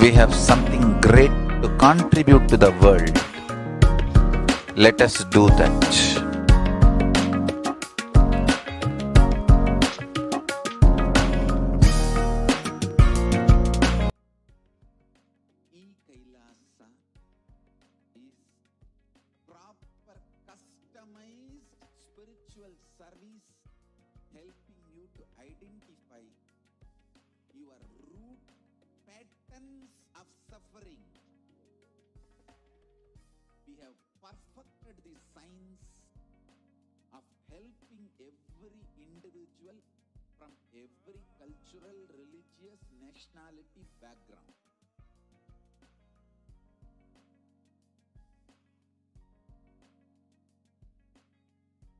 We have something great to contribute to the world. Let us do that. Kailasa is proper customized spiritual service helping you to identify your root patterns of suffering. We have perfected the science of helping every individual from every cultural, religious, nationality background.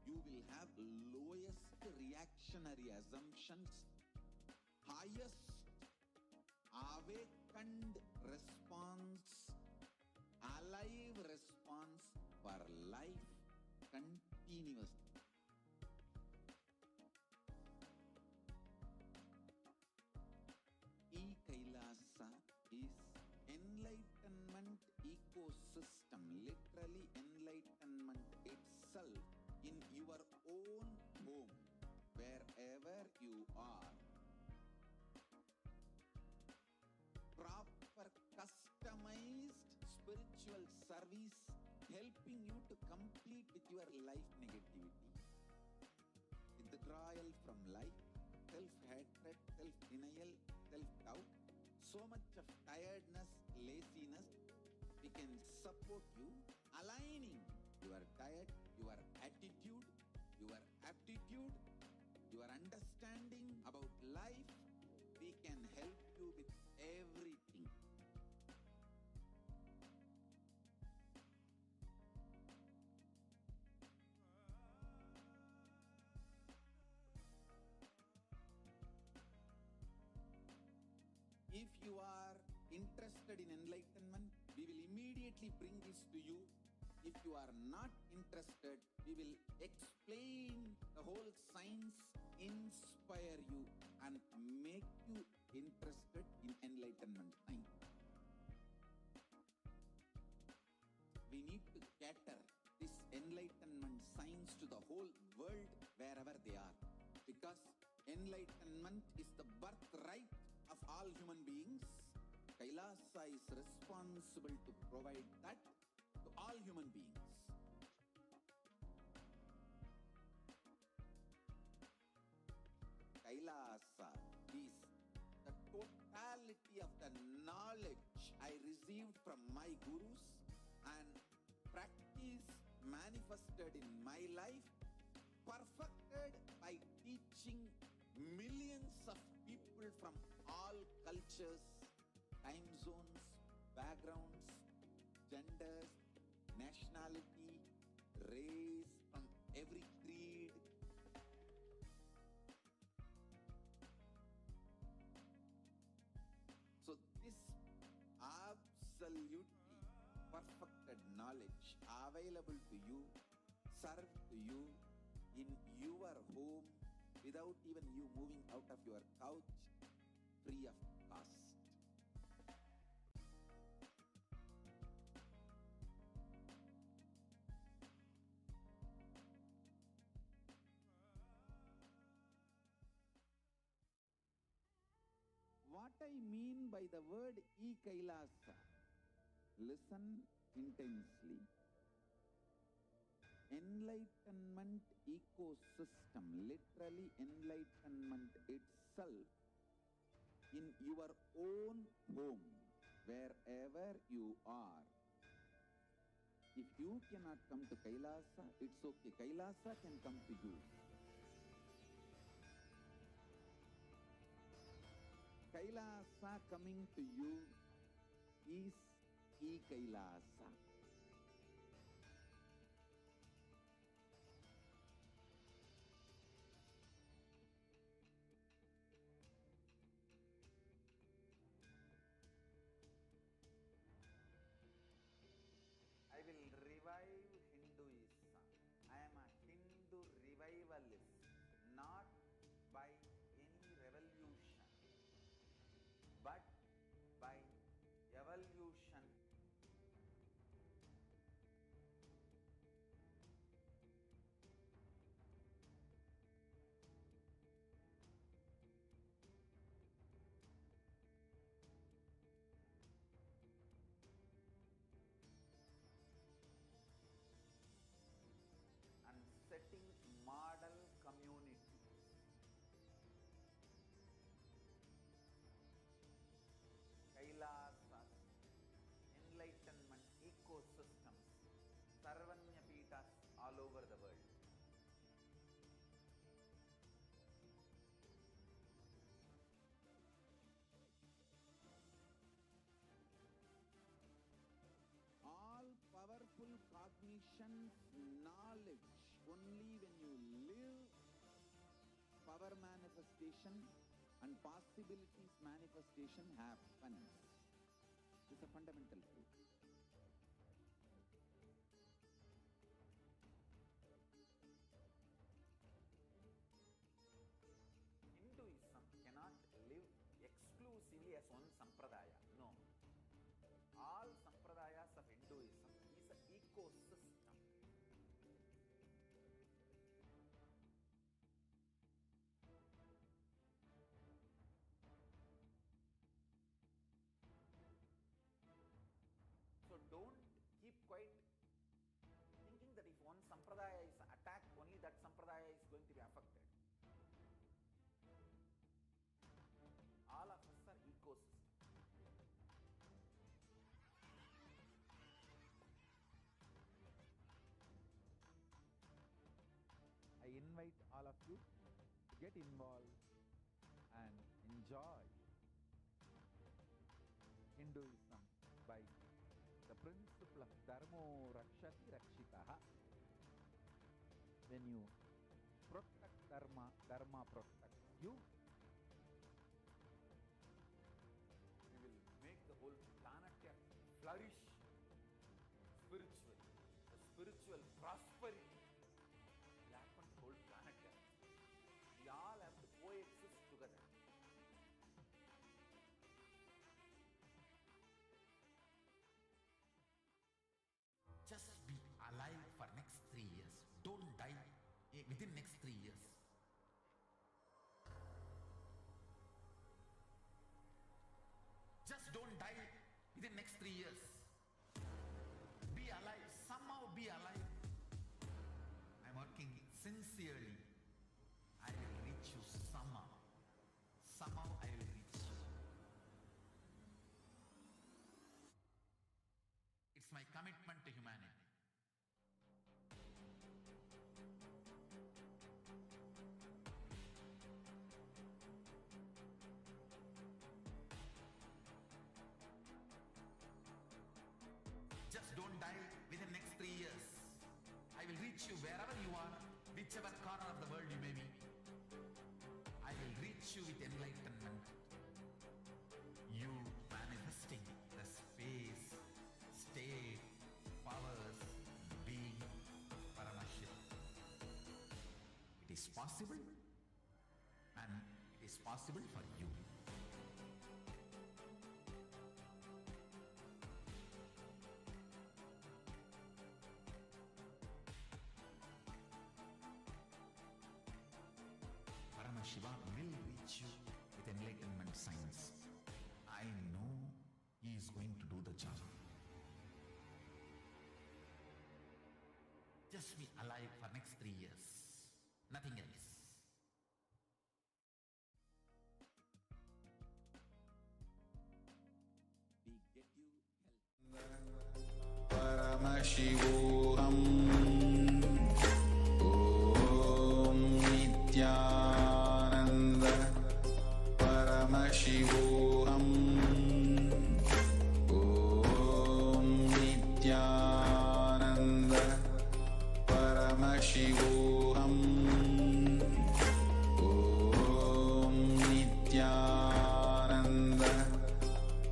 You will have lowest reactionary assumptions, highest awakened response, alive response for life continuously. Kailasa is enlightenment ecosystem, literally enlightenment itself in your own home, wherever you are. Proper customized spiritual service helping you to complete with your life negativity. Withdrawal from life, self-hatred, self-denial, self-doubt, so much of tiredness, laziness. We can support you aligning your diet, your attitude, your aptitude, your understanding about life. We can help you with everything. If you are interested in enlightenment, we will immediately bring this to you. If you are not interested, we will explain the whole science, inspire you and make you interested in enlightenment science. We need to cater this enlightenment science to the whole world wherever they are, because enlightenment is the birthright of all human beings. Kailasa is responsible to provide that to all human beings. Kailasa is the totality of the knowledge I received from my gurus and practice manifested in my life, perfected by teaching millions of people from all cultures, time zones, backgrounds, genders, nationality, race, from every creed. So this absolutely perfected knowledge available to you, served to you in your home without even you moving out of your couch, free of cost. What I mean by the word Kailasa, listen intensely. Enlightenment ecosystem, literally enlightenment itself in your own home, wherever you are. If you cannot come to Kailasa, it's okay. Kailasa can come to you. Kailasa coming to you is Kailasa. I will revive Hinduism. I am a Hindu revivalist, not by any revolution, but by only when you live power manifestation and possibilities manifestation happens. This is a fundamental truth. Hinduism cannot live exclusively as one sampradaya. No. All sampradayas of Hinduism is an ecosystem. So don't keep quiet thinking that if one sampradaya is attacked, only that sampradaya is going to be affected. All of us are ecosystem. I invite all of you to get involved and enjoy Hinduism by the principle of Dharmo Rakshati Rakshitaha. When you protect Dharma, Dharma protects you. We will make the whole planet flourish spiritually. The spiritual prosperity will happen to the whole planet. We all have to coexist together. Just be alive for next 3 years. Don't die within next 3 years. Just don't die within next 3 years. Be alive. Somehow be alive. I'm working sincerely. I will reach you somehow. Somehow I will reach you. It's my commitment to humanity. Just don't die within the next 3 years. I will reach you wherever you are, whichever corner of the world you may be. I will reach you with enlightenment. You manifesting the space, state, powers, being, Paramashivoham. It is possible, and it is possible for you. Paramashivoham will reach you with enlightenment science. I know he is going to do the job. Just be alive for next 3 years. Nothing else. We get you help. Paramashivoham. Om Nithyananda Paramashivoham. Om Nithyananda Paramashivoham. Om Nithyananda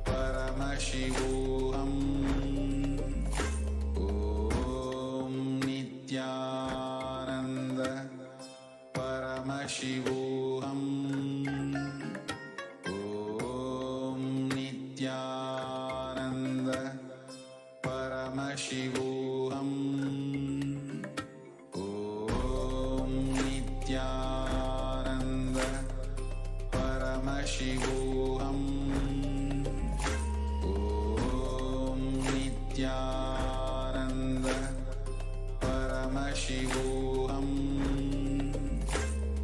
Paramashivoham. Om Nithyananda Paramashivoham. Om Nithyananda Paramashivoham. Om Nithyananda Paramashivoham. Om Nithyananda Paramashivoham.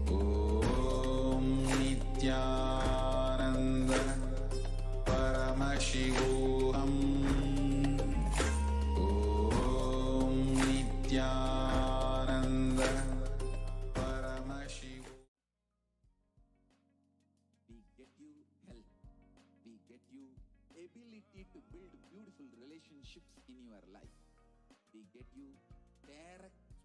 Om Nithyananda Paramashivoham. Om Nithyananda Paramashivoham. We get you health. We get you ability to build beautiful relationships in your life. We get you direct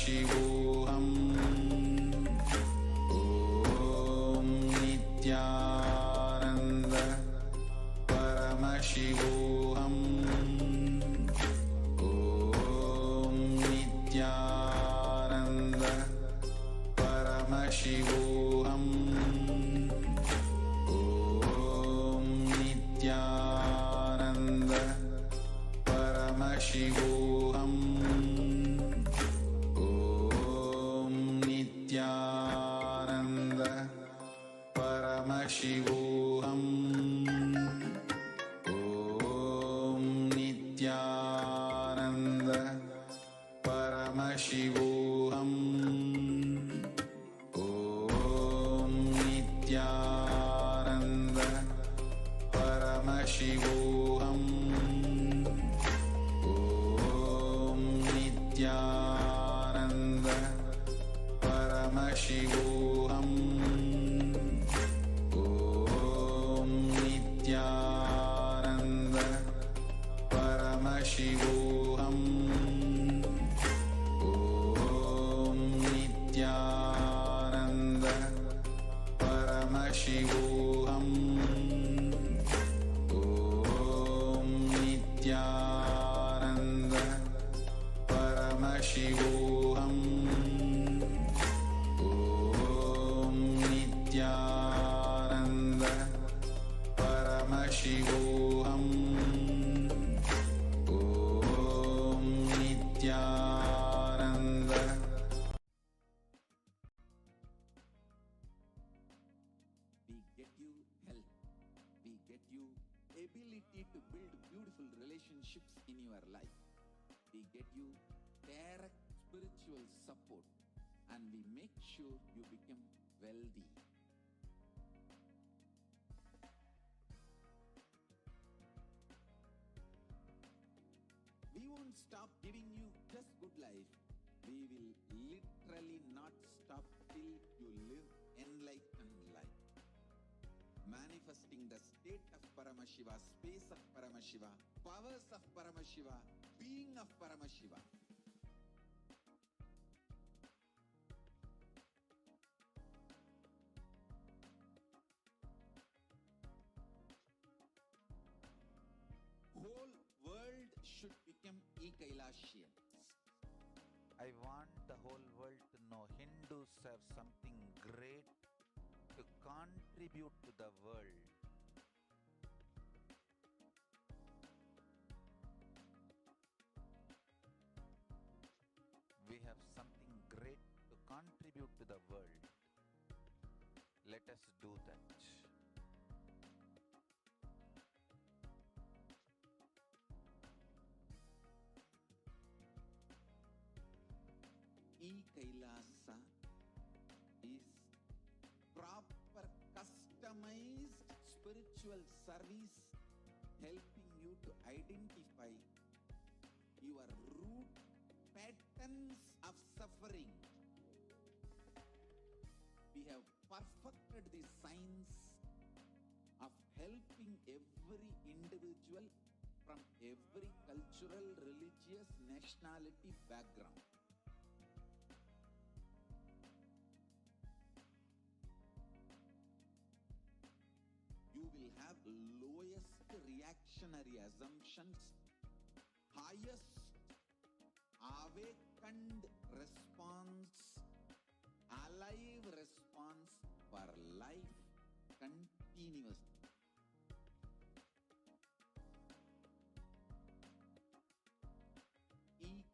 Paramashivoham. Om Nithyananda Paramashivoham. Om Nithyananda Paramashivoham. Om Nithyananda Paramashivoham. Om Nithyananda Paramashivoham. Om Nithyananda Paramashivoham. Om Nithyananda Paramashivoham. Om Nithyananda Paramashivoham. Om Nithyananda Paramashivoham. Om Nithyananda Paramashivoham. Om Nithyananda Paramashivoham. Om Nithyananda Paramashivoham. Om Nithyananda. We get you health. We get you ability to build beautiful relationships in your life. We get you direct spiritual support, and we make sure you become wealthy. We won't stop giving you just good life. We will literally not stop till you live enlightened life. Manifesting the state of Paramashiva, space of Paramashiva, powers of Paramashiva, being of Paramashiva. Whole world should become Kailasians. I want the whole world to know Hindus have something great to contribute to the world. We have something great to contribute to the world. Let us do that. Kailasa is proper customized spiritual service helping you to identify your root patterns of suffering. We have perfected the science of helping every individual from every cultural, religious, nationality background. You will have lowest reactionary assumptions, highest awakened response, alive response for life continuously.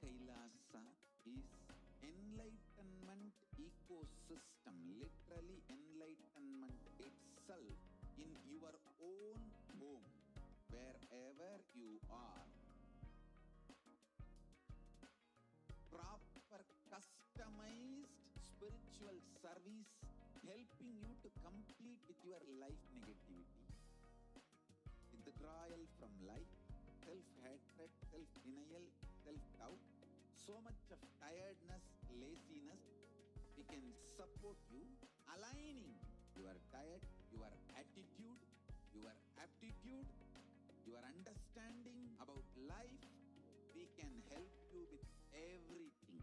Kailasa is enlightenment ecosystem, literally enlightenment itself in your own home, wherever you are. Proper customized spiritual service helping you to complete with your life negativity. Withdrawal from life, self-hatred, self-denial, self-doubt, so much of tiredness, laziness. We can support you aligning your diet, your attitude, your aptitude, your understanding about life. We can help you with everything.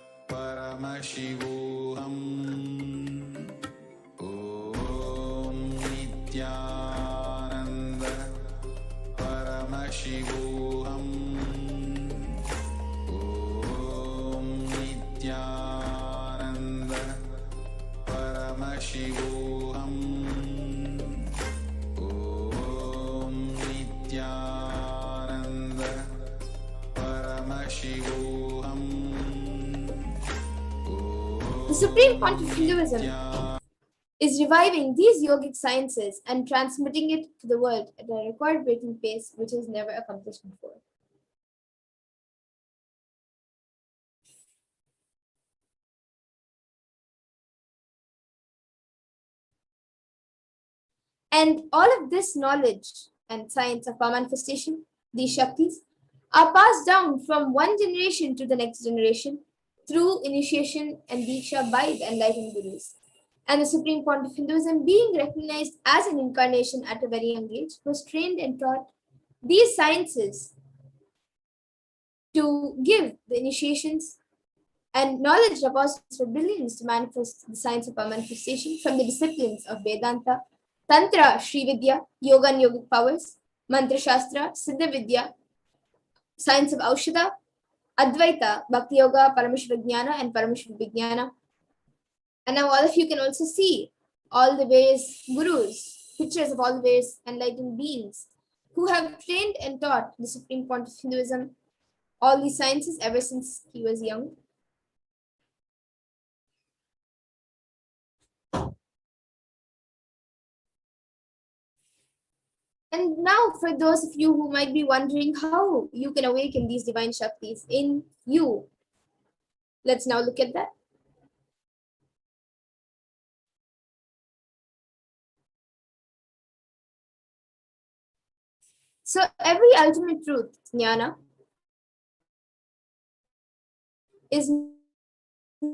Paramashivoham. Om Nithyananda Paramashivoham. Om Nithyananda Paramashivoham. Om Nithyananda Paramashivoham. The Supreme Pontiff of Hinduism is reviving these yogic sciences and transmitting it to the world at a record-breaking pace which is never accomplished before. And all of this knowledge and science of power manifestation, these Shaktis, are passed down from one generation to the next generation through initiation and Diksha by the enlightened Gurus. And the Supreme Pontiff of Hinduism, being recognized as an incarnation at a very young age, was trained and taught these sciences to give the initiations and knowledge repositories for billions to manifest the science of power manifestation from the disciplines of Vedanta, Tantra, Sri Vidya, Yoga and Yogic powers, Mantra Shastra, Siddha Vidya, science of Aushadha, Advaita, Bhakti Yoga, Paramashivoham and Paramashivoham. And now all of you can also see all the various gurus, pictures of all the various enlightened beings who have trained and taught the Supreme Pontiff of Hinduism all these sciences ever since he was young. And now, for those of you who might be wondering how you can awaken these divine Shaktis in you, let's now look at that. So, every ultimate truth, jnana, is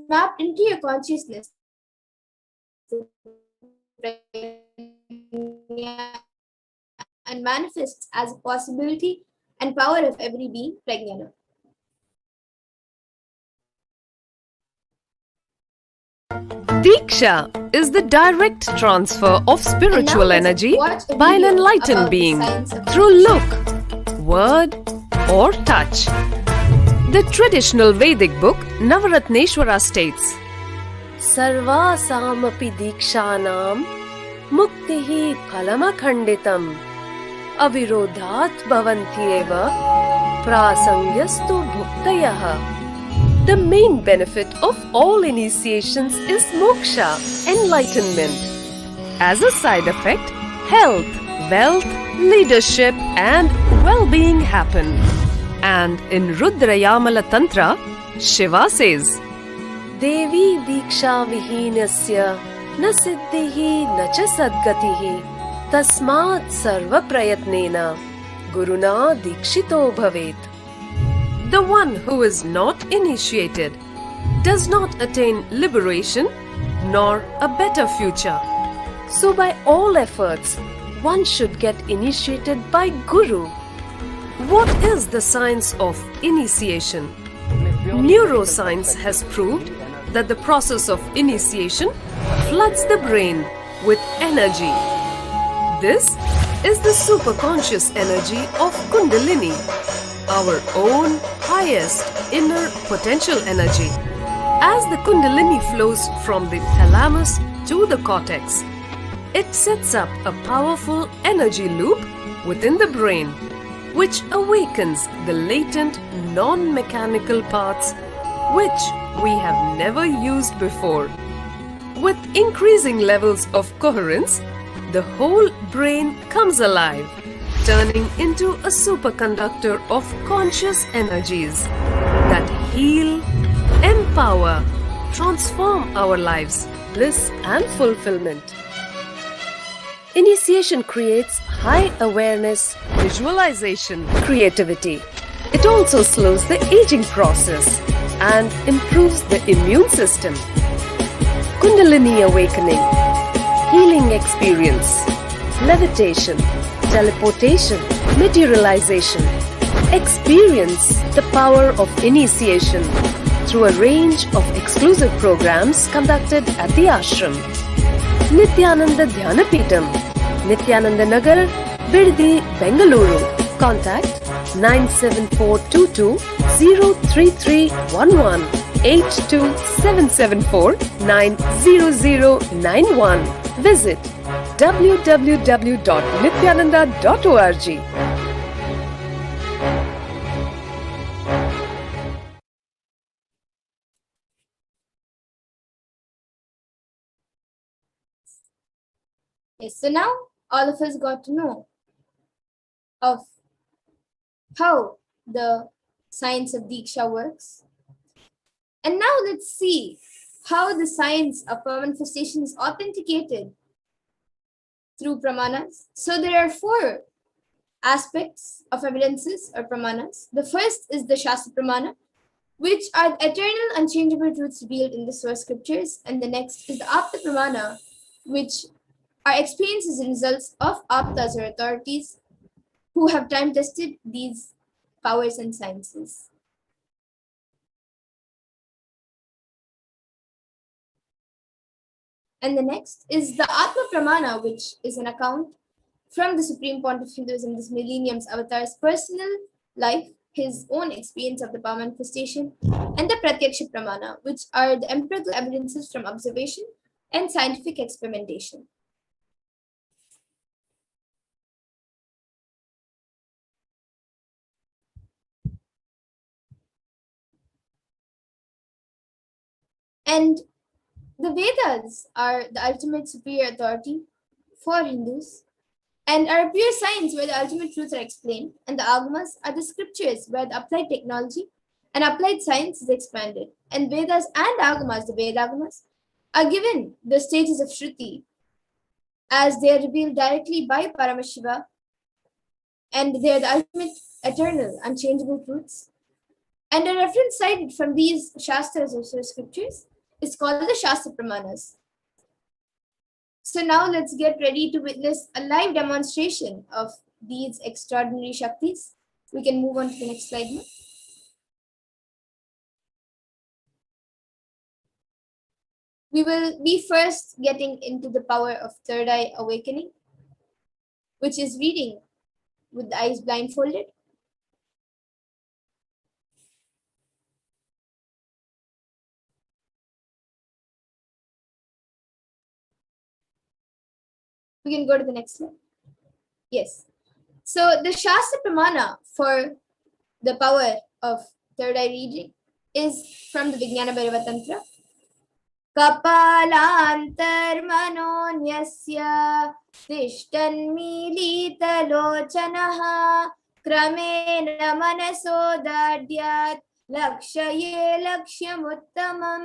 mapped into your consciousness and manifests as a possibility and power of every being, prajnana. Diksha is the direct transfer of spiritual energy by an enlightened being through look, word, or touch. The traditional Vedic book Navaratneshwara states, Sarva samapi dikshanam muktihi phalamakhanditam avirodhat bhavantyeva prasangyastu bhuktayah. The main benefit of all initiations is moksha, enlightenment. As a side effect, health, wealth, leadership and well-being happen. And in Rudrayamala Tantra, Shiva says, Devi diksha vihinasya na siddhihi na cha sadgatihi tasmat sarva prayatnena guruna dikshito bhavet. The one who is not initiated does not attain liberation nor a better future. So by all efforts, one should get initiated by Guru. What is the science of initiation? Neuroscience has proved that the process of initiation floods the brain with energy. This is the superconscious energy of Kundalini, our own highest inner potential energy. As the Kundalini flows from the thalamus to the cortex, it sets up a powerful energy loop within the brain, which awakens the latent non-mechanical parts which we have never used before. With increasing levels of coherence, the whole brain comes alive, turning into a superconductor of conscious energies that heal, empower, transform our lives, bliss and fulfillment. Initiation creates high awareness, visualization, creativity. It also slows the aging process and improves the immune system. Kundalini awakening, healing experience, levitation, teleportation, materialization. Experience the power of initiation through a range of exclusive programs conducted at the ashram. Nithyananda Dhyanapeetham, Nithyananda Nagar, Biddi, Bengaluru. Contact 97422 03311 82774 90091. Visit www.nithyananda.org. Yes, so now all of us got to know of how the science of Diksha works. And now let's see how the science of manifestation is authenticated through pramanas. So there are 4 aspects of evidences or pramanas. The first is the Shastra Pramana, which are the eternal, unchangeable truths revealed in the source scriptures. And the next is the Apta Pramana, which are experiences and results of Aptas or authorities who have time tested these powers and sciences. And the next is the Atma Pramana, which is an account from the Supreme Pontiff of Hinduism, this millennium's avatar's personal life, his own experience of the power manifestation, and the Pratyaksha Pramana, which are the empirical evidences from observation and scientific experimentation. And the Vedas are the ultimate superior authority for Hindus and are pure science where the ultimate truths are explained, and the Agamas are the scriptures where the applied technology and applied science is expanded. And Vedas and Agamas, the Vedagamas, are given the stages of Shruti as they are revealed directly by Paramashiva, and they are the ultimate, eternal, unchangeable truths. And a reference cited from these Shastras or scriptures is called the Shastra Pramanas. So now let's get ready to witness a live demonstration of these extraordinary Shaktis. We can move on to the next slide now. We will be first getting into the power of third eye awakening, which is reading with the eyes blindfolded. We can go to the next slide. Yes. So the Shastra Pramana for the power of third eye reading is from the Vijnana Bhairava Tantra. Kapalantarmanonyasya tishtanmilitalochanaha kramena manasodadyat lakshaye lakshyamuttamam.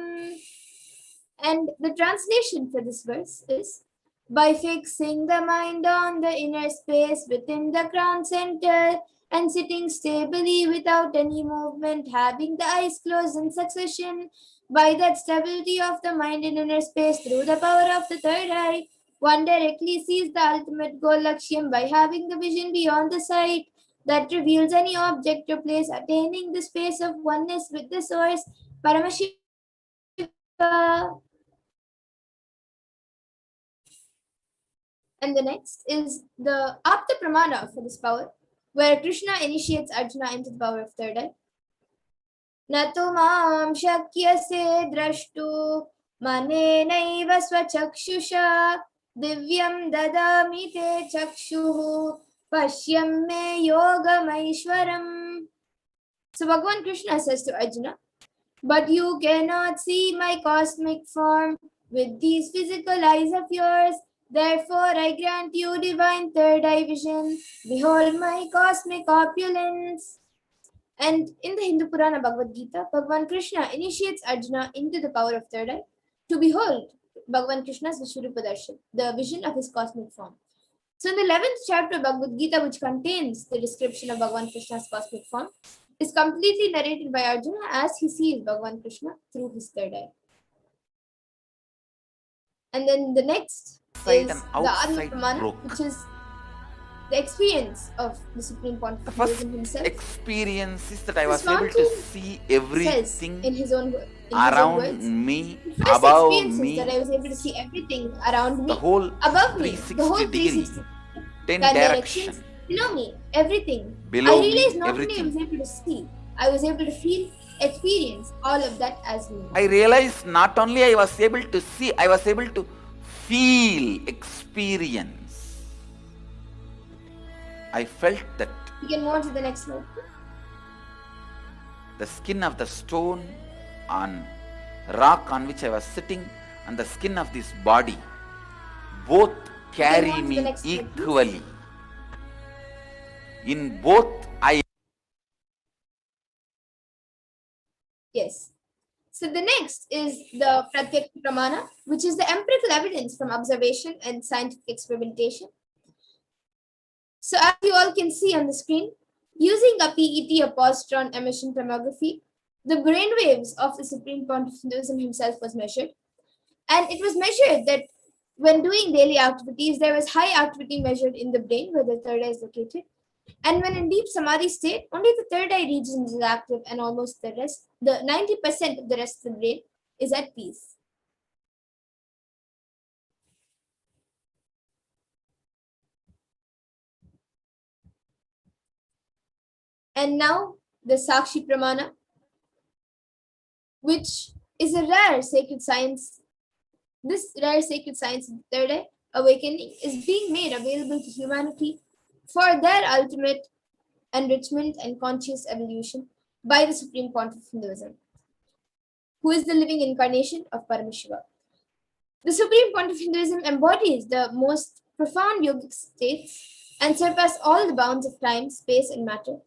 And the translation for this verse is, by fixing the mind on the inner space within the crown center and sitting stably without any movement, having the eyes closed in succession, by that stability of the mind in inner space through the power of the third eye, one directly sees the ultimate goal Lakshyam by having the vision beyond the sight that reveals any object or place, attaining the space of oneness with the source, Paramashiva. And the next is the Apta Pramana for this power, where Krishna initiates Arjuna into the power of third eye. Nato mam shakyase drashtu manenaiva swachakshusha divyam dadami te chakshuhu pashyam me yogamaishwaram. So Bhagavan Krishna says to Arjuna, but you cannot see my cosmic form with these physical eyes of yours. Therefore, I grant you divine third eye vision. Behold my cosmic opulence. And in the Hindu Purana Bhagavad Gita, Bhagavan Krishna initiates Arjuna into the power of third eye to behold Bhagavan Krishna's Vishwarupa Darshan, the vision of his cosmic form. So in the 11th chapter of Bhagavad Gita, which contains the description of Bhagavan Krishna's cosmic form, is completely narrated by Arjuna as he sees Bhagavan Krishna through his third eye. And then the next is the Atma Pramana, which is the experience of the Supreme Pontiff The of first Hinduism himself. experience is that I This was able to mountain see says everything in his own words, around me, the first above experience is that I me, was able to see everything around the me, whole above me, the 360 whole degree, 360 10 directions, direction, below me, everything. below I me, realized not only I everything. was able to see, I was able to feel, experience all of that as me. I realized not only I was able to see, I was able to feel, experience. I felt that You can move on to the next slide. the skin of the stone on rock on which I was sitting and the skin of this body both carry on to the me next slide, please. equally. In both I Yes. So the next is the Pratyak Pramana, which is the empirical evidence from observation and scientific experimentation. So as you all can see on the screen, using a PET or positron emission tomography, the brainwaves of the Supreme Pontiff of Hinduism himself was measured. And it was measured that when doing daily activities, there was high activity measured in the brain where the third eye is located. And when in deep samadhi state, only the third eye region is active and almost the rest, the 90% of the rest of the brain is at peace. And now the Sakshi Pramana, which is a rare sacred science. This rare sacred science of the third eye awakening is being made available to humanity for their ultimate enrichment and conscious evolution by the Supreme Pontiff of Hinduism, who is the living incarnation of Paramashivoham. The Supreme Pontiff of Hinduism embodies the most profound yogic states and surpass all the bounds of time, space, and matter.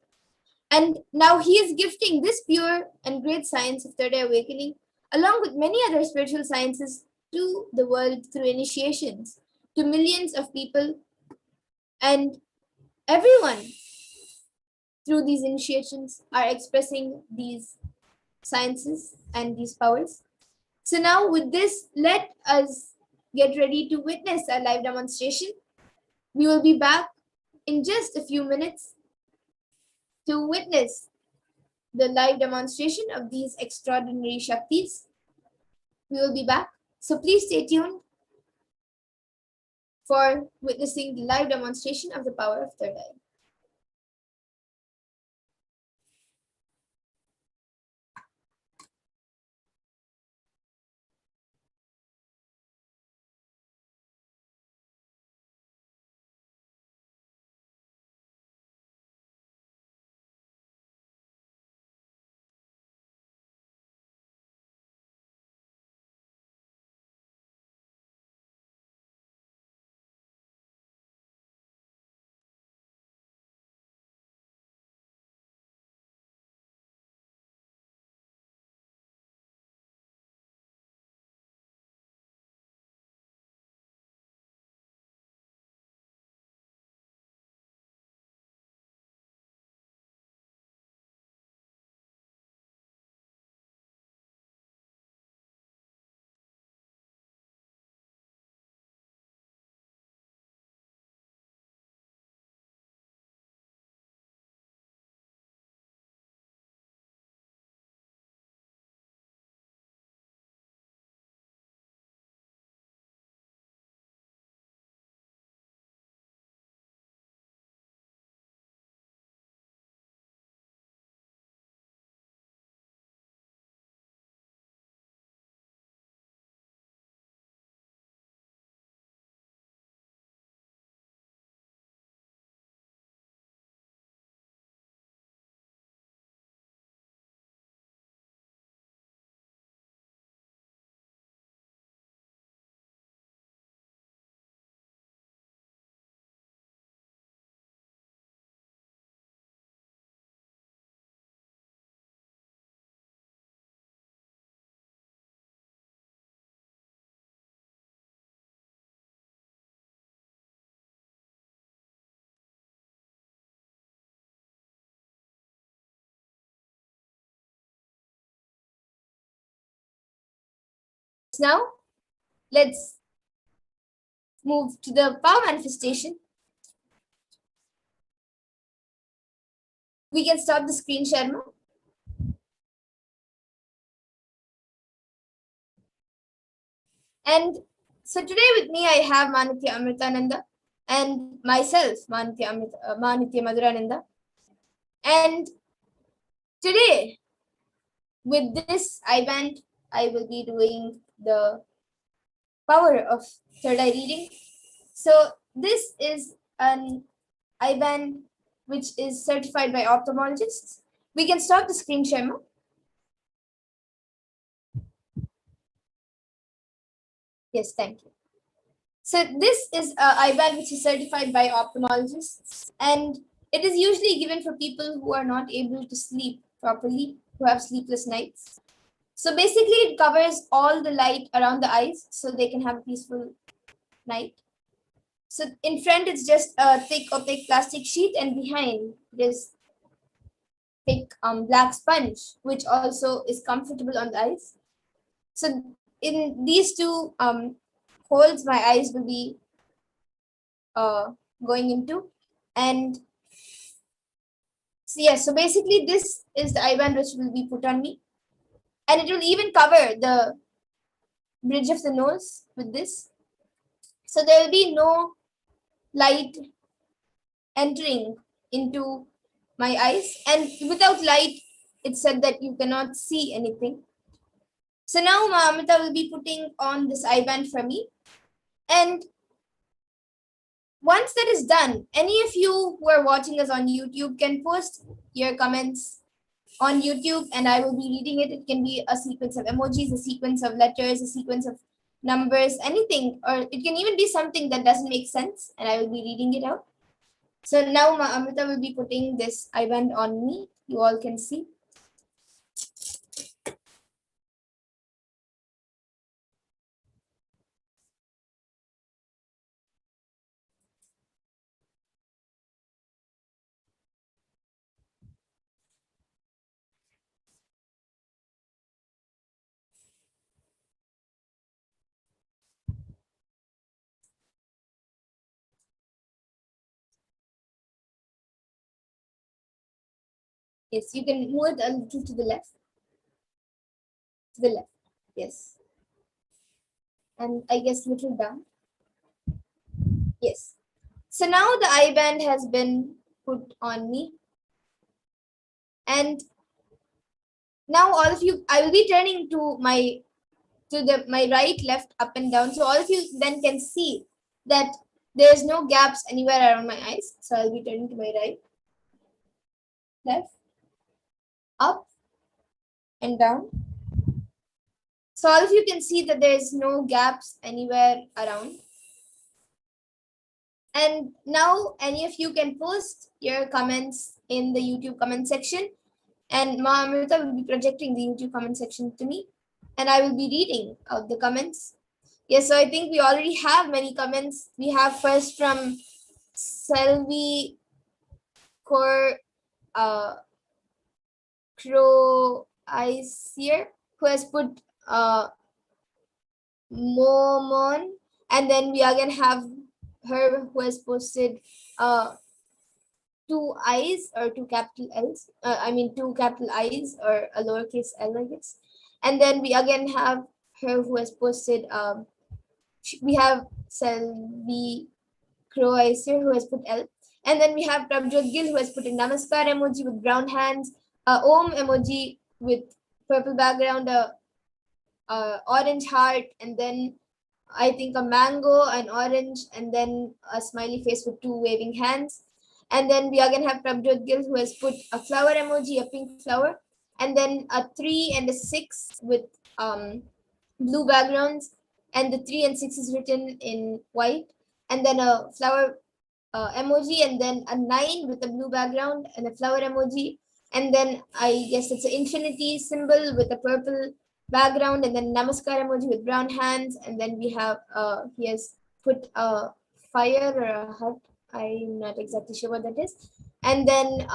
And now he is gifting this pure and great science of third eye awakening, along with many other spiritual sciences, to the world through initiations to millions of people, and everyone through these initiations are expressing these sciences and these powers. So now with this, let us get ready to witness a live demonstration. We will be back in just a few minutes to witness the live demonstration of these extraordinary Shaktis. We will be back. So please stay tuned for witnessing the live demonstration of the power of third eye. Now, let's move to the power manifestation We can stop the screen share now. And so today with me, I have Manitya Amritananda and myself, Manitya Madhurananda. And today, with this I-band, I will be doing the power of third eye reading. So this is an I-band which is certified by ophthalmologists. We can stop the screen share now. Yes, thank you. So this is a I-band which is certified by ophthalmologists, and it is usually given for people who are not able to sleep properly, who have sleepless nights. So basically it covers all the light around the eyes so they can have a peaceful night. So in front it's just a thick opaque plastic sheet, and behind there's thick black sponge, which also is comfortable on the eyes. So in these two holes my eyes will be going into, and so yeah, so basically this is the I-band which will be put on me, and it will even cover the bridge of the nose with this, so there will be no light entering into my eyes, and without light it's said that you cannot see anything. So now Amrita will be putting on this I-band for me, and once that is done, any of you who are watching us on YouTube can post your comments on YouTube and I will be reading it. It can be a sequence of emojis, a sequence of letters, a sequence of numbers, anything, or it can even be something that doesn't make sense and I will be reading it out. So now Amrita will be putting this I-band on me. You all can see. Yes, you can move it a little to the left. To the left, yes. And I guess little down. Yes. So now the I-band has been put on me. And now all of you, I will be turning to my right, left, up and down. So all of you then can see that there's no gaps anywhere around my eyes. So I'll be turning to my right, left, up and down. So all of you can see that there's no gaps anywhere around. And now any of you can post your comments in the YouTube comment section, and Ma Amrita will be projecting the YouTube comment section to me, and I will be reading out the comments. Yes, so I think we already have many comments. We have first from Selvi Crow Isier, who has put Momon, and then we again have her who has posted two I's or two capital L's. Two capital I's or a lowercase L, I guess. And then we again have her who has posted. We have Selvi Crow Isier who has put L. And then we have Prabjot Gill who has put a Namaskar emoji with brown hands, Om emoji with purple background, orange heart, and then I think a mango, an orange, and then a smiley face with two waving hands. And then we again have Prabjot Gill who has put a flower emoji, a pink flower, and then a 3 and a 6 with blue backgrounds, and the 3 and 6 is written in white, and then a flower emoji, and then a 9 with a blue background and a flower emoji, and then I guess it's an infinity symbol with a purple background, and then Namaskar emoji with brown hands, and then we have he has put a fire or a hut. I'm not exactly sure what that is, and then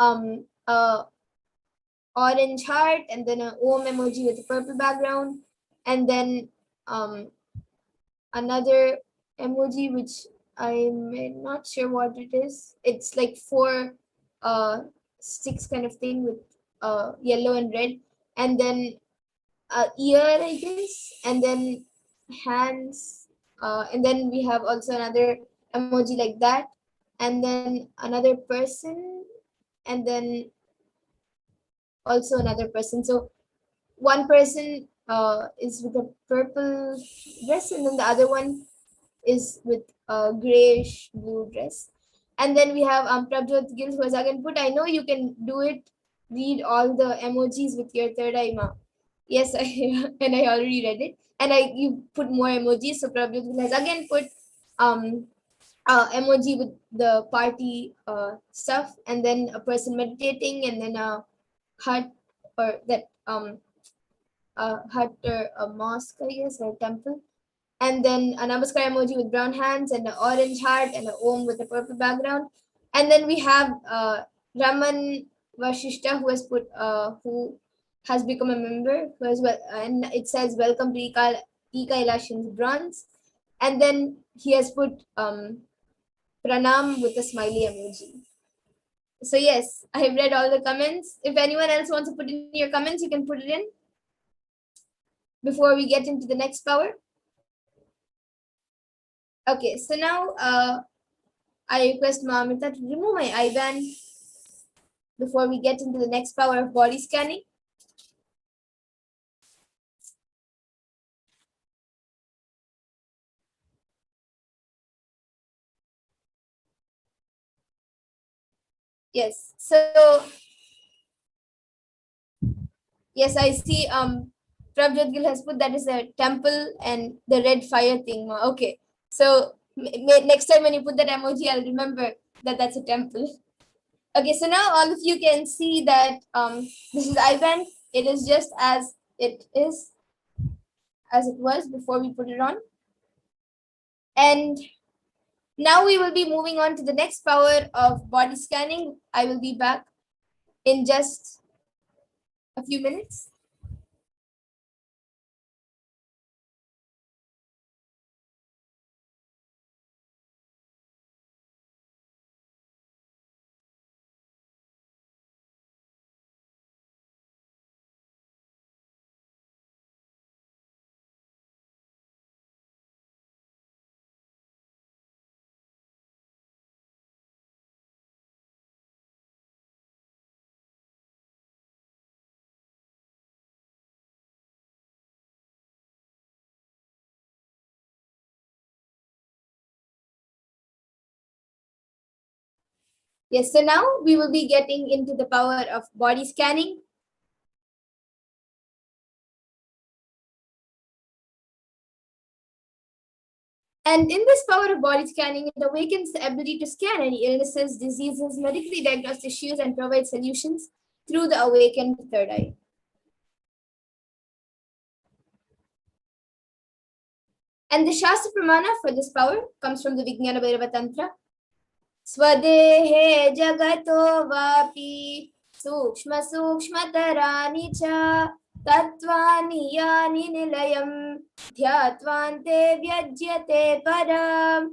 orange heart, and then a Om emoji with a purple background, and then another emoji which I'm not sure what it is. It's like 4 sticks kind of thing with yellow and red, and then ear, I guess, and then hands, and then we have also another emoji like that, and then another person, and then also another person. So one person is with a purple dress, and then the other one is with a grayish blue dress. And then we have Prabjot Gill, who has again put, I know you can do it, read all the emojis with your third eye, ma. Yes, and I already read it. And you put more emojis. So Prabjot Gill has again put emoji with the party stuff, and then a person meditating, and then a hut, or that a hut or a mosque, I guess, or a temple. And then a namaskar emoji with brown hands, and an orange heart, and an om with a purple background. And then we have Raman Vashishta, who has become a member, who has and it says welcome to Kailashan's bronze. And then he has put pranam with a smiley emoji. So yes, I have read all the comments. If anyone else wants to put in your comments, you can put it in before we get into the next power. Okay, so now I request Mamita to remove my IBAN before we get into the next power of body scanning. Yes, so yes, I see Prabjot Gill has put that is a temple and the red fire thing. Okay, so next time when you put that emoji, I'll remember that that's a temple. Okay, so now all of you can see that this is IBAN. It is just as it is, as it was before we put it on. And now we will be moving on to the next power of body scanning. I will be back in just a few minutes. Yes, so now we will be getting into the power of body scanning. And in this power of body scanning, it awakens the ability to scan any illnesses, diseases, medically diagnosed issues, and provide solutions through the awakened third eye. And the Shastra Pramana for this power comes from the Vijnana Bhairava Tantra. Swadehe jagato vapi sukshma sukshmatarani cha tatvani yani nilayam dhyatvante vyajyate param.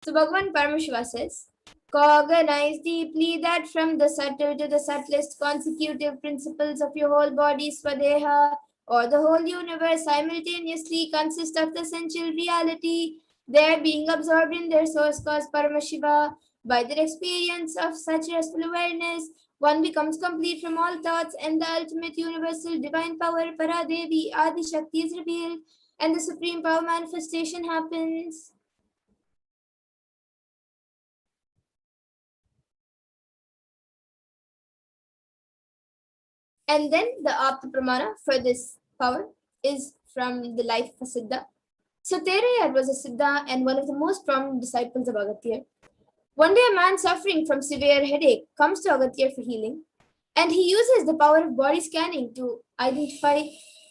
So Bhagavan Paramashiva says, cognize deeply that from the subtle to the subtlest consecutive principles of your whole body, Swadeha, or the whole universe simultaneously consist of the essential reality, there being absorbed in their source cause Paramashiva. By the experience of such restful awareness, one becomes complete from all thoughts, and the ultimate universal divine power, Paradevi, Adi Shakti, is revealed, and the supreme power manifestation happens. And then the Apta Pramana for this power is from the life of a Siddha. So Terayar was a Siddha and one of the most prominent disciples of Agastya. One day a man suffering from severe headache comes to Agastya for healing, and he uses the power of body scanning to identify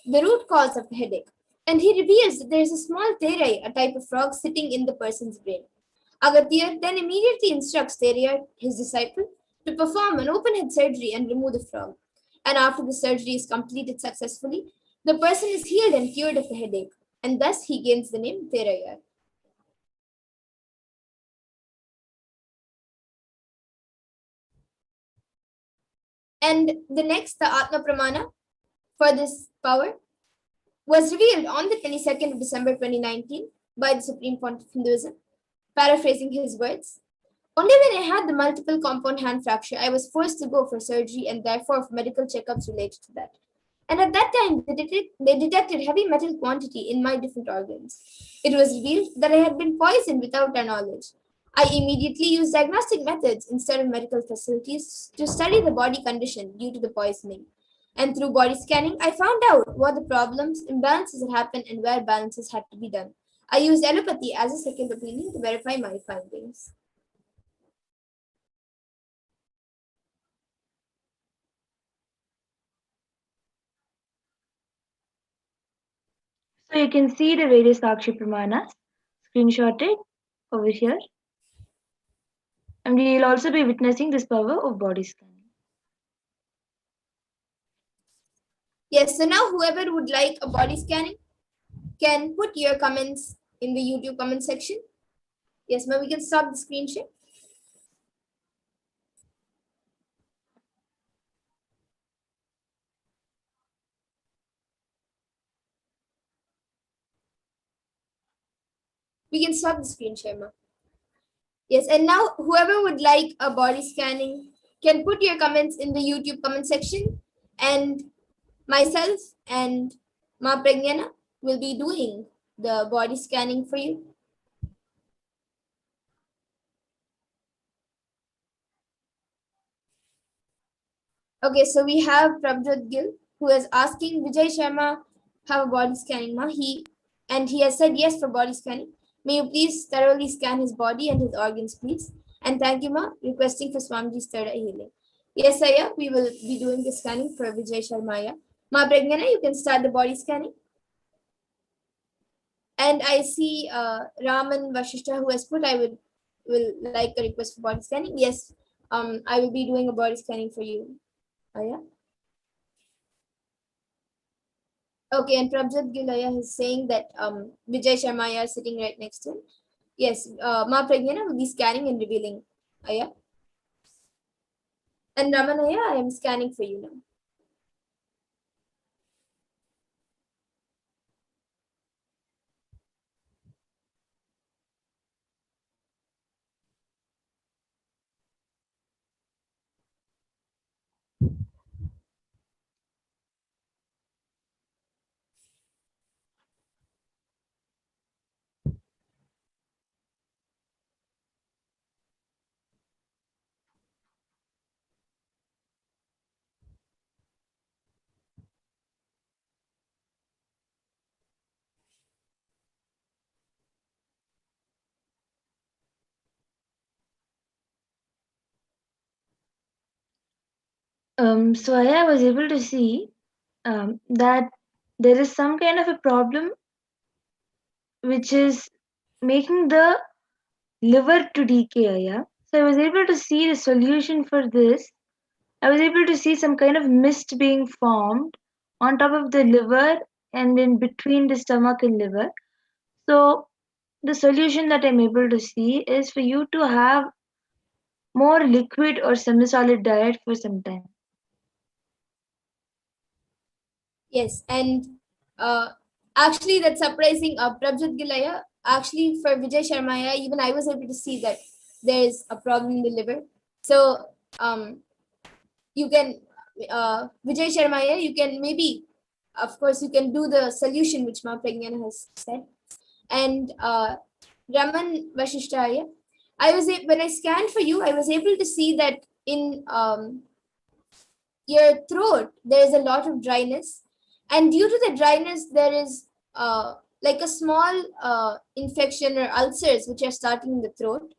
the root cause of the headache. And he reveals that there is a small Terai, a type of frog, sitting in the person's brain. Agastya then immediately instructs Terayar, his disciple, to perform an open head surgery and remove the frog. And after the surgery is completed successfully, the person is healed and cured of the headache, and thus he gains the name Terayar. And the next, the Atma Pramana for this power, was revealed on the 22nd of December 2019 by the Supreme Pontiff of Hinduism. Paraphrasing his words, only when I had the multiple compound hand fracture, I was forced to go for surgery and therefore for medical checkups related to that. And at that time, they detected heavy metal quantity in my different organs. It was revealed that I had been poisoned without their knowledge. I immediately used diagnostic methods instead of medical facilities to study the body condition due to the poisoning. And through body scanning, I found out what the problems, imbalances had happened, and where balances had to be done. I used allopathy as a second opinion to verify my findings. So you can see the various Sakshi Pramanas screenshotted over here. And we will also be witnessing this power of body scanning. Yes, so now whoever would like a body scanning can put your comments in the YouTube comment section. Yes, ma'am, we can stop the screen share. We can stop the screen share, ma'am. Yes, and now whoever would like a body scanning can put your comments in the YouTube comment section, and myself and Ma Pragnana will be doing the body scanning for you. Okay, so we have Prabjot Gill who is asking Vijay Sharma have a body scanning, ma. He has said yes for body scanning. May you please thoroughly scan his body and his organs, please. And thank you, ma. Requesting for Swamiji's third eye healing. Yes, Aya, we will be doing the scanning for Vijay Sharma. Ya. Ma Pragnana, you can start the body scanning. And I see Raman Vashishta who has put, I will like a request for body scanning. Yes, I will be doing a body scanning for you. Aya. Okay, and Prabjot Gilaya is saying that Vijay Sharma is sitting right next to him. Yes, Ma Pragnana will be scanning and revealing. Aya. And Ramanaya, I am scanning for you now. So I was able to see that there is some kind of a problem which is making the liver to decay. Yeah. So I was able to see the solution for this. I was able to see some kind of mist being formed on top of the liver and in between the stomach and liver. So the solution that I'm able to see is for you to have more liquid or semi-solid diet for some time. Yes, and actually that's surprising. Prabjot Gilaya, actually for Vijay Sharmaya, even I was able to see that there is a problem in the liver. So you can, Vijay Sharmaya, you can maybe, of course, you can do the solution which Ma Pragnana has said. And Raman Vashishtaya, when I scanned for you, I was able to see that in your throat, there is a lot of dryness. And due to the dryness, there is like a small infection or ulcers which are starting in the throat.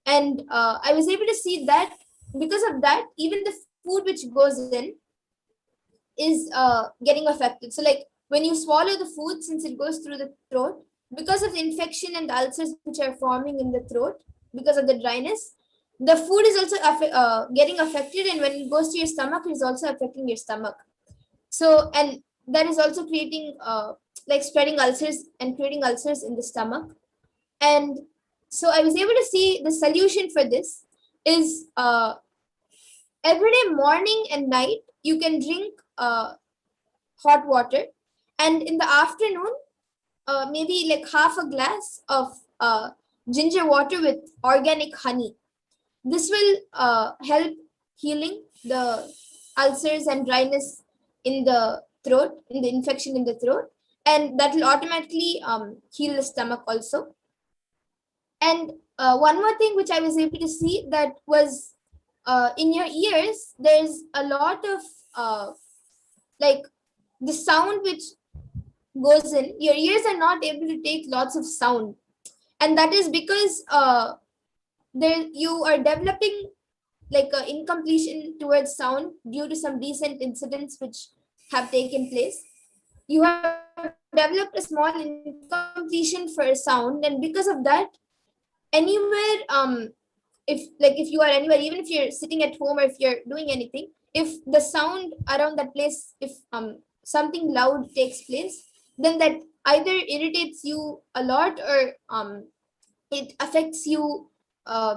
And I was able to see that because of that, even the food which goes in is getting affected. So like when you swallow the food, since it goes through the throat, because of the infection and the ulcers which are forming in the throat, because of the dryness, the food is also getting affected, and when it goes to your stomach, it is also affecting your stomach. So, and that is also creating like spreading ulcers and creating ulcers in the stomach. And so I was able to see the solution for this is every day, morning and night, you can drink hot water, and in the afternoon, maybe like half a glass of ginger water with organic honey. This will help healing the ulcers and dryness in the throat, in the infection in the throat, and that will automatically heal the stomach also. And one more thing which I was able to see, that was in your ears, there's a lot of like the sound which goes in. Your ears are not able to take lots of sound, and that is because there you are developing like a incompletion towards sound due to some recent incidents which have taken place. You have developed a small incompletion for sound, and because of that, anywhere if you are anywhere, even if you're sitting at home or if you're doing anything, if the sound around that place, if something loud takes place, then that either irritates you a lot, or it affects you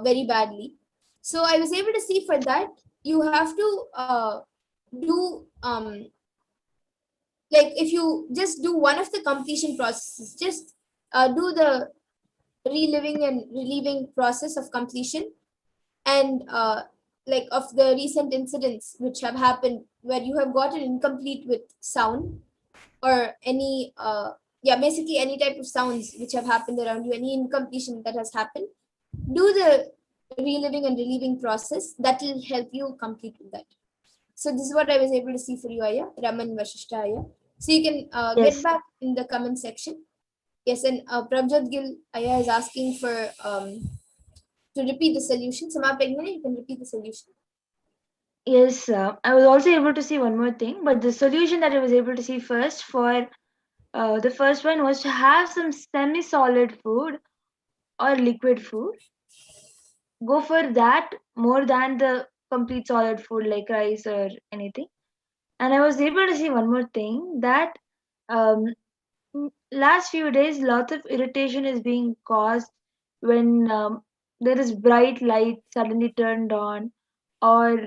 very badly. So I was able to see for that you have to do like if you just do one of the completion processes, just do the reliving and relieving process of completion, and like of the recent incidents which have happened where you have gotten incomplete with sound, or any yeah, basically any type of sounds which have happened around you, any incompletion that has happened, do the reliving and relieving process. That will help you complete with that. So this is what I was able to see for you, Aya, Raman Vashishta Aya. So you can Yes. get back in the comment section. Yes, and Prabjot Gil Aya is asking for to repeat the solution. Sama Pegnani, you can repeat the solution. Yes, I was also able to see one more thing, but the solution that I was able to see first for the first one was to have some semi-solid food or liquid food. Go for that more than the complete solid food like rice or anything. And I was able to see one more thing, that um, last few days lots of irritation is being caused when there is bright light suddenly turned on, or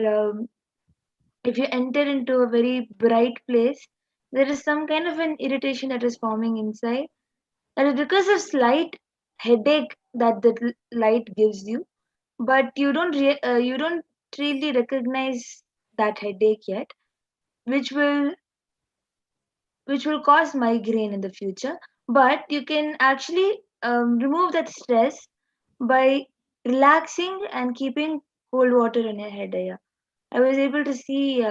if you enter into a very bright place, there is some kind of an irritation that is forming inside. And it's because of slight headache that the light gives you, but you don't really recognize that headache yet, which will cause migraine in the future. But you can actually remove that stress by relaxing and keeping cold water in your head. Yeah. I was able to see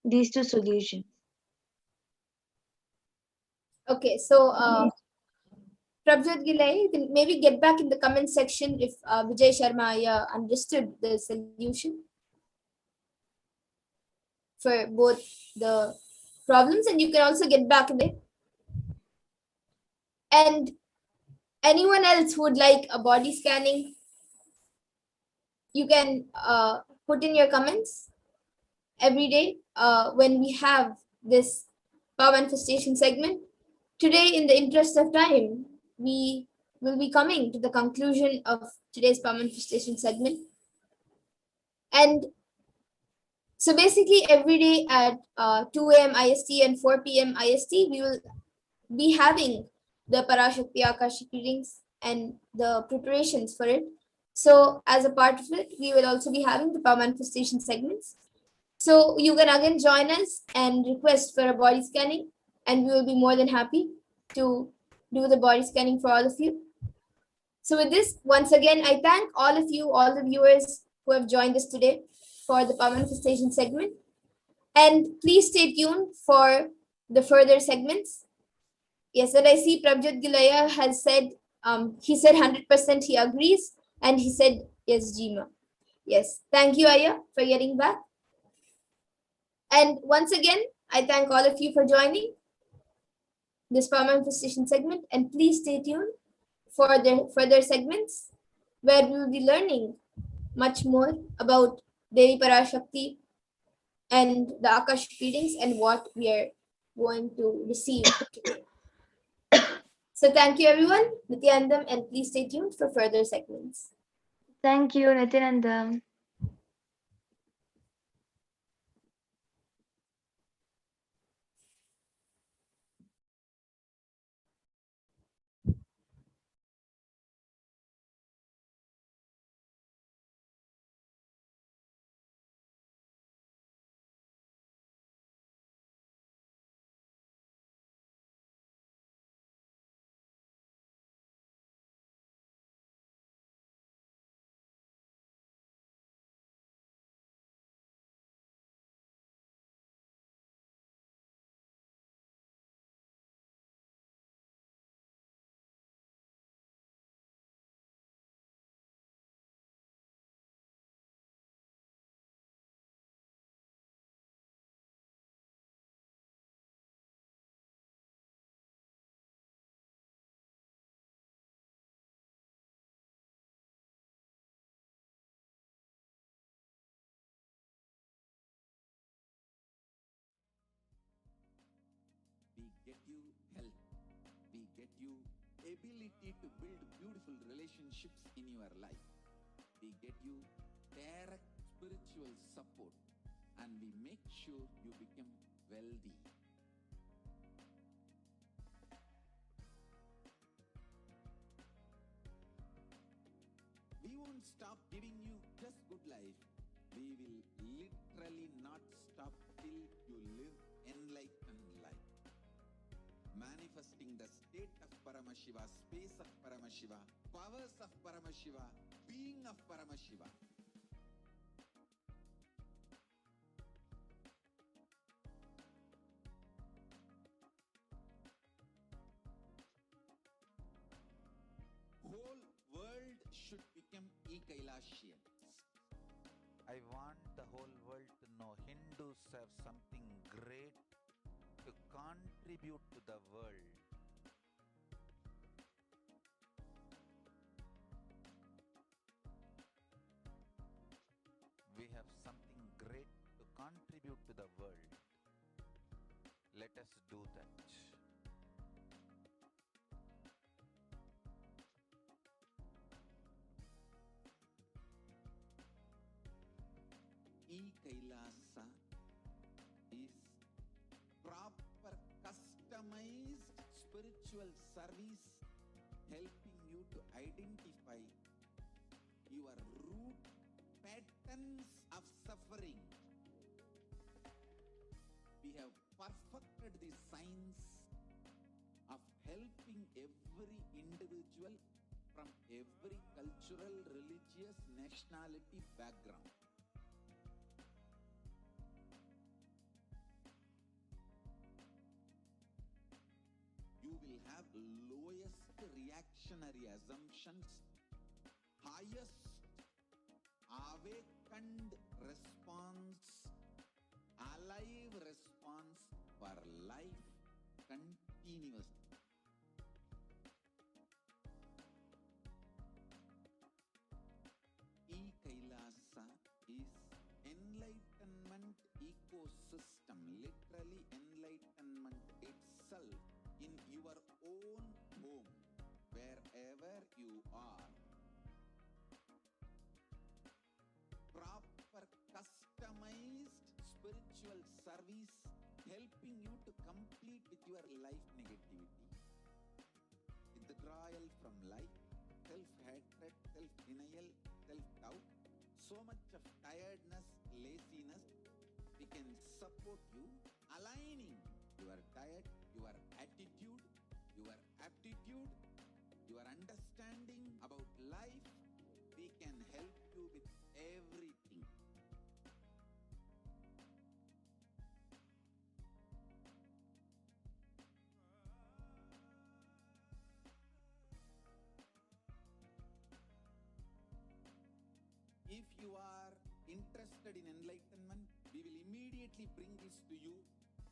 these two solutions. Okay, so Prabjot Gilai, you can maybe get back in the comment section if Vijay Sharma understood the solution for both the problems, and you can also get back in there. And anyone else who would like a body scanning, you can put in your comments every day when we have this power manifestation segment. Today, in the interest of time, we will be coming to the conclusion of today's power manifestation segment. And so basically every day at 2 a.m. IST and 4 p.m. IST, we will be having the Parashakti Akashic readings and the preparations for it. So as a part of it, we will also be having the power manifestation segments. So you can again join us and request for a body scanning, and we will be more than happy to do the body scanning for all of you. So with this, once again, I thank all of you, all the viewers who have joined us today for the power manifestation segment. And please stay tuned for the further segments. Yes, and I see Prabjot Gilaya has said, he said 100% he agrees, and he said, yes, Jima. Yes, thank you, Aya, for getting back. And once again, I thank all of you for joining this power manifestation segment, and please stay tuned for the further segments where we will be learning much more about Devi Parashakti and the Akashic readings and what we are going to receive today. So thank you everyone, Nithyanandam, and please stay tuned for further segments. Thank you, Nithyanandam. get you health. We get you ability to build beautiful relationships in your life. We get you direct spiritual support, and we make sure you become wealthy. We won't stop giving you just good life. We will literally not stop till you live enlightened life. Manifesting the state of Paramashiva, space of Paramashiva, powers of Paramashiva, being of Paramashiva. Whole world should become Kailasians. I want the whole world to know Hindus have something great to contribute to the world. We have something great to contribute to the world. Let us do that. Kailasa is proper customized spiritual service helping you to identify your root patterns of suffering. We have perfected the science of helping every individual from every cultural, religious, nationality background. You will have lowest reactionary assumptions, highest awakened response, alive response for life continuously. Kailasa is enlightenment ecosystem, literally enlightenment itself in your own home, wherever you are. Proper customized spiritual service helping you to complete with your life negativity. Withdrawal from life, self-hatred, self-denial, self-doubt, so much of tiredness, laziness. We can support you aligning your diet, your attitude, your aptitude, your understanding about life. We can help you with everything. If you are interested in enlightenment, we will immediately bring this to you.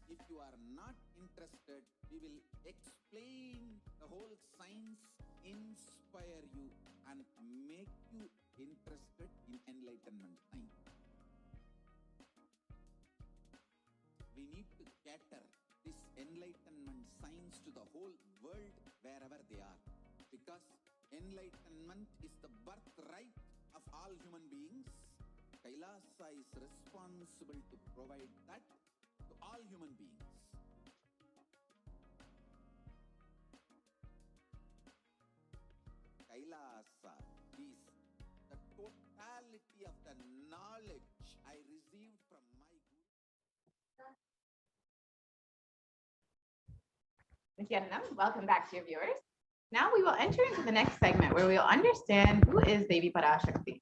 If you are not interested, we will explain the whole science, inspire you, and make you interested in enlightenment science. We need to cater this enlightenment science to the whole world wherever they are, because enlightenment is the birthright of all human beings. Kailasa is responsible to provide that to all human beings. Kailasa is the totality of the knowledge I received from my Guru. Nithyanandam, welcome back to your viewers. Now we will enter into the next segment where we will understand who is Devi Parashakti.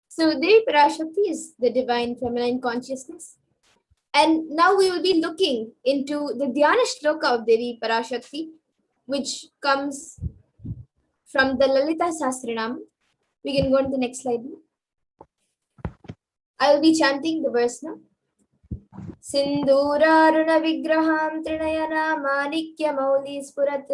So Devi Parashakti is the divine feminine consciousness. And now we will be looking into the Dhyana Shloka of Devi Parashakti, which comes from the Lalita Sahasranam. We can go to the next slide now. I will be chanting the verse now. Sindhuraruna vigraham trinayana manikya mauli spurat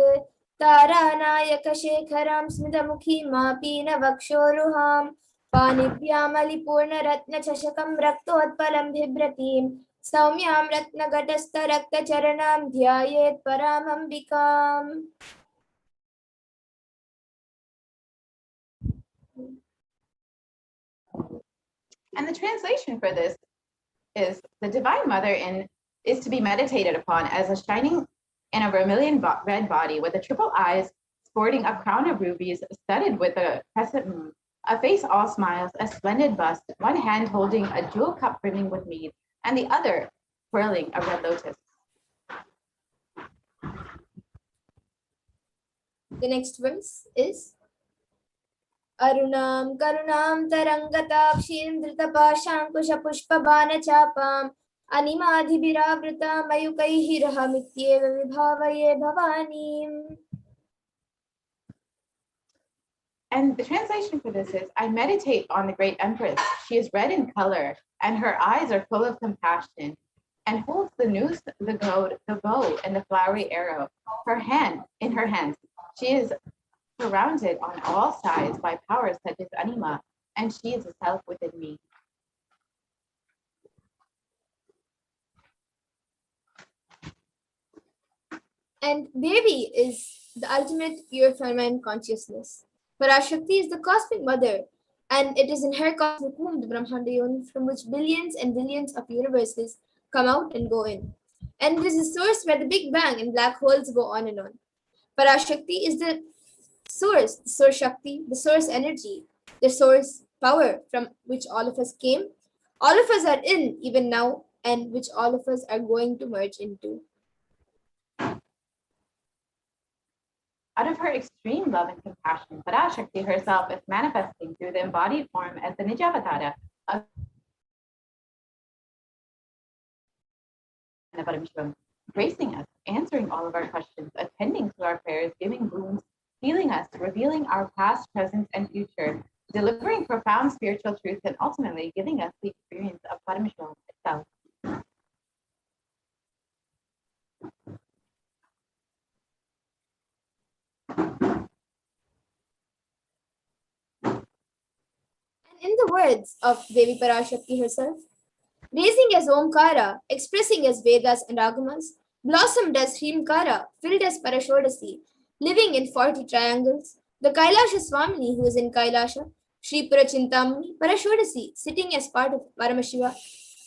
taranayaka shekharam smidamukhi mapina vakshoruham पाणिभ्यामलिपूर्णरत्नचषकं रक्तोत्पलं बिभ्रतीं सौम्यां रत्नघटस्थरक्तचरणां ध्यायेत् परामम्बिकाम्. And the translation for this is the Divine Mother is to be meditated upon as a shining in a vermilion red body with the triple eyes, sporting a crown of rubies studded with a crescent moon, a face all smiles, a splendid bust, one hand holding a jewel cup brimming with mead, and the other twirling a red lotus. The next verse is Arunam Karunam Tarangatakshim Dhritapaşankuşapuşpabanachapam Animadhibiravrita Mayukaihirahamityeva Vibhavaye Bhavanim. And the translation for this is, I meditate on the great empress. She is red in color, and her eyes are full of compassion, and holds the noose, the goad, the bow, and the flowery arrow. In her hands, she is surrounded on all sides by powers such as Anima, and she is a self within me. And Devi is the ultimate pure feminine consciousness. Parashakti is the cosmic mother, and it is in her cosmic womb, the Brahmanda Yoni, from which billions and billions of universes come out and go in. And it is the source where the Big Bang and black holes go on and on. Parashakti is the source Shakti, the source energy, the source power from which all of us came, all of us are in even now, and which all of us are going to merge into. Out of her extreme love and compassion, Parashakti herself is manifesting through the embodied form as the Nijavatara of the Paramashivoham, gracing us, answering all of our questions, attending to our prayers, giving boons, healing us, revealing our past, present, and future, delivering profound spiritual truths, and ultimately giving us the experience of Paramashivoham itself. In the words of Devi Parashakti herself, raising as Omkara, expressing as Vedas and Agamas, blossomed as Hrimkara, filled as Parashodasi, living in 40 triangles, the Kailasa Swamini who is in Kailasa, Sri Purachintamani, Parashodasi, sitting as part of Paramashiva,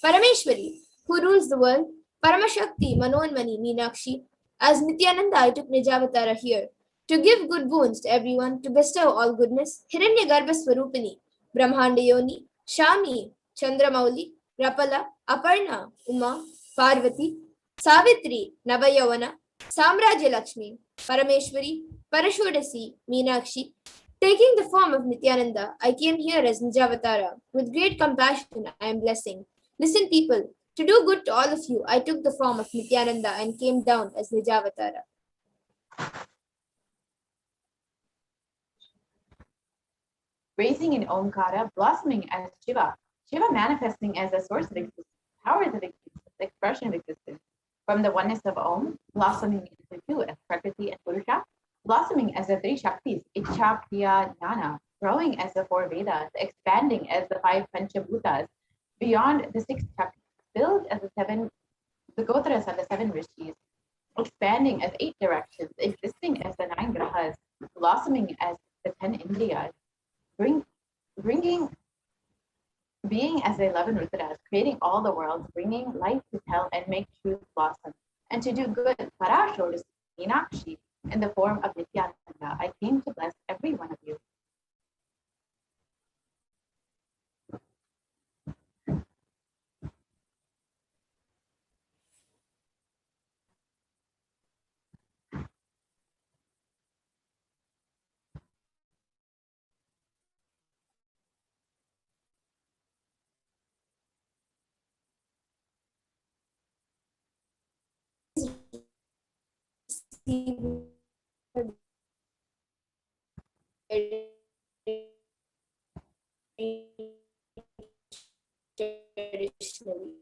Parameshwari, who rules the world, Paramashakti, Manonmani, Meenakshi, as Nithyananda I took Nijavatara here, to give good boons to everyone, to bestow all goodness, Hiranyagarbha Swarupini, Brahmanda Yoni, Shami, Chandramauli, Rapala, Aparna, Uma, Parvati, Savitri, Navayavana, Samrajya Lakshmi, Parameshwari, Parashodasi, Meenakshi. Taking the form of Nithyananda, I came here as Nijavatara. With great compassion, I am blessing. Listen, people, to do good to all of you, I took the form of Nithyananda and came down as Nijavatara. Raising in Omkara, blossoming as Shiva, Shiva manifesting as the source of existence, powers of existence, the expression of existence, from the oneness of Om, blossoming into two as Prakriti and Purusha, blossoming as the three Shaktis, Ichha, Kriya, Jnana, growing as the four Vedas, expanding as the five Panchabhutas, beyond the six Shaktis, filled as the Gotras of the seven Rishis, expanding as 8 directions, existing as the 9 Grahas, blossoming as the 10 Indriyas, being as the 11 Rudra's, creating all the worlds, bringing light to tell and make truth blossom, and to do good, Parashodasi, Meenakshi, in the form of Nithyananda, I came to bless every one of you. Traditionally.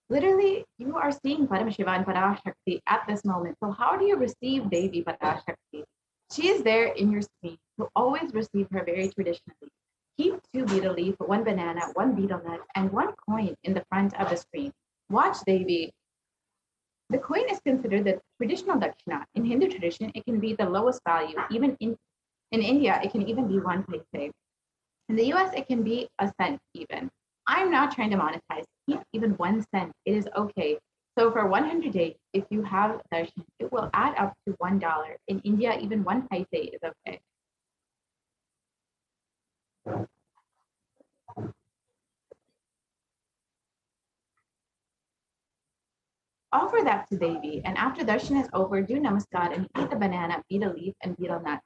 Literally, you are seeing Paramashiva and Parashakti at this moment. So how do you receive Devi Parashakti? She is there in your screen. You always receive her very traditionally. Keep 2 betel leaf, 1 banana, 1 betel nut, and 1 coin in the front of the screen. Watch Devi. The coin is considered the traditional dakshina. In Hindu tradition, it can be the lowest value. Even in India, it can even be 1 paise. In the US, it can be a cent even. I'm not trying to monetize. Keep even 1 cent. It is okay. So for 100 days, if you have darshan, it will add up to $1. In India, even 1 paise is okay. Offer that to Devi, and after darshan is over, do namaskar and eat the banana, betel leaf, and betel nut.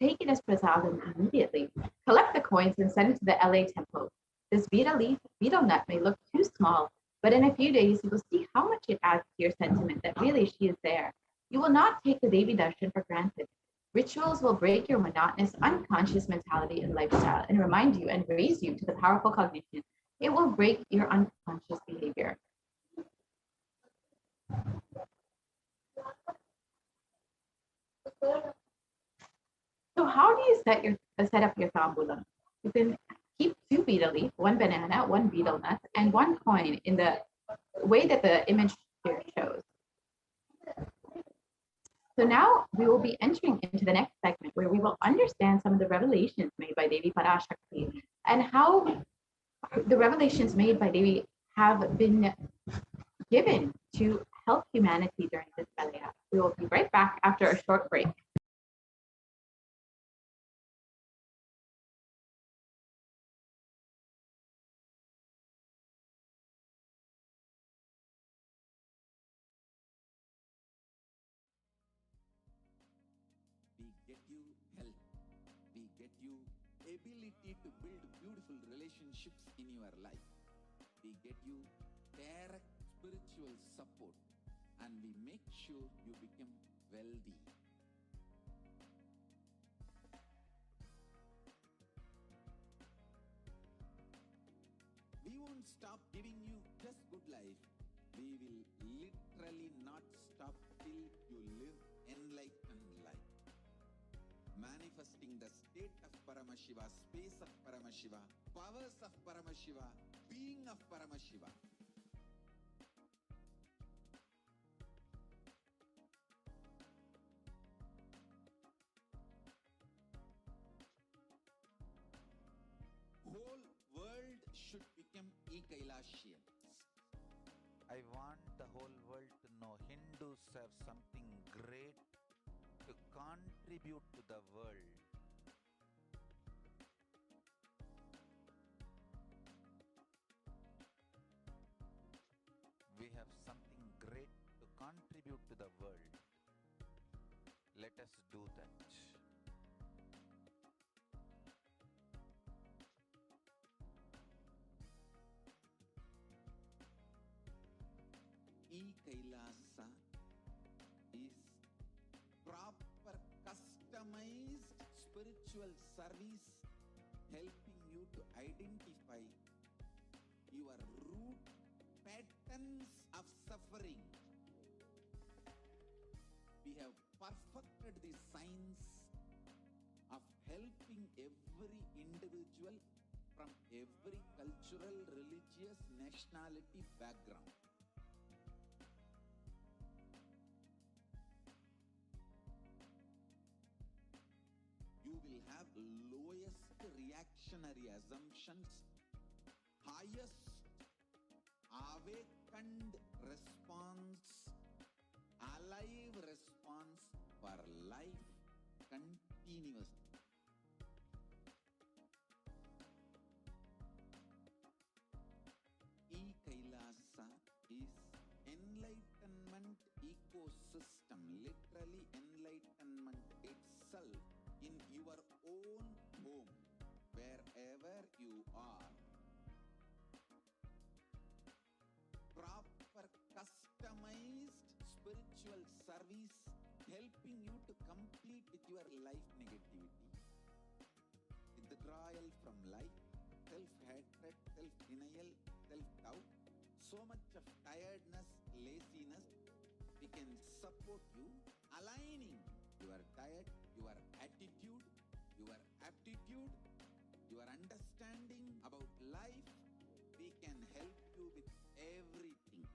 Take it as prasadam immediately. Collect the coins and send it to the LA temple. This betel leaf, betel nut may look too small, but in a few days you will see how much it adds to your sentiment that really she is there. You will not take the Devi darshan for granted. Rituals will break your monotonous, unconscious mentality and lifestyle and remind you and raise you to the powerful cognition. It will break your unconscious behavior. So how do you set up your tambula? You can keep 2 betel leaf, 1 banana, 1 betel nut, and 1 coin in the way that the image here shows. So now we will be entering into the next segment where we will understand some of the revelations made by Devi Parashakti and how the revelations made by Devi have been given to help humanity during this Kalaya. We will be right back after a short break. We get you health. We get you ability to build beautiful relationships in your life. We get you direct spiritual support, and we make sure you become wealthy. We won't stop giving you just good life. We will literally not stop till you live enlightened life. Manifesting the state of Paramashiva, space of Paramashiva, powers of Paramashiva, being of Paramashiva. Whole world should become Kailasians. I want the whole world to know Hindus have something great to contribute to the world. We have something great to contribute to the world. Let us do that. Kailasa is proper customized spiritual service helping you to identify your root patterns of suffering. We have perfected the science of helping every individual from every cultural, religious, nationality background. You will have lowest reactionary assumptions, highest awakened response, alive response for life continuously. Kailasa is enlightenment ecosystem, literally enlightenment itself in your own home, wherever you are. Proper customized spiritual service helping you to complete with your life negativity. Withdrawal from life, self-hatred, self-denial, self-doubt, so much of tiredness, laziness, we can support you, aligning your diet, your attitude, your aptitude, your understanding about life. We can help you with everything.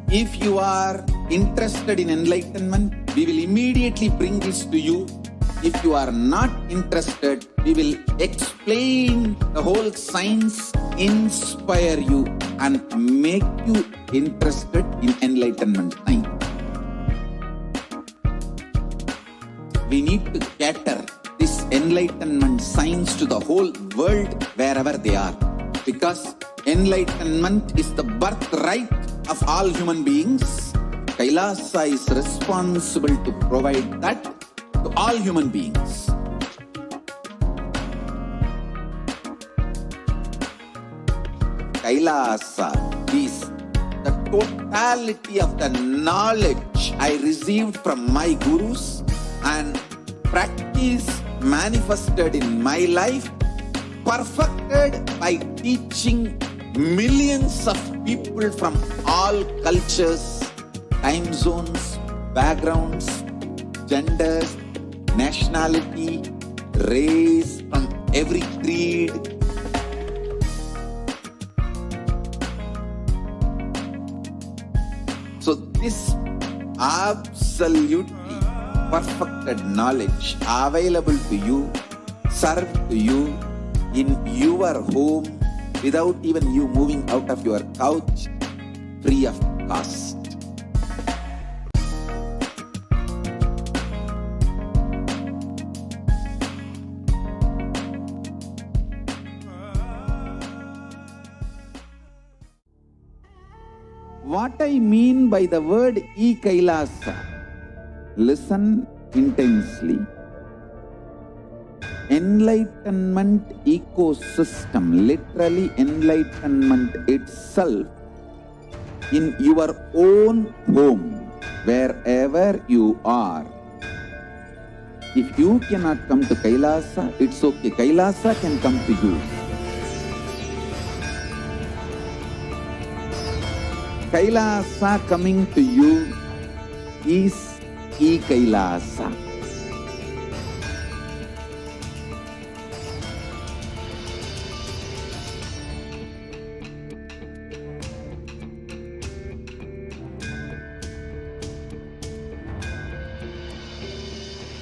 If you are interested in enlightenment, we will immediately bring this to you. If you are not interested, we will explain the whole science, inspire you, and make you interested in enlightenment time. We need to cater this enlightenment science to the whole world wherever they are, because enlightenment is the birthright of all human beings. Kailasa is responsible to provide that to all human beings. Kailasa is the totality of the knowledge I received from my gurus and practice manifested in my life, perfected by teaching millions of people from all cultures, time zones, backgrounds, genders, nationality, race, from every creed. So this absolutely perfected knowledge available to you, served to you in your home, without even you moving out of your couch, free of cost. What I mean by the word Kailasa, listen intensely. Enlightenment ecosystem, literally enlightenment itself, in your own home, wherever you are. If you cannot come to Kailasa, it's okay. Kailasa can come to you. Kailasa coming to you is Kailasa.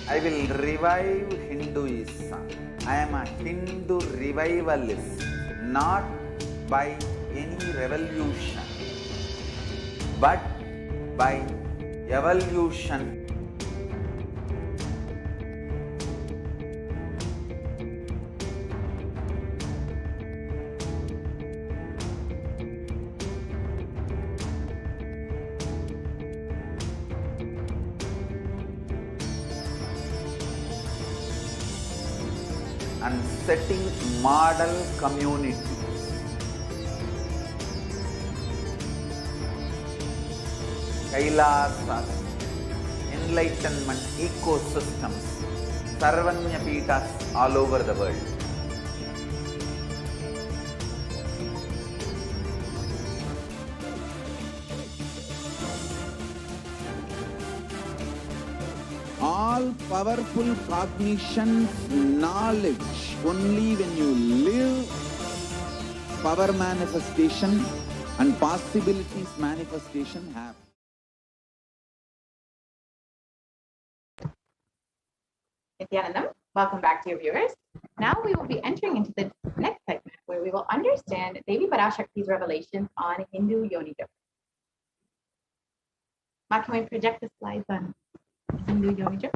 I will revive Hinduism. I am a Hindu revivalist, not by any revolution, but by evolution. And setting model communities. Kailasas, enlightenment ecosystems, Sarvanya Pitas all over the world. All powerful cognition, knowledge, only when you live, power manifestation and possibilities manifestation happen. Nithyanandam, welcome back to your viewers. Now we will be entering into the next segment where we will understand Devi Parashakti's revelations on Hindu Yoni Yoga. Ma, can we project the slides on Hindu Yoni Yoga?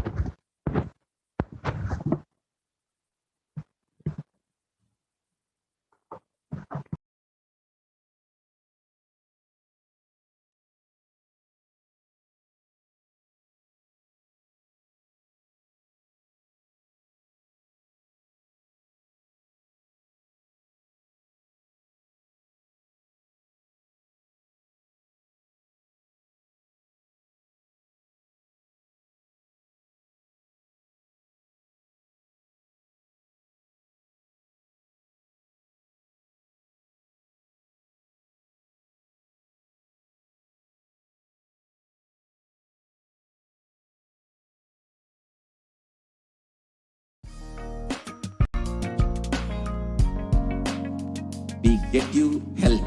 We get you health.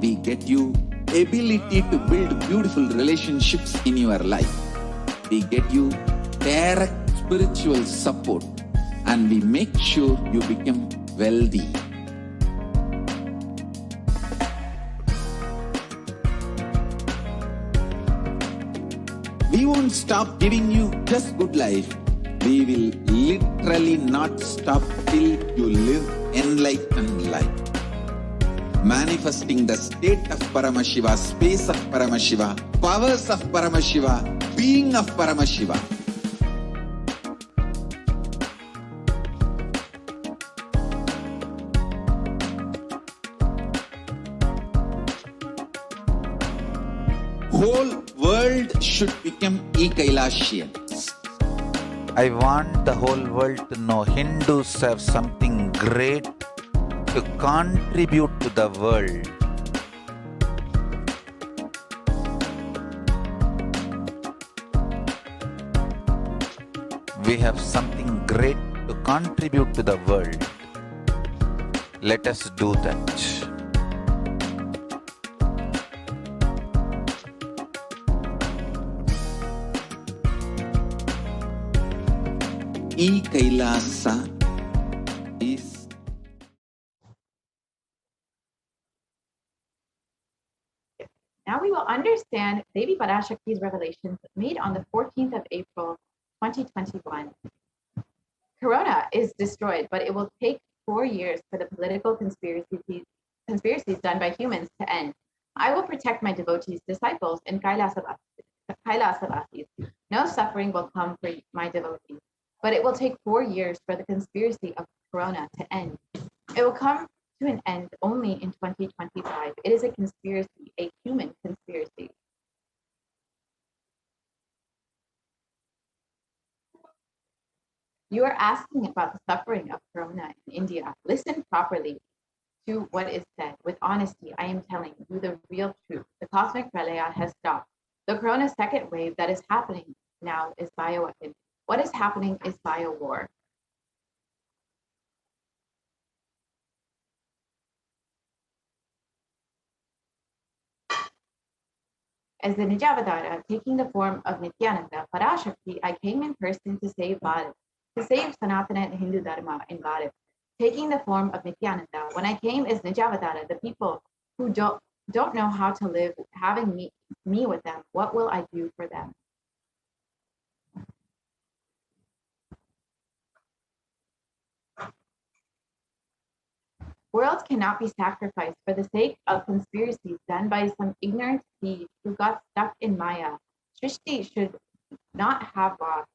We get you ability to build beautiful relationships in your life. We get you direct spiritual support, and we make sure you become wealthy. We won't stop giving you just good life. We will literally not stop till you live enlightened life. Manifesting the state of Paramashiva, space of Paramashiva, powers of Paramashiva, being of Paramashiva. Whole world should become Kailasians. I want the whole world to know Hindus have something great to contribute to the world. We have something great to contribute to the world. Let us do that. Kailasa is Now we will understand Devi Parashakti's revelations made on the 14th of April, 2021. Corona is destroyed, but it will take 4 years for the political conspiracies done by humans to end. I will protect my devotees, disciples, and Kailasa Vasis. No suffering will come for my devotees, but it will take 4 years for the conspiracy of Corona to end. It will come to an end only in 2025. It is a conspiracy, a human conspiracy. You are asking about the suffering of Corona in India. Listen properly to what is said. With honesty, I am telling you the real truth. The cosmic pralaya has stopped. The Corona second wave that is happening now is bioweapon. What is happening is bio-war. As the Nijavadara, taking the form of Nithyananda Parashakti, I came in person to save Bharat, to save Sanatana and Hindu Dharma in Bharat. Taking the form of Nithyananda, when I came as Nijavadara, the people who don't know how to live, having me with them, what will I do for them? Worlds cannot be sacrificed for the sake of conspiracies done by some ignorant thieves who got stuck in Maya. Srishti should not have loss.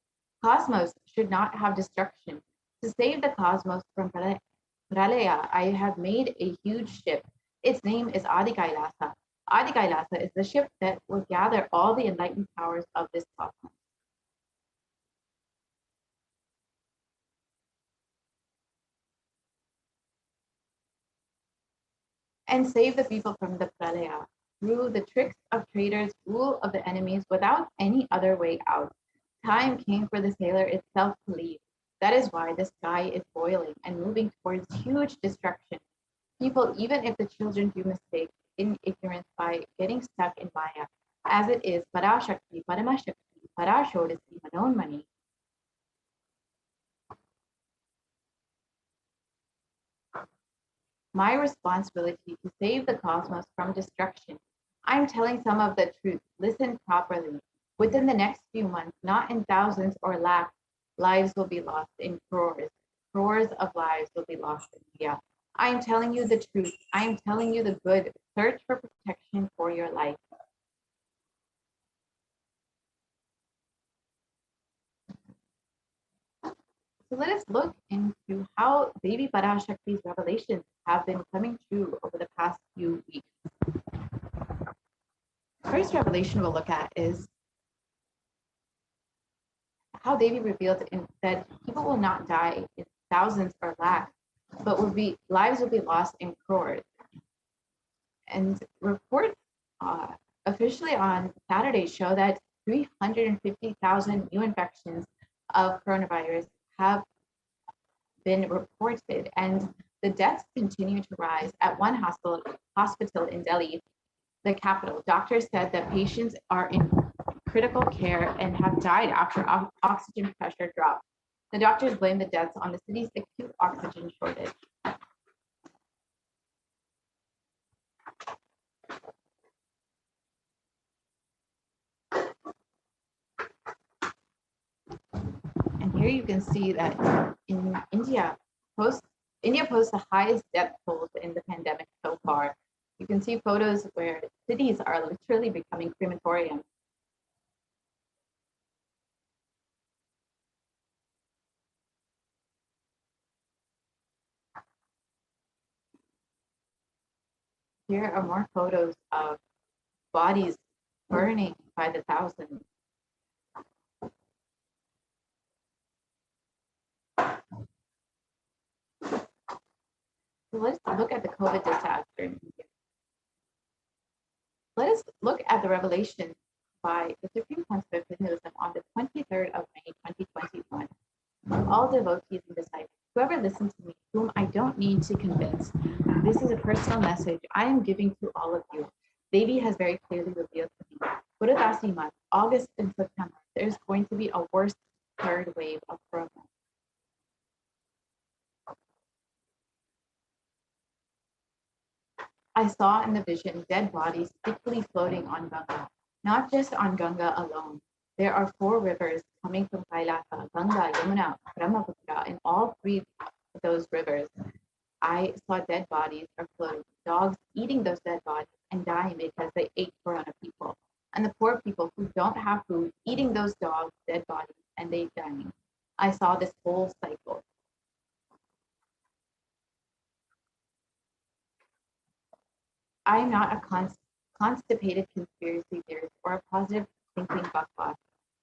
Cosmos should not have destruction. To save the cosmos from Pralaya, I have made a huge ship. Its name is Adi Kailasa. Adi Kailasa is the ship that will gather all the enlightened powers of this cosmos. And save the people from the pralaya through the tricks of traitors, rule of the enemies, without any other way out. Time came for the sailor itself to leave. That is why the sky is boiling and moving towards huge destruction. People, even if the children do mistakes in ignorance by getting stuck in Maya, as it is Parashakti, Paramashakti, Parashodasi, Manonmani. My responsibility to save the cosmos from destruction. I'm telling some of the truth. Listen properly. Within the next few months, not in thousands or lakhs, lives will be lost in crores. Crores of lives will be lost in India. I am telling you the truth. I am telling you the good. Search for protection for your life. So let us look into how Devi Parashakti's revelations have been coming true over the past few weeks. First revelation we'll look at is how Devi revealed that people will not die in thousands or lakhs, but lives will be lost in crores. And reports officially on Saturday show that 350,000 new infections of coronavirus have been reported, and The deaths continue to rise. At one hospital in Delhi, the capital, doctors said that patients are in critical care and have died after oxygen pressure dropped. The doctors blame the deaths on the city's acute oxygen shortage. And here you can see that in India posts the highest death tolls in the pandemic so far. You can see photos where cities are literally becoming crematoriums. Here are more photos of bodies burning by the thousands. So let's look at the COVID disaster in India. Let us look at the revelation by the Supreme Council of Hinduism on the 23rd of May, 2021. All devotees and disciples, whoever listens to me, whom I don't need to convince, this is a personal message I am giving to all of you. Devi has very clearly revealed to me. Buddhadasi month, August and September, there's going to be a worse third wave of corona. I saw in the vision dead bodies thickly floating on Ganga, not just on Ganga alone. There are 4 rivers coming from Kailasa, Ganga, Yamuna, Brahmaputra, and all 3 of those rivers. I saw dead bodies are floating, dogs eating those dead bodies and dying because they ate corona people. And the poor people who don't have food eating those dogs' dead bodies and they dying. I saw this whole cycle. I am not a constipated conspiracy theorist or a positive thinking buckboss.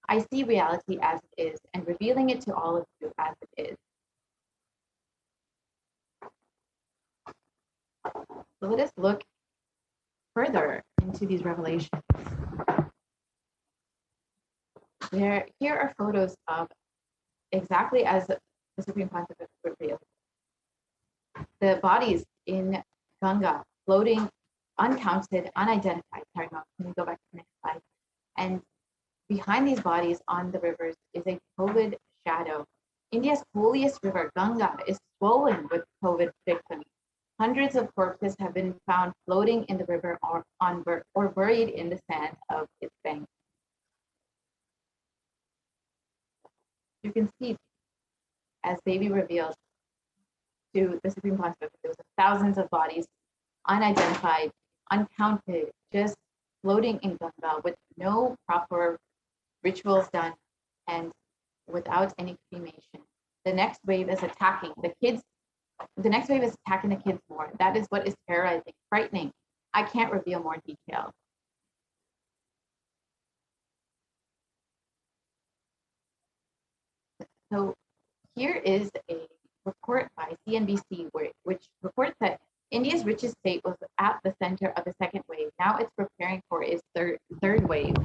I see reality as it is and revealing it to all of you as it is. So let us look further into these revelations. Here are photos of exactly as the Supreme Pontiff revealed. The bodies in Ganga floating uncounted, unidentified. Sorry, Mom, can we go back to the next slide? And behind these bodies on the rivers is a COVID shadow. India's holiest river, Ganga, is swollen with COVID victims. Hundreds of corpses have been found floating in the river or buried in the sand of its banks. You can see, as Devi revealed to the Supreme Pontiff, there was thousands of bodies, unidentified, uncounted, just floating in Ganga with no proper rituals done and without any cremation. The next wave is attacking the kids. The next wave is attacking the kids more. That is what is terrorizing, frightening. I can't reveal more detail. So here is a report by CNBC which reports that India's richest state was at the center of the second wave. Now it's preparing for its third wave.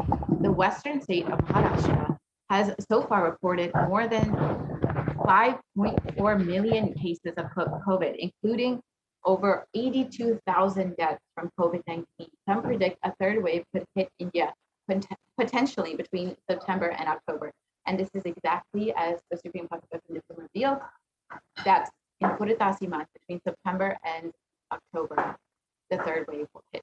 The western state of Maharashtra has so far reported more than 5.4 million cases of COVID, including over 82,000 deaths from COVID-19. Some predict a third wave could hit India potentially between September and October. And this is exactly as the Supreme Pontiff revealed. That's in Puritasi month between September and October, the third wave will hit.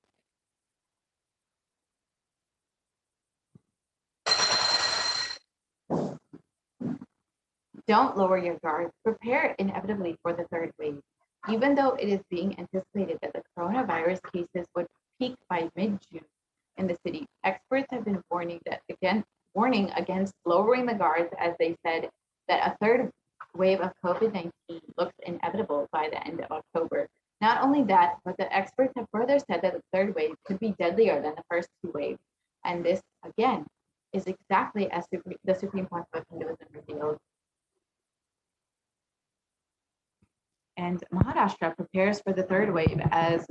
Don't lower your guard. Prepare inevitably for the third wave. Even though it is being anticipated that the coronavirus cases would peak by mid-June in the city, experts have been warning against lowering the guards, as they said that a third wave of COVID-19 looks inevitable by the end of October. Not only that, but the experts have further said that the third wave could be deadlier than the first 2 waves. And this, again, is exactly as the Supreme Pontiff of Hinduism revealed. And Maharashtra prepares for the third wave as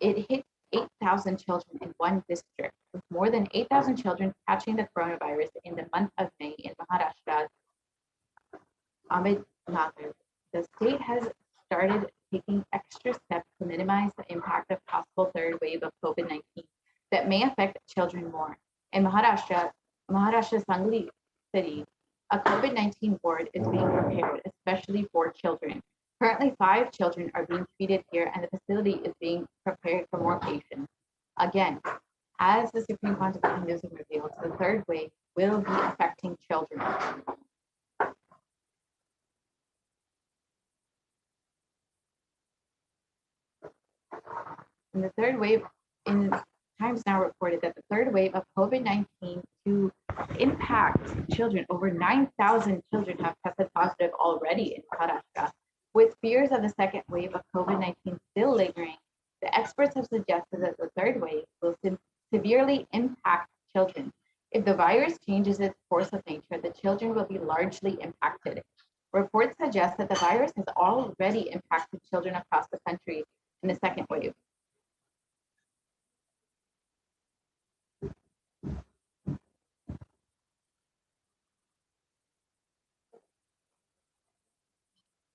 it hits 8,000 children in one district, with more than 8,000 children catching the coronavirus in the month of May in Maharashtra's Ahmednagar. The state has started taking extra steps to minimize the impact of possible third wave of COVID-19 that may affect children more. In Maharashtra's Sangli city, a COVID-19 ward is being prepared, especially for children. Currently, 5 children are being treated here, and the facility is being prepared for more patients. Again, as the Supreme Court of Hinduism reveals, the third wave will be affecting children. And the third wave, in Times Now reported that the third wave of COVID-19 to impact children, over 9,000 children have tested positive already in Maharashtra. With fears of the second wave of COVID-19 still lingering, the experts have suggested that the third wave will severely impact children. If the virus changes its course of nature, the children will be largely impacted. Reports suggest that the virus has already impacted children across the country in the second wave.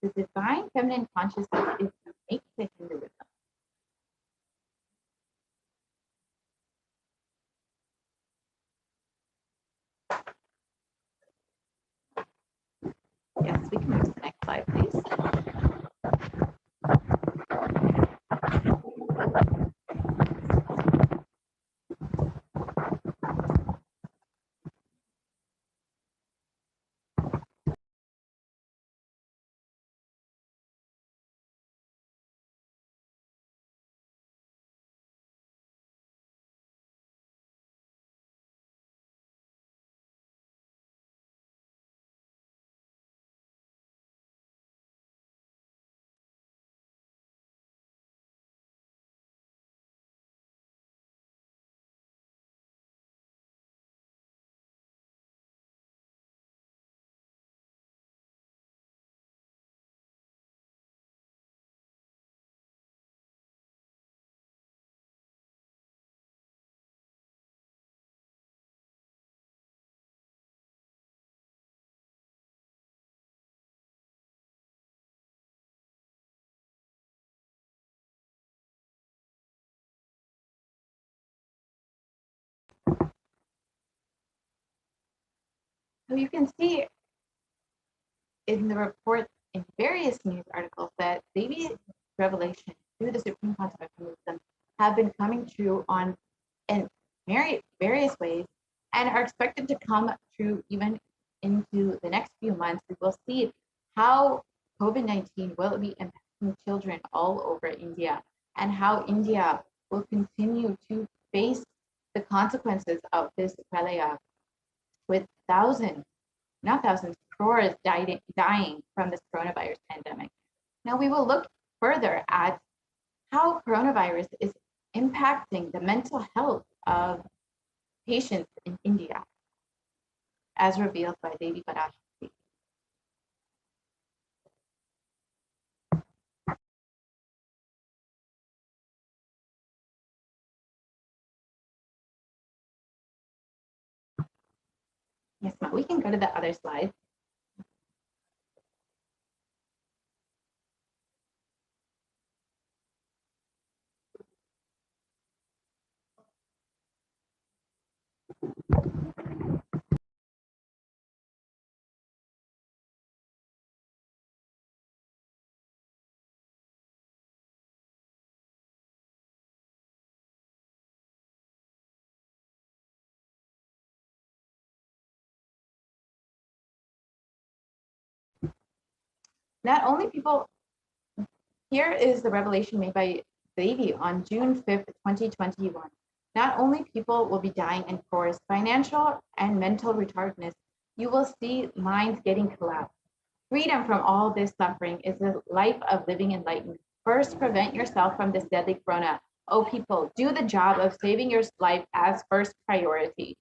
The divine feminine consciousness is unique to Hinduism. Yes, we can move to the next slide, please. So you can see in the report in various news articles that Devi's revelation through the Supreme Court of Hinduism have been coming true in various ways and are expected to come true even into the next few months. We will see how COVID-19 will be impacting children all over India and how India will continue to face the consequences of this pralaya with crores dying from this coronavirus pandemic. Now we will look further at how coronavirus is impacting the mental health of patients in India, as revealed by Devi Parashakti. Yes, ma'am. We can go to the other slide. Not only people, here is the revelation made by Devi on June 5th, 2021. Not only people will be dying in crores, financial and mental retardedness, you will see minds getting collapsed. Freedom from all this suffering is the life of living enlightened. First, prevent yourself from this deadly corona. Oh, people, do the job of saving your life as first priority.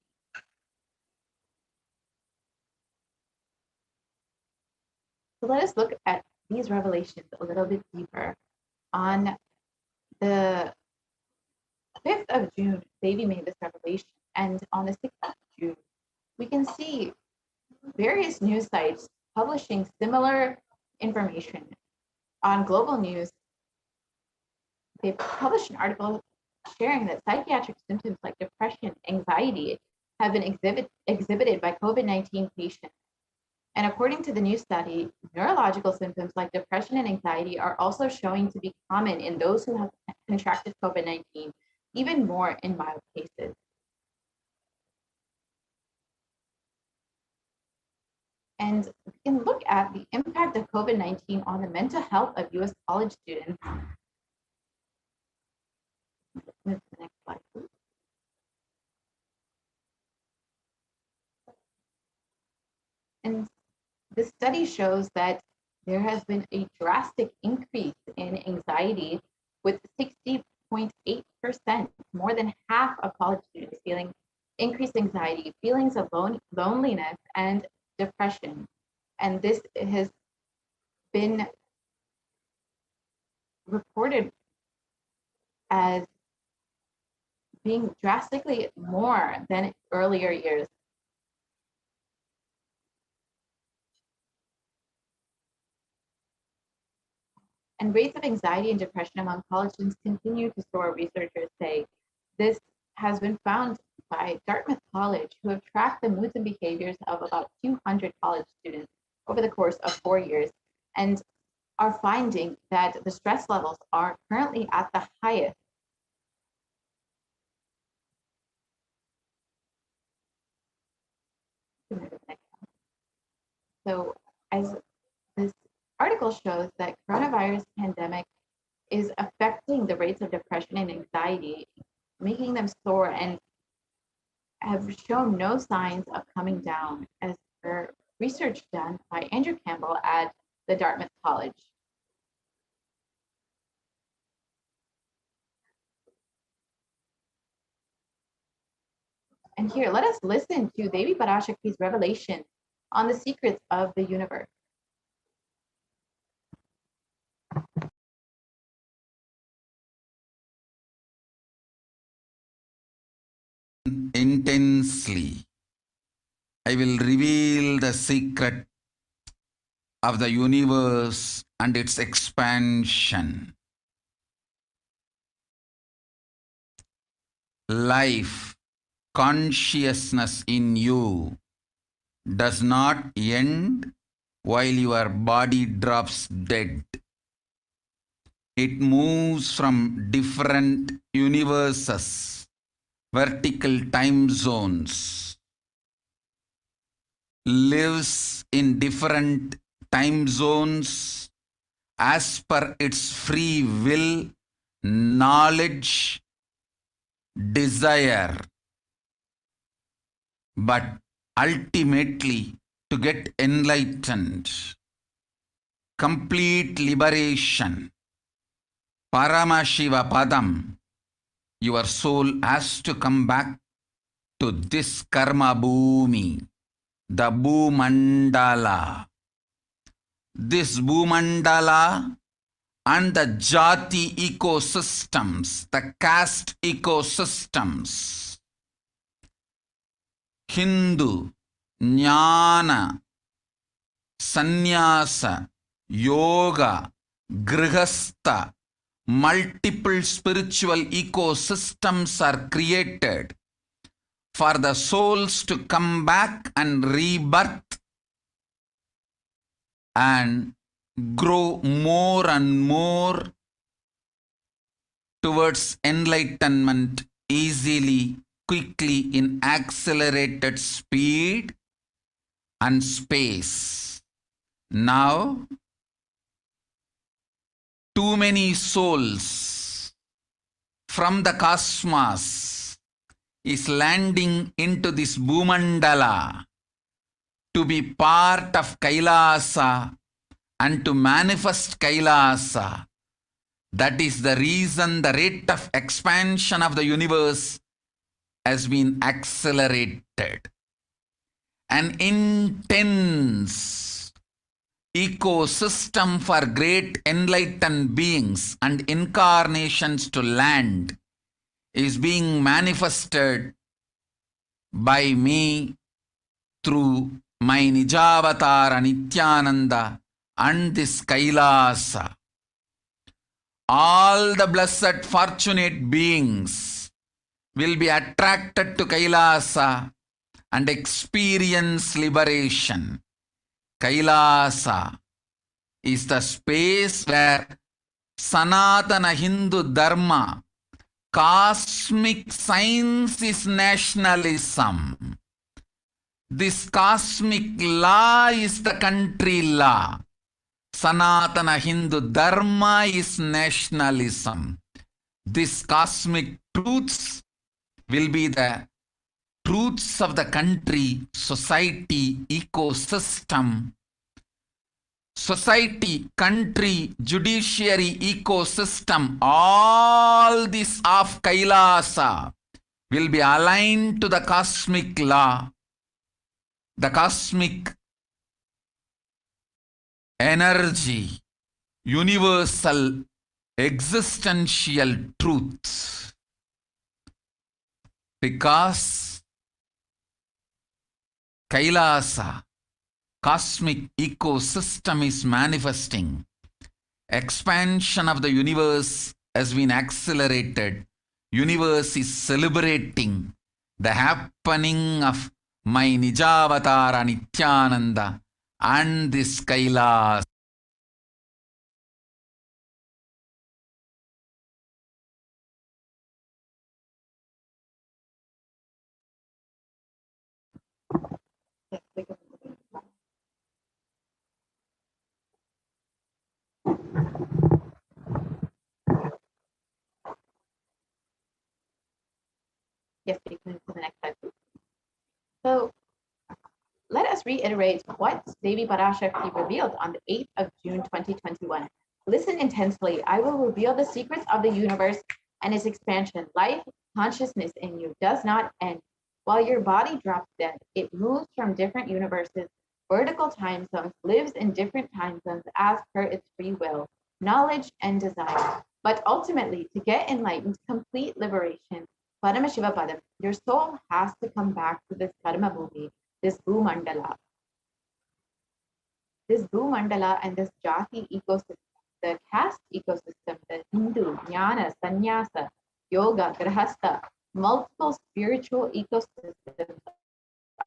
So let us look at these revelations a little bit deeper. On the 5th of June, Devi made this revelation, and on the 6th of June, we can see various news sites publishing similar information. on Global News, they published an article sharing that psychiatric symptoms like depression, anxiety have been exhibited by COVID-19 patients. And according to the new study, neurological symptoms like depression and anxiety are also showing to be common in those who have contracted COVID-19, even more in mild cases. And we can look at the impact of COVID-19 on the mental health of US college students. Move to the next slide, please. And the study shows that there has been a drastic increase in anxiety, with 60.8%, more than half of college students feeling increased anxiety, feelings of loneliness, and depression. And this has been reported as being drastically more than earlier years. And rates of anxiety and depression among college students continue to soar, researchers say. This has been found by Dartmouth College, who have tracked the moods and behaviors of about 200 college students over the course of 4 years, and are finding that the stress levels are currently at the highest. So as this article shows, that coronavirus pandemic is affecting the rates of depression and anxiety, making them soar, and have shown no signs of coming down, as per research done by Andrew Campbell at the Dartmouth College. And here, let us listen to Devi Parashakti's revelation on the secrets of the universe. Intensely, I will reveal the secret of the universe and its expansion. Life, consciousness in you does not end while your body drops dead. It moves from different universes, vertical time zones, lives in different time zones as per its free will, knowledge, desire, but ultimately to get enlightened, complete liberation, Paramashivoham, your soul has to come back to this karma bhumi, the Bhumandala. This Bhumandala and the Jati ecosystems, the caste ecosystems, Hindu, Jnana, Sannyasa, Yoga, Grihastha, multiple spiritual ecosystems are created for the souls to come back and rebirth and grow more and more towards enlightenment easily, quickly, in accelerated speed and space. Now, too many souls from the cosmos is landing into this Bhumandala to be part of Kailasa and to manifest Kailasa. That is the reason the rate of expansion of the universe has been accelerated. An intense ecosystem for great enlightened beings and incarnations to land is being manifested by me through my Nijavatara Nithyananda and this Kailasa. all the blessed fortunate beings will be attracted to Kailasa and experience liberation. Kailasa is the space where Sanatana Hindu Dharma, cosmic science is nationalism. This cosmic law is the country law. Sanatana Hindu Dharma is nationalism. These cosmic truths will be the truths of the country, society, ecosystem. Society, country, judiciary, ecosystem, all this of Kailasa will be aligned to the cosmic law, the cosmic energy, universal existential truths. Because Kailasa, cosmic ecosystem is manifesting. Expansion of the universe has been accelerated. Universe is celebrating the happening of my Nijavatara Nithyananda and this Kailasa. Yes, we can move to the next slide, please. So let us reiterate what Devi Parashakti revealed on the 8th of June 2021. Listen intensely. I will reveal the secrets of the universe and its expansion. Life, consciousness in you does not end. While your body drops dead, it moves from different universes, vertical time zones, lives in different time zones as per its free will, knowledge, and desire. But ultimately, to get enlightened, complete liberation, Paramashivoham, your soul has to come back to this Karma Bhumi, this Bhumandala. This Bhumandala and this Jati ecosystem, the caste ecosystem, the Hindu, Jnana, Sannyasa, Yoga, Grahastha, multiple spiritual ecosystems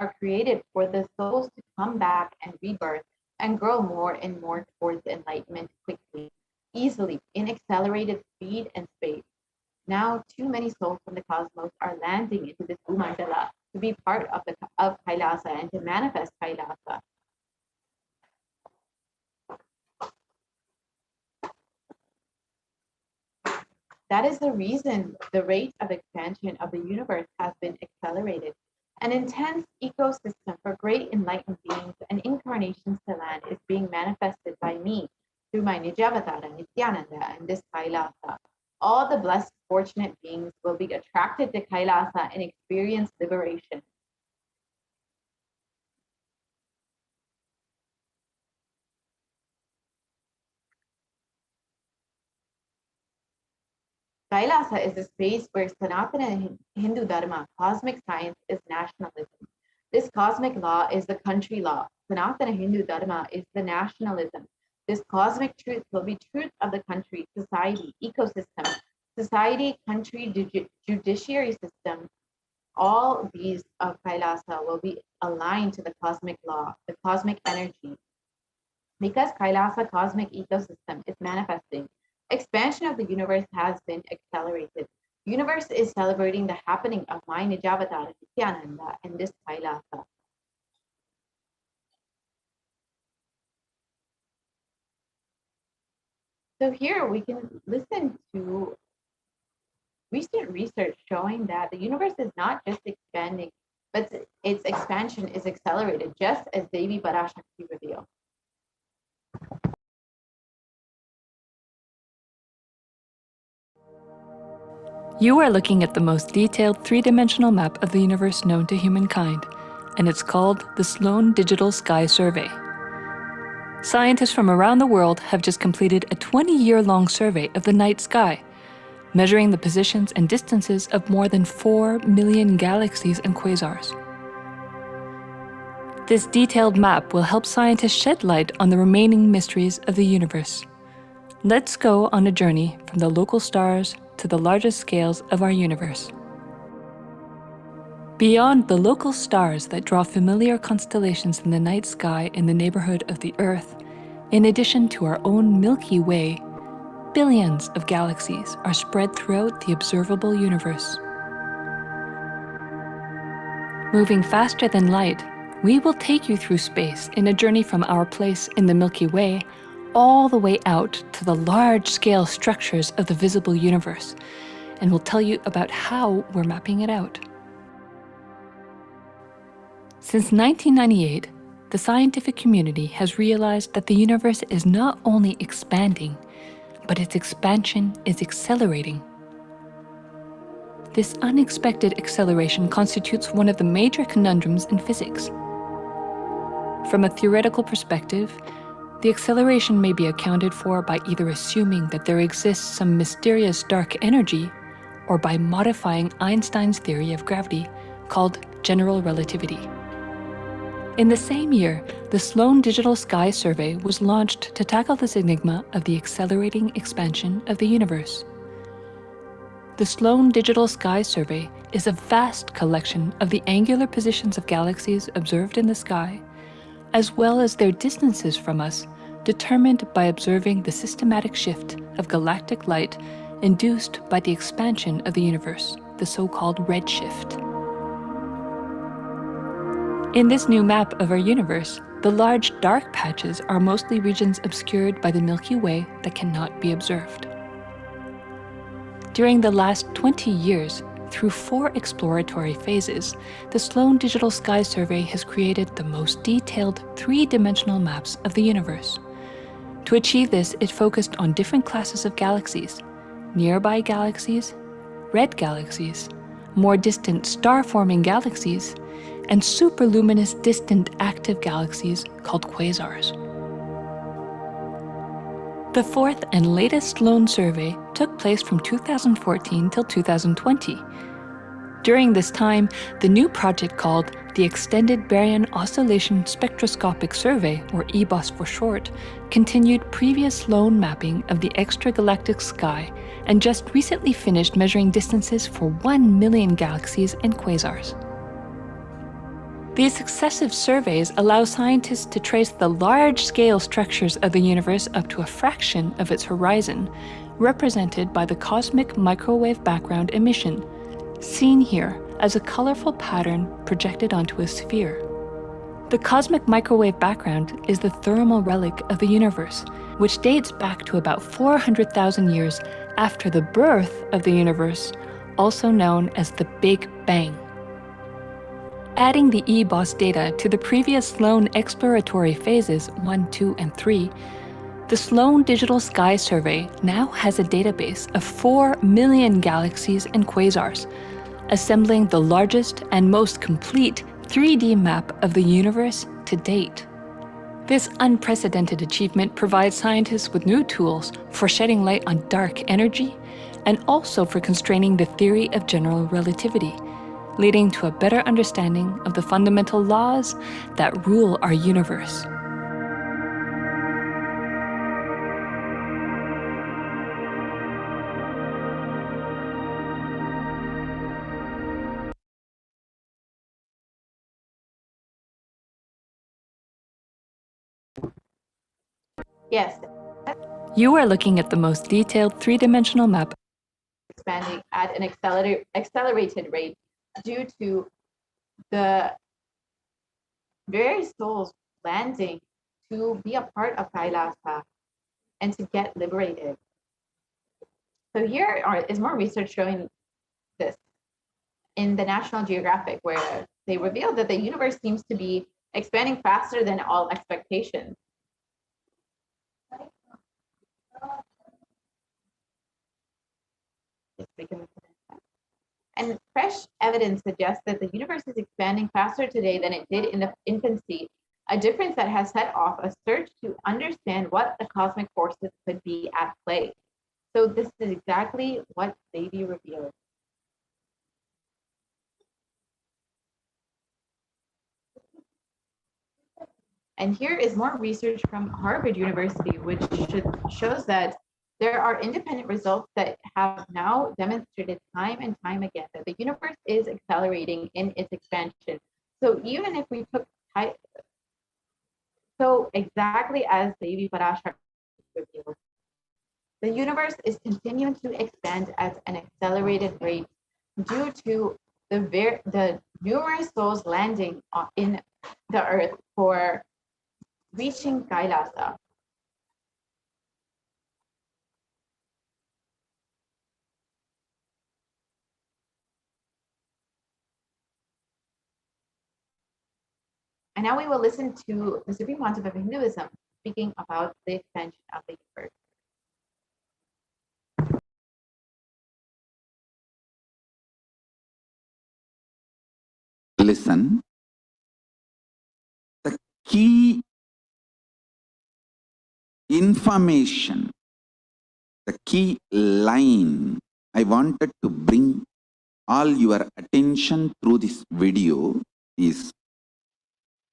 are created for the souls to come back and rebirth and grow more and more towards enlightenment quickly, easily, in accelerated speed and space. Now, too many souls from the cosmos are landing into this Bhumandala to be part of Kailasa and to manifest Kailasa. That is the reason the rate of expansion of the universe has been accelerated. An intense ecosystem for great enlightened beings and incarnations to land is being manifested by me through my Nijavatara, Nithyananda, and this Kailasa. All the blessed, fortunate beings will be attracted to Kailasa and experience liberation. Kailasa is a space where Sanatana Hindu Dharma, cosmic science, is nationalism. This cosmic law is the country law. Sanatana Hindu Dharma is the nationalism. This cosmic truth will be truth of the country, society, ecosystem, society, country, judiciary system. All these of Kailasa will be aligned to the cosmic law, the cosmic energy. Because Kailasa cosmic ecosystem is manifesting, expansion of the universe has been accelerated. Universe is celebrating the happening of my Nijavatara, Nithyananda, and this Kailasa. So here we can listen to recent research showing that the universe is not just expanding, but its expansion is accelerated, just as Devi Parashakti revealed. You are looking at the most detailed three-dimensional map of the universe known to humankind, and it's called the Sloan Digital Sky Survey. Scientists from around the world have just completed a 20-year-long survey of the night sky, measuring the positions and distances of more than 4 million galaxies and quasars. This detailed map will help scientists shed light on the remaining mysteries of the universe. Let's go on a journey from the local stars to the largest scales of our universe. Beyond the local stars that draw familiar constellations in the night sky in the neighborhood of the Earth, in addition to our own Milky Way, billions of galaxies are spread throughout the observable universe. Moving faster than light, we will take you through space in a journey from our place in the Milky Way all the way out to the large-scale structures of the visible universe, and we'll tell you about how we're mapping it out. Since 1998, the scientific community has realized that the universe is not only expanding, but its expansion is accelerating. This unexpected acceleration constitutes one of the major conundrums in physics. From a theoretical perspective, the acceleration may be accounted for by either assuming that there exists some mysterious dark energy, or by modifying Einstein's theory of gravity, called general relativity. In the same year, the Sloan Digital Sky Survey was launched to tackle this enigma of the accelerating expansion of the universe. The Sloan Digital Sky Survey is a vast collection of the angular positions of galaxies observed in the sky, as well as their distances from us, determined by observing the systematic shift of galactic light induced by the expansion of the universe, the so-called redshift. In this new map of our universe, the large dark patches are mostly regions obscured by the Milky Way that cannot be observed. During the last 20 years, through 4 exploratory phases, the Sloan Digital Sky Survey has created the most detailed 3-dimensional maps of the universe. To achieve this, it focused on different classes of galaxies: nearby galaxies, red galaxies, more distant star-forming galaxies, and superluminous distant active galaxies called quasars. The 4th and latest Sloan survey took place from 2014 till 2020. During this time, the new project called the Extended Baryon Oscillation Spectroscopic Survey, or EBOS for short, continued previous Sloan mapping of the extragalactic sky and just recently finished measuring distances for 1 million galaxies and quasars. These successive surveys allow scientists to trace the large-scale structures of the universe up to a fraction of its horizon, represented by the cosmic microwave background emission, seen here as a colorful pattern projected onto a sphere. The cosmic microwave background is the thermal relic of the universe, which dates back to about 400,000 years after the birth of the universe, also known as the Big Bang. Adding the EBOS data to the previous Sloan exploratory phases 1, 2, and 3, the Sloan Digital Sky Survey now has a database of 4 million galaxies and quasars, assembling the largest and most complete 3D map of the universe to date. This unprecedented achievement provides scientists with new tools for shedding light on dark energy and also for constraining the theory of general relativity, leading to a better understanding of the fundamental laws that rule our universe. Yes. You are looking at the most detailed 3-dimensional map Expanding at an accelerated rate due to the various souls landing to be a part of Kailasa and to get liberated. So here is more research showing this in the National Geographic, where they revealed that the universe seems to be expanding faster than all expectations. And fresh evidence suggests that the universe is expanding faster today than it did in the infancy, a difference that has set off a search to understand what the cosmic forces could be at play. So this is exactly what Devi revealed. And here is more research from Harvard University, which shows that There are independent results that have now demonstrated time and time again that the universe is accelerating in its expansion. So even if we took so exactly as Devi Parashakti revealed, the universe is continuing to expand at an accelerated rate due to the numerous souls landing in the earth for reaching Kailasa. And now we will listen to the Supreme Pontiff of Hinduism speaking about the expansion of the universe. Listen, the key information, the key line I wanted to bring all your attention through this video is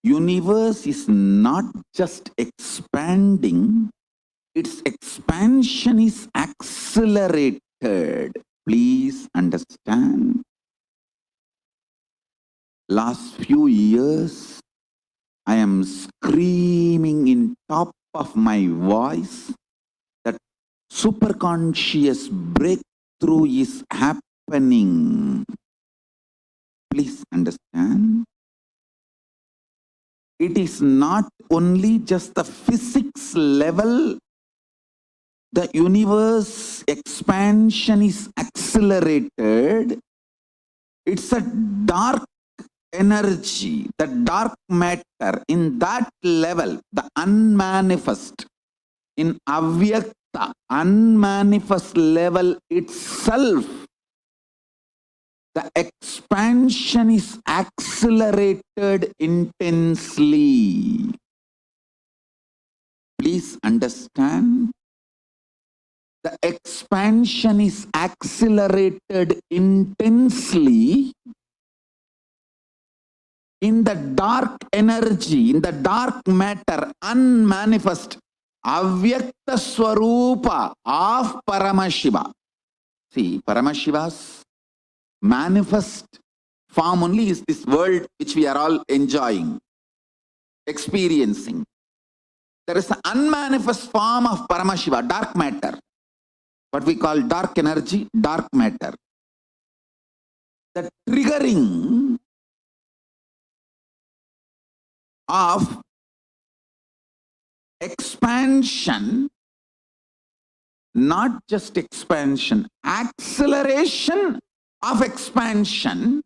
universe is not just expanding, its expansion is accelerated. Please understand. Last few years, I am screaming in top of my voice that superconscious breakthrough is happening. Please understand. It is not only just the physics level. The universe expansion is accelerated. It's a dark energy, the dark matter, in that level, the unmanifest, in avyakta, unmanifest level itself, the expansion is accelerated intensely. Please understand. The expansion is accelerated intensely in the dark energy, in the dark matter, unmanifest, avyakta swarupa of Paramashiva. See, Paramashiva's manifest form only is this world which we are all enjoying, experiencing. There is an unmanifest form of Paramashiva, dark matter. What we call dark energy, dark matter. The triggering of expansion, not just expansion, acceleration of expansion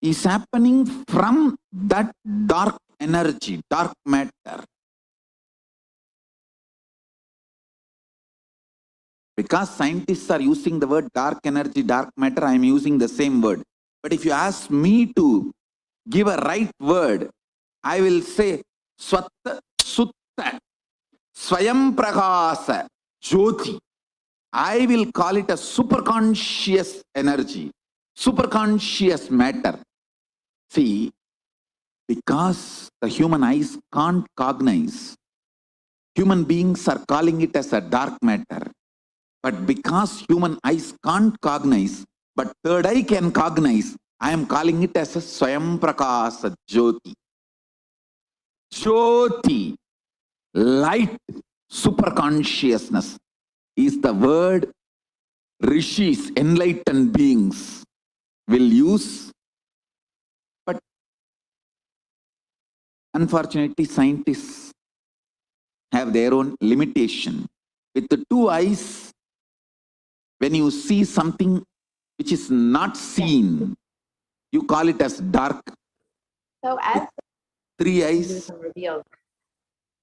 is happening from that dark energy, dark matter. Because scientists are using the word dark energy, dark matter, I am using the same word. But if you ask me to give a right word, I will say Swatta Sutta Swayam Prakasa Jyoti. I will call it a superconscious energy, superconscious matter. See, because the human eyes can't cognize, human beings are calling it as a dark matter. But because human eyes can't cognize, but third eye can cognize, I am calling it as a Swayam Prakasa Jyoti. Jyoti, light, superconsciousness is the word rishis, enlightened beings will use. But unfortunately, scientists have their own limitation. With the two eyes, when you see something which is not seen, you call it as dark. So as three eyes,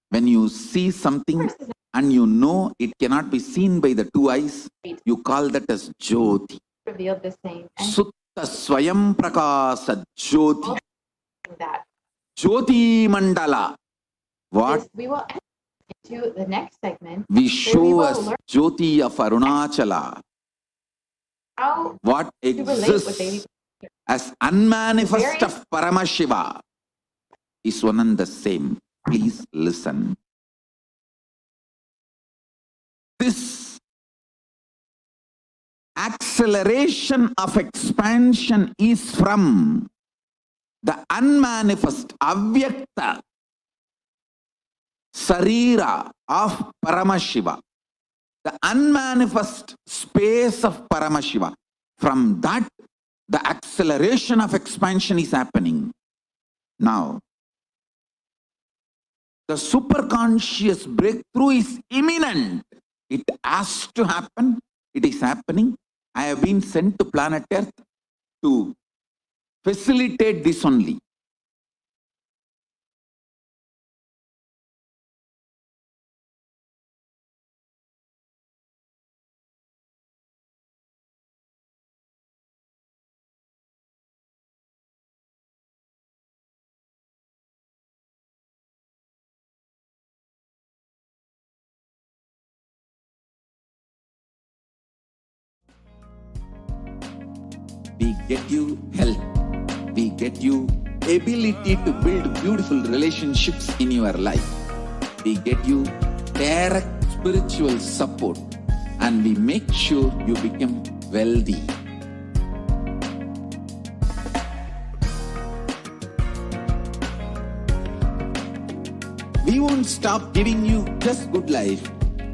when you see something and you know it cannot be seen by the two eyes, you call that as Jyoti. Revealed the same. Sutta Swayam Prakasa Jyoti. Jyoti Mandala. What? We will enter into the next segment. We show us Jyoti of Arunachala. What exists as unmanifest of Paramashiva is one and the same. Please listen. this acceleration of expansion is from the unmanifest, avyakta sarira of Paramashiva, the unmanifest space of Paramashiva. From that, the acceleration of expansion is happening. Now, the superconscious breakthrough is imminent. It has to happen. It is happening. I have been sent to planet Earth to facilitate this only. We get you health. We get you ability to build beautiful relationships in your life. We get you direct spiritual support, and we make sure you become wealthy. We won't stop giving you just good life.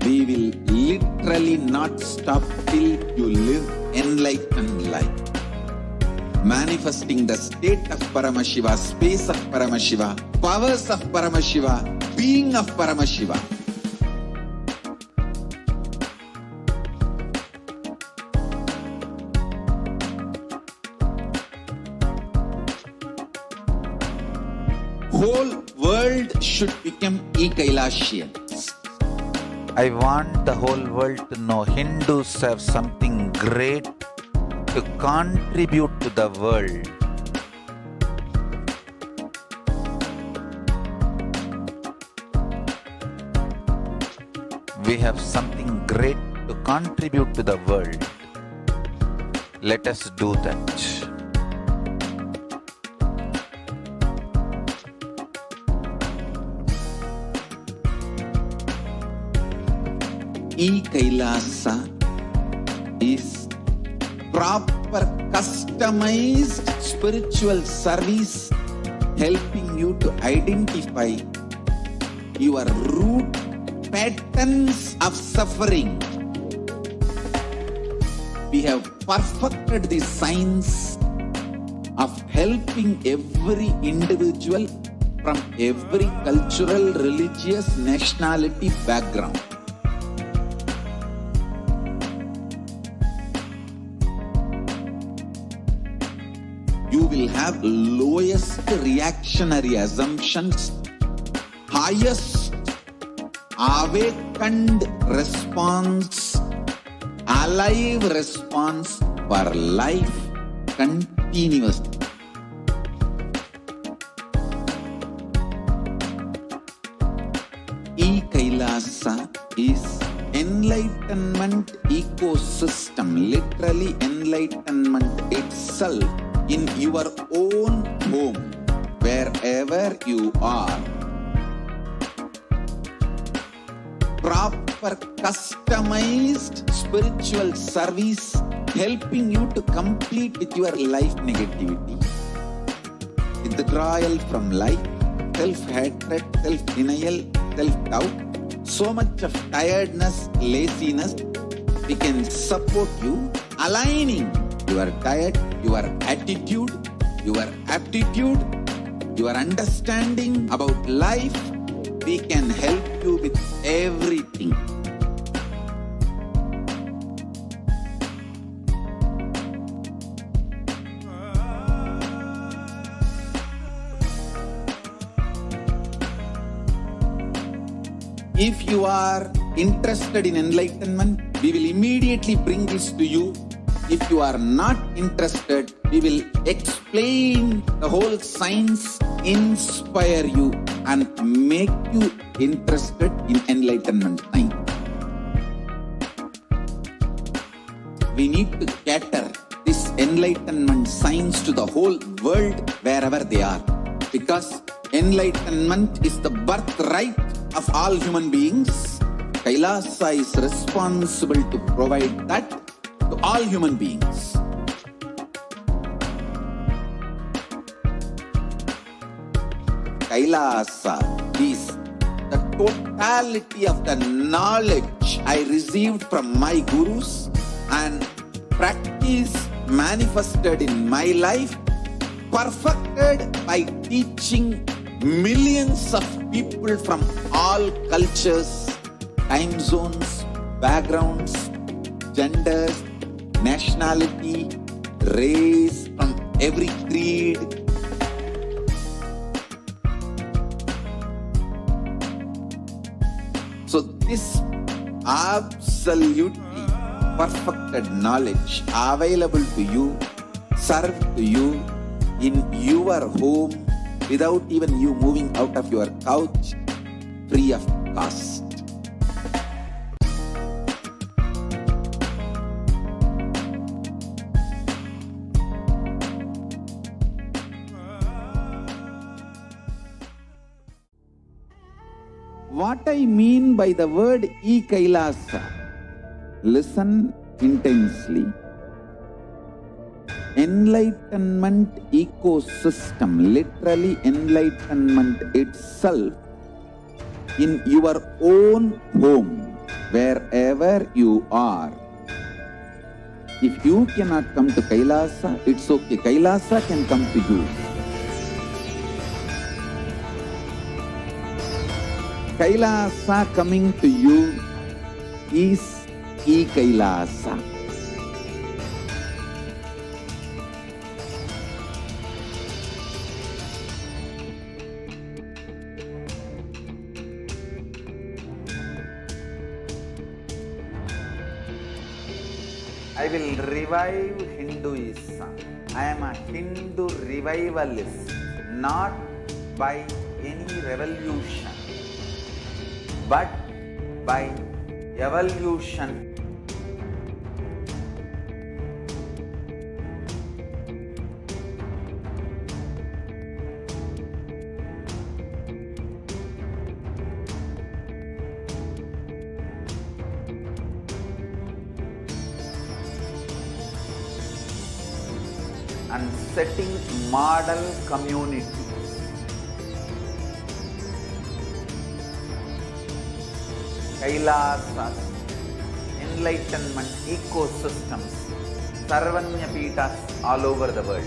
We will literally not stop till you live enlightened life. Manifesting the state of Paramashiva, space of Paramashiva, powers of Paramashiva, being of Paramashiva. Whole world should become Kailasians. I want the whole world to know Hindus have something great to contribute to the world. We have something great to contribute to the world. Let us do that. Kailasa is proper customized spiritual service helping you to identify your root patterns of suffering. We have perfected the science of helping every individual from every cultural, religious, nationality background. You will have lowest reactionary assumptions, highest awakened response, alive response for life continuously. Kailasa is enlightenment ecosystem, literally enlightenment itself in your own home, wherever you are. Proper customized spiritual service helping you to complete with your life negativity. Withdrawal from life, self-hatred, self-denial, self-doubt, so much of tiredness, laziness. We can support you aligning your diet, your attitude, your aptitude, your understanding about life. We can help you with everything. If you are interested in enlightenment, we will immediately bring this to you. If you are not interested, we will explain the whole science, inspire you, and make you interested in enlightenment science. We need to cater this enlightenment science to the whole world wherever they are, because enlightenment is the birthright of all human beings. Kailasa is responsible to provide that to all human beings. Kailasa is the totality of the knowledge I received from my gurus and practice manifested in my life, perfected by teaching millions of people from all cultures, time zones, backgrounds, genders, nationality, race, from every creed. So this absolutely perfected knowledge available to you, served to you in your home without even you moving out of your couch, free of cost. What I mean by the word Kailasa, listen intensely. Enlightenment ecosystem, literally enlightenment itself, in your own home, wherever you are. If you cannot come to Kailasa, it's okay. Kailasa can come to you. Kailasa coming to you is Kailasa. I will revive Hinduism. I am a Hindu revivalist, not by any revolution, but by evolution. And setting model communities. Kailasas, enlightenment ecosystems, Sarvanya Pitas all over the world.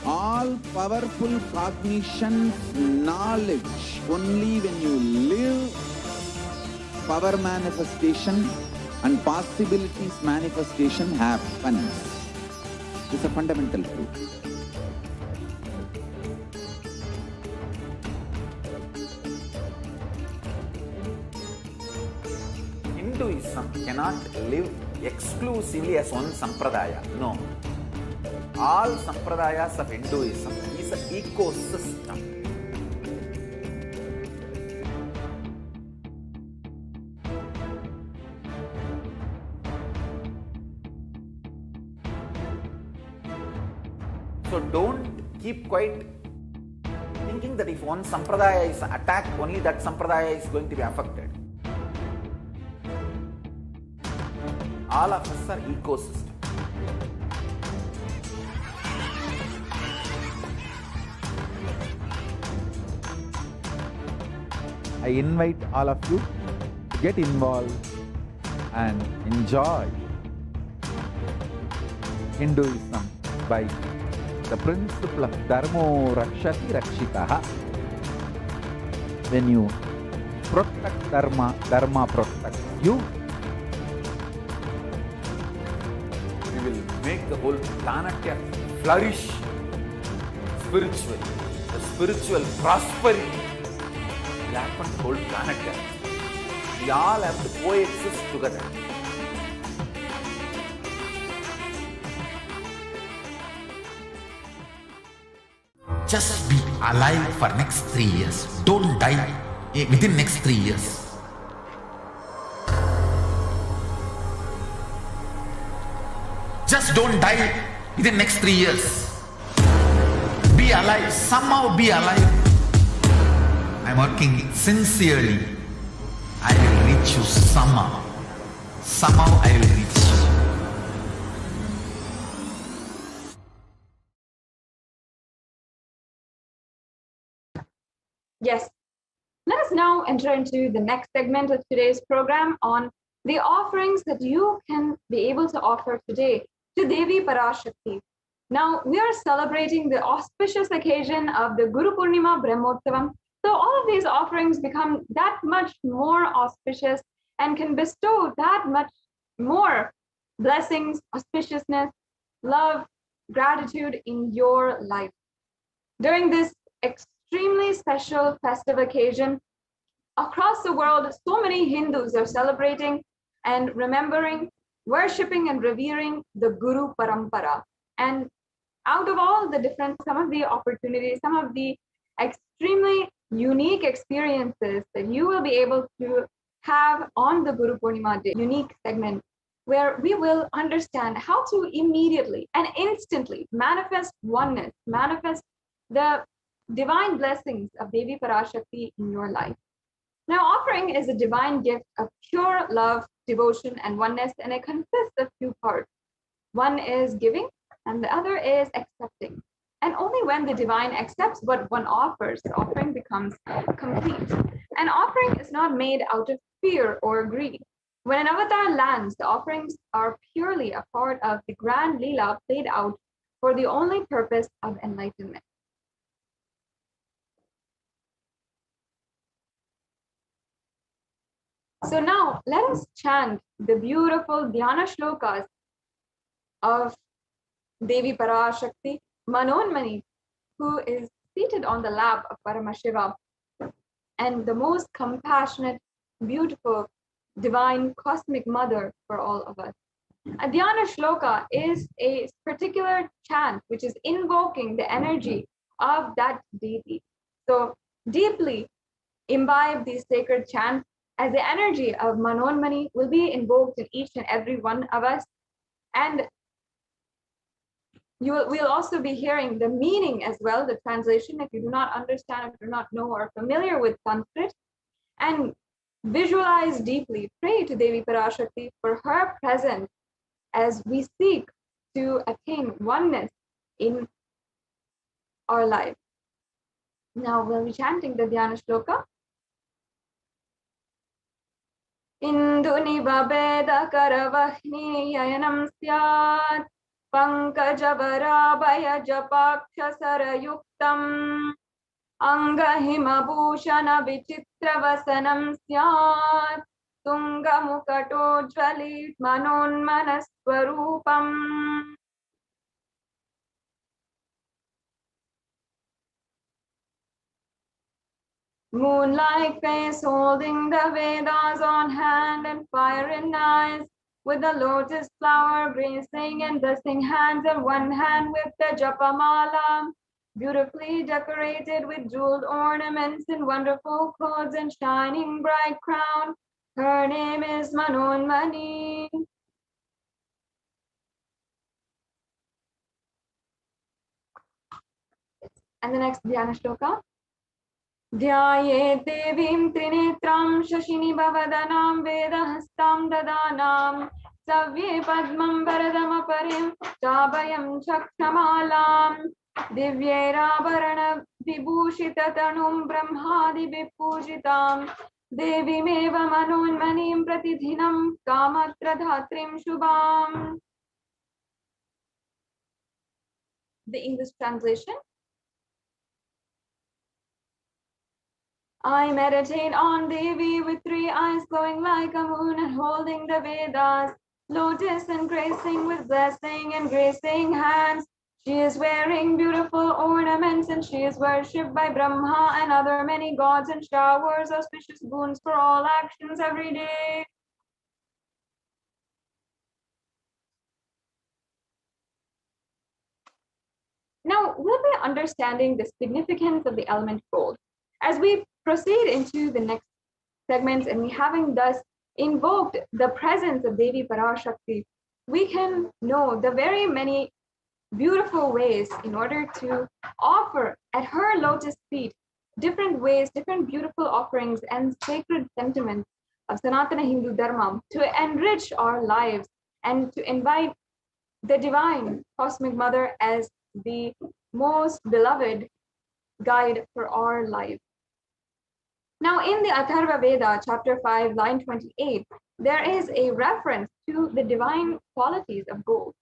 All powerful cognition, knowledge, only when you live power manifestation and possibilities manifestation happens. This is a fundamental truth. Hinduism cannot live exclusively as one sampradaya. No. All sampradayas of Hinduism is an ecosystem. So don't keep quiet thinking that if one sampradaya is attacked, only that sampradaya is going to be affected. All of us are ecosystem. I invite all of you to get involved and enjoy Hinduism by the principle of Dharmo Rakshati Rakshitaha. When you protect Dharma, Dharma protects you. We will make the whole planet flourish spiritually. The spiritual prosperity will happen to the whole planet. We all have to coexist together. Just be alive for next 3 years. Don't die within next 3 years. Just don't die within next 3 years. Be alive, somehow be alive. I'm working sincerely. I will reach you somehow. Somehow I will reach you. Yes. Let us now enter into the next segment of today's program on the offerings that you can be able to offer today to Devi Parashakti. Now, we are celebrating the auspicious occasion of the Guru Purnima Brahmotsavam. So all of these offerings become that much more auspicious and can bestow that much more blessings, auspiciousness, love, gratitude in your life. During this extremely special festive occasion, across the world, so many Hindus are celebrating and remembering, worshipping and revering the Guru Parampara. And out of all the different, some of the opportunities, some of the extremely unique experiences that you will be able to have on the Guru Purnima Day, unique segment, where we will understand how to immediately and instantly manifest oneness, manifest the divine blessings of Devi Parashakti in your life. Now, offering is a divine gift of pure love, devotion, and oneness, and it consists of two parts. One is giving, and the other is accepting. And only when the divine accepts what one offers, the offering becomes complete. An offering is not made out of fear or greed. When an avatar lands, the offerings are purely a part of the grand Leela played out for the only purpose of enlightenment. So now let us chant the beautiful Dhyana shlokas of Devi Parashakti, Manonmani, who is seated on the lap of Paramashiva, and the most compassionate, beautiful, divine, cosmic mother for all of us. A Dhyana shloka is a particular chant which is invoking the energy of that deity. So deeply imbibe these sacred chants as the energy of Manonmani will be invoked in each and every one of us. And we'll also be hearing the meaning as well, the translation, if you do not understand, if you do not know or are familiar with Sanskrit, and visualize deeply, pray to Devi Parashakti for her presence as we seek to attain oneness in our life. Now we'll be chanting the Dhyana shloka. Induniva Veda Karavahni Yayanam Syat Pankajavara Japaksha Sarayuktam Angahima Bhushana Vichitra Vasanam Syat Tunga Mukato Jvalit Manon Manaswarupam. Moon-like face holding the Vedas on hand and fire in eyes, with the lotus flower bracing and blessing hands in one hand with the japamala, beautifully decorated with jeweled ornaments and wonderful clothes and shining bright crown. Her name is Manonmani. And the next Dhyana shloka. Dhyaye devim trinetram shashini bhavadhanam vedahastam dadanam savye padmam varadam aparim chabhayam chakshamalam divyeravarana vibhushita tanum brahmadi vipujitam devimeva manonmanim pratidhinam kamatra dhatrim shubham. The English translation. I meditate on Devi with three eyes glowing like a moon and holding the Vedas, lotus and gracing with blessing and gracing hands. She is wearing beautiful ornaments and she is worshipped by Brahma and other many gods and showers auspicious boons for all actions every day. Now, we'll be understanding the significance of the element gold. As we proceed into the next segments and we having thus invoked the presence of Devi Parashakti, we can know the very many beautiful ways in order to offer at her lotus feet different ways, different beautiful offerings and sacred sentiments of Sanatana Hindu Dharma to enrich our lives and to invite the divine cosmic mother as the most beloved guide for our life. Now, in the Atharva Veda, chapter 5, line 28, there is a reference to the divine qualities of gold.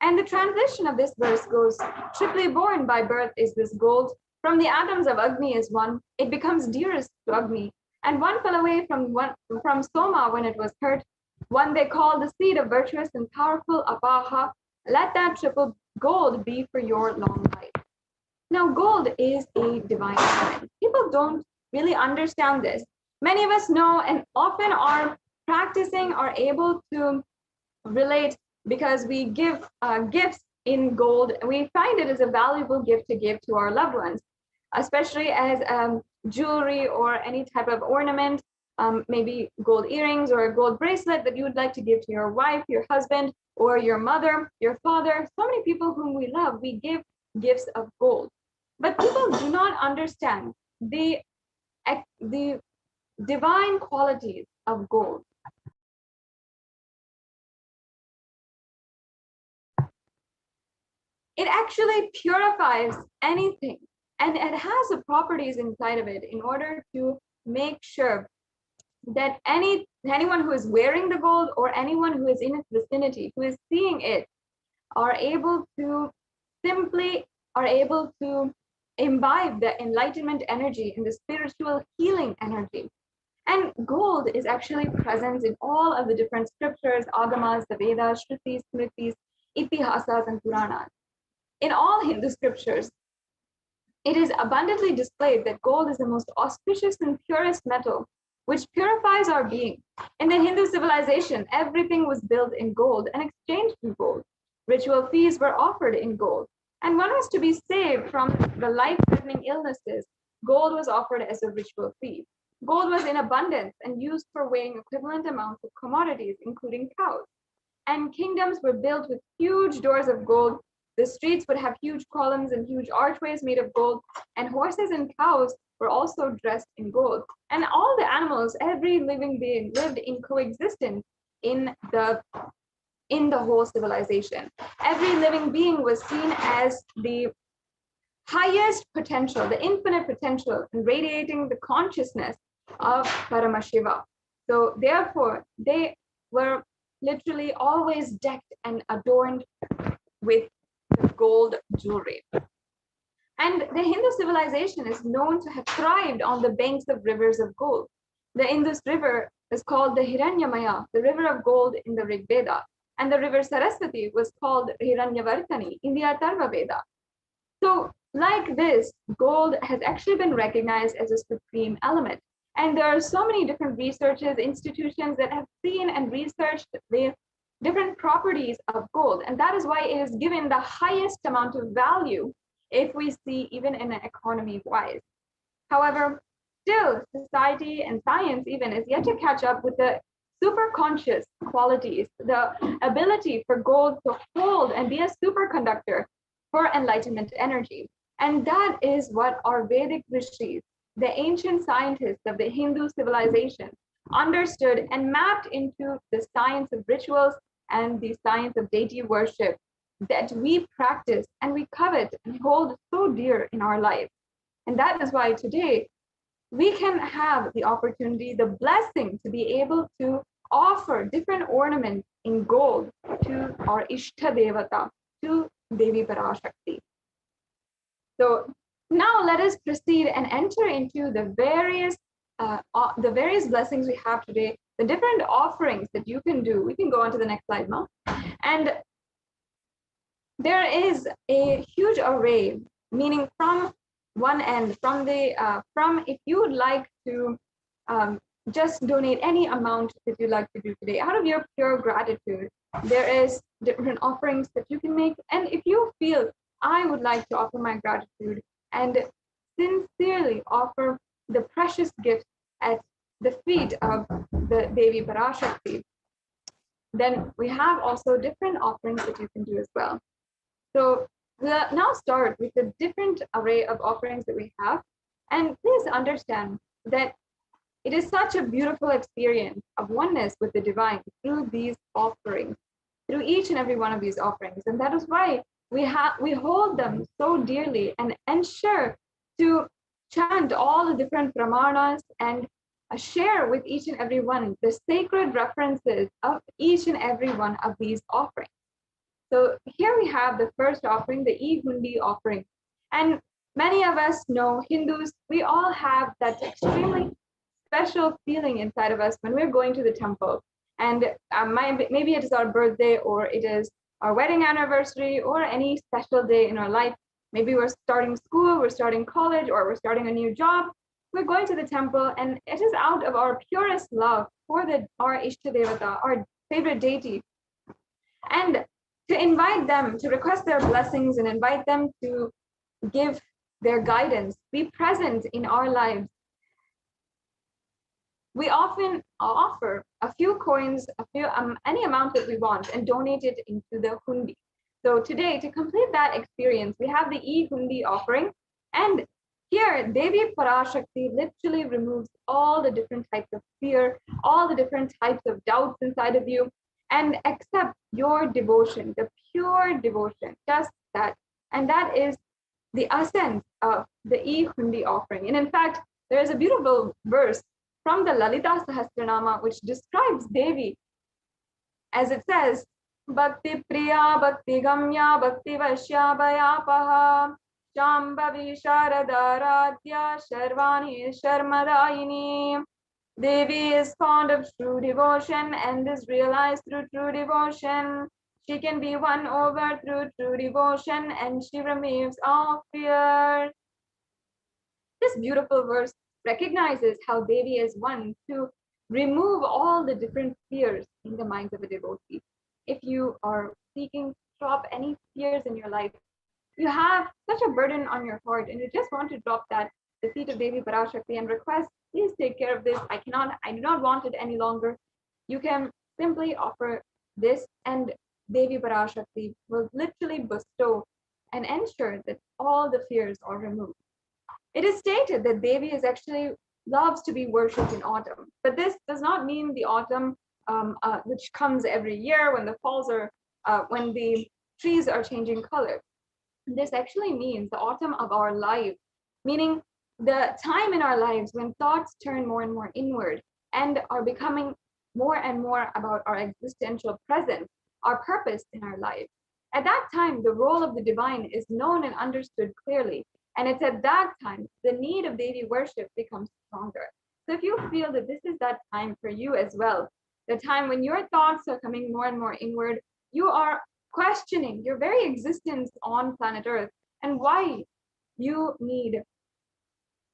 And the translation of this verse goes, triply born by birth is this gold. From the atoms of Agni is one. It becomes dearest to Agni. And one fell away from Soma when it was hurt. One they call the seed of virtuous and powerful Apaha. Let that triple gold be for your long life. Now, gold is a divine element. People don't really understand this. Many of us know and often are practicing, are able to relate because we give gifts in gold. We find it as a valuable gift to give to our loved ones, especially as jewelry or any type of ornament, maybe gold earrings or a gold bracelet that you would like to give to your wife, your husband, or your mother, your father. So many people whom we love, we give gifts of gold. But people do not understand the divine qualities of gold. It actually purifies anything, and it has the properties inside of it in order to make sure that anyone who is wearing the gold or anyone who is in its vicinity, who is seeing it, are able to imbibe the enlightenment energy and the spiritual healing energy. And gold is actually present in all of the different scriptures, agamas, the Vedas, Shrutis, Smritis, Itihasas, and Puranas. In all Hindu scriptures, it is abundantly displayed that gold is the most auspicious and purest metal, which purifies our being. In the Hindu civilization, everything was built in gold and exchanged in gold. Ritual feasts were offered in gold. And one was to be saved from the life-threatening illnesses. Gold was offered as a ritual fee. Gold was in abundance and used for weighing equivalent amounts of commodities, including cows. And kingdoms were built with huge doors of gold. The streets would have huge columns and huge archways made of gold, and horses and cows were also dressed in gold. And all the animals, every living being, lived in coexistence in the whole civilization. Every living being was seen as the highest potential, the infinite potential, in radiating the consciousness of Paramashiva. So therefore, they were literally always decked and adorned with the gold jewelry. And the Hindu civilization is known to have thrived on the banks of rivers of gold. The Indus River is called the Hiranyamaya, the river of gold in the Rig Veda. And the river Saraswati was called Hiranyavartani in the Atharva Veda. So like this, gold has actually been recognized as a supreme element. And there are so many different researches, institutions that have seen and researched the different properties of gold. And that is why it is given the highest amount of value if we see even in an economy wise. However, still society and science even is yet to catch up with the super conscious qualities, the ability for gold to hold and be a superconductor for enlightenment energy. And that is what our Vedic rishis, the ancient scientists of the Hindu civilization, understood and mapped into the science of rituals and the science of deity worship that we practice and we covet and hold so dear in our life. And that is why today we can have the opportunity, the blessing to be able to offer different ornaments in gold to our Ishta Devata, to Devi Parashakti. So now let us proceed and enter into the various blessings we have today, the different offerings that you can do. We can go on to the next slide now. And there is a huge array, meaning from one end, from if you would like to just donate any amount that you'd like to do today, out of your pure gratitude, there is different offerings that you can make. And if you feel, I would like to offer my gratitude and sincerely offer the precious gifts at the feet of the Devi Parashakti, then we have also different offerings that you can do as well. So we'll now start with the different array of offerings that we have. And please understand that it is such a beautiful experience of oneness with the divine through these offerings, through each and every one of these offerings. And that is why we hold them so dearly and ensure to chant all the different pramanas and share with each and every one the sacred references of each and every one of these offerings. So here we have the first offering, the E-Hundi offering. And many of us know, Hindus, we all have that extremely special feeling inside of us when we're going to the temple. And maybe it is our birthday, or it is our wedding anniversary, or any special day in our life. Maybe we're starting school, we're starting college, or we're starting a new job. We're going to the temple, and it is out of our purest love for our Ishtadevata, our favorite deity. And to invite them, to request their blessings and invite them to give their guidance, be present in our lives. We often offer a few coins, any amount that we want, and donate it into the hundi. So today, to complete that experience, we have the E-Hundi offering. And here, Devi Parashakti literally removes all the different types of fear, all the different types of doubts inside of you, and accept your devotion, the pure devotion, just that. And that is the essence of the E-Hundi offering. And in fact, there is a beautiful verse from the Lalita Sahasranama which describes Devi, as it says, Bhakti Priya, Bhakti Gamya, Bhakti Vashya Bhayapaha, Shambhavi Sharadaradhya, Sharvani Sharmadayini. Devi is fond of true devotion and is realized through true devotion. She can be won over through true devotion, and she removes all fear. This beautiful verse recognizes how Devi is one to remove all the different fears in the minds of a devotee. If you are seeking to drop any fears in your life, you have such a burden on your heart and you just want to drop that, the feet of Devi Parashakti, and request, please take care of this. I do not want it any longer. You can simply offer this, and Devi Parashakti will literally bestow and ensure that all the fears are removed. It is stated that Devi is actually loves to be worshipped in autumn, but this does not mean the autumn which comes every year when the falls are, when the trees are changing color. This actually means the autumn of our life, meaning the time in our lives when thoughts turn more and more inward and are becoming more and more about our existential presence, our purpose in our life. At that time, the role of the divine is known and understood clearly. And it's at that time the need of Devi worship becomes stronger. So if you feel that this is that time for you as well, the time when your thoughts are coming more and more inward, you are questioning your very existence on planet Earth and why you need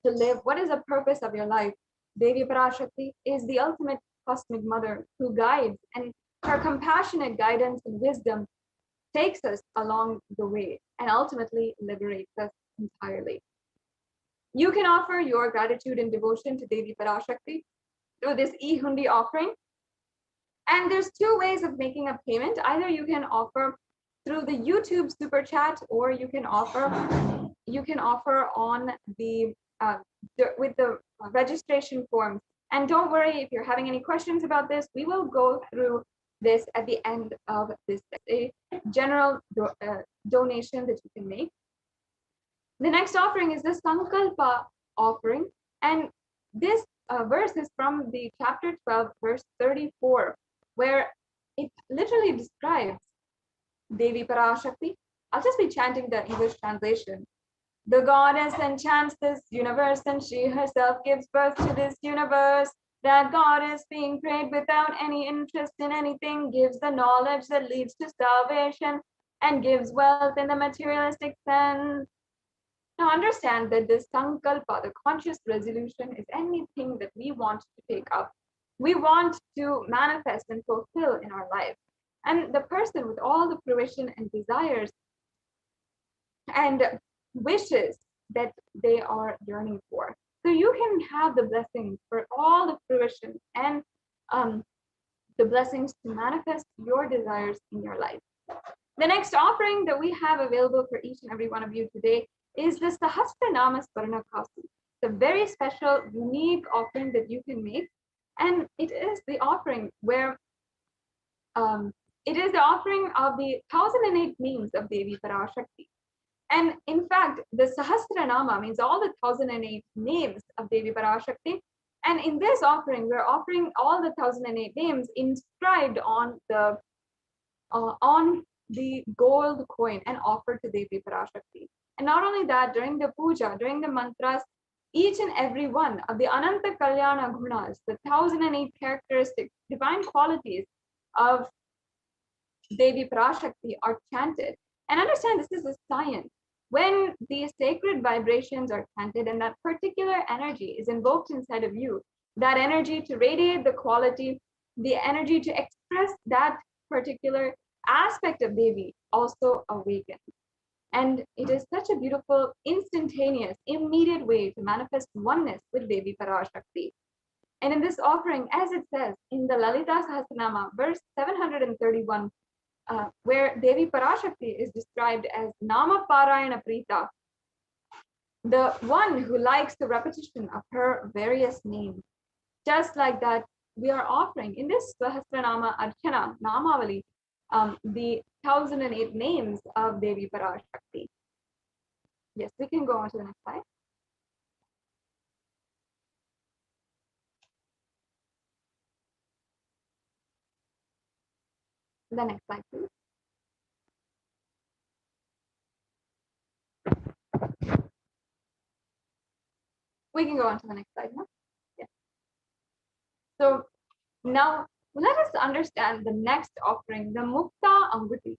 to live. What is the purpose of your life? Devi Parashakti is the ultimate cosmic mother who guides, and her compassionate guidance and wisdom takes us along the way and ultimately liberates us entirely. You can offer your gratitude and devotion to Devi Parashakti through this E-Hundi offering. And there's two ways of making a payment. Either you can offer through the YouTube super chat, or you can offer on the with the registration form. And don't worry if you're having any questions about this. We will go through this at the end of this, a general donation that you can make. The next offering is the Sankalpa offering, and this verse is from the chapter 12, verse 34, where it literally describes Devi Parashakti. I'll just be chanting the English translation. The goddess enchants this universe, and she herself gives birth to this universe. That goddess, being prayed without any interest in anything, gives the knowledge that leads to salvation and gives wealth in the materialistic sense. Now understand that this Sankalpa, the conscious resolution, is anything that we want to take up. We want to manifest and fulfill in our life. And the person with all the fruition and desires and wishes that they are yearning for. So you can have the blessings for all the fruition and the blessings to manifest your desires in your life. The next offering that we have available for each and every one of you today is the Sahasranama Swarnakasi. It's a very special, unique offering that you can make. And it is the offering where it is the offering of the 1008 names of Devi Parashakti. And in fact, the Sahasranama means all the 1008 names of Devi Parashakti. And in this offering, we're offering all the 1008 names inscribed on the gold coin and offered to Devi Parashakti. And not only that, during the puja, during the mantras, each and every one of the Ananta Kalyana Gunas, the 1008 characteristics, divine qualities of Devi Parashakti are chanted. And understand this is a science. When these sacred vibrations are chanted and that particular energy is invoked inside of you, that energy to radiate the quality, the energy to express that particular aspect of Devi also awakens. And it is such a beautiful, instantaneous, immediate way to manifest oneness with Devi Parashakti. And in this offering, as it says in the Lalita Sahasranama, verse 731, where Devi Parashakti is described as Nama Parayana Prita, the one who likes the repetition of her various names. Just like that, we are offering in this Sahasranama Archana Namavali, the 1008 names of Devi Parashakti. Yes, we can go on to the next slide. The next slide, please. We can go on to the next slide now. Yeah. So now let us understand the next offering, the Mukta Anguti.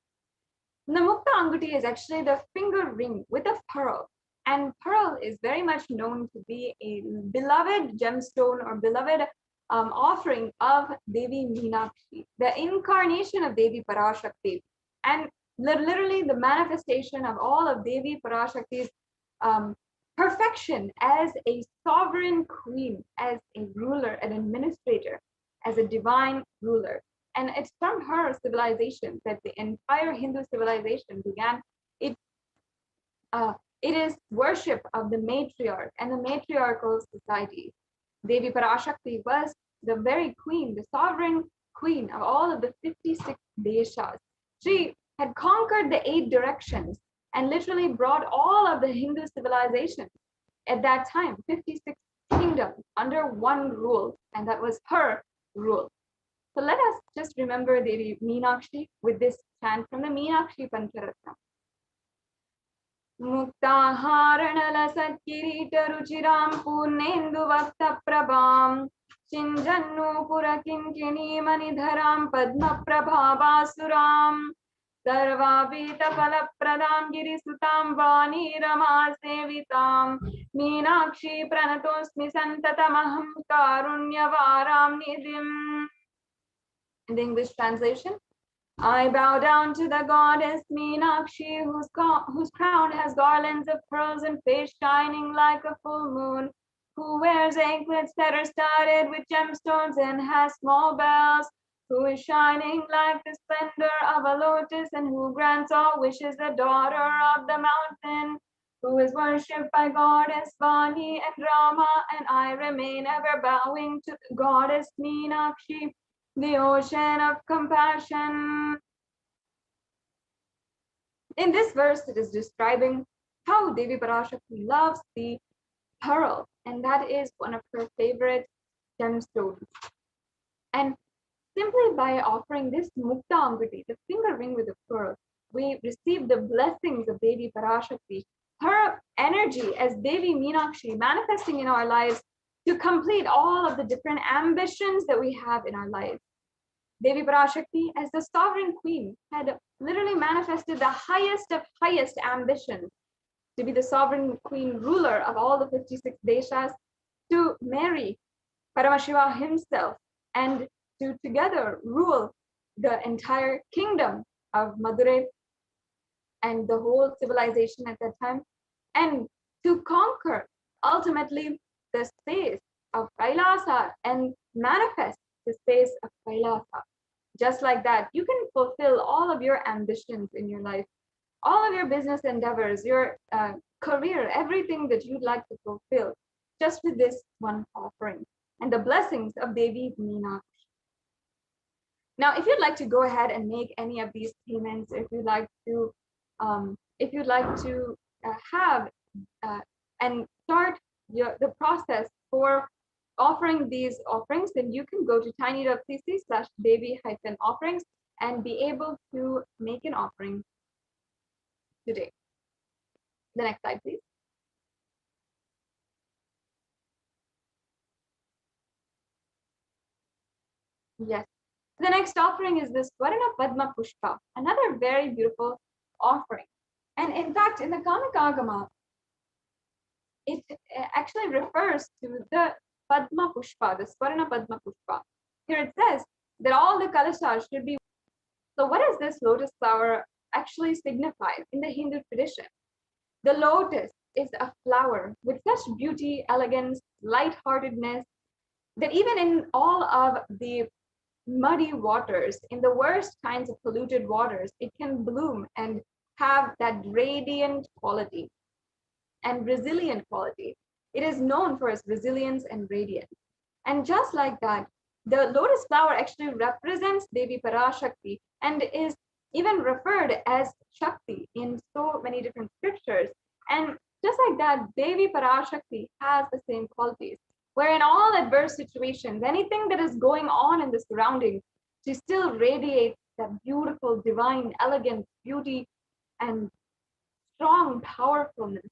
The Mukta Anguti is actually the finger ring with a pearl. And pearl is very much known to be a beloved gemstone or beloved offering of Devi Meenakshi, the incarnation of Devi Parashakti, and literally the manifestation of all of Devi Parashakti's perfection as a sovereign queen, as a ruler, an administrator, as a divine ruler. And it's from her civilization that the entire Hindu civilization began. It is worship of the matriarch and the matriarchal society. Devi Parashakti was the very queen, the sovereign queen of all of the 56 deshas. She had conquered the 8 directions and literally brought all of the Hindu civilization at that time, 56 kingdoms under one rule, and that was her rule. So let us just remember Devi Meenakshi with this chant from the Meenakshi Pancharatna. Muktaharanala Satkirita Ruchiram Purnendu Vakta Prabham Chinjannu Purakinkini Manidharam Padma Prabhavasuram Sarvabhita Palapradam Girisutam Vani Rama Sevitam Meenakshi Pranatosmi Santatamaham Karunyavaram Nidhim. In the English translation, I bow down to the goddess Meenakshi, whose crown has garlands of pearls and face shining like a full moon, who wears anklets that are studded with gemstones and has small bells, who is shining like the splendor of a lotus and who grants all wishes, the daughter of the mountain, who is worshipped by goddess Vani and Rama, and I remain ever bowing to the goddess Meenakshi, the ocean of compassion. In this verse, it is describing how Devi Parashakti loves the pearl, and that is one of her favorite gemstones. And simply by offering this Mukta Anguti, the finger ring with the pearl, we receive the blessings of Devi Parashakti, her energy as Devi Meenakshi manifesting in our lives to complete all of the different ambitions that we have in our lives. Devi Parashakti, as the sovereign queen, had literally manifested the highest of highest ambitions to be the sovereign queen ruler of all the 56 deshas, to marry Paramashiva himself and to together rule the entire kingdom of Madurai and the whole civilization at that time, and to conquer ultimately the space of Kailasa and manifest the space of Kailasa. Just like that, you can fulfill all of your ambitions in your life, all of your business endeavors, your career, everything that you'd like to fulfill, just with this one offering and the blessings of Devi Meenakshi. Now, if you'd like to go ahead and make any of these payments, if you'd like to have and start the process for offering these offerings, then you can go to tiny.cc/baby-offerings and be able to make an offering today. The next slide, please. Yes. The next offering is this Varana Padma Pushpa, another very beautiful offering. And in fact, in the Kamikagama, it actually refers to the Padma Pushpa, the Swarna Padma Pushpa. Here it says that all the Kalasas should be. So what does this lotus flower actually signify in the Hindu tradition? The lotus is a flower with such beauty, elegance, lightheartedness, that even in all of the muddy waters, in the worst kinds of polluted waters, it can bloom and have that radiant quality and resilient quality. It is known for its resilience and radiance. And just like that, the lotus flower actually represents Devi Parashakti and is even referred as Shakti in so many different scriptures. And just like that, Devi Parashakti has the same qualities, where in all adverse situations, anything that is going on in the surroundings, she still radiates that beautiful, divine, elegant beauty and strong powerfulness.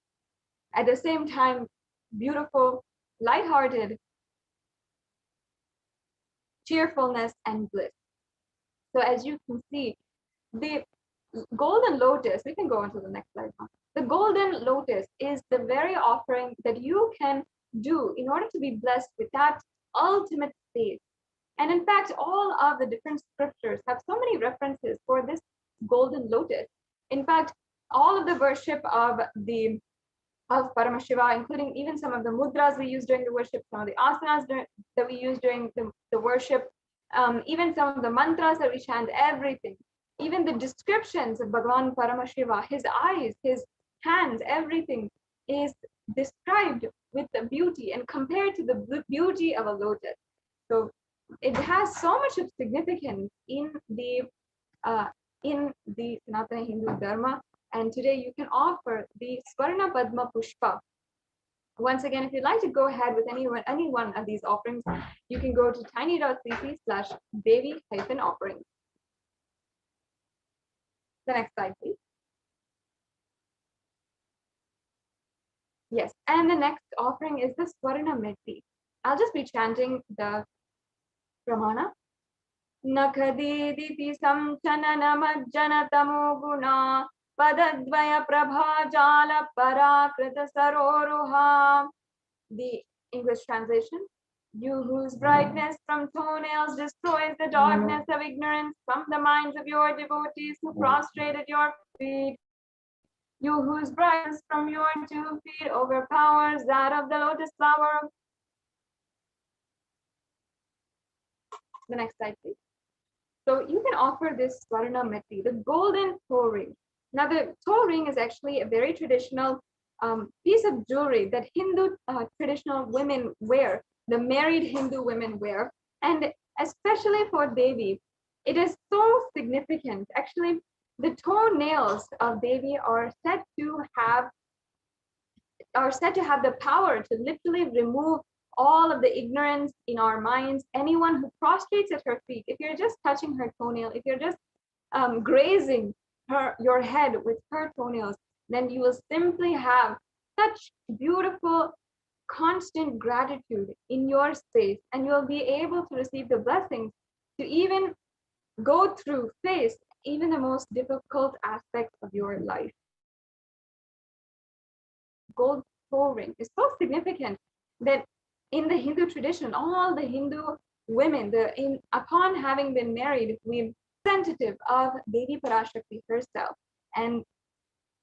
At the same time, beautiful, lighthearted, cheerfulness, and bliss. So as you can see, the golden lotus, we can go on to the next slide now. The golden lotus is the very offering that you can do in order to be blessed with that ultimate state. And in fact, all of the different scriptures have so many references for this golden lotus. In fact, all of the worship of Paramashiva, including even some of the mudras we use during the worship, some of the asanas that we use during the worship, even some of the mantras that we chant, everything, even the descriptions of Bhagavan Paramashiva, his eyes, his hands, everything is described with the beauty and compared to the beauty of a lotus. So it has so much of significance in the Sanatana Hindu Dharma. And today you can offer the Swarna Padma Pushpa. Once again, if you'd like to go ahead with any one of these offerings, you can go to tiny.cc/baby-offerings. The next slide, please. Yes, and the next offering is the Swarna Metti. I'll just be chanting the Pramana. Nakadiditi samchanana tamo guna padadvaya prabha jala parakrita saroruha. The English translation. You whose brightness from toenails destroys the darkness of ignorance from the minds of your devotees who prostrate at your feet. You whose brightness from your 2 feet overpowers that of the lotus flower. The next slide, please. So you can offer this Swarna Metti, the golden toe ring. Now the toe ring is actually a very traditional piece of jewelry that Hindu traditional women wear, the married Hindu women wear. And especially for Devi, it is so significant. Actually, the toenails of Devi are said to have the power to literally remove all of the ignorance in our minds. Anyone who prostrates at her feet, if you're just touching her toenail, if you're just grazing your head with her toenails, then you will simply have such beautiful, constant gratitude in your space, and you'll be able to receive the blessings to even go through, face even the most difficult aspects of your life. Gold toe ring is so significant that in the Hindu tradition, all the Hindu women, upon having been married, we're representative of Devi Parashakti herself. And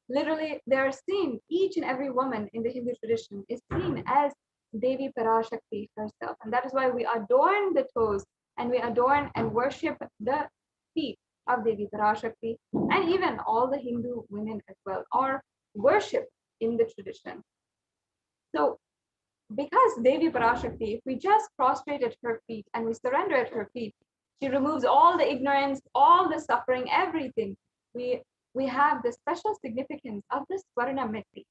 literally, they're seen, each and every woman in the Hindu tradition is seen as Devi Parashakti herself. And that is why we adorn the toes and we adorn and worship the feet of Devi Parashakti, and even all the Hindu women as well are worshipped in the tradition. So because Devi Parashakti, if we just prostrate at her feet and we surrender at her feet, she removes all the ignorance, all the suffering, everything. We have the special significance of the Swarna Meti.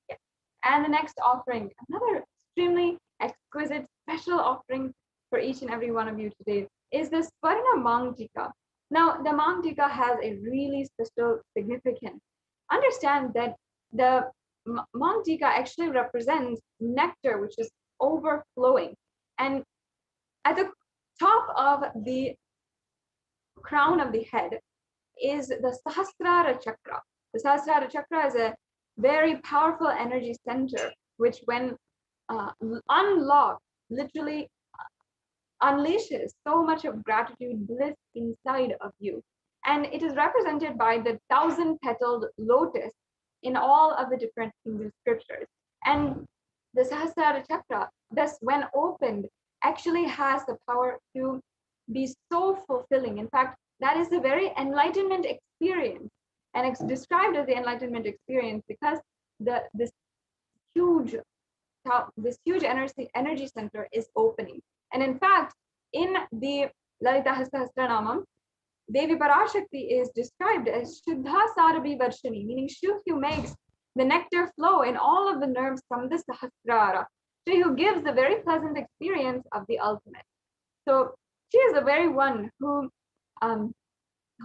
Yeah. And the next offering, another extremely exquisite, special offering for each and every one of you today, is the Swarna Mangtika. Now, the Mangtika has a really special significance. Understand that the Mangtika actually represents nectar, which is overflowing. And at the top of the crown of the head is the Sahasrara Chakra. The Sahasrara Chakra is a very powerful energy center, which when unlocked, literally unleashes so much of gratitude, bliss inside of you. And it is represented by the 1,000-petaled lotus in all of the different Hindu scriptures. And the Sahasrara Chakra, thus when opened, actually has the power to be so fulfilling. In fact, that is the very enlightenment experience. And it's described as the enlightenment experience because this huge energy center is opening. And in fact, in the Lalita Sahasranamam, Devi Parashakti is described as Shuddha Sarabhi Varshani, meaning she who makes the nectar flow in all of the nerves from the Sahasrara. She who gives the very pleasant experience of the ultimate. So she is the very one who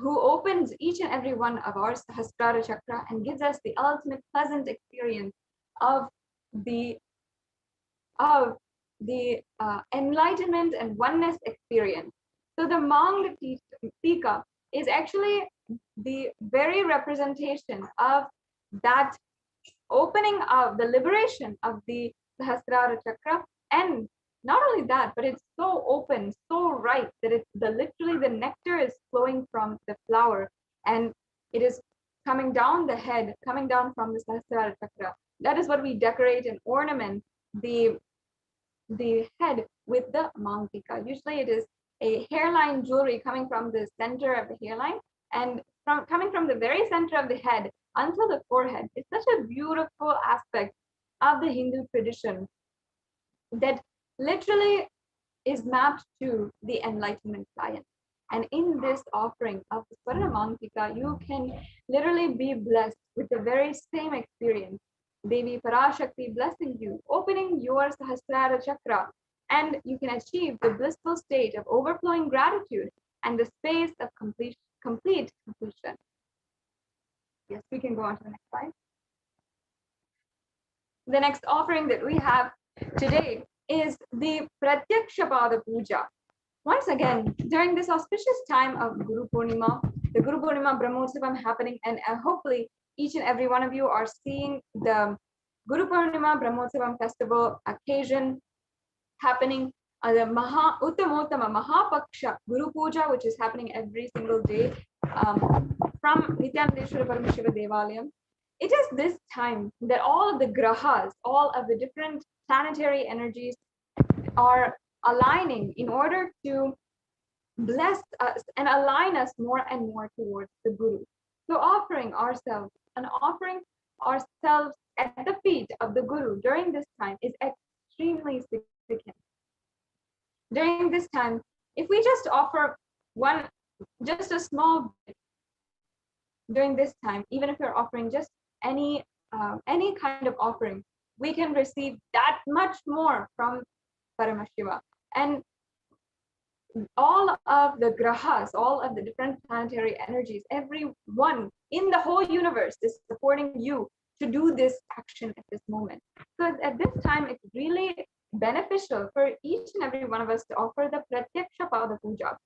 opens each and every one of our Sahasrara Chakra and gives us the ultimate pleasant experience of the enlightenment and oneness experience. So the Mangtika is actually the very representation of that opening of the liberation of the Sahasrara Chakra. And not only that, but it's so open, so ripe that literally the nectar is flowing from the flower and it is coming down the head, coming down from the Sahasrara Chakra. That is what we decorate and ornament the head with the Mangtika. Usually it is a hairline jewelry coming from the center of the hairline and coming from the very center of the head until the forehead. It's such a beautiful aspect of the Hindu tradition that literally is mapped to the enlightenment science. And in this offering of the Swarna Mangtika, you can literally be blessed with the very same experience. Devi Parashakti blessing you, opening your Sahasrara Chakra, and you can achieve the blissful state of overflowing gratitude and the space of complete completion. Yes, we can go on to the next slide. The next offering that we have today is the Pratyakshapada Puja. Once again, during this auspicious time of Guru Purnima, the Guru Purnima Brahmotsavam happening, and hopefully each and every one of you are seeing the Guru Purnima Brahmotsavam festival occasion happening, the Uttamottama Mahapaksha Guru Puja, which is happening every single day from Nithyananda Paramashivam Devalayam. It is this time that all of the grahas, all of the different planetary energies are aligning in order to bless us and align us more and more towards the Guru. So offering ourselves at the feet of the Guru during this time is extremely significant. During this time, if we just offer just a small bit during this time, even if you're offering just any kind of offering, we can receive that much more from Paramashiva. And all of the grahas, all of the different planetary energies, everyone in the whole universe is supporting you to do this action at this moment. So at this time, it's really beneficial for each and every one of us to offer the Pratyakshapada Puja.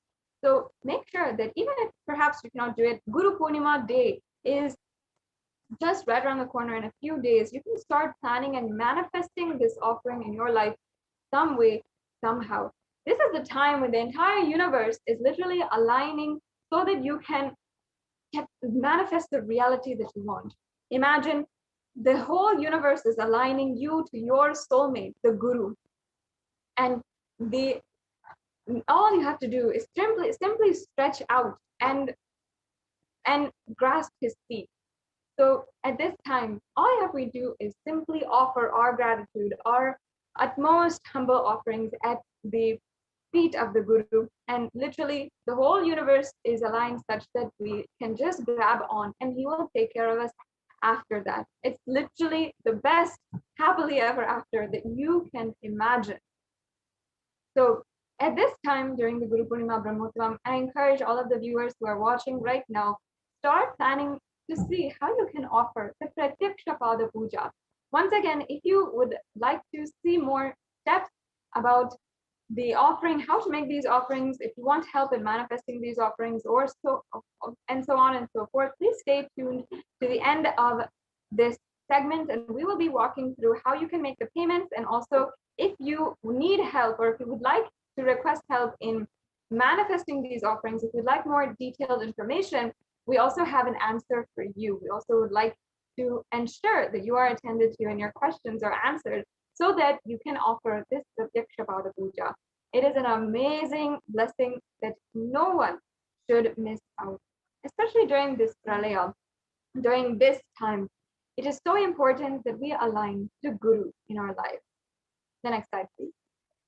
So make sure that even if perhaps you cannot do it, Guru Purnima day is just right around the corner. In a few days, you can start planning and manifesting this offering in your life some way, somehow. This is the time when the entire universe is literally aligning so that you can manifest the reality that you want. Imagine the whole universe is aligning you to your soulmate, the Guru. And the all you have to do is simply stretch out and grasp his feet. So at this time, all you have to do is simply offer our gratitude, our utmost humble offerings at the feet of the Guru. And literally, the whole universe is aligned such that we can just grab on and he will take care of us after that. It's literally the best happily ever after that you can imagine. So at this time during the Guru Purnima Brahmotsavam, I encourage all of the viewers who are watching right now, start planning to see how you can offer the Pratyaksha Pada Puja. Once again, if you would like to see more steps about the offering, how to make these offerings, if you want help in manifesting these offerings, or so on and so forth, please stay tuned to the end of this segment, and we will be walking through how you can make the payments. And also, if you need help, or if you would like to request help in manifesting these offerings, if you'd like more detailed information, we also have an answer for you. We also would like to ensure that you are attended to and your questions are answered, so that you can offer this Pratyaksha Pada Puja. It is an amazing blessing that no one should miss out, especially during this Pralaya, during this time. It is so important that we align to Guru in our life. The next slide, please.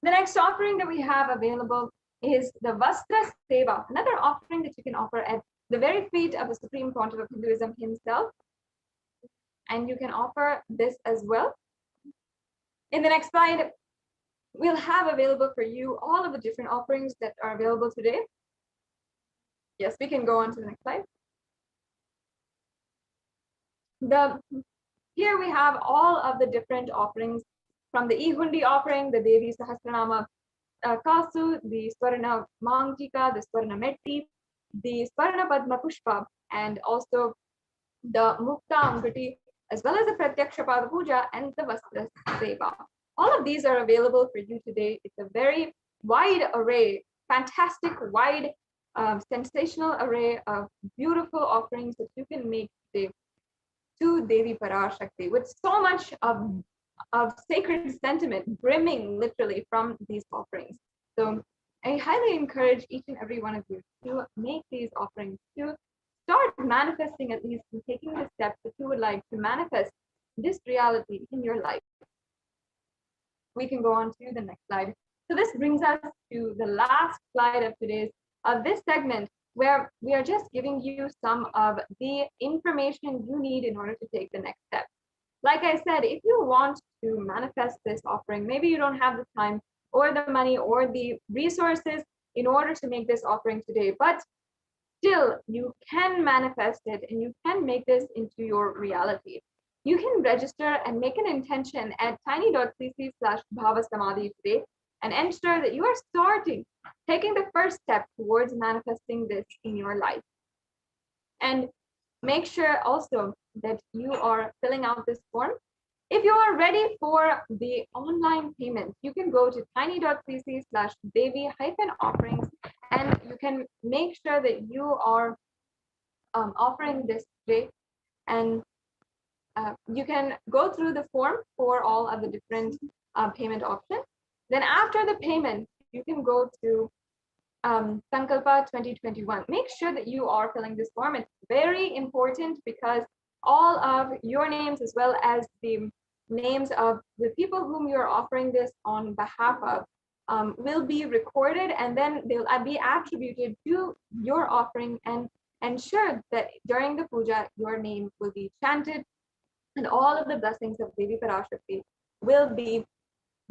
The next offering that we have available is the Vastra Seva, another offering that you can offer at the very feet of the Supreme Pontiff of Hinduism himself. And you can offer this as well. In the next slide, we'll have available for you all of the different offerings that are available today. Yes, we can go on to the next slide. Here we have all of the different offerings, from the Ihundi offering, the Devi Sahasranama Kasu, the Swarna Mangtika, the Swarna Metti, the Swarna Padma Pushpa, and also the Mukta Angati, as well as the Pratyaksha Pada Puja and the Vastra Seva. All of these are available for you today. It's a very wide array, fantastic, wide, sensational array of beautiful offerings that you can make today to Devi Parashakti, with so much of sacred sentiment brimming literally from these offerings. So I highly encourage each and every one of you to make these offerings, to start manifesting, at least, and taking the steps that you would like to manifest this reality in your life. We can go on to the next slide. So this brings us to the last slide of this segment, where we are just giving you some of the information you need in order to take the next step. Like I said, if you want to manifest this offering, maybe you don't have the time or the money or the resources in order to make this offering today, but still you can manifest it and you can make this into your reality. You can register and make an intention at tiny.cc/bhavasamadhi today and ensure that you are taking the first step towards manifesting this in your life. And make sure also that you are filling out this form. If you are ready for the online payment, you can go to tiny.cc/Devi-offerings, and you can make sure that you are offering this today. And you can go through the form for all of the different payment options. Then after the payment, you can go to Sankalpa 2021. Make sure that you are filling this form. It's very important because all of your names, as well as the names of the people whom you're offering this on behalf of, will be recorded, and then they'll be attributed to your offering, and ensure that during the puja, your name will be chanted and all of the blessings of Devi Parashakti will be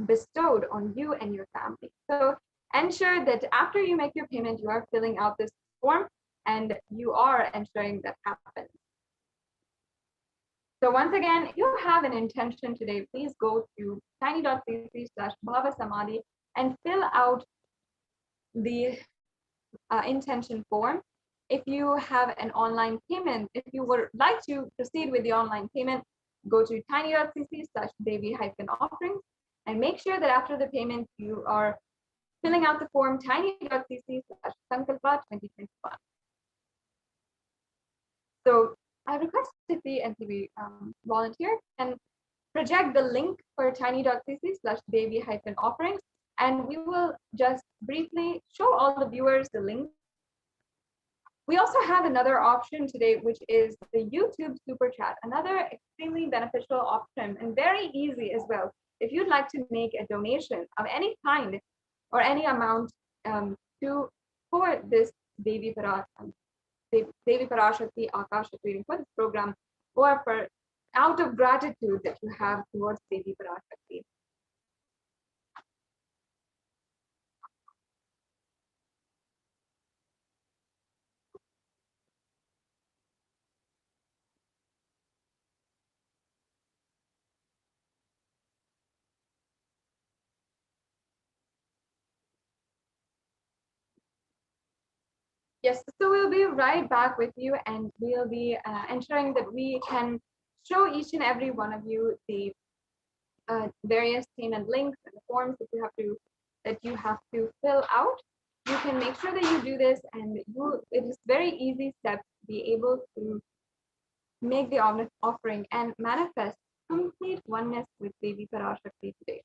bestowed on you and your family. So ensure that after you make your payment, you are filling out this form and you are ensuring that happens. So once again, if you have an intention today, please go to tiny.cc/bhavasamadhi and fill out the intention form. If you have an online payment, if you would like to proceed with the online payment, go to tiny.cc/Devi-offerings and make sure that after the payment, you are filling out the form tiny.cc/Sankalpa 2021. So I request if the NTV volunteer can project the link for tiny.cc/Devi-offerings And we will just briefly show all the viewers the link. We also have another option today, which is the YouTube Super Chat, another extremely beneficial option and very easy as well. If you'd like to make a donation of any kind or any amount for this Devi Parashakti Akashic reading for this program, or for out of gratitude that you have towards Devi Parashakti. Yes, so we'll be right back with you, and we'll be ensuring that we can show each and every one of you the various payment links and the forms that you have to fill out. You can make sure that you do this, and it is very easy steps to be able to make the offering and manifest complete oneness with Devi Parashakti today.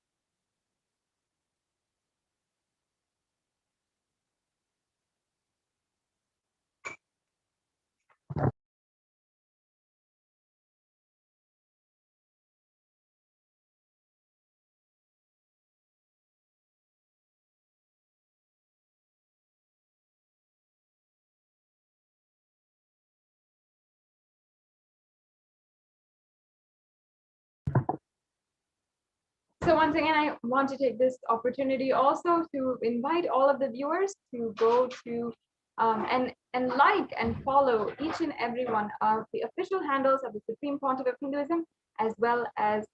So once again, I want to take this opportunity also to invite all of the viewers to go to and like and follow each and every one of the official handles of the Supreme Pontiff of Hinduism, as well as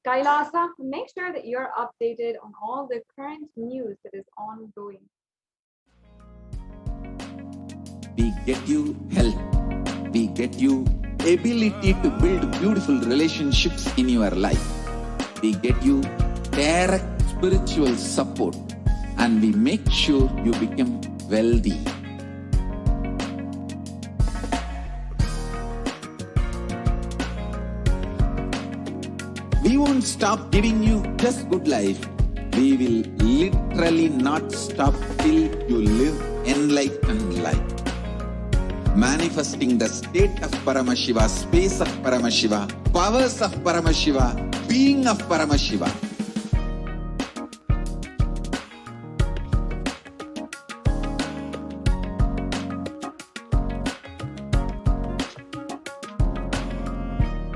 Kailasa. Make sure that you're updated on all the current news that is ongoing. We get you health. We get you ability to build beautiful relationships in your life. We get you direct spiritual support, and we make sure you become wealthy. We won't stop giving you just good life. We will literally not stop till you live enlightened life. Manifesting the state of Paramashiva, space of Paramashiva, powers of Paramashiva, being of Paramashiva.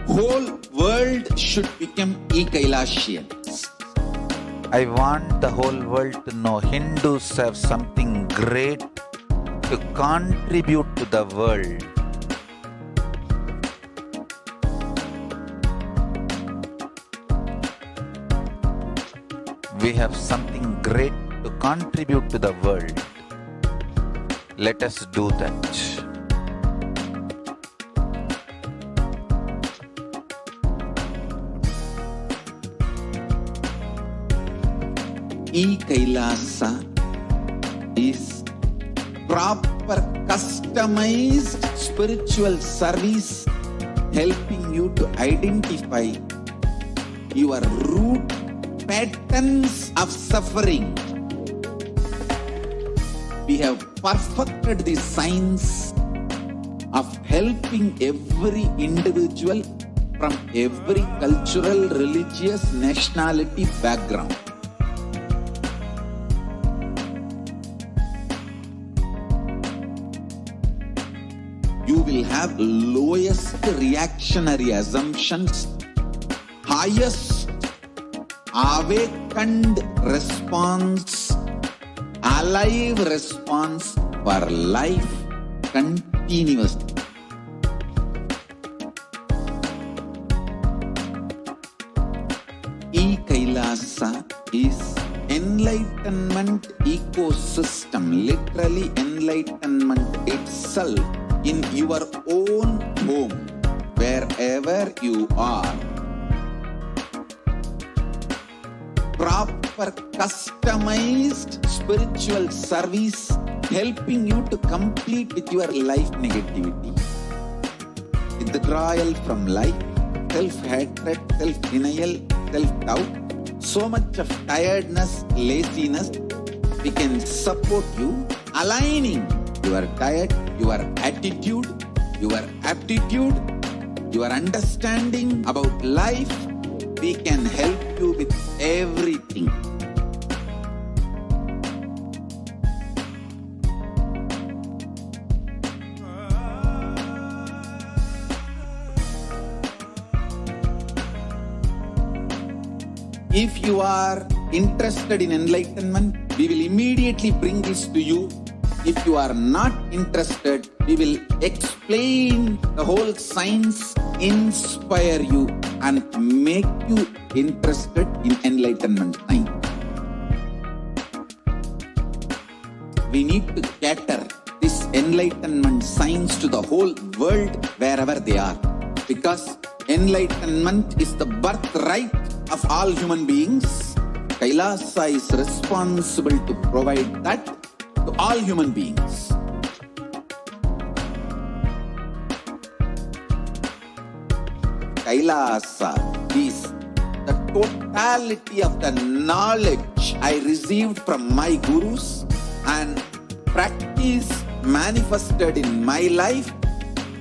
Whole world should become Kailasians. I want the whole world to know Hindus have something great to contribute to the world. We have something great to contribute to the world. Let us do that. Kailasa is proper customized spiritual service, helping you to identify your root patterns of suffering. We have perfected the science of helping every individual from every cultural, religious, nationality background. You will have lowest reactionary assumptions, highest awakened response, alive response for life continuously. Kailasa is enlightenment ecosystem, literally enlightenment itself in your own home, wherever you are. Proper customized spiritual service helping you to complete with your life negativity. Withdrawal from life, self-hatred, self-denial, self-doubt, so much of tiredness, laziness, we can support you aligning your diet, your attitude, your aptitude, your understanding about life. We can help you with everything. If you are interested in enlightenment, we will immediately bring this to you. If you are not interested, we will explain the whole science, inspire you and make you interested in enlightenment science. We need to cater this enlightenment science to the whole world wherever they are, because enlightenment is the birthright of all human beings. Kailasa is responsible to provide that to all human beings. Kailasa is the totality of the knowledge I received from my gurus and practice manifested in my life,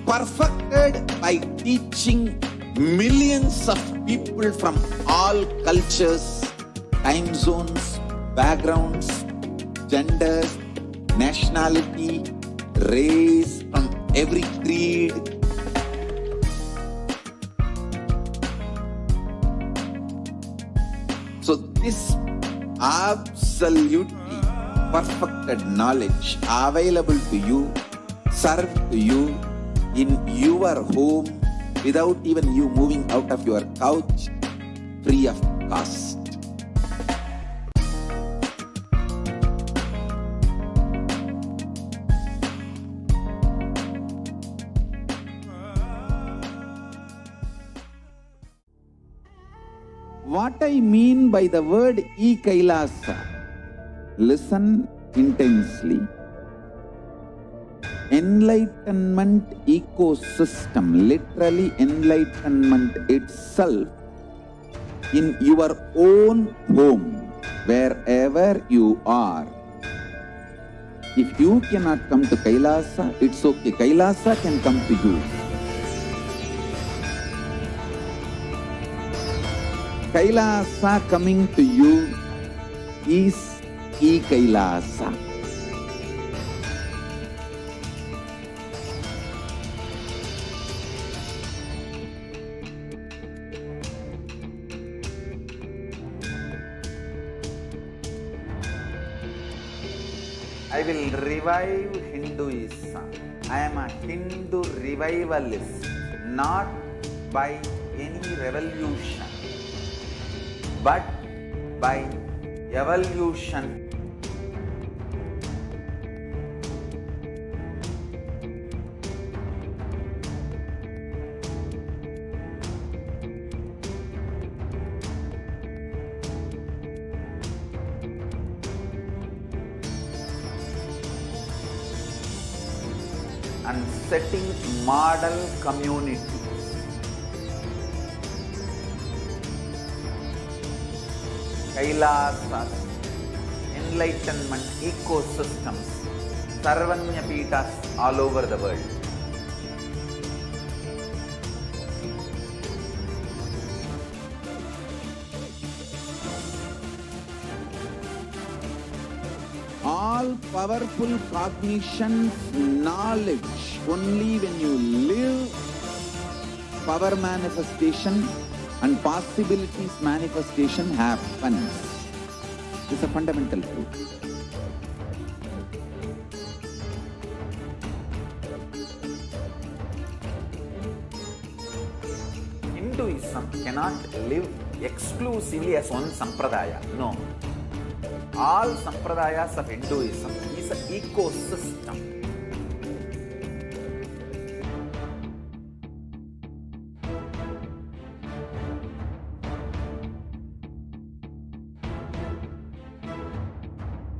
perfected by teaching millions of people from all cultures, time zones, backgrounds, genders, nationality, race, from every creed. So this absolutely perfected knowledge available to you, served to you in your home without even you moving out of your couch, free of cost. What I mean by the word Kailasa, listen intensely. Enlightenment ecosystem, literally enlightenment itself, in your own home, wherever you are. If you cannot come to Kailasa, it's okay. Kailasa can come to you. Kailasa coming to you is Kailasa. I will revive Hinduism. I am a Hindu revivalist, not by any revolution, but by evolution. And setting model communities. Kailasas, enlightenment ecosystems, Sarvanya Pitas all over the world. All powerful cognition, knowledge, only when you live, power manifestation and possibilities manifestation happens. It's a fundamental truth. Hinduism cannot live exclusively as one sampradaya. No. All sampradayas of Hinduism is an ecosystem.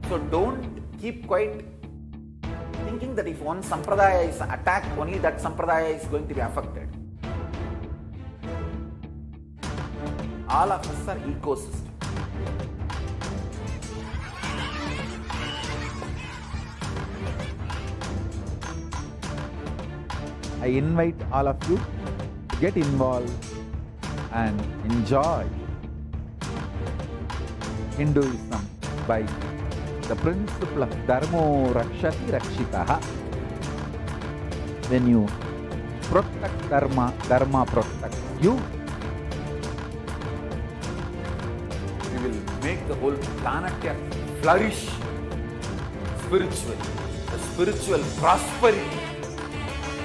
So don't keep quiet thinking that if one sampradaya is attacked, only that sampradaya is going to be affected. All of us are ecosystem. I invite all of you, get involved and enjoy Hinduism by the principle of Dharmo Rakshati Rakshitaha. When you protect Dharma, Dharma protects you. We will make the whole planet flourish spiritually. The spiritual prosperity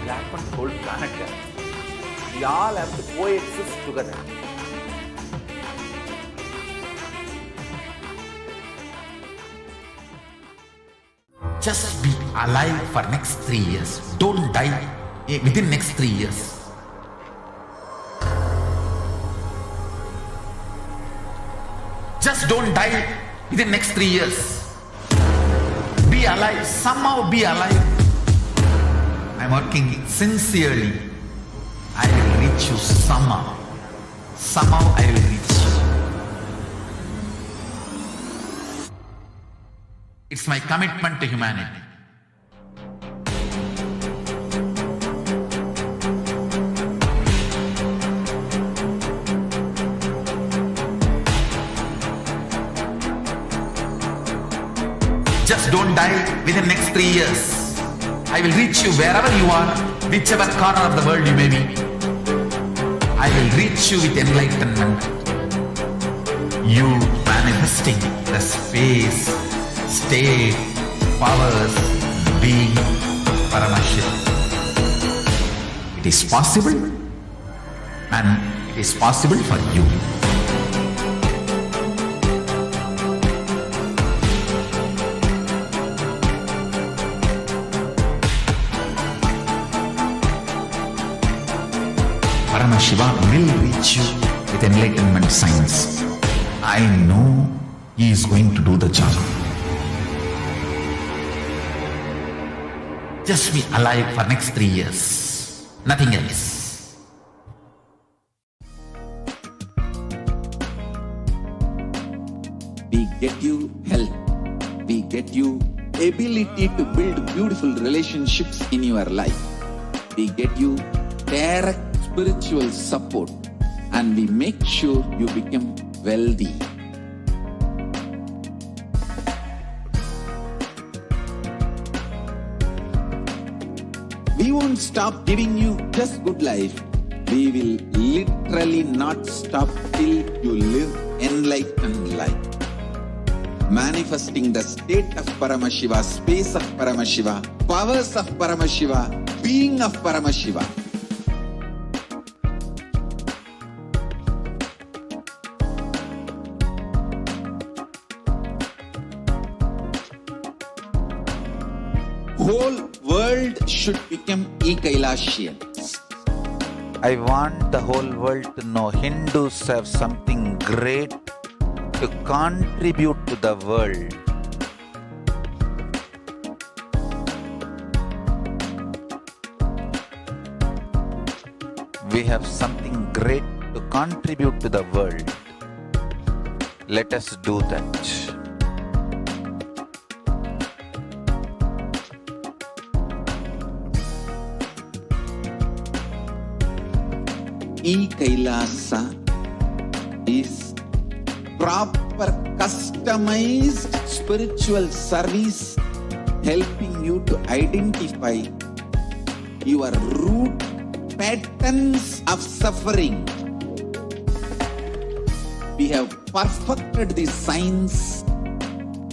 will happen to the whole planet Earth. We all have to coexist together. Just be alive for next 3 years. Don't die within next 3 years. Just don't die within next 3 years. Be alive. Somehow be alive. I'm working sincerely. I will reach you somehow. Somehow I will reach you. It's my commitment to humanity. Just don't die within next 3 years. I will reach you wherever you are, whichever corner of the world you may be. I will reach you with enlightenment. You manifesting the space, state, powers, being Paramashivoham. It is possible, and it is possible for you. Paramashivoham will reach you with enlightenment science. I know he is going to do the job. Just be alive for next 3 years. Nothing else. We get you health. We get you ability to build beautiful relationships in your life. We get you direct spiritual support, and we make sure you become wealthy. We won't stop giving you just good life. We will literally not stop till you live enlightened life. Manifesting the state of Paramashiva, space of Paramashiva, powers of Paramashiva, being of Paramashiva. Whole world should become Kailasians. I want the whole world to know Hindus have something great to contribute to the world. We have something great to contribute to the world. Let us do that. Kailasa is proper customized spiritual service helping you to identify your root patterns of suffering. We have perfected the science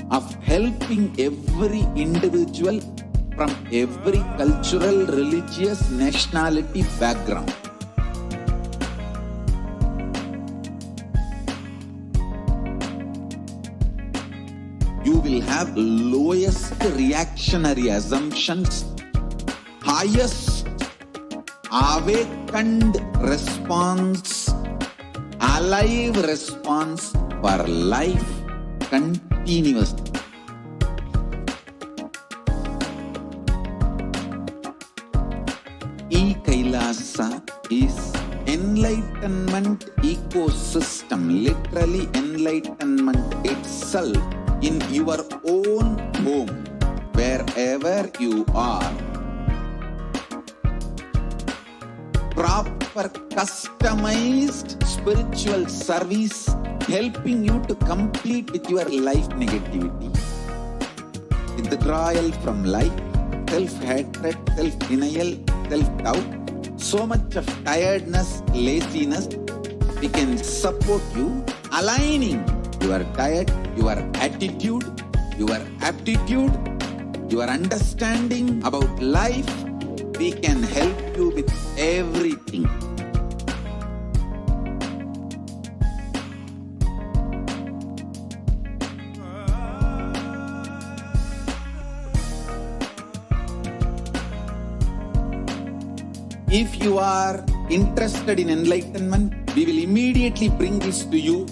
of helping every individual from every cultural, religious, nationality background. You will have lowest reactionary assumptions, highest awakened response, alive response for life continuously. Kailasa is enlightenment ecosystem, literally enlightenment itself in your own home, wherever you are. proper customized spiritual service helping you to complete with your life negativity. Withdrawal from life, self-hatred, self-denial, self-doubt, so much of tiredness, laziness, we can support you aligning your diet, your attitude, your aptitude, your understanding about life. We can help you with everything. If you are interested in enlightenment, we will immediately bring this to you.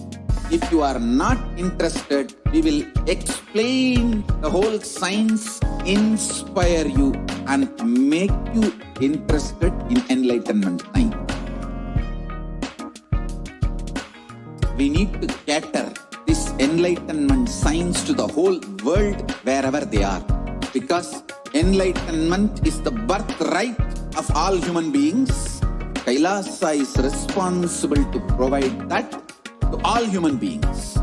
If you are not interested, we will explain the whole science, inspire you and make you interested in enlightenment science. We need to cater this enlightenment science to the whole world wherever they are, because enlightenment is the birthright of all human beings. Kailasa is responsible to provide that to all human beings.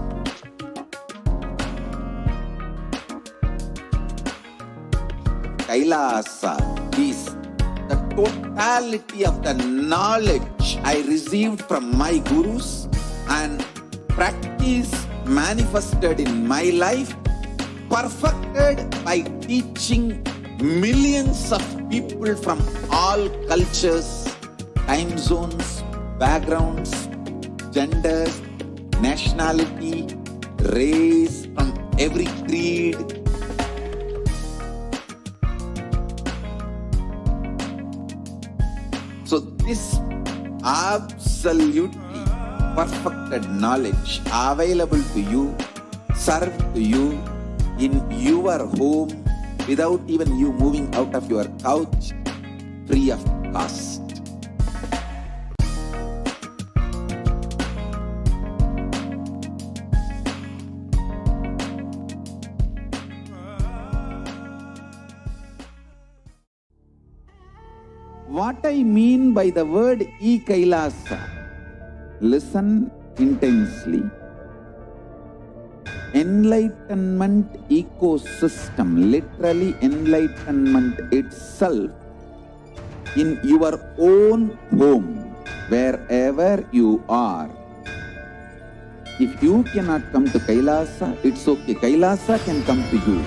Kailasa is the totality of the knowledge I received from my gurus and practice manifested in my life, perfected by teaching millions of people from all cultures, time zones, backgrounds, genders, nationality, race, from every creed. So this absolutely perfected knowledge available to you, served to you in your home without even you moving out of your couch, free of cost. What I mean by the word Kailasa, listen intensely. Enlightenment ecosystem, literally enlightenment itself, in your own home, wherever you are. If you cannot come to Kailasa, it's okay. Kailasa can come to you.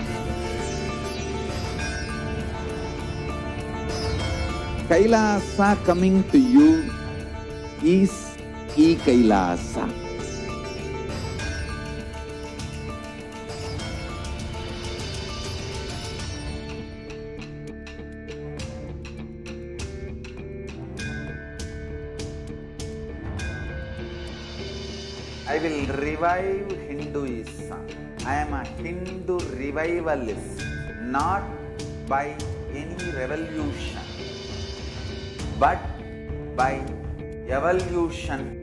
Kailasa coming to you is Kailasa. I will revive Hinduism. I am a Hindu revivalist, not by any revolution, but by evolution.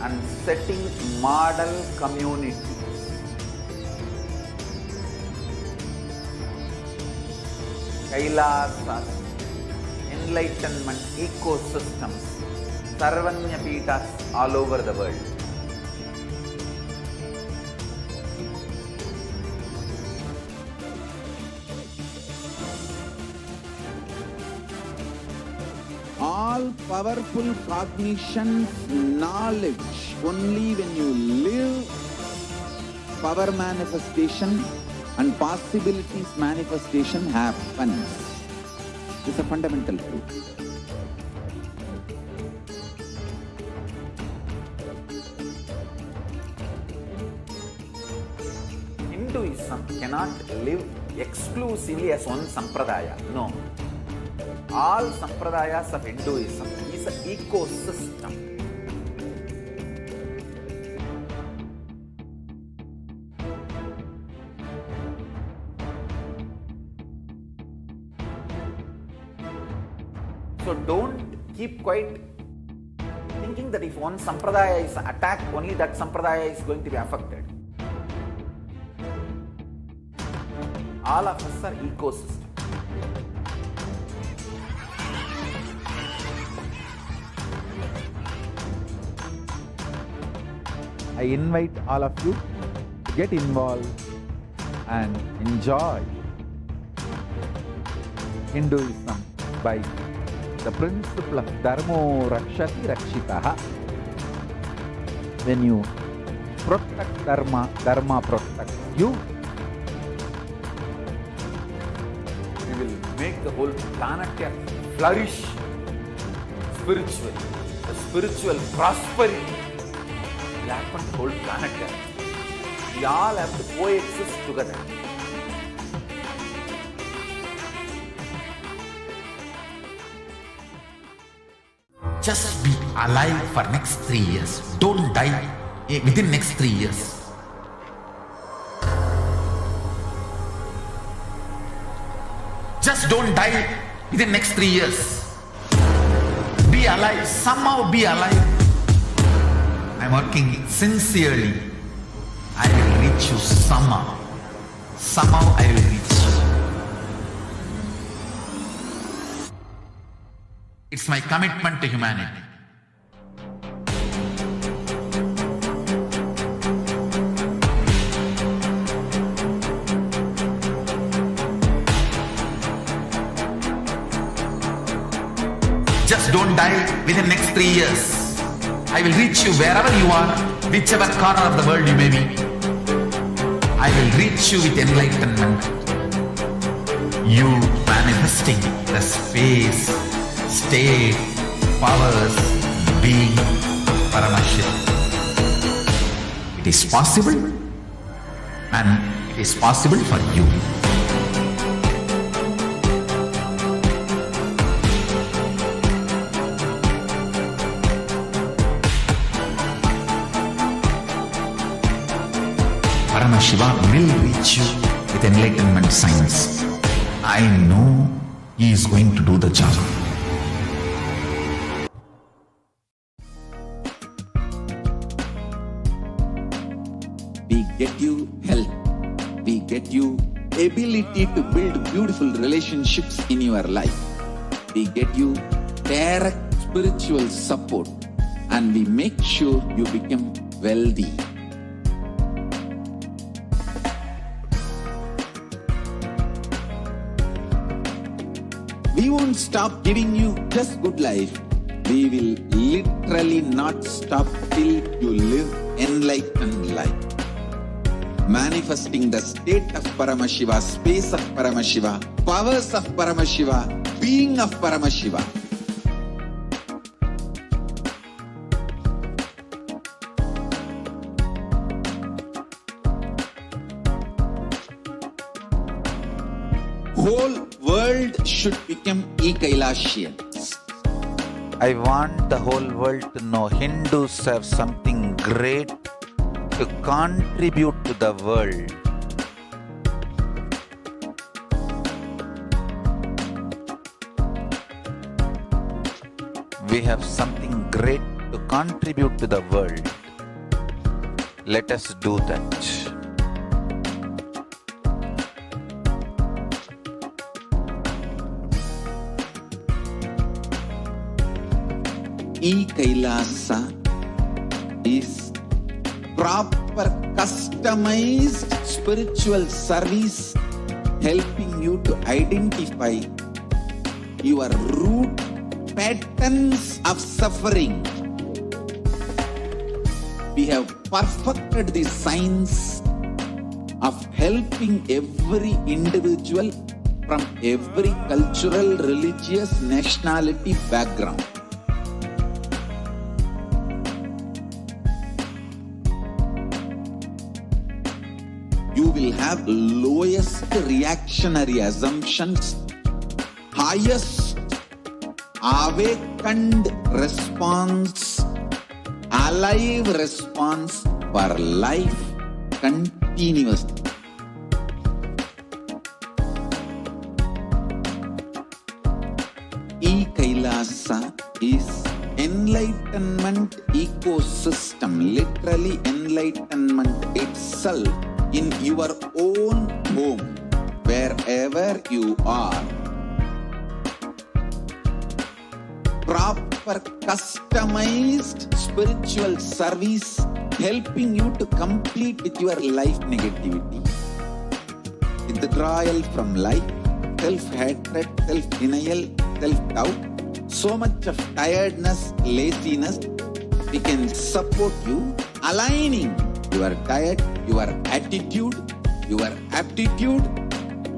And setting model community. Kailasas, enlightenment ecosystems, Sarvanya Peethas all over the world. All powerful cognition, knowledge, only when you live, power manifestation and possibilities manifestation happens. It's a fundamental truth. Hinduism cannot live exclusively as one sampradaya. No. All sampradayas of Hinduism is an ecosystem. So don't keep quiet thinking that if one sampradaya is attacked, only that sampradaya is going to be affected. All of us are ecosystem. I invite all of you to get involved and enjoy Hinduism by the principle of Dharmo Rakshati Rakshitaha. When you protect Dharma, Dharma protects you. We will make the whole planet flourish spiritually. The spiritual prosperity will happen to the whole planet Earth. We all have to coexist together. Just be alive for next 3 years. Don't die within next 3 years. Just don't die within next 3 years. Be alive. Somehow be alive. I'm working sincerely. I will reach you somehow. Somehow I will reach you. It's my commitment to humanity. Just don't die within next 3 years. I will reach you wherever you are, whichever corner of the world you may be. I will reach you with enlightenment. You manifesting the space, state, powers, being Paramashivoham. It is possible, and it is possible for you. Paramashiva will reach you with enlightenment science. I know he is going to do the job. We get you health. We get you ability to build beautiful relationships in your life. We get you direct spiritual support, and we make sure you become wealthy. We won't stop giving you just good life. We will literally not stop till you live enlightened life. Manifesting the state of Paramashiva, space of Paramashiva, powers of Paramashiva, being of Paramashiva. Whole world should become Kailasians. I want the whole world to know Hindus have something great to contribute to the world. We have something great to contribute to the world. Let us do that. Kailasa is proper customized spiritual service helping you to identify your root patterns of suffering. We have perfected the science of helping every individual from every cultural, religious, nationality background. You will have lowest reactionary assumptions, highest awakened response, alive response for life continuously. Kailasa is enlightenment ecosystem, literally enlightenment itself in your own home, wherever you are. Proper customized spiritual service helping you to complete with your life negativity. Withdrawal from life, self-hatred, self-denial, self-doubt, so much of tiredness, laziness, we can support you aligning your diet, your attitude, your aptitude,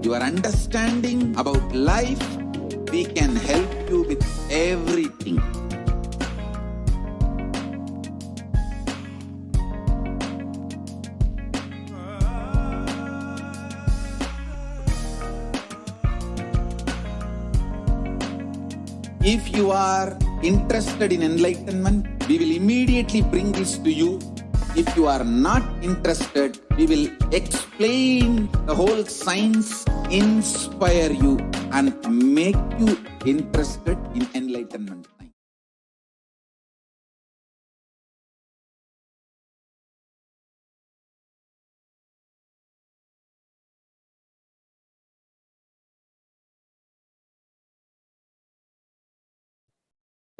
your understanding about life. We can help you with everything. If you are interested in enlightenment, we will immediately bring this to you. If you are not interested, we will explain the whole science, inspire you and make you interested in enlightenment.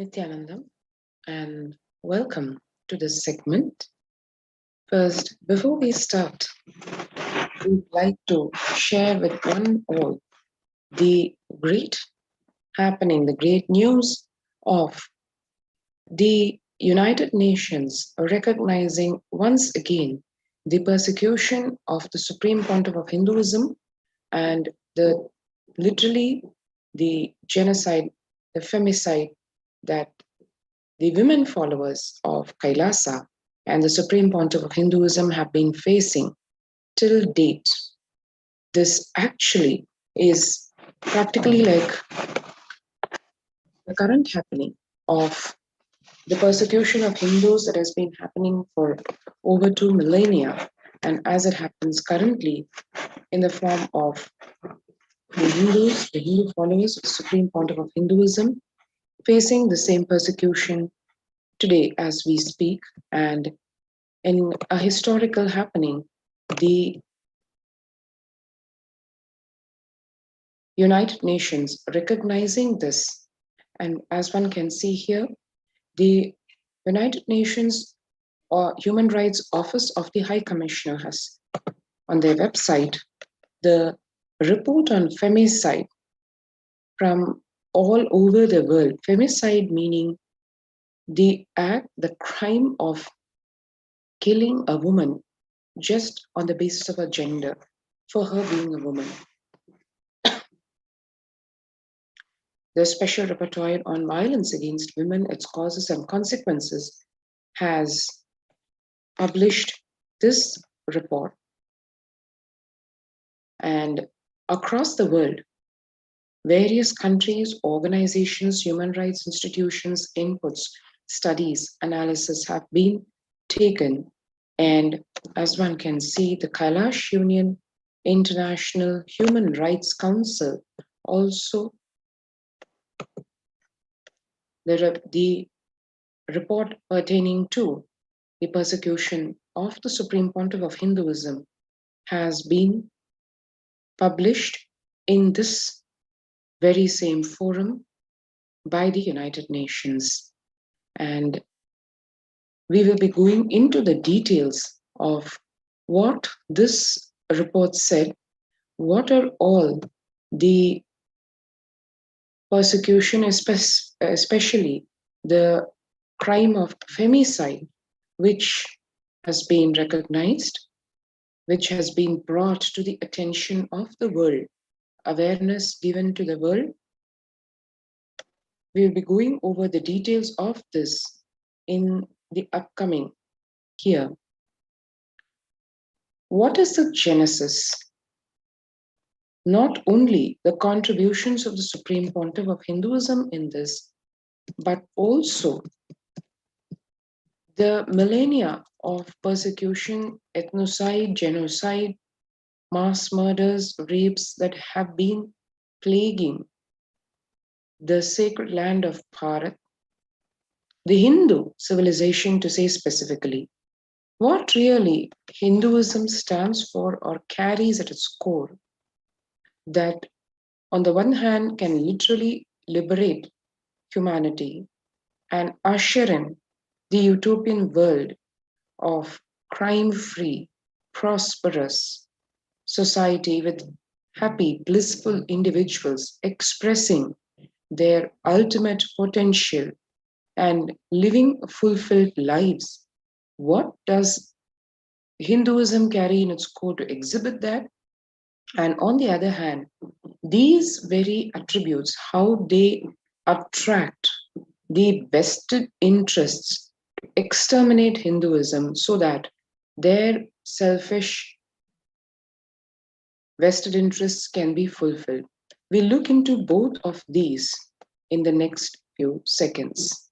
Nithyanandam, and welcome to this segment. First, before we start, we'd like to share with one all the great happening, the great news of the United Nations recognizing once again the persecution of the Supreme Pontiff of Hinduism and literally the genocide, the femicide that the women followers of Kailasa and the Supreme Pontiff of Hinduism have been facing till date. This actually is practically like the current happening of the persecution of Hindus that has been happening for over 2 millennia, and as it happens currently in the form of the Hindus, the Hindu followers of the Supreme Pontiff of Hinduism, facing the same persecution today as we speak. And in a historical happening, the United Nations recognizing this, and as one can see here, the United Nations or Human Rights Office of the High Commissioner has on their website the report on femicide from all over the world. Femicide meaning the act, the crime of killing a woman just on the basis of her gender, for her being a woman. The Special Rapporteur on Violence Against Women, Its Causes and Consequences has published this report. And across the world, various countries, organizations, human rights institutions, inputs, studies, analysis have been taken. And as one can see, the Kailash Union International Human Rights Council also the report pertaining to the persecution of the Supreme Pontiff of Hinduism has been published in this very same forum by the United Nations. And we will be going into the details of what this report said, what are all the persecution, especially the crime of femicide, which has been recognized, which has been brought to the attention of the world, awareness given to the world. We will be going over the details of this in the upcoming here. What is the genesis? Not only the contributions of the Supreme Pontiff of Hinduism in this, but also the millennia of persecution, ethnocide, genocide, mass murders, rapes that have been plaguing the sacred land of Bharat, the Hindu civilization to say specifically. What really Hinduism stands for or carries at its core, that on the one hand can literally liberate humanity and usher in the utopian world of crime-free, prosperous society with happy, blissful individuals expressing their ultimate potential and living fulfilled lives. What does Hinduism carry in its core to exhibit that? And on the other hand, these very attributes, how they attract the vested interests to exterminate Hinduism so that their selfish vested interests can be fulfilled. We'll look into both of these in the next few seconds.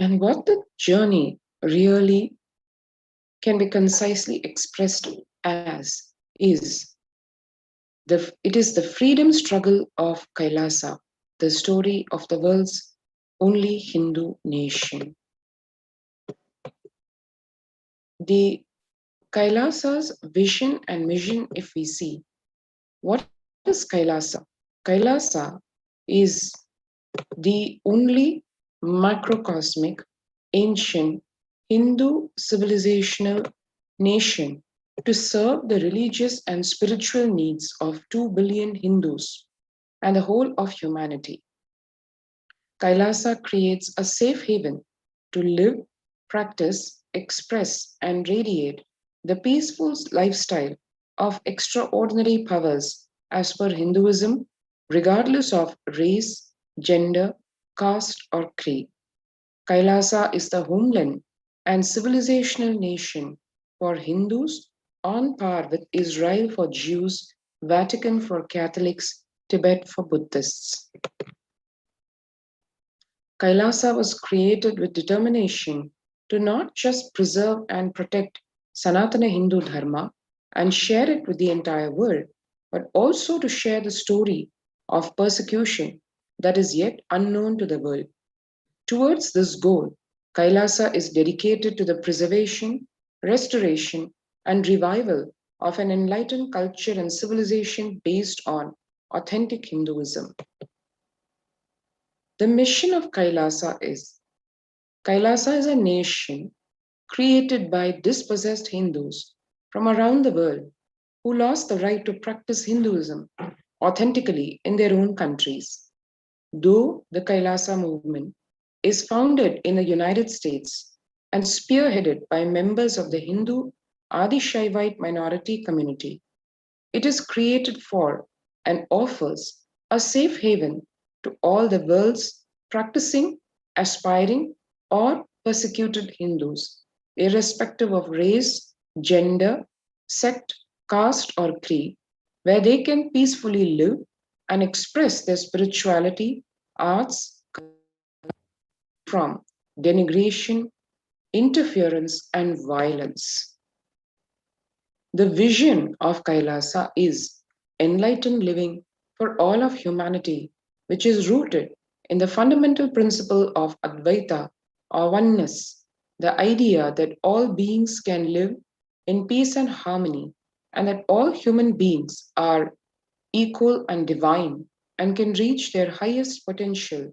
And what the journey really can be concisely expressed as is it is the freedom struggle of Kailasa, the story of the world's only Hindu nation. The Kailasa's vision and mission, if we see, what is Kailasa? Kailasa is the only macrocosmic ancient Hindu civilizational nation to serve the religious and spiritual needs of 2 billion Hindus and the whole of humanity. Kailasa creates a safe haven to live, practice, express, and radiate the peaceful lifestyle of extraordinary powers as per Hinduism, regardless of race, gender, caste, or creed. Kailasa is the homeland and civilizational nation for Hindus on par with Israel for Jews, Vatican for Catholics, Tibet for Buddhists. Kailasa was created with determination to not just preserve and protect Sanatana Hindu Dharma and share it with the entire world, but also to share the story of persecution that is yet unknown to the world. Towards this goal, Kailasa is dedicated to the preservation, restoration, and revival of an enlightened culture and civilization based on authentic Hinduism. The mission of Kailasa is a nation created by dispossessed Hindus from around the world who lost the right to practice Hinduism authentically in their own countries. Though the Kailasa movement is founded in the United States and spearheaded by members of the Hindu Adi Shaivite minority community, it is created for and offers a safe haven to all the world's practicing, aspiring, or persecuted Hindus, irrespective of race, gender, sect, caste, or creed, where they can peacefully live and express their spirituality, arts, from denigration, interference, and violence. The vision of Kailasa is enlightened living for all of humanity, which is rooted in the fundamental principle of Advaita or oneness, the idea that all beings can live in peace and harmony, and that all human beings are equal and divine and can reach their highest potential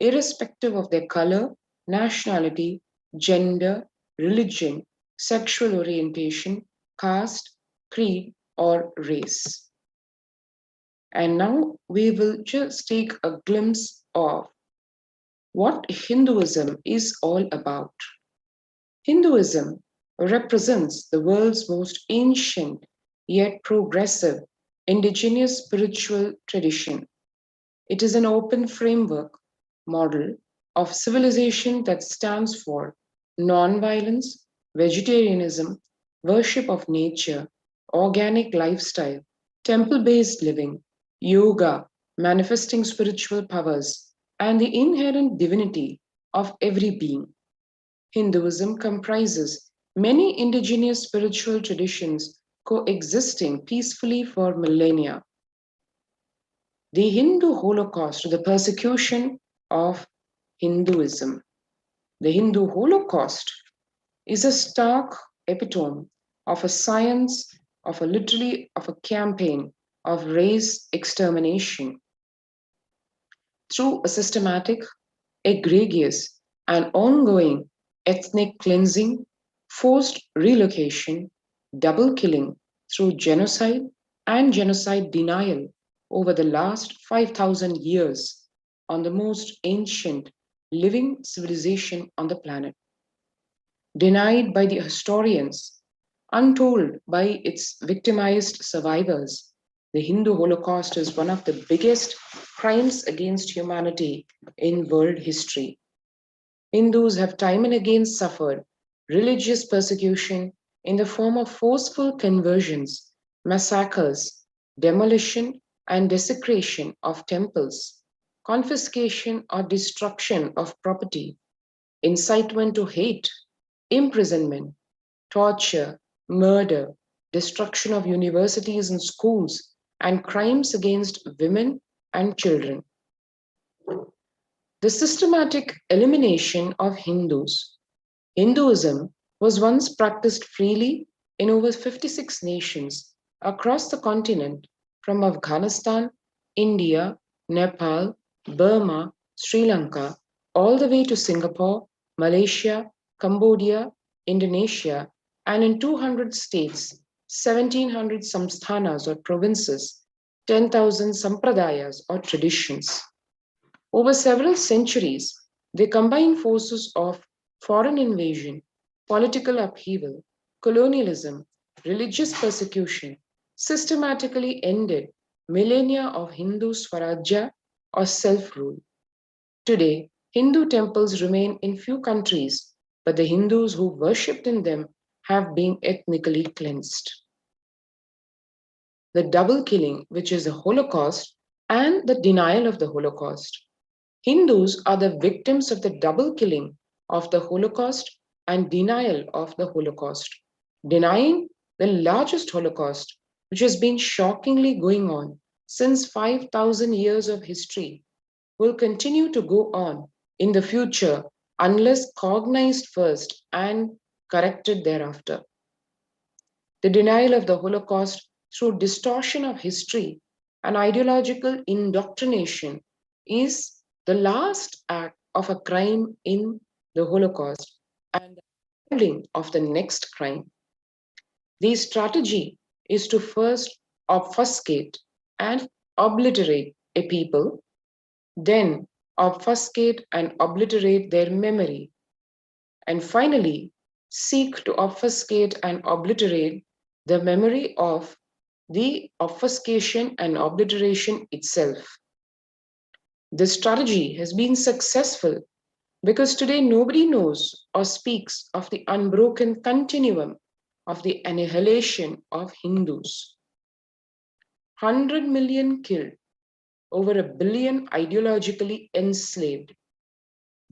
irrespective of their color, nationality, gender, religion, sexual orientation, caste, creed, or race. And now we will just take a glimpse of what Hinduism is all about. Hinduism represents the world's most ancient yet progressive indigenous spiritual tradition. It is an open framework model of civilization that stands for non-violence, vegetarianism, worship of nature, organic lifestyle, temple-based living, yoga, manifesting spiritual powers, and the inherent divinity of every being. Hinduism comprises many indigenous spiritual traditions coexisting peacefully for millennia. The Hindu Holocaust, the persecution of Hinduism. The Hindu Holocaust is a stark epitome of a science, of a campaign of race extermination. Through a systematic, egregious, and ongoing ethnic cleansing, forced relocation, double killing through genocide and genocide denial over the last 5,000 years on the most ancient living civilization on the planet. Denied by the historians, untold by its victimized survivors, the Hindu Holocaust is one of the biggest crimes against humanity in world history. Hindus have time and again suffered religious persecution in the form of forceful conversions, massacres, demolition and desecration of temples, confiscation or destruction of property, incitement to hate, imprisonment, torture, murder, destruction of universities and schools, and crimes against women and children. The systematic elimination of Hindus. Hinduism was once practiced freely in over 56 nations across the continent, from Afghanistan, India, Nepal, Burma, Sri Lanka, all the way to Singapore, Malaysia, Cambodia, Indonesia, and in 200 states, 1700 samsthanas or provinces, 10,000 sampradayas or traditions. Over several centuries, they combine forces of foreign invasion, political upheaval, colonialism, religious persecution, systematically ended millennia of Hindu Swarajya or self-rule. Today, Hindu temples remain in few countries, but the Hindus who worshipped in them have been ethnically cleansed. The double killing, which is the Holocaust, and the denial of the Holocaust. Hindus are the victims of the double killing of the Holocaust and denial of the Holocaust. Denying the largest Holocaust, which has been shockingly going on since 5,000 years of history, will continue to go on in the future unless cognized first and corrected thereafter. The denial of the Holocaust through distortion of history and ideological indoctrination is the last act of a crime in the Holocaust and the beginning of the next crime. The strategy is to first obfuscate and obliterate a people, then obfuscate and obliterate their memory, and finally seek to obfuscate and obliterate the memory of the obfuscation and obliteration itself. This strategy has been successful because today nobody knows or speaks of the unbroken continuum of the annihilation of Hindus. 100 million killed, over 1 billion ideologically enslaved,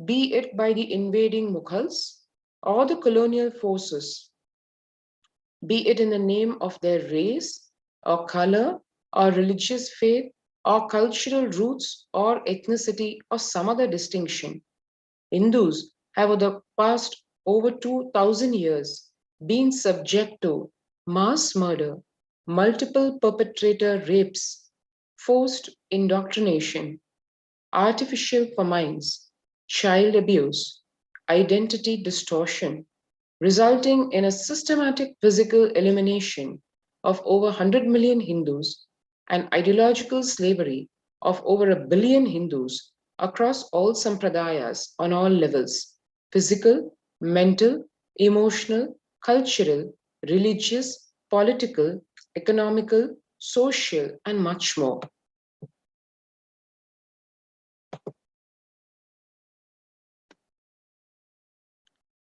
be it by the invading Mughals or the colonial forces, be it in the name of their race or color or religious faith or cultural roots or ethnicity or some other distinction. Hindus have over the past over 2,000 years been subject to mass murder, multiple perpetrator rapes, forced indoctrination, artificial famines, child abuse, identity distortion, resulting in a systematic physical elimination of over 100 million Hindus and ideological slavery of over 1 billion Hindus across all sampradayas on all levels: physical, mental, emotional, cultural, religious, political, economical, social, and much more.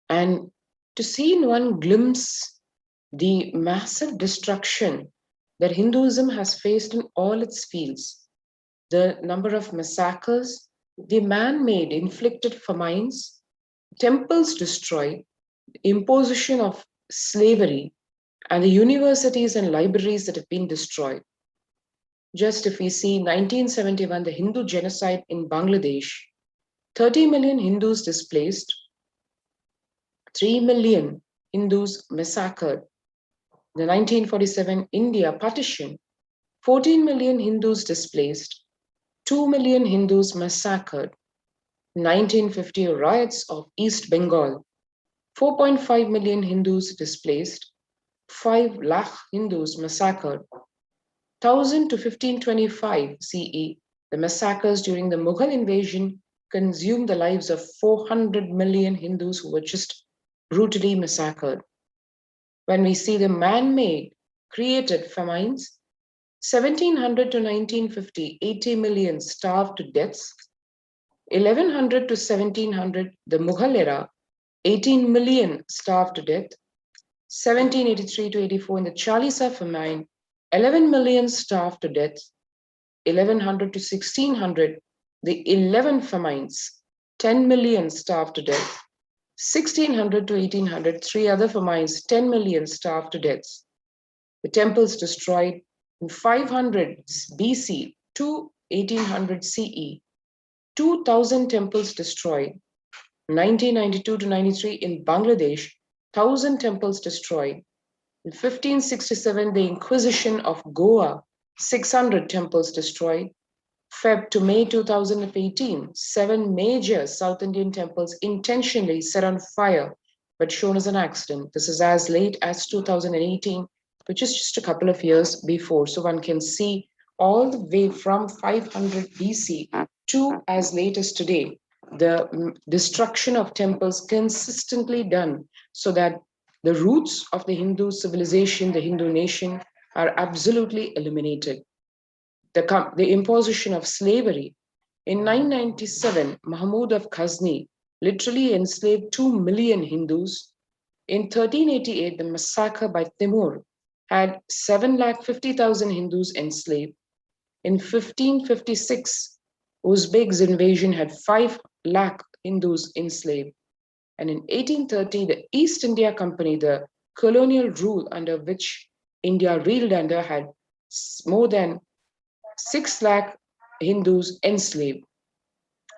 And to see in one glimpse the massive destruction that Hinduism has faced in all its fields, the number of massacres, the man-made inflicted famines, temples destroyed, imposition of slavery, and the universities and libraries that have been destroyed. Just if we see 1971, the Hindu genocide in Bangladesh, 30 million Hindus displaced, 3 million Hindus massacred. The 1947 India partition, 14 million Hindus displaced, 2 million Hindus massacred. 1950 riots of East Bengal, 4.5 million Hindus displaced, 5 lakh Hindus massacred. 1000 to 1525 CE, the massacres during the Mughal invasion consumed the lives of 400 million Hindus who were just brutally massacred. When we see the man-made, created famines, 1700 to 1950, 80 million starved to deaths. 1100 to 1700, the Mughal era, 18 million starved to death. 1783 to 84, in the Kailasa famine, 11 million starved to death. 1100 to 1600, the 11 famines, 10 million starved to death. 1600 to 1800, 3 other famines, 10 million starved to death. The temples destroyed in 500 BC to 1800 CE. 2,000 temples destroyed. 1992 to 93 in Bangladesh, 1,000 temples destroyed. In 1567, the Inquisition of Goa, 600 temples destroyed. Feb to May 2018, 7 major South Indian temples intentionally set on fire but shown as an accident. This is as late as 2018, which is just a couple of years before. So one can see all the way from 500 BC to as late as today, the destruction of temples consistently done so that the roots of the Hindu civilization, the Hindu nation, are absolutely eliminated. The imposition of slavery. In 997, Mahmud of Ghazni literally enslaved 2 million Hindus. In 1388, the massacre by Timur had 750,000 Hindus enslaved. In 1556, Uzbeks' invasion had 5 lakh Hindus enslaved. And in 1830, the East India Company, the colonial rule under which India reeled under, had more than 6 lakh Hindus enslaved.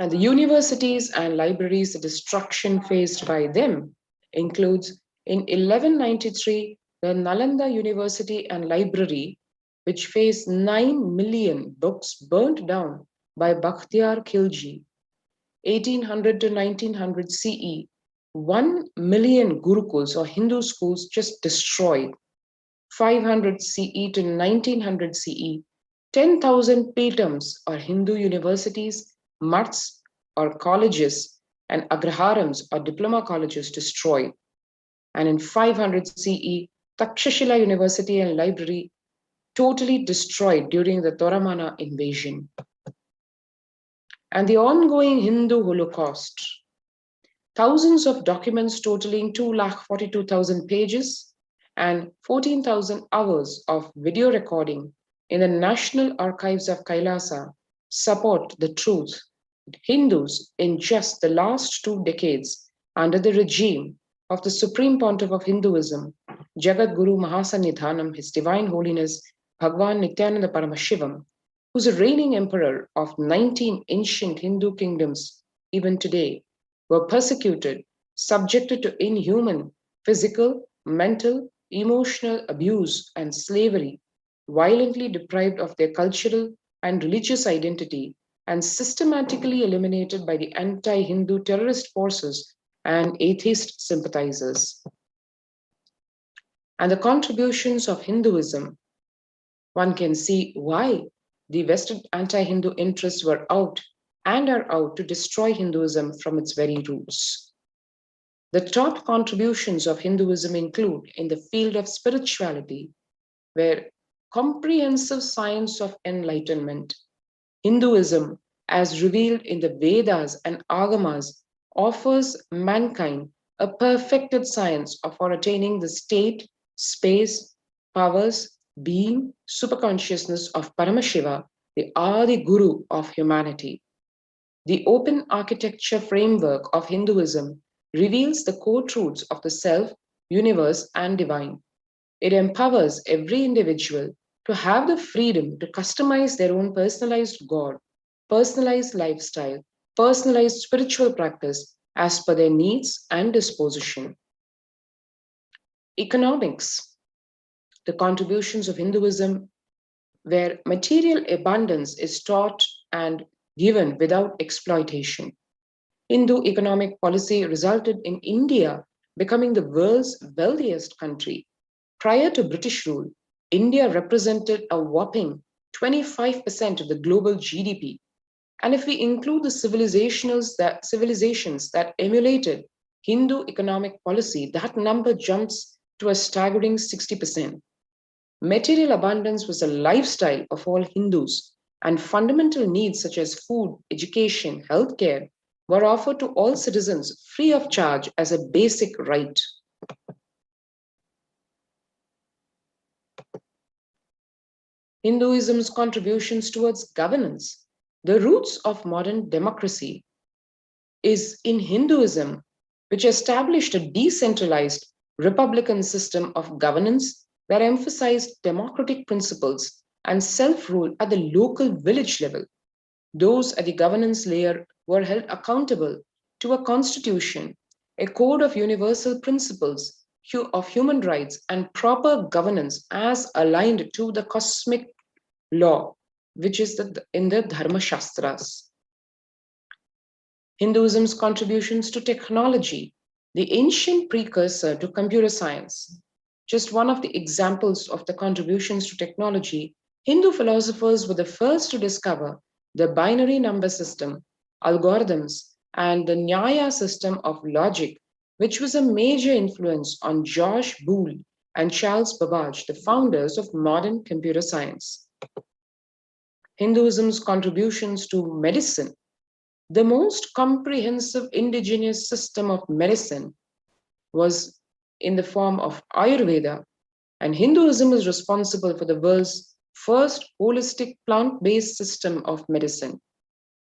And the universities and libraries, the destruction faced by them includes in 1193, the Nalanda University and Library, which faced 9 million books burnt down by Bakhtiyar Khilji. 1800 to 1900 CE, 1 million gurukuls or Hindu schools just destroyed. 500 CE to 1900 CE, 10,000 petams or Hindu universities, mats or colleges, and agraharams or diploma colleges destroyed. And in 500 CE, Takshashila University and Library totally destroyed during the Toramana invasion. And the ongoing Hindu Holocaust. Thousands of documents totaling 242,000 pages and 14,000 hours of video recording in the National Archives of Kailasa support the truth. Hindus in just the last 2 decades under the regime of the Supreme Pontiff of Hinduism, Jagat Guru Mahasanidhanam, His Divine Holiness Bhagwan Nithyananda Paramashivam, who's a reigning emperor of 19 ancient Hindu kingdoms, even today, were persecuted, subjected to inhuman physical, mental, emotional abuse and slavery, violently deprived of their cultural and religious identity, and systematically eliminated by the anti-Hindu terrorist forces and atheist sympathizers. And the contributions of Hinduism, one can see why the Western anti-Hindu interests were out and are out to destroy Hinduism from its very roots. The top contributions of Hinduism include in the field of spirituality, where comprehensive science of enlightenment, Hinduism, as revealed in the Vedas and Agamas, offers mankind a perfected science for attaining the state, space, powers, being, superconsciousness of Paramashiva, the Adi Guru of humanity. The open architecture framework of Hinduism reveals the core truths of the self, universe, and divine. It empowers every individual to have the freedom to customize their own personalized God, personalized lifestyle, personalized spiritual practice as per their needs and disposition. Economics. The contributions of Hinduism, where material abundance is taught and given without exploitation. Hindu economic policy resulted in India becoming the world's wealthiest country. Prior to British rule, India represented a whopping 25% of the global GDP. And if we include the civilizations that emulated Hindu economic policy, that number jumps to a staggering 60%. Material abundance was a lifestyle of all Hindus, and fundamental needs such as food, education, healthcare were offered to all citizens free of charge as a basic right. Hinduism's contributions towards governance. The roots of modern democracy is in Hinduism, which established a decentralized republican system of governance that emphasized democratic principles and self-rule at the local village level. Those at the governance layer were held accountable to a constitution, a code of universal principles of human rights and proper governance as aligned to the cosmic law, which is in the Dharma Shastras. Hinduism's contributions to technology. the ancient precursor to computer science. Just one of the examples of the contributions to technology, Hindu philosophers were the first to discover the binary number system, algorithms, and the Nyaya system of logic, which was a major influence on George Boole and Charles Babbage, the founders of modern computer science. Hinduism's contributions to medicine. The most comprehensive indigenous system of medicine was in the form of Ayurveda, and Hinduism is responsible for the world's first holistic plant-based system of medicine.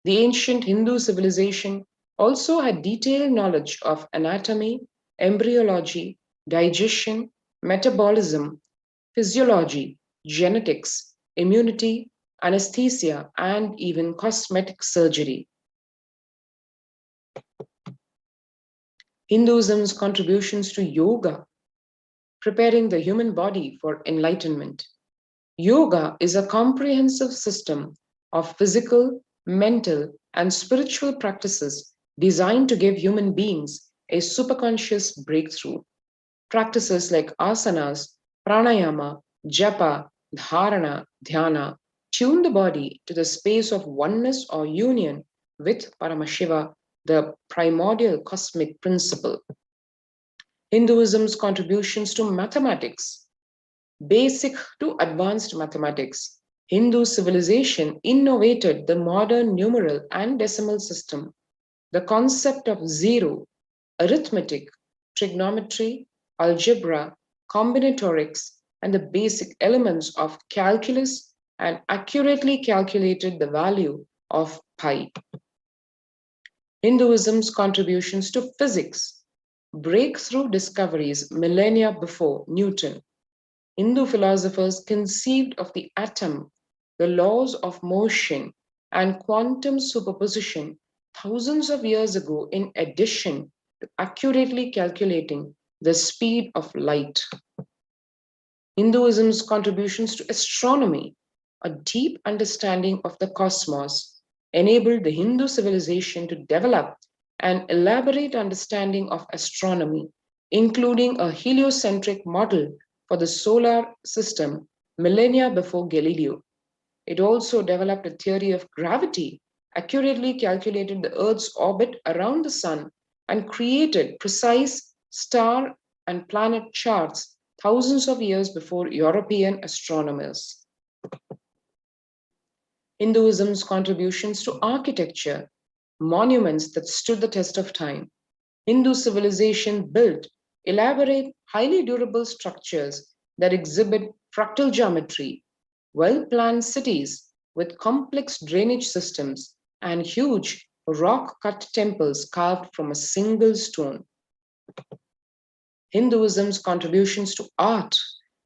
The ancient Hindu civilization also had detailed knowledge of anatomy, embryology, digestion, metabolism, physiology, genetics, immunity, anesthesia, and even cosmetic surgery. Hinduism's contributions to yoga, preparing the human body for enlightenment. Yoga is a comprehensive system of physical, mental, and spiritual practices designed to give human beings a superconscious breakthrough. Practices like asanas, pranayama, japa, dharana, dhyana tune the body to the space of oneness or union with Paramashiva, the primordial cosmic principle. Hinduism's contributions to mathematics. Basic to advanced mathematics, Hindu civilization innovated the modern numeral and decimal system. The concept of zero, arithmetic, trigonometry, algebra, combinatorics, and the basic elements of calculus and accurately calculated the value of pi. Hinduism's contributions to physics. Breakthrough discoveries millennia before Newton. Hindu philosophers conceived of the atom, the laws of motion, and quantum superposition thousands of years ago, in addition to accurately calculating the speed of light. Hinduism's contributions to astronomy, a deep understanding of the cosmos, enabled the Hindu civilization to develop an elaborate understanding of astronomy, including a heliocentric model for the solar system millennia before Galileo. It also developed a theory of gravity, accurately calculated the Earth's orbit around the sun, and created precise star and planet charts thousands of years before European astronomers. Hinduism's contributions to architecture, monuments that stood the test of time. Hindu civilization built elaborate, highly durable structures that exhibit fractal geometry, well-planned cities with complex drainage systems, and huge rock-cut temples carved from a single stone. Hinduism's contributions to art,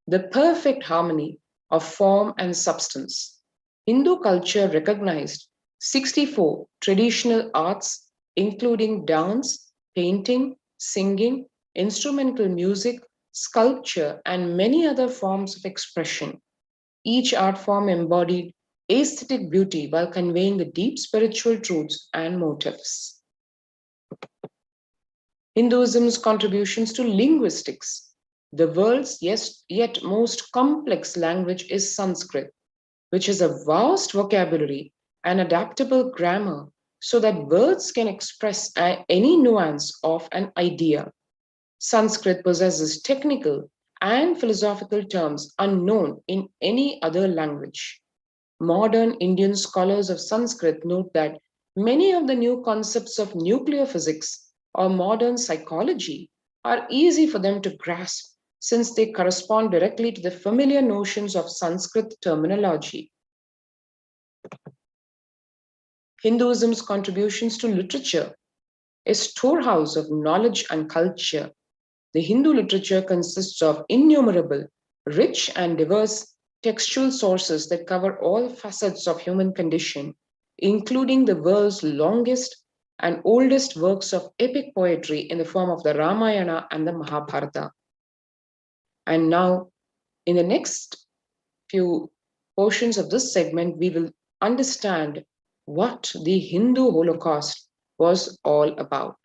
the perfect harmony of form and substance. Hindu culture recognized 64 traditional arts, including dance, painting, singing, instrumental music, sculpture, and many other forms of expression. Each art form embodied aesthetic beauty while conveying the deep spiritual truths and motives. Hinduism's contributions to linguistics. The world's yet most complex language is Sanskrit, which has a vast vocabulary and adaptable grammar so that words can express any nuance of an idea. Sanskrit possesses technical and philosophical terms unknown in any other language. Modern Indian scholars of Sanskrit note that many of the new concepts of nuclear physics or modern psychology are easy for them to grasp since they correspond directly to the familiar notions of Sanskrit terminology. Hinduism's contributions to literature, a storehouse of knowledge and culture. The Hindu literature consists of innumerable, rich and diverse textual sources that cover all facets of human condition, including the world's longest and oldest works of epic poetry in the form of the Ramayana and the Mahabharata. And now, in the next few portions of this segment, we will understand what the Hindu Holocaust was all about.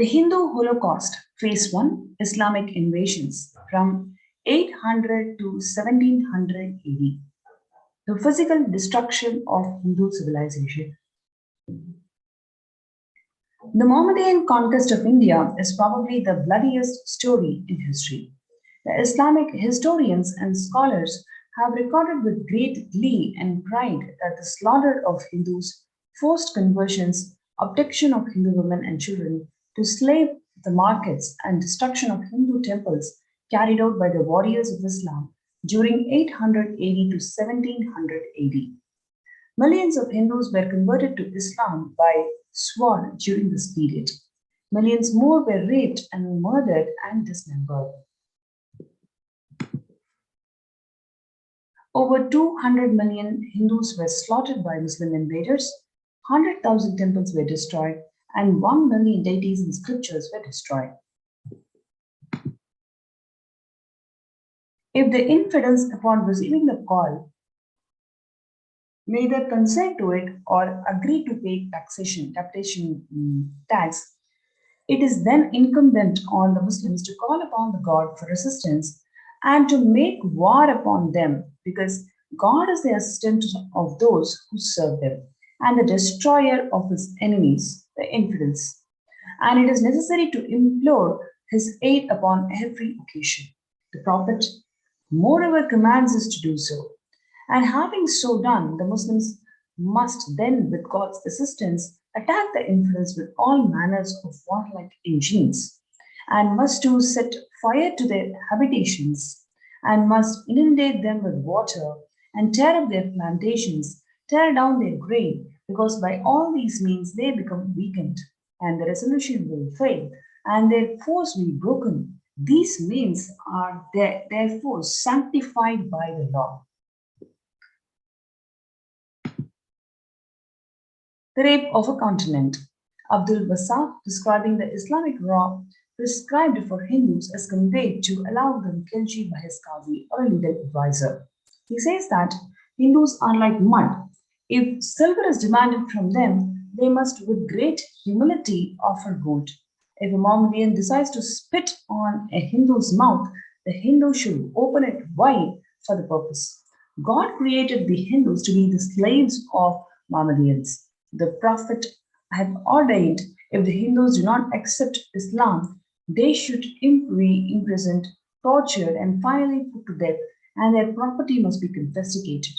The Hindu Holocaust, Phase 1, Islamic invasions from 800 to 1700 AD. The physical destruction of Hindu civilization. The Mohammedan conquest of India is probably the bloodiest story in history. The Islamic historians and scholars have recorded with great glee and pride that the slaughter of Hindus, forced conversions, abduction of Hindu women and children to slave the markets, and destruction of Hindu temples carried out by the warriors of Islam during 800 AD to 1700 AD. Millions of Hindus were converted to Islam by sword during this period. Millions more were raped and murdered and dismembered. Over 200 million Hindus were slaughtered by Muslim invaders, 100,000 temples were destroyed, and 1 million deities and scriptures were destroyed. If the infidels, upon receiving the call, neither consent to it or agree to pay tax, it is then incumbent on the Muslims to call upon the God for assistance and to make war upon them, because God is the assistant of those who serve them and the destroyer of his enemies, the infidels. And it is necessary to implore his aid upon every occasion. The Prophet, moreover, commands us to do so. And having so done, the Muslims must then, with God's assistance, attack the infidels with all manners of warlike engines, and must to set fire to their habitations, and must inundate them with water, and tear up their plantations, tear down their grain, because by all these means they become weakened, and the resolution will fail, and their force will be broken. These means are therefore sanctified by the law. The rape of a continent. Abdul Bassam, describing the Islamic law prescribed for Hindus, is conveyed to allow them khilji by his qazi or a legal advisor. He says that Hindus are like mud. If silver is demanded from them, they must with great humility offer gold. If a Mohammedan decides to spit on a Hindu's mouth, the Hindu should open it wide for the purpose. God created the Hindus to be the slaves of Mohammedans. The Prophet had ordained if the Hindus do not accept Islam, they should be imprisoned, tortured, and finally put to death, and their property must be confiscated.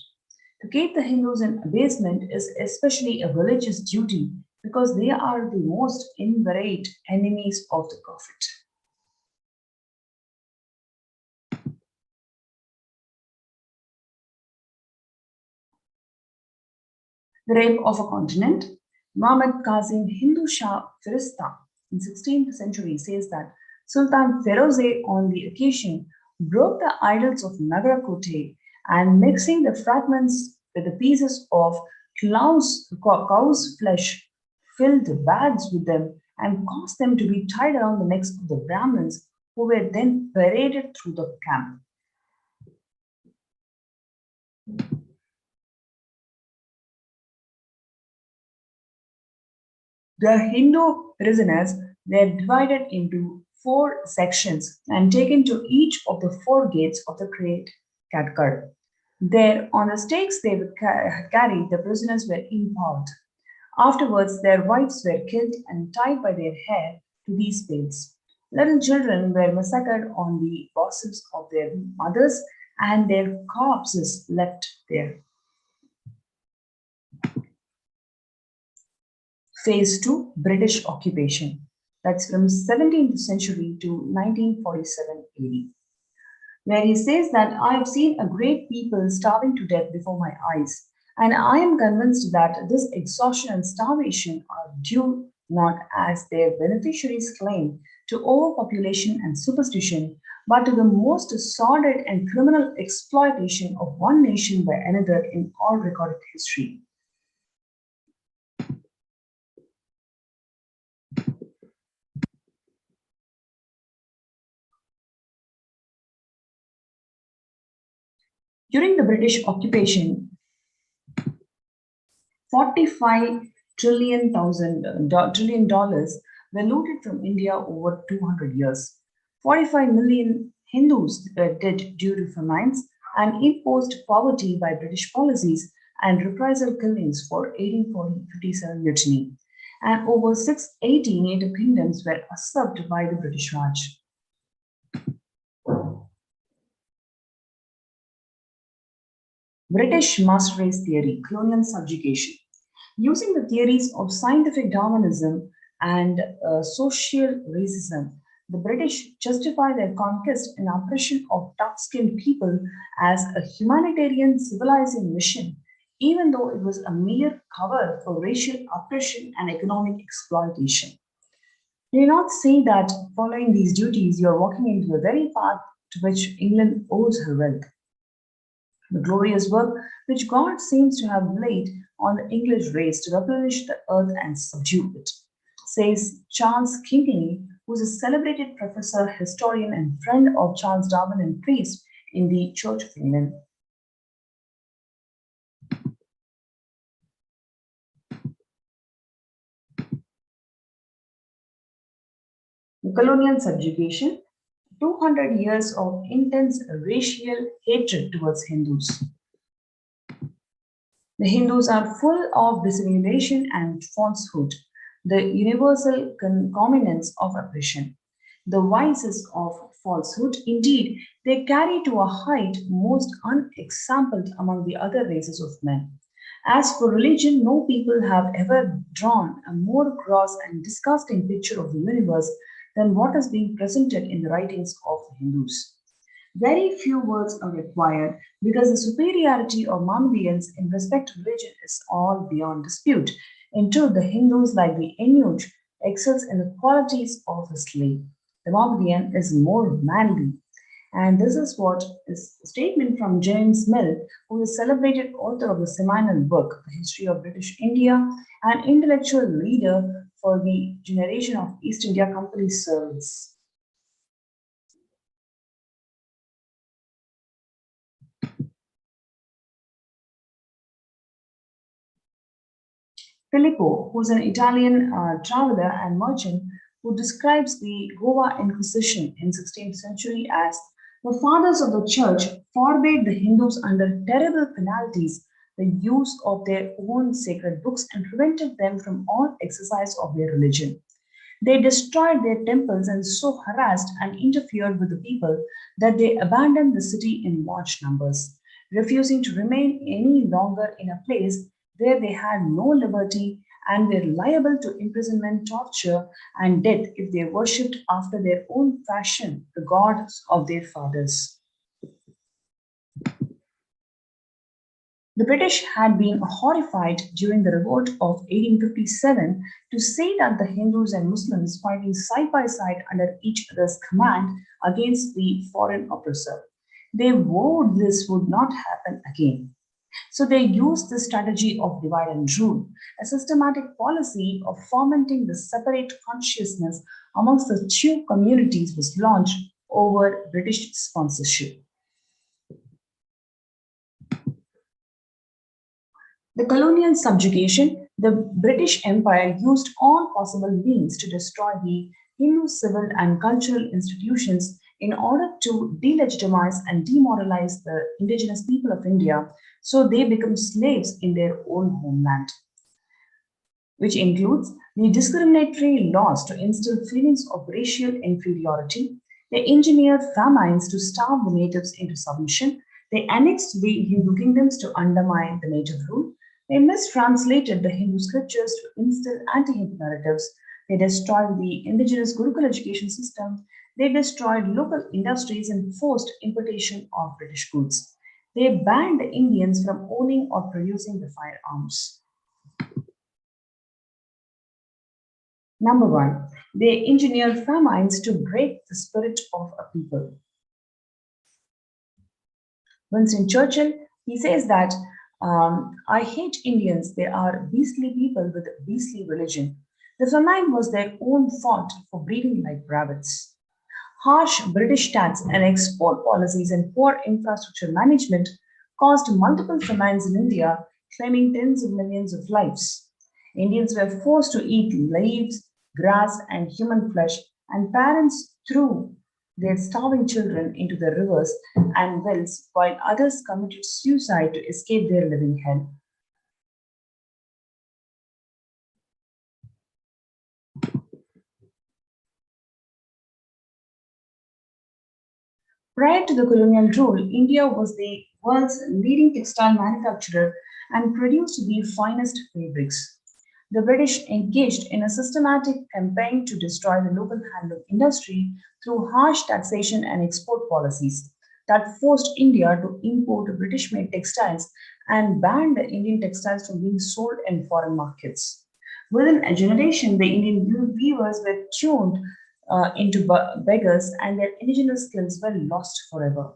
To keep the Hindus in abasement is especially a religious duty because they are the most inveterate enemies of the Prophet. The rape of a continent. Muhammad Qasim Hindu Shah Firista in 16th century says that Sultan Feroze on the occasion broke the idols of Nagarkote and mixing the fragments with the pieces of cow's flesh, filled bags with them and caused them to be tied around the necks of the Brahmins, who were then paraded through the camp. The Hindu prisoners were divided into 4 sections and taken to each of the 4 gates of the great Katkar. There, on the stakes they were carried, the prisoners were impaled. Afterwards, their wives were killed and tied by their hair to these spades. Little children were massacred on the bosoms of their mothers, and their corpses left there. Phase 2, British occupation. That's from 17th century to 1947 AD, where he says that I have seen a great people starving to death before my eyes, and I am convinced that this exhaustion and starvation are due not, as their beneficiaries claim, to overpopulation and superstition, but to the most sordid and criminal exploitation of one nation by another in all recorded history. During the British occupation, $45 trillion were looted from India over 200 years. 45 million Hindus were dead due to famines and imposed poverty by British policies and reprisal killings for 1857 mutiny. And over 680 native kingdoms were usurped by the British Raj. British master race theory, colonial subjugation. Using the theories of scientific Darwinism and social racism, the British justify their conquest and oppression of dark-skinned people as a humanitarian civilizing mission, even though it was a mere cover for racial oppression and economic exploitation. Do not say that following these duties you are walking into the very path to which England owes her wealth. The glorious work which God seems to have laid on the English race to replenish the earth and subdue it, says Charles Kingsley, who is a celebrated professor, historian, and friend of Charles Darwin and priest in the Church of England. The colonial subjugation, 200 years of intense racial hatred towards Hindus. The Hindus are full of dissimulation and falsehood, the universal concomitants of oppression, the vices of falsehood. Indeed, they carry to a height most unexampled among the other races of men. As for religion, no people have ever drawn a more gross and disgusting picture of the universe than what is being presented in the writings of the Hindus. Very few words are required because the superiority of Mohammedans in respect to religion is all beyond dispute. In truth, the Hindus, like the Inuit, excels in the qualities of a slave. The Mohammedan is more manly. And this is what is a statement from James Mill, who is a celebrated author of the seminal book, The History of British India, and intellectual leader for the generation of East India Company servants. Filippo, who is an Italian traveler and merchant, who describes the Goa Inquisition in 16th century as the fathers of the church forbade the Hindus under terrible penalties the use of their own sacred books and prevented them from all exercise of their religion. They destroyed their temples and so harassed and interfered with the people that they abandoned the city in large numbers, refusing to remain any longer in a place where they had no liberty and were liable to imprisonment, torture, and death if they worshipped after their own fashion the gods of their fathers. The British had been horrified during the revolt of 1857 to see that the Hindus and Muslims fighting side by side under each other's command against the foreign oppressor. They vowed this would not happen again. So they used the strategy of divide and rule. A systematic policy of fomenting the separate consciousness amongst the two communities was launched over British sponsorship. The colonial subjugation, the British Empire used all possible means to destroy the Hindu civil and cultural institutions in order to delegitimize and demoralize the indigenous people of India so they become slaves in their own homeland, which includes the discriminatory laws to instill feelings of racial inferiority. They engineered famines to starve the natives into submission. They annexed the Hindu kingdoms to undermine the native rule. They mistranslated the Hindu scriptures to instill anti-Hindu narratives. They destroyed the indigenous Gurukul education system. They destroyed local industries and forced importation of British goods. They banned the Indians from owning or producing the firearms. Number one, they engineered famines to break the spirit of a people. Winston Churchill, he says that, I hate Indians, they are beastly people with a beastly religion. The famine was their own fault for breeding like rabbits. Harsh British tax and export policies and poor infrastructure management caused multiple famines in India, claiming tens of millions of lives. Indians were forced to eat leaves, grass, and human flesh, and parents threw their starving children into the rivers and wells, while others committed suicide to escape their living hell. Prior to the colonial rule, India was the world's leading textile manufacturer and produced the finest fabrics. The British engaged in a systematic campaign to destroy the local handloom industry through harsh taxation and export policies that forced India to import British made textiles and banned the Indian textiles from being sold in foreign markets. Within a generation, the Indian weavers were tuned into beggars and their indigenous skills were lost forever,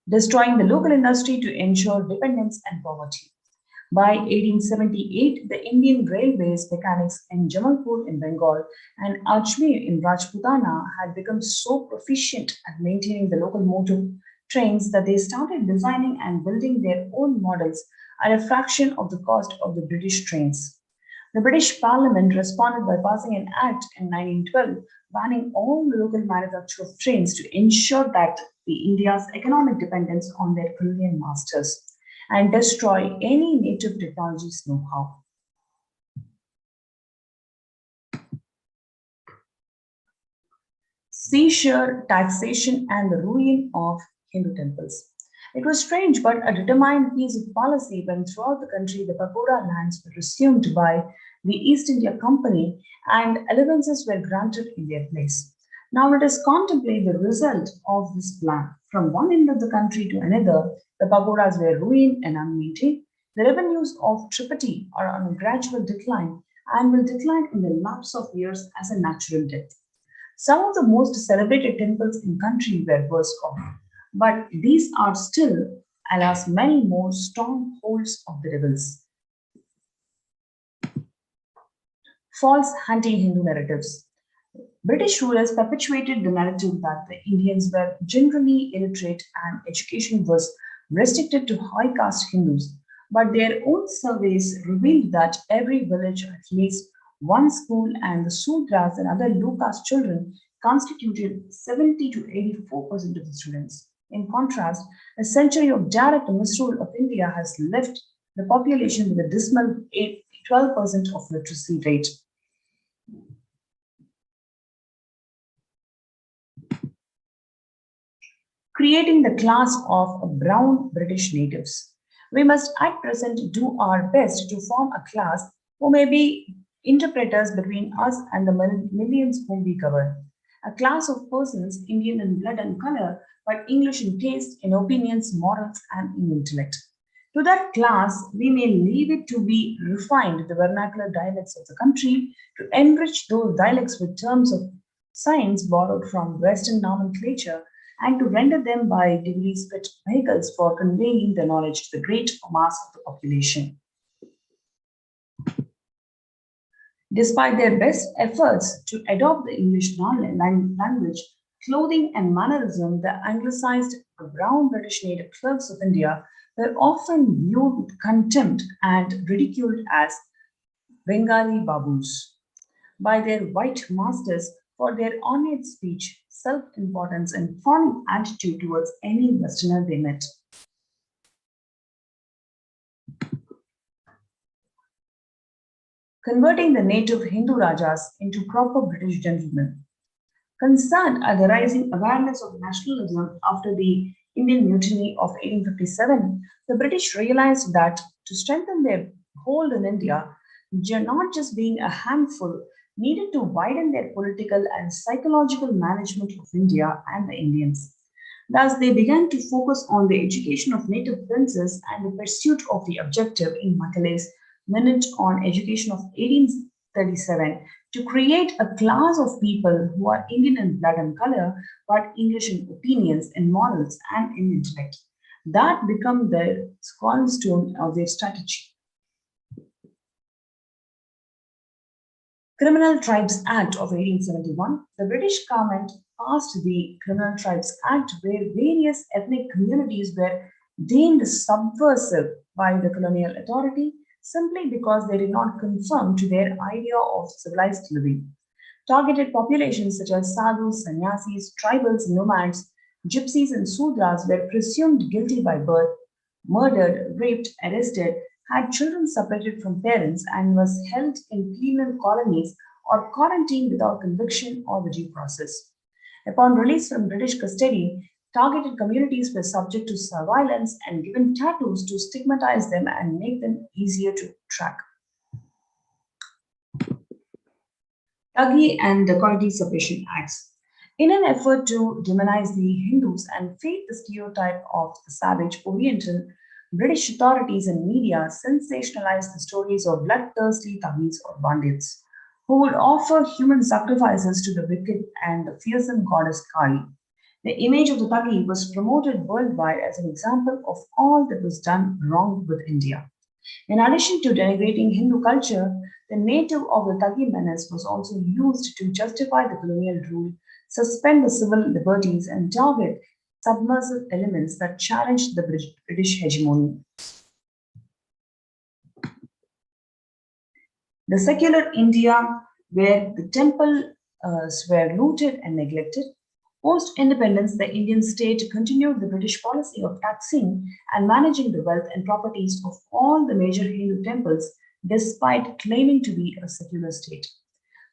destroying the local industry to ensure dependence and poverty. By 1878, the Indian Railways mechanics in Jamalpur in Bengal and Ajmer in Rajputana had become so proficient at maintaining the locomotive trains that they started designing and building their own models at a fraction of the cost of the British trains. The British Parliament responded by passing an act in 1912 banning all the local manufacture of trains to ensure that the India's economic dependence on their colonial masters and destroy any native technologies know-how. Seizure, taxation, and the ruin of Hindu temples. It was strange but a determined piece of policy when throughout the country the pagoda lands were resumed by the East India Company and allowances were granted in their place. Now let us contemplate the result of this plan. From one end of the country to another, the pagodas were ruined and unmaintained. The revenues of Tripati are on a gradual decline and will decline in the lapse of years as a natural death. Some of the most celebrated temples in country were worse off, but these are still, alas, many more strongholds of the rebels. False anti-Hindu narratives. British rulers perpetuated the narrative that the Indians were generally illiterate and education was restricted to high caste Hindus, but their own surveys revealed that every village had at least one school and the Sudras and other low caste children constituted 70 to 84% of the students. In contrast, a century of direct misrule of India has left the population with a dismal 12% of literacy rate. Creating the class of brown British natives. We must at present do our best to form a class who may be interpreters between us and the millions whom we govern. A class of persons Indian in blood and color, but English in taste, in opinions, morals, and in intellect. To that class, we may leave it to be refined the vernacular dialects of the country, to enrich those dialects with terms of science borrowed from Western nomenclature, and to render them by degrees fit vehicles for conveying the knowledge to the great mass of the population. Despite their best efforts to adopt the English language, clothing, and mannerism, the anglicized brown British native clerks of India were often viewed with contempt and ridiculed as Bengali babus by their white masters for their ornate speech, self-importance, and fawning attitude towards any Westerner they met. Converting the native Hindu Rajas into proper British gentlemen. Concerned at the rising awareness of nationalism after the Indian Mutiny of 1857, the British realized that to strengthen their hold in India, not just being a handful, needed to widen their political and psychological management of India and the Indians. Thus, they began to focus on the education of native princes and the pursuit of the objective in Macaulay's Minute on Education of 1837 to create a class of people who are Indian in blood and color, but English in opinions, in morals, and in intellect. That became the cornerstone of their strategy. Criminal Tribes Act of 1871, the British government passed the Criminal Tribes Act where various ethnic communities were deemed subversive by the colonial authority, simply because they did not conform to their idea of civilized living. Targeted populations such as sadhus, sannyasis, tribals, nomads, gypsies, and sudras were presumed guilty by birth, murdered, raped, arrested, had children separated from parents, and was held in penal colonies or quarantined without conviction or the due process. Upon release from British custody, targeted communities were subject to surveillance and given tattoos to stigmatize them and make them easier to track. Thuggy and Dacoity Suppression Acts. In an effort to demonize the Hindus and fade the stereotype of the savage Oriental, British authorities and media sensationalized the stories of bloodthirsty Thuggis or bandits who would offer human sacrifices to the wicked and the fearsome goddess Kali. The image of the Thuggi was promoted worldwide as an example of all that was done wrong with India. In addition to denigrating Hindu culture, the native of the Thuggi menace was also used to justify the colonial rule, suspend the civil liberties, and target submersive elements that challenged the British hegemony. The secular India, where the temples were looted and neglected. Post-independence, the Indian state continued the British policy of taxing and managing the wealth and properties of all the major Hindu temples, despite claiming to be a secular state.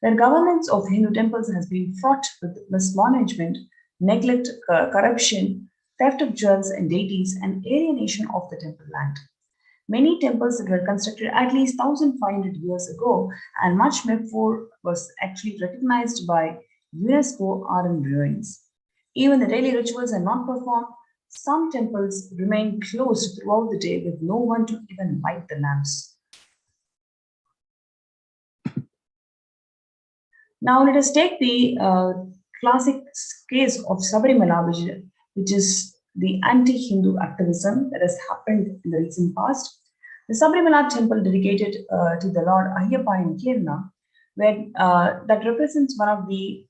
The governance of Hindu temples has been fraught with mismanagement, neglect, corruption, theft of jewels and deities, and alienation of the temple land. Many temples that were constructed at least 1,500 years ago and much before was actually recognized by UNESCO are in ruins. Even the daily rituals are not performed. Some temples remain closed throughout the day with no one to even light the lamps. Now let us take the classic case of Sabarimala, which is the anti-Hindu activism that has happened in the recent past. The Sabarimala temple dedicated to the Lord Ayyappa in Kerala, where that represents one of the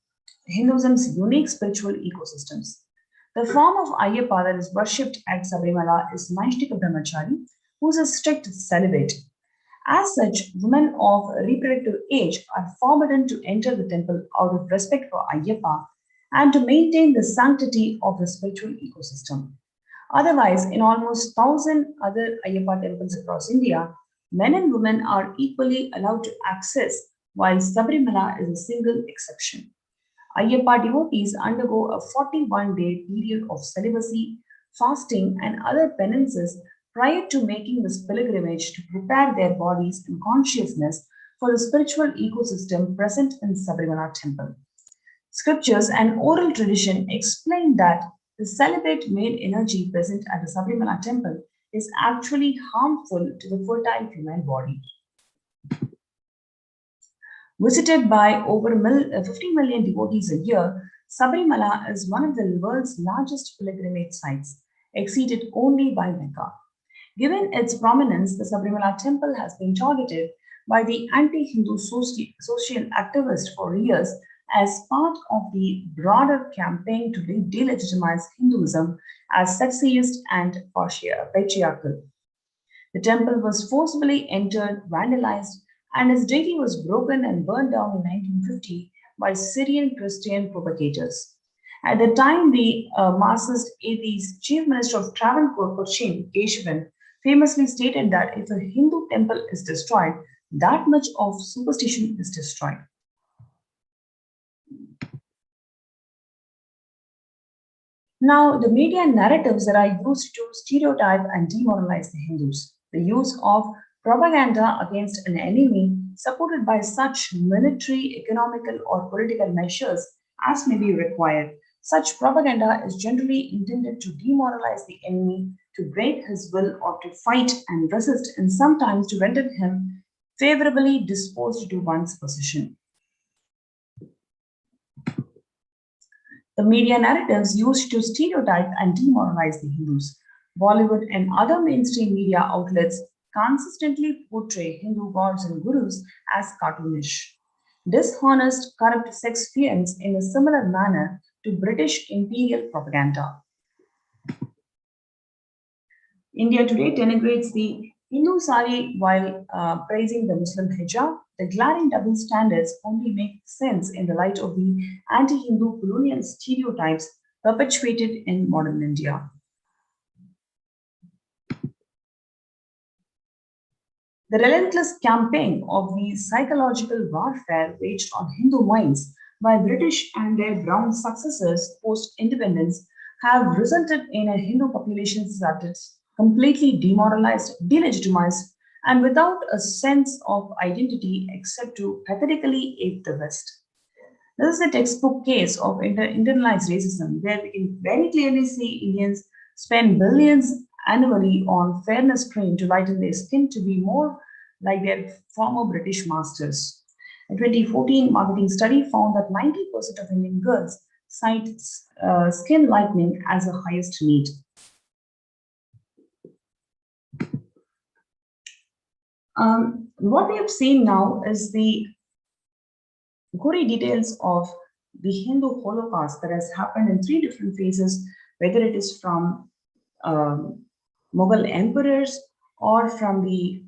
Hinduism's unique spiritual ecosystems. The form of Ayyappa that is worshipped at Sabarimala is Naishtika Brahmachari, who is a strict celibate. As such, women of reproductive age are forbidden to enter the temple out of respect for Ayyappa and to maintain the sanctity of the spiritual ecosystem. Otherwise, in almost 1,000 other Ayyappa temples across India, men and women are equally allowed to access, while Sabarimala is a single exception. Ayyappa devotees undergo a 41-day period of celibacy, fasting, and other penances prior to making this pilgrimage to prepare their bodies and consciousness for the spiritual ecosystem present in Sabarimala temple. Scriptures and oral tradition explain that the celibate male energy present at the Sabarimala temple is actually harmful to the fertile female body. Visited by over 50 million devotees a year, Sabarimala is one of the world's largest pilgrimage sites, exceeded only by Mecca. Given its prominence, the Sabarimala temple has been targeted by the anti-Hindu social activists for years as part of the broader campaign to delegitimize Hinduism as sexist and patriarchal. The temple was forcibly entered, vandalized, and its deity was broken and burned down in 1950 by Syrian Christian propagators. At the time, the Marxist atheist Chief Minister of Travancore, Cochin, Keshavan, famously stated that if a Hindu temple is destroyed, that much of superstition is destroyed. Now, the media narratives that are used to stereotype and demoralize the Hindus, the use of propaganda against an enemy supported by such military, economical, or political measures as may be required. Such propaganda is generally intended to demoralize the enemy, to break his will, or to fight and resist, and sometimes to render him favorably disposed to one's position. The media narratives used to stereotype and demoralize the Hindus. Bollywood and other mainstream media outlets consistently portray Hindu gods and gurus as cartoonish, dishonest, corrupt sex fiends in a similar manner to British imperial propaganda. India today denigrates the Hindu sari, while praising the Muslim hijab, the glaring double standards only make sense in the light of the anti-Hindu colonial stereotypes perpetuated in modern India. The relentless campaign of the psychological warfare waged on Hindu minds by British and their brown successors post-independence have resulted in a Hindu population that is completely demoralized, delegitimized, and without a sense of identity except to pathetically ape the West. This is a textbook case of internalized racism where we can very clearly see Indians spend billions annually on fairness cream to lighten their skin to be more like their former British masters. A 2014 marketing study found that 90% of Indian girls cite skin lightening as the highest need. What we have seen now is the gory details of the Hindu Holocaust that has happened in 3 different phases, whether it is from Mughal emperors or from the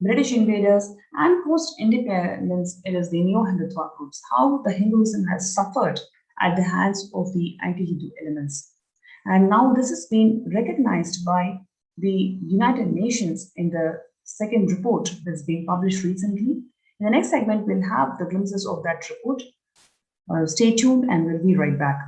British invaders, and post-independence, it is the Neo-Hindutva groups, how the Hinduism has suffered at the hands of the anti-Hindu elements. And now this has been recognized by the United Nations in the second report that's been published recently. In the next segment, we'll have the glimpses of that report. Stay tuned and we'll be right back.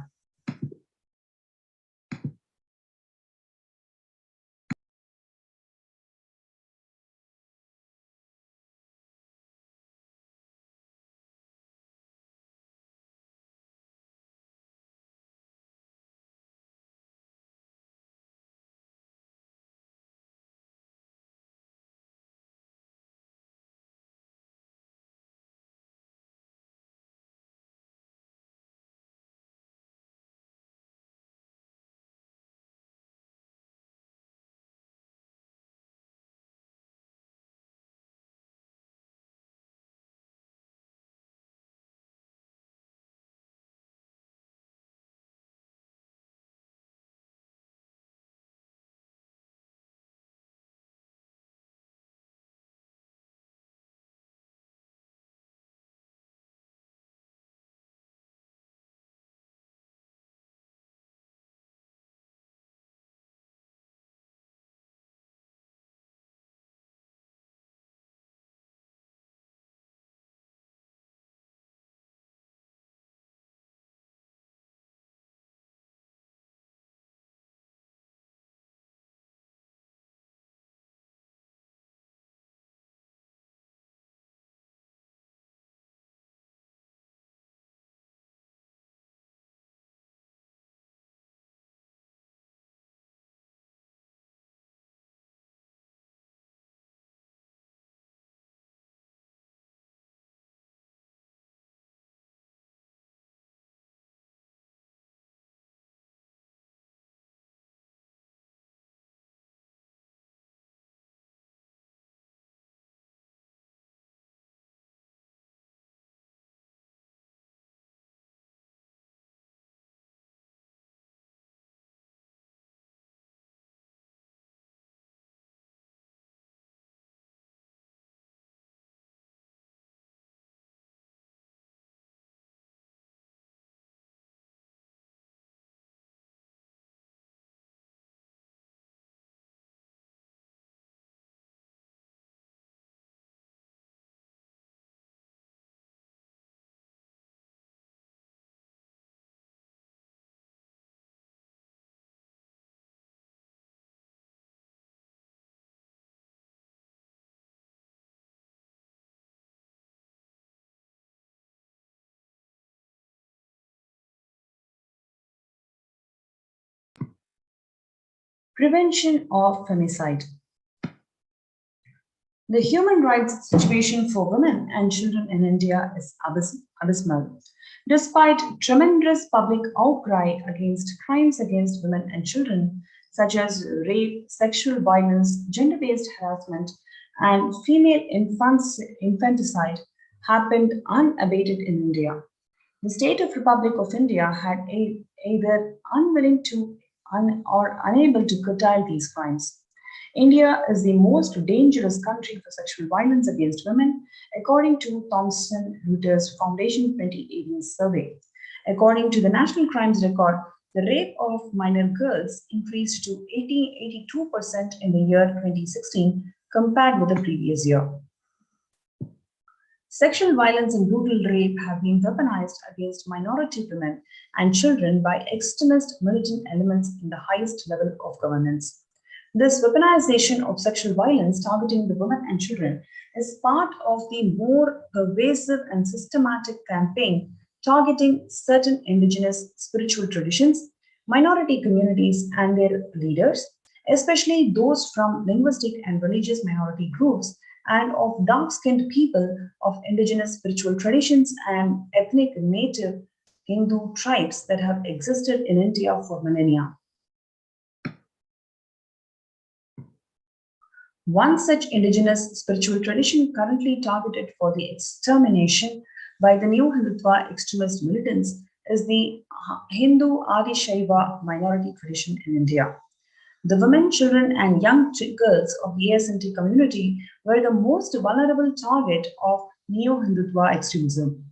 Prevention of femicide. The human rights situation for women and children in India is abysmal. Despite tremendous public outcry against crimes against women and children, such as rape, sexual violence, gender-based harassment, and female infanticide, happened unabated in India. The State of Republic of India had either unwilling to or unable to curtail these crimes. India is the most dangerous country for sexual violence against women, according to Thomson Reuters Foundation 2018 survey. According to the National Crimes Record, the rape of minor girls increased to 82% in the year 2016 compared with the previous year. Sexual violence and brutal rape have been weaponized against minority women and children by extremist militant elements in the highest level of governance. This weaponization of sexual violence targeting the women and children is part of the more pervasive and systematic campaign targeting certain indigenous spiritual traditions, minority communities, and their leaders, especially those from linguistic and religious minority groups and of dark-skinned people of indigenous spiritual traditions and ethnic native Hindu tribes that have existed in India for millennia. One such indigenous spiritual tradition currently targeted for the extermination by the new Hindutva extremist militants is the Hindu Adi Shaiva minority tradition in India. The women, children, and young girls of the ASNT community were the most vulnerable target of neo-Hindutva extremism.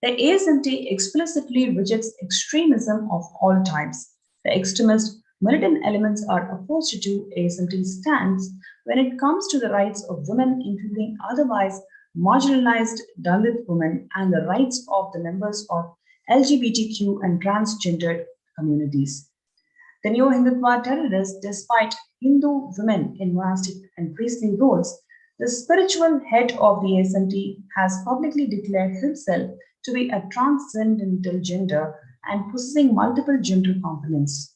The ASNT explicitly rejects extremism of all types. The extremist militant elements are opposed to ASNT's stance when it comes to the rights of women, including otherwise marginalized Dalit women, and the rights of the members of LGBTQ and transgendered communities. The neo-Hindutva terrorists, despite Hindu women in monastic and priestly roles, the spiritual head of the ASNT has publicly declared himself to be a transcendental gender and possessing multiple gender components.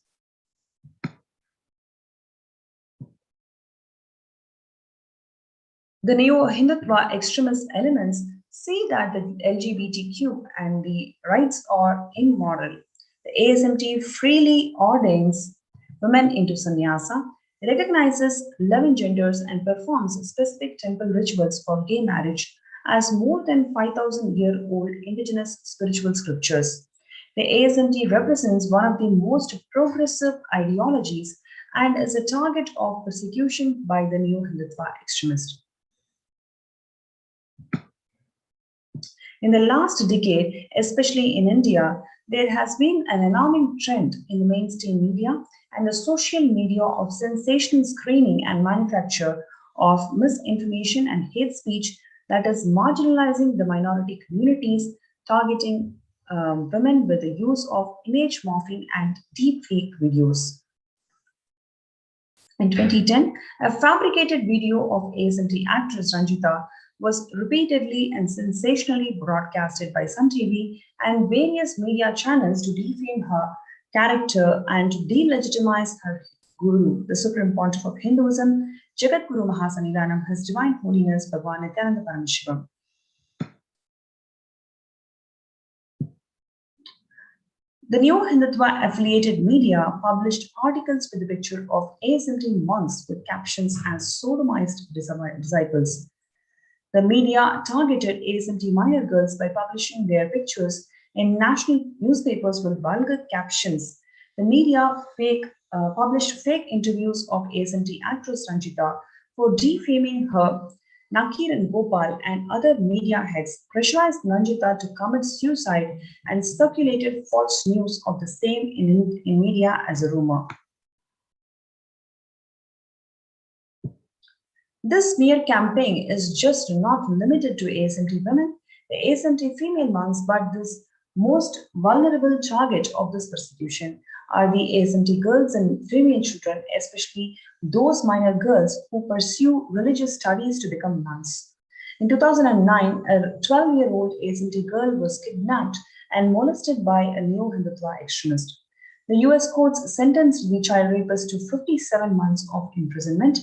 The neo-Hindutva extremist elements see that the LGBTQ and the rights are immoral. The ASMT freely ordains women into sannyasa, recognizes 11 genders, and performs specific temple rituals for gay marriage as more than 5,000-year-old indigenous spiritual scriptures. The ASMT represents one of the most progressive ideologies and is a target of persecution by the neo-Hindutva extremists. In the last decade, especially in India, there has been an alarming trend in the mainstream media and the social media of sensational screening and manufacture of misinformation and hate speech that is marginalizing the minority communities, targeting women with the use of image morphing and deepfake videos. In 2010, a fabricated video of ASNT actress Ranjita was repeatedly and sensationally broadcasted by Sun TV and various media channels to defame her character and to delegitimize her guru, the Supreme Pontiff of Hinduism, Jagat Guru Mahasanidanam, His Divine Holiness Bhagwan Nithyananda Paramashivam. The new Hindutva affiliated media published articles with a picture of ASNT monks with captions as sodomized disciples. The media targeted ASNT minor girls by publishing their pictures in national newspapers with vulgar captions. The media published fake interviews of ASNT actress Ranjita for defaming her. Nakir and Gopal and other media heads pressurized Ranjita to commit suicide and circulated false news of the same in media as a rumor. This smear campaign is just not limited to ASNT women, the ASNT female monks, but this most vulnerable target of this persecution are the ASNT girls and female children, especially those minor girls who pursue religious studies to become nuns. In 2009, a 12-year-old ASNT girl was kidnapped and molested by a neo-Hindutva extremist. The US courts sentenced the child rapist to 57 months of imprisonment.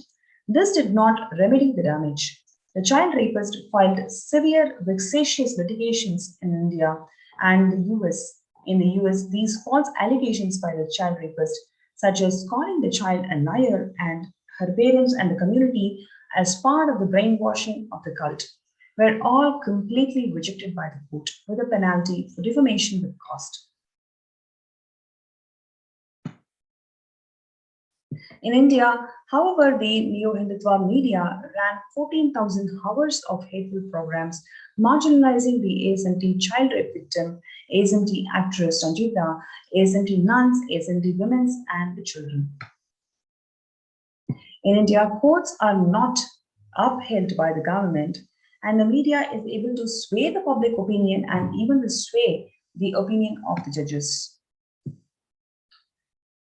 This did not remedy the damage. The child rapist filed severe vexatious litigations in India and the US. In the US, these false allegations by the child rapist, such as calling the child a liar and her parents and the community as part of the brainwashing of the cult, were all completely rejected by the court with a penalty for defamation with cost. In India, however, the neo-Hindutva media ran 14,000 hours of hateful programs marginalizing the ASMT child rape victim, ASMT actress Sanjita, ASMT nuns, ASMT women, and the children. In India, courts are not upheld by the government, and the media is able to sway the public opinion and even to sway the opinion of the judges.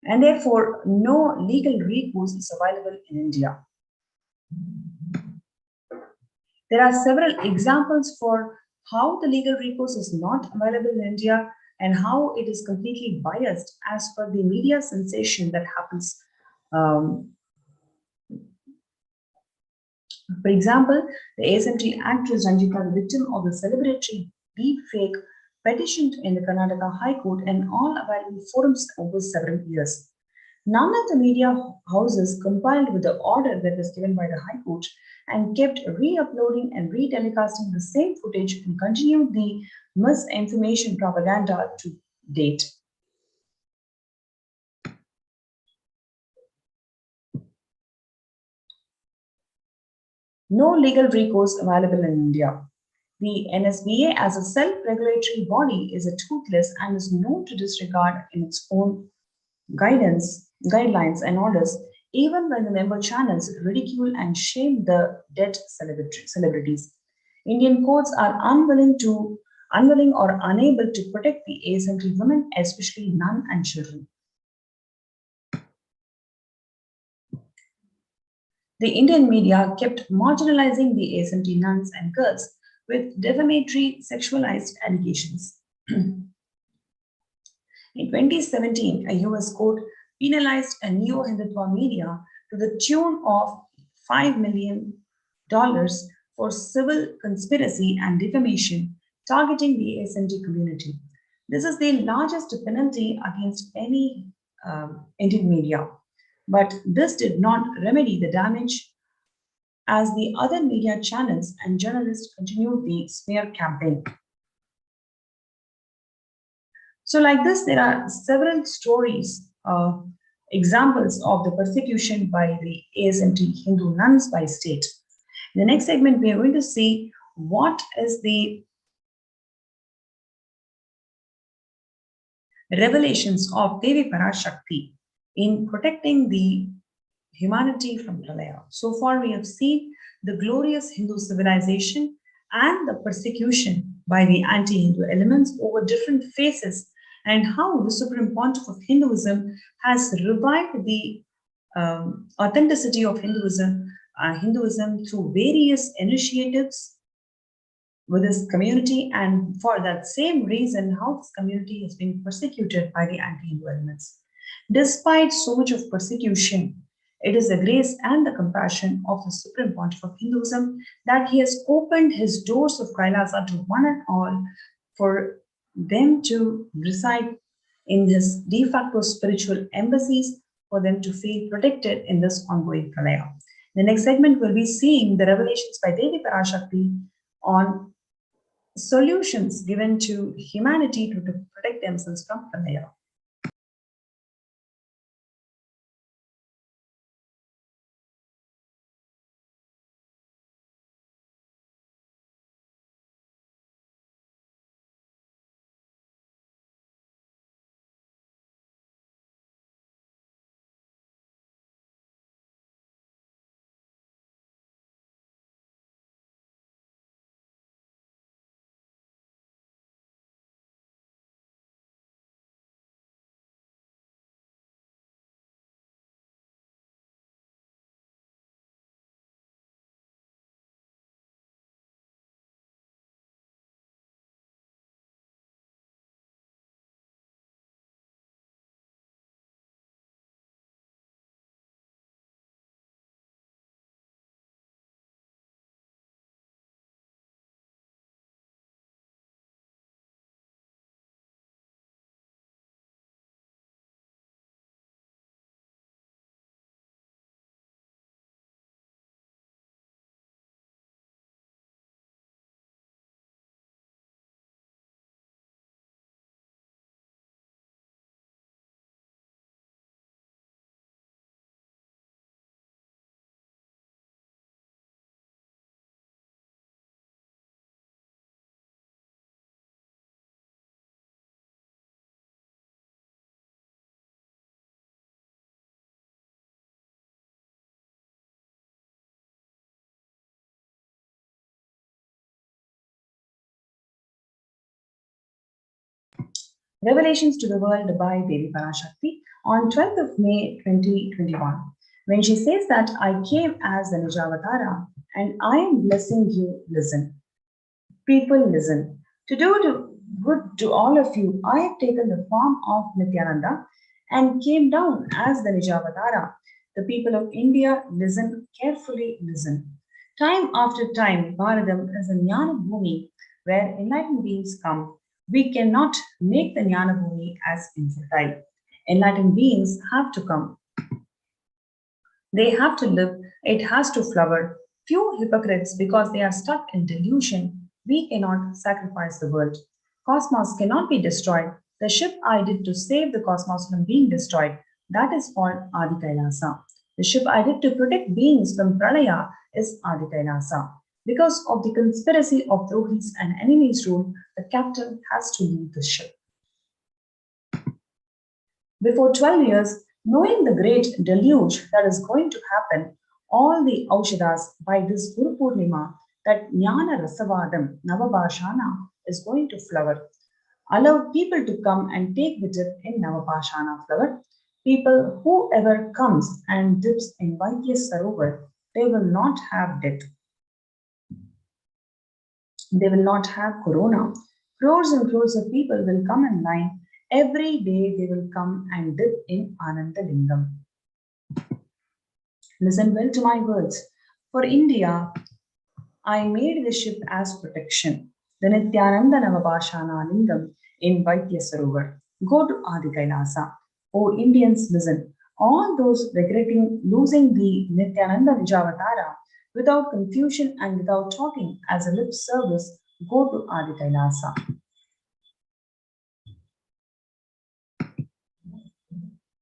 And therefore, no legal recourse is available in India. There are several examples for how the legal recourse is not available in India and how it is completely biased as per the media sensation that happens. For example, the ASMT actress Ranjika, the victim of the celebratory deepfake, petitioned in the Karnataka High Court and all available forums over several years. None of the media houses complied with the order that was given by the High Court and kept re-uploading and re-telecasting the same footage and continued the misinformation propaganda to date. No legal recourse available in India. The NSBA as a self-regulatory body is a toothless and is known to disregard in its own guidelines and orders, even when the member channels ridicule and shame the dead celebrities. Indian courts are unwilling or unable to protect the ASMT women, especially nun and children. The Indian media kept marginalizing the ASMT nuns and girls with defamatory sexualized allegations. In 2017, a US court penalized a neo-Hindutva media to the tune of $5 million for civil conspiracy and defamation targeting the ASMT community. This is the largest penalty against any Indian media. But this did not remedy the damage as the other media channels and journalists continued the smear campaign. So like this, there are several stories, examples of the persecution by the ASMT Hindu nuns by state. In the next segment, we are going to see what is the revelations of Devi Parashakti in protecting the humanity from Pralaya. So far, we have seen the glorious Hindu civilization and the persecution by the anti-Hindu elements over different phases, and how the Supreme Pontiff of Hinduism has revived the authenticity of Hinduism through various initiatives with this community, and for that same reason, how this community has been persecuted by the anti-Hindu elements. Despite so much of persecution, it is the grace and the compassion of the Supreme Pontiff of Hinduism that he has opened his doors of Kailasa to one and all for them to reside in his de facto spiritual embassies, for them to feel protected in this ongoing pralaya. The next segment will be seeing the revelations by Devi Parashakti on solutions given to humanity to protect themselves from pralaya. Revelations to the World by Devi Parashakti on 12th of May 2021, when she says that I came as the Nijavatara and I am blessing you, listen. People, listen. To do good to all of you, I have taken the form of Nithyananda and came down as the Nijavatara. The people of India, listen, carefully listen. Time after time, Bharadam is a Jnana Bhumi where enlightened beings come. We cannot make the Jnana Bhumi as infertile. Enlightened beings have to come. They have to live, it has to flower. Few hypocrites, because they are stuck in delusion, we cannot sacrifice the world. Cosmos cannot be destroyed. The ship I did to save the cosmos from being destroyed, that is called Adi Kailasa. The ship I did to protect beings from Pralaya is Adi Kailasa. Because of the conspiracy of Drohis and enemies' rule, the captain has to leave the ship. Before 12 years, knowing the great deluge that is going to happen, all the Aushadas by this Guru Purnima, that Jnana Rasavadam Navabhashana is going to flower. Allow people to come and take the dip in Navabhashana flower. People, whoever comes and dips in Vaidya Sarovar, they will not have death. They will not have corona. Crores and crores of people will come in line. Every day they will come and dip in Ananda Lingam. Listen well to my words. For India, I made the ship as protection. The Nithyananda Navabhashana Lingam in Vaidya Sarovar. Go to Adi Kailasa. O Indians, listen. All those regretting losing the Nithyananda Nijavatara without confusion and without talking as a lip service, go to Adi Kailasa.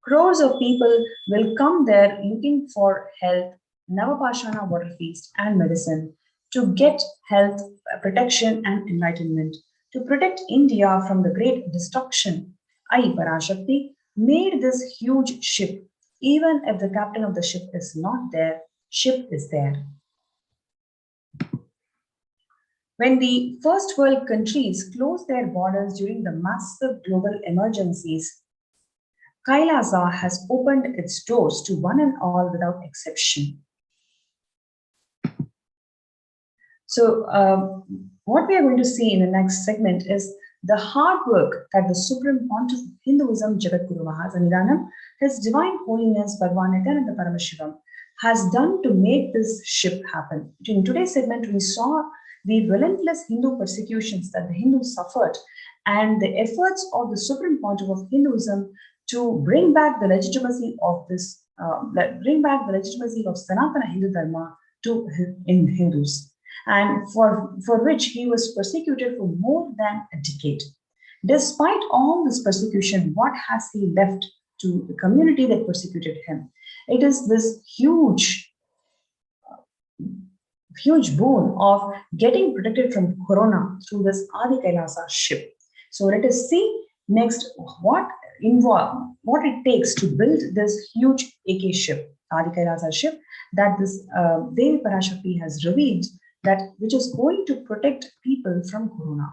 Crores of people will come there looking for health, Navapashana water feast, and medicine to get health, protection, and enlightenment, to protect India from the great destruction. I, Parashakti, made this huge ship. Even if the captain of the ship is not there, ship is there. When the first world countries closed their borders during the massive global emergencies, Kailasa has opened its doors to one and all without exception. So, what we are going to see in the next segment is the hard work that the Supreme Pontiff of Hinduism, Jagadguru Mahasanidanam, His Divine Holiness Bhagwan Nithyananda Paramashivam, has done to make this ship happen. In today's segment, we saw the relentless Hindu persecutions that the Hindus suffered and the efforts of the Supreme Pontiff of Hinduism to bring back the legitimacy of this, bring back the legitimacy of Sanatana Hindu Dharma to in Hindus, and for which he was persecuted for more than a decade. Despite all this persecution, what has he left to the community that persecuted him? It is this huge boon of getting protected from corona through this Adi Kailasa ship. So let us see next what it takes to build this huge AK ship, Adi Kailasa ship, that this Devi Parashakti has revealed, that which is going to protect people from corona.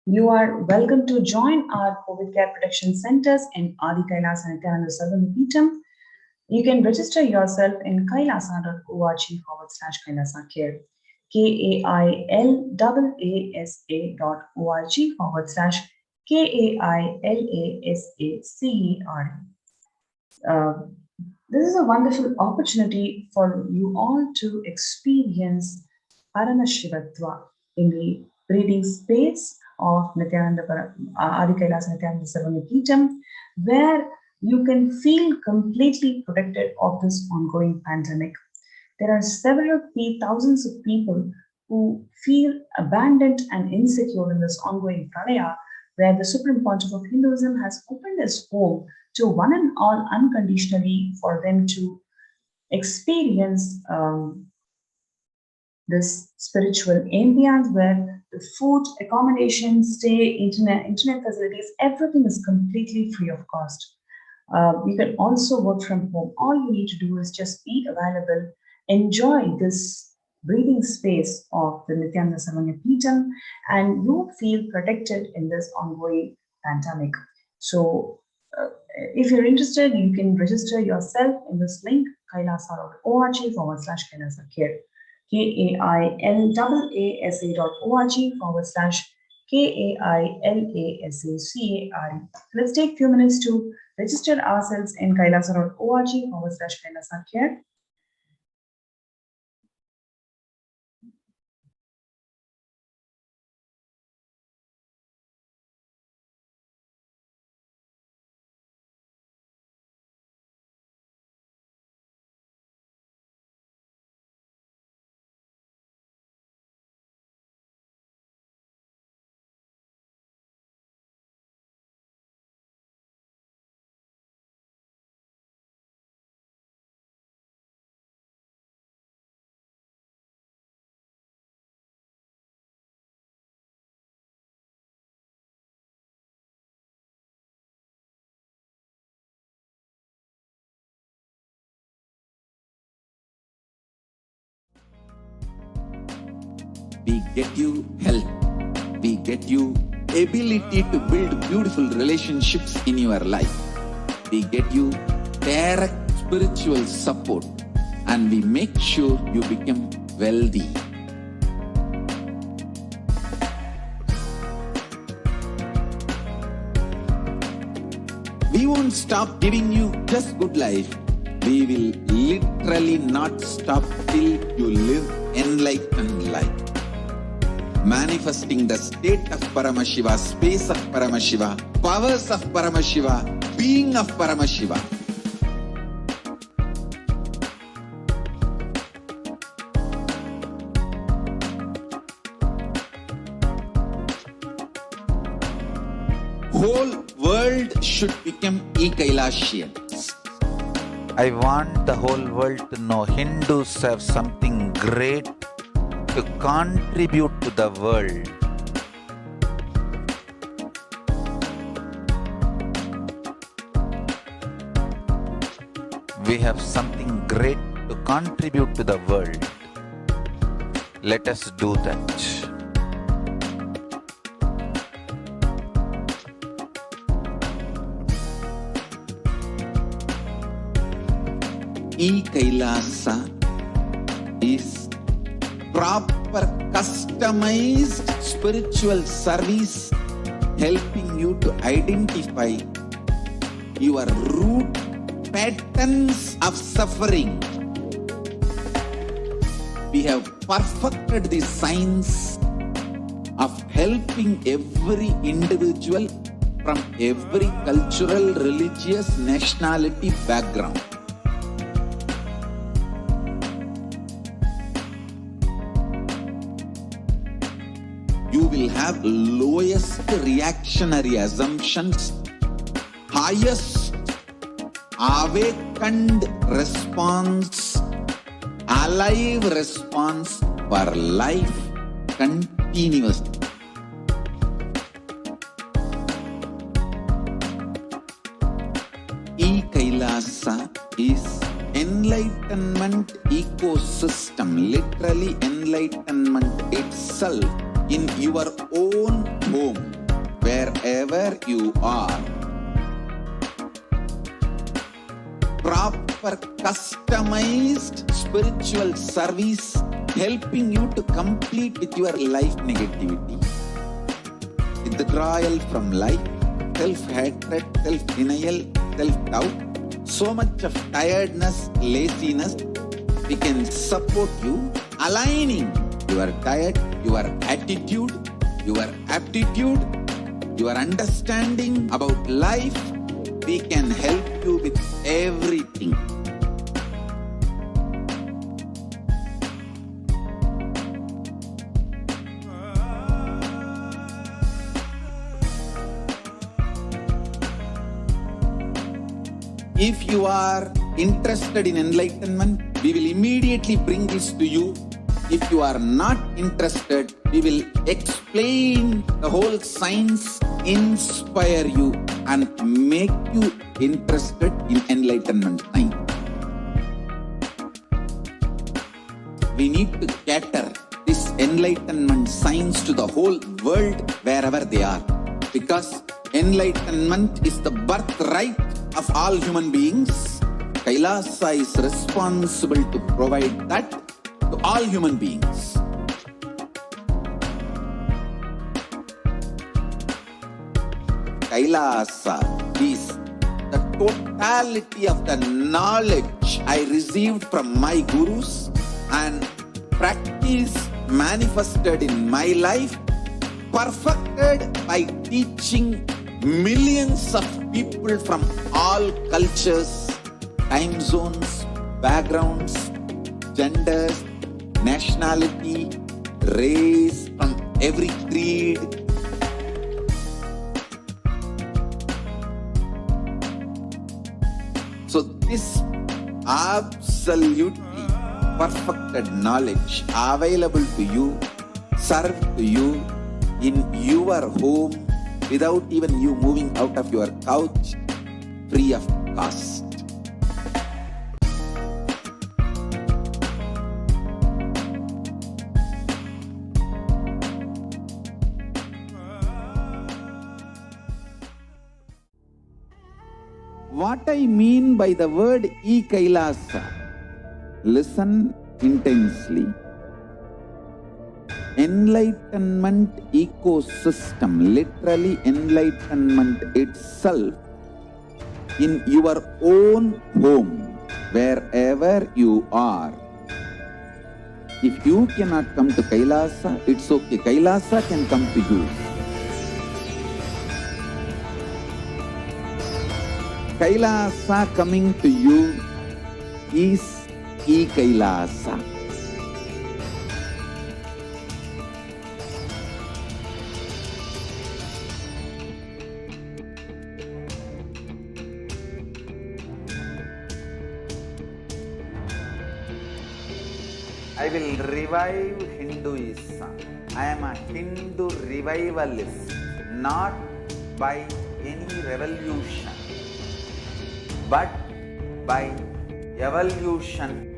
You are welcome to join our COVID care protection centers in Adi Kailasa Nithyananda Paramashivam. You can register yourself in kailasa.org/Kailasa care. KAILASA.org/KAILASACER. This is a wonderful opportunity for you all to experience Paramashivatva in the breathing space of Adi Kailasa Nithyananda Paramashivam, where you can feel completely protected of this ongoing pandemic. There are thousands of people who feel abandoned and insecure in this ongoing pranaya, where the Supreme Pontiff of Hinduism has opened his home to one and all unconditionally for them to experience this spiritual ambience where the food, accommodation, stay, internet facilities, everything is completely free of cost. You can also work from home. All you need to do is just be available, enjoy this breathing space of the Nithyananda Paramashivam, and you feel protected in this ongoing pandemic. So, if you're interested, you can register yourself in this link, kailasa.org/Kailasa care. KAILASA.org/KAILASACARE. Let's take a few minutes to register ourselves in kailasa.org/Kailasa care. We get you health. We get you ability to build beautiful relationships in your life. We get you direct spiritual support, and we make sure you become wealthy. We won't stop giving you just good life. We will literally not stop till you live enlightened life. Manifesting the state of Paramashiva, space of Paramashiva, powers of Paramashiva, being of Paramashiva. Whole world should become Kailasians. I want the whole world to know Hindus have something great to contribute to the world. We have something great to contribute to the world. Let us do that. Kailasa is proper customized spiritual service helping you to identify your root patterns of suffering. We have perfected the science of helping every individual from every cultural, religious, nationality background. You will have lowest reactionary assumptions, highest awakened response, alive response for life continuously. Kailasa is enlightenment ecosystem, literally enlightenment itself in your own home. wherever you are. Proper customized spiritual service helping you to complete with your life negativity. Withdrawal from life, self-hatred, self-denial, self-doubt, so much of tiredness, laziness, we can support you, aligning your diet, your attitude, your aptitude, your understanding about life. We can help you with everything. If you are interested in enlightenment, we will immediately bring this to you. If you are not interested, we will explain the whole science, inspire you and make you interested in enlightenment science. We need to cater this enlightenment science to the whole world wherever they are, because enlightenment is the birthright of all human beings. Kailasa is responsible to provide that to all human beings. Kailasa is the totality of the knowledge I received from my gurus and practice manifested in my life, perfected by teaching millions of people from all cultures, time zones, backgrounds, genders, nationality, race, from every creed. So this absolutely perfected knowledge available to you, served to you in your home without even you moving out of your couch, free of cost. What I mean by the word Kailasa, listen intensely. Enlightenment ecosystem, literally enlightenment itself, in your own home, wherever you are. If you cannot come to Kailasa, it's okay. Kailasa can come to you. Kailasa coming to you is Kailasa. I will revive Hinduism. I am a Hindu revivalist, not by any revolution, but by evolution.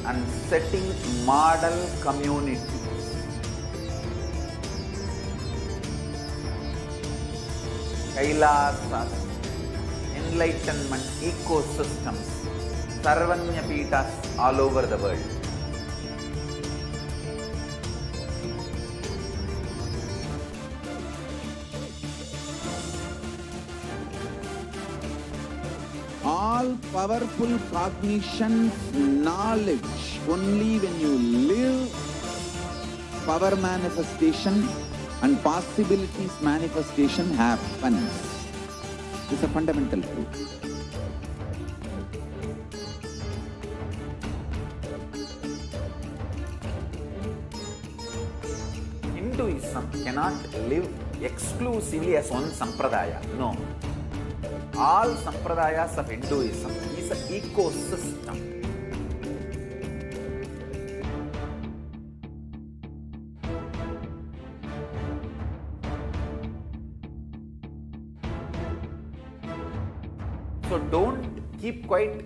And setting model community. Kailasas, enlightenment ecosystems, Sarvanya Pitas all over the world. All powerful cognition, knowledge, only when you live, power manifestation and possibilities manifestation happens. This is a fundamental truth. Hinduism cannot live exclusively as one sampradaya. No. All sampradayas of Hinduism is an ecosystem. So don't keep quiet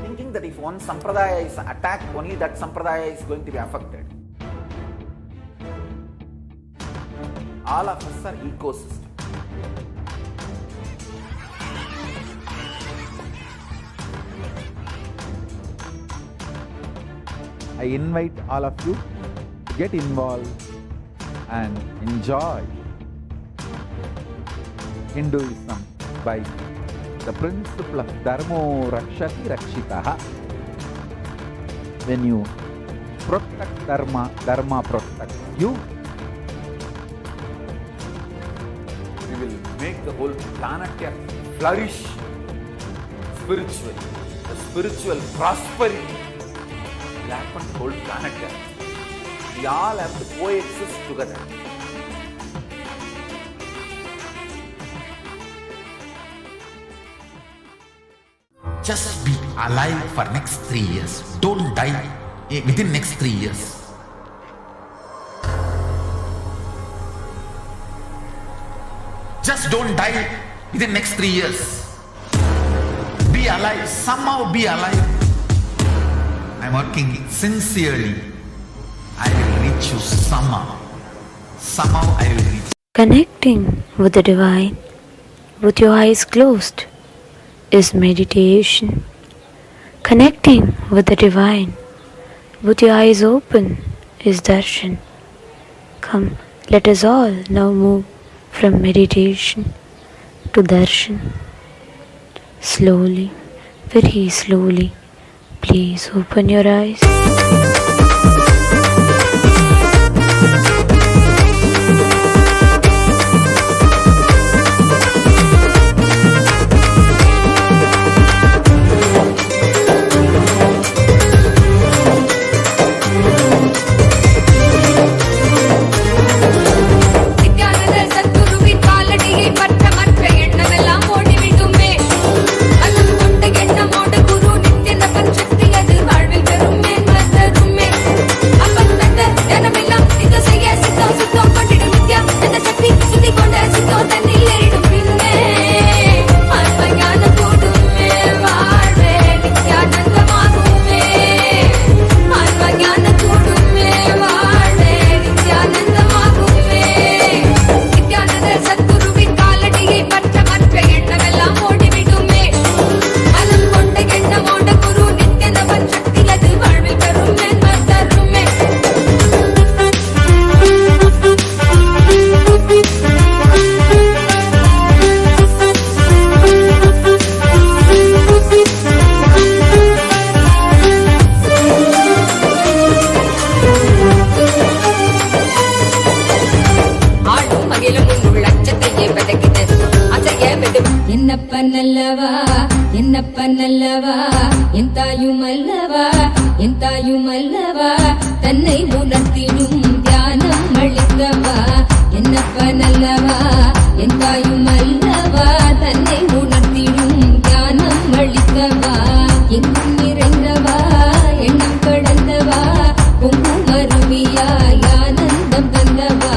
thinking that if one sampradaya is attacked, only that sampradaya is going to be affected. All of us are ecosystem. I invite all of you to get involved and enjoy Hinduism by the principle of Dharmo Rakshati Rakshitaha. When you protect Dharma, Dharma protects you. We will make the whole planet flourish spiritually. The spiritual prosperity will happen to the whole planet Earth. We all have to coexist together. Just be alive for next 3 years. Don't die within next 3 years. Just don't die within next 3 years. Be alive. Somehow be alive. I'm working sincerely. I will reach you somehow. Somehow I will reach. Connecting with the divine with your eyes closed is meditation. Connecting with the divine with your eyes open is darshan. Come, let us all now move from meditation to darshan. Slowly, very slowly, please open your eyes. என்னப்பனல்லவா என் தாயுமல்லவா என் தாயுமல்லவா தன்னை உணர்த்திடும் தியானம் அளித்தவா என்னப்பனல்லவா என் தாயுமல்லவா தன்னை உணர்த்திடும் தியானம் அளித்தவா எங்கும் நிறைந்தவா எண்ணம் கடந்தவா பொங்கும் அருவியாய் ஆனந்தம் தந்தவா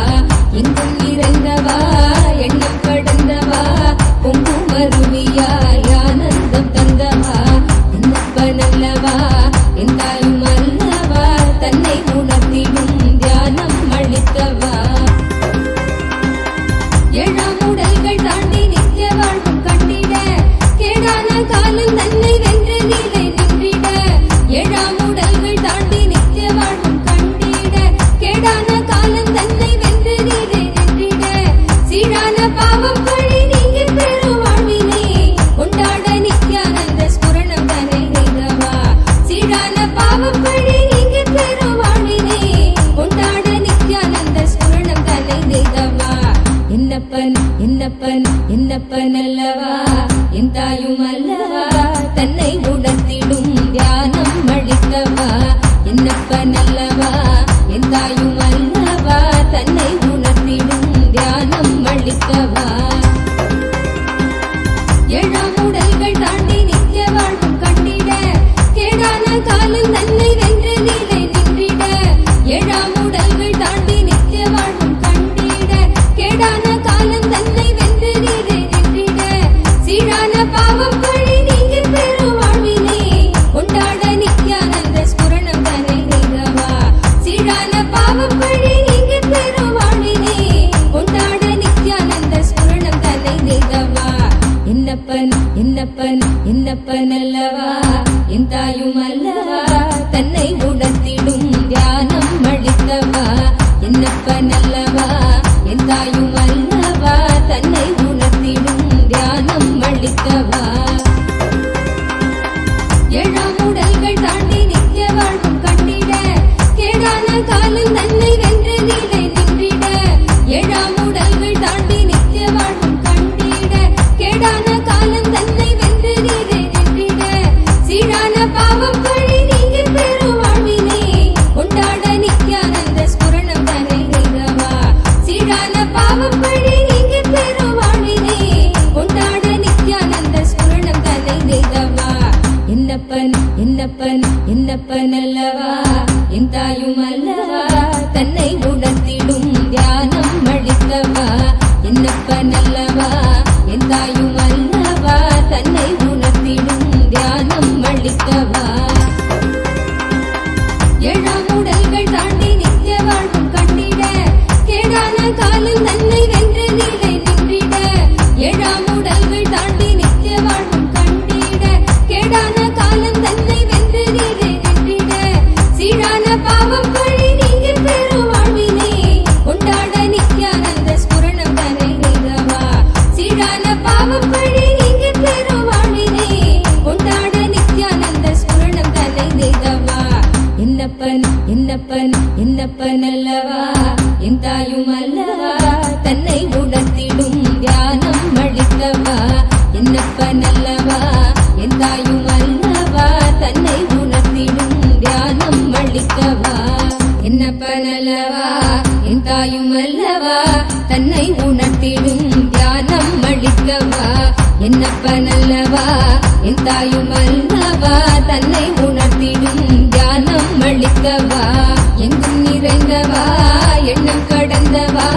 எங்கும் நிறைந்தவா எண்ணம் கடந்தவா பொங்கும் அருவியாய் ஆனந்தம் தந்தவா என்னப்பனல்லவா என் தாயுமல்லவா தன்னை உணர்த்திடும் தியானம் அளித்தவா ஏழாம் உடல்கள் தாண்டி நித்திய வாழ்வும் கண்டிட கேடான காலம் தன்னை வென்று நீலை நின்றிட ஏழாம் உடல்கள் தாண்டி நித்திய வாழ்வும் கண்டிட கேடான காலம் தன்னை வென்று நீலை நின்றிட சீரான பாவம் பழி நீங்கி பெரும் வாழ்வினை கொண்டாட நித்யானந்த ஸ்புரணம் தன்னை நெய்தவா சீரான பாவம் பழி நீங்கி பெரும் வாழ்வினை கொண்டாட நித்யானந்த ஸ்புரணம் தன்னை நெய்தவா என்னப்பனல்லவா என் தாயுமல்லவா தன்னை உணர்த்திடும் தியானம் அளித்தவா என்னப்பனல்லவா என் தாயுமல்லவா தன்னை உணர்த்திடும் தியானம் அளித்தவா ஏழாம் உடல்கள் தாண்டி நித்திய வாழ்வும் கண்டிட கேடான காலம் தன்னை வென்று நீலை நின்றிட ஏழாம் உடல்கள் தாண்டி நித்திய வாழ்வும் கண்டிட கேடான காலம் தன்னை வென்று நீலை நின்றிட சீரான பாவ தன்னை உணர்த்திடும் தியானம் அளித்தவா என்னப்ப நல்லவா என் தாயும் அல்லவா தன்னை உணர்த்திடும் தியானம் அளித்தவா ஏழாம் உடல்கள் தாண்டி நித்திய வாழ்வும் கண்டிட கேடான காலம் தன்னை வென்ற நிலை நின்றிட ஏழாம் உடல்கள் தாண்டி நித்திய வாழ்வும் கண்டிட கேடான காலம் தன்னை வென்ற நிலை நின்றிட சீரான பாவம் பழி நீங்க பெரும் வாழ்வினை கொண்டாட நித்யானந்த ஸ்புரணம் தன்னை நீங்கவா சீரான பாவம் பழி நீங்க பெரும் வாழ்வினை கொண்டாட நித்யானந்த ஸ்புரணம் தன்னை நீங்கவா என்னப்பன் என்னப்பன் என்னப்பன் அல்லவா என் தாயும் அல்லவா தன்னை உணர்த்திடும் தியானம் அளித்தவா என்னப்பன் அல்லவா என் தாயும் அல்லவா தன்னை உணர்த்திடும் தியானம் அளித்தவா என்னப்பன் அல்லவா என் தாயும் அல்லவா தன்னை உணர்த்திடும் தியானம் அளிக்கவா என்னப்பன் அல்லவா என் தாயும் அல்லவா தன்னை உணர்த்திடும் தியானம் அளிக்கவா எங்கும் நிறைந்தவா எண்ணம் கடந்தவா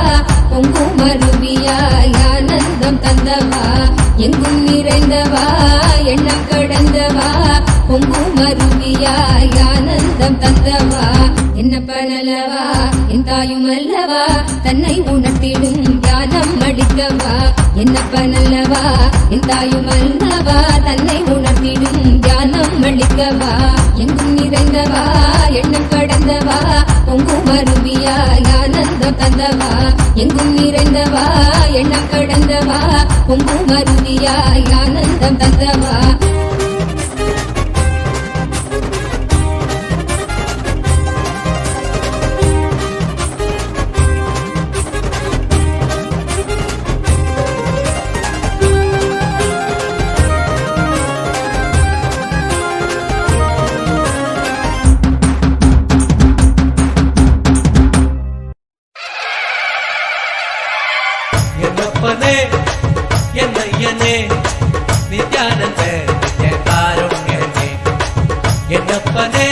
பொங்கும் அருவியாய் ஆனந்தம் தந்தவா எங்கும் நிறைந்தவா எண்ணம் கடந்தவா பொங்கும் அருவியாய் ஆனந்தம் தந்தவா என்னப்பன் அல்லவா என் தாயும் அல்லவா தன்னை உணர்த்திடும் தியானம் அளிக்கவா என்னப்பன் அல்லவா என் தாயும் அல்லவா தன்னை உணர்த்திடும் தியானம் அளிக்கவா எங்கும் நிறைந்தவா எண்ணம் கடந்தவா பொங்கும் அருவியாய் ஆனந்தம் தந்தவா எங்கும் நிறைந்தவா எண்ணம் கடந்தவா பொங்கும் அருவியாய் ஆனந்தம் தந்தவா என்னப்பனே என்னையனே நித்யானந்த நித்ய காருண்யனே என்னப்பனே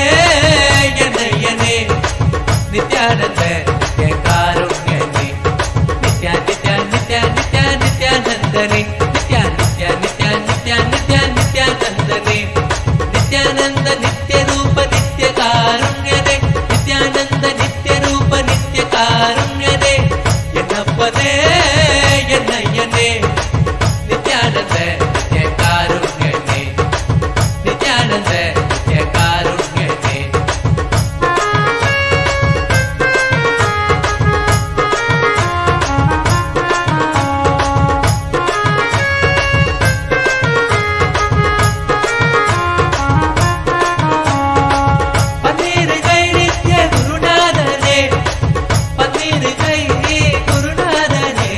என்னையனே நித்யானந்த நித்ய காருண்யனே நித்யா நித்யா நித்யா நித்யா நித்யானந்தனே நித்யா நித்யா நித்யா நித்யா நித்யா நித்யானந்தனே நித்யானந்த நித்ய ரூப நித்ய காருண்யனே நித்யானந்த நித்ய ரூப நித்ய காருண்யனே என்னப்பனே என்னையனே நித்யானந்த நித்ய காருண்யனே நித்யானந்த நித்ய காருண்யனே பன்னீரு கை நித்ய குருநாதனே பன்னீரு கை குருநாதனே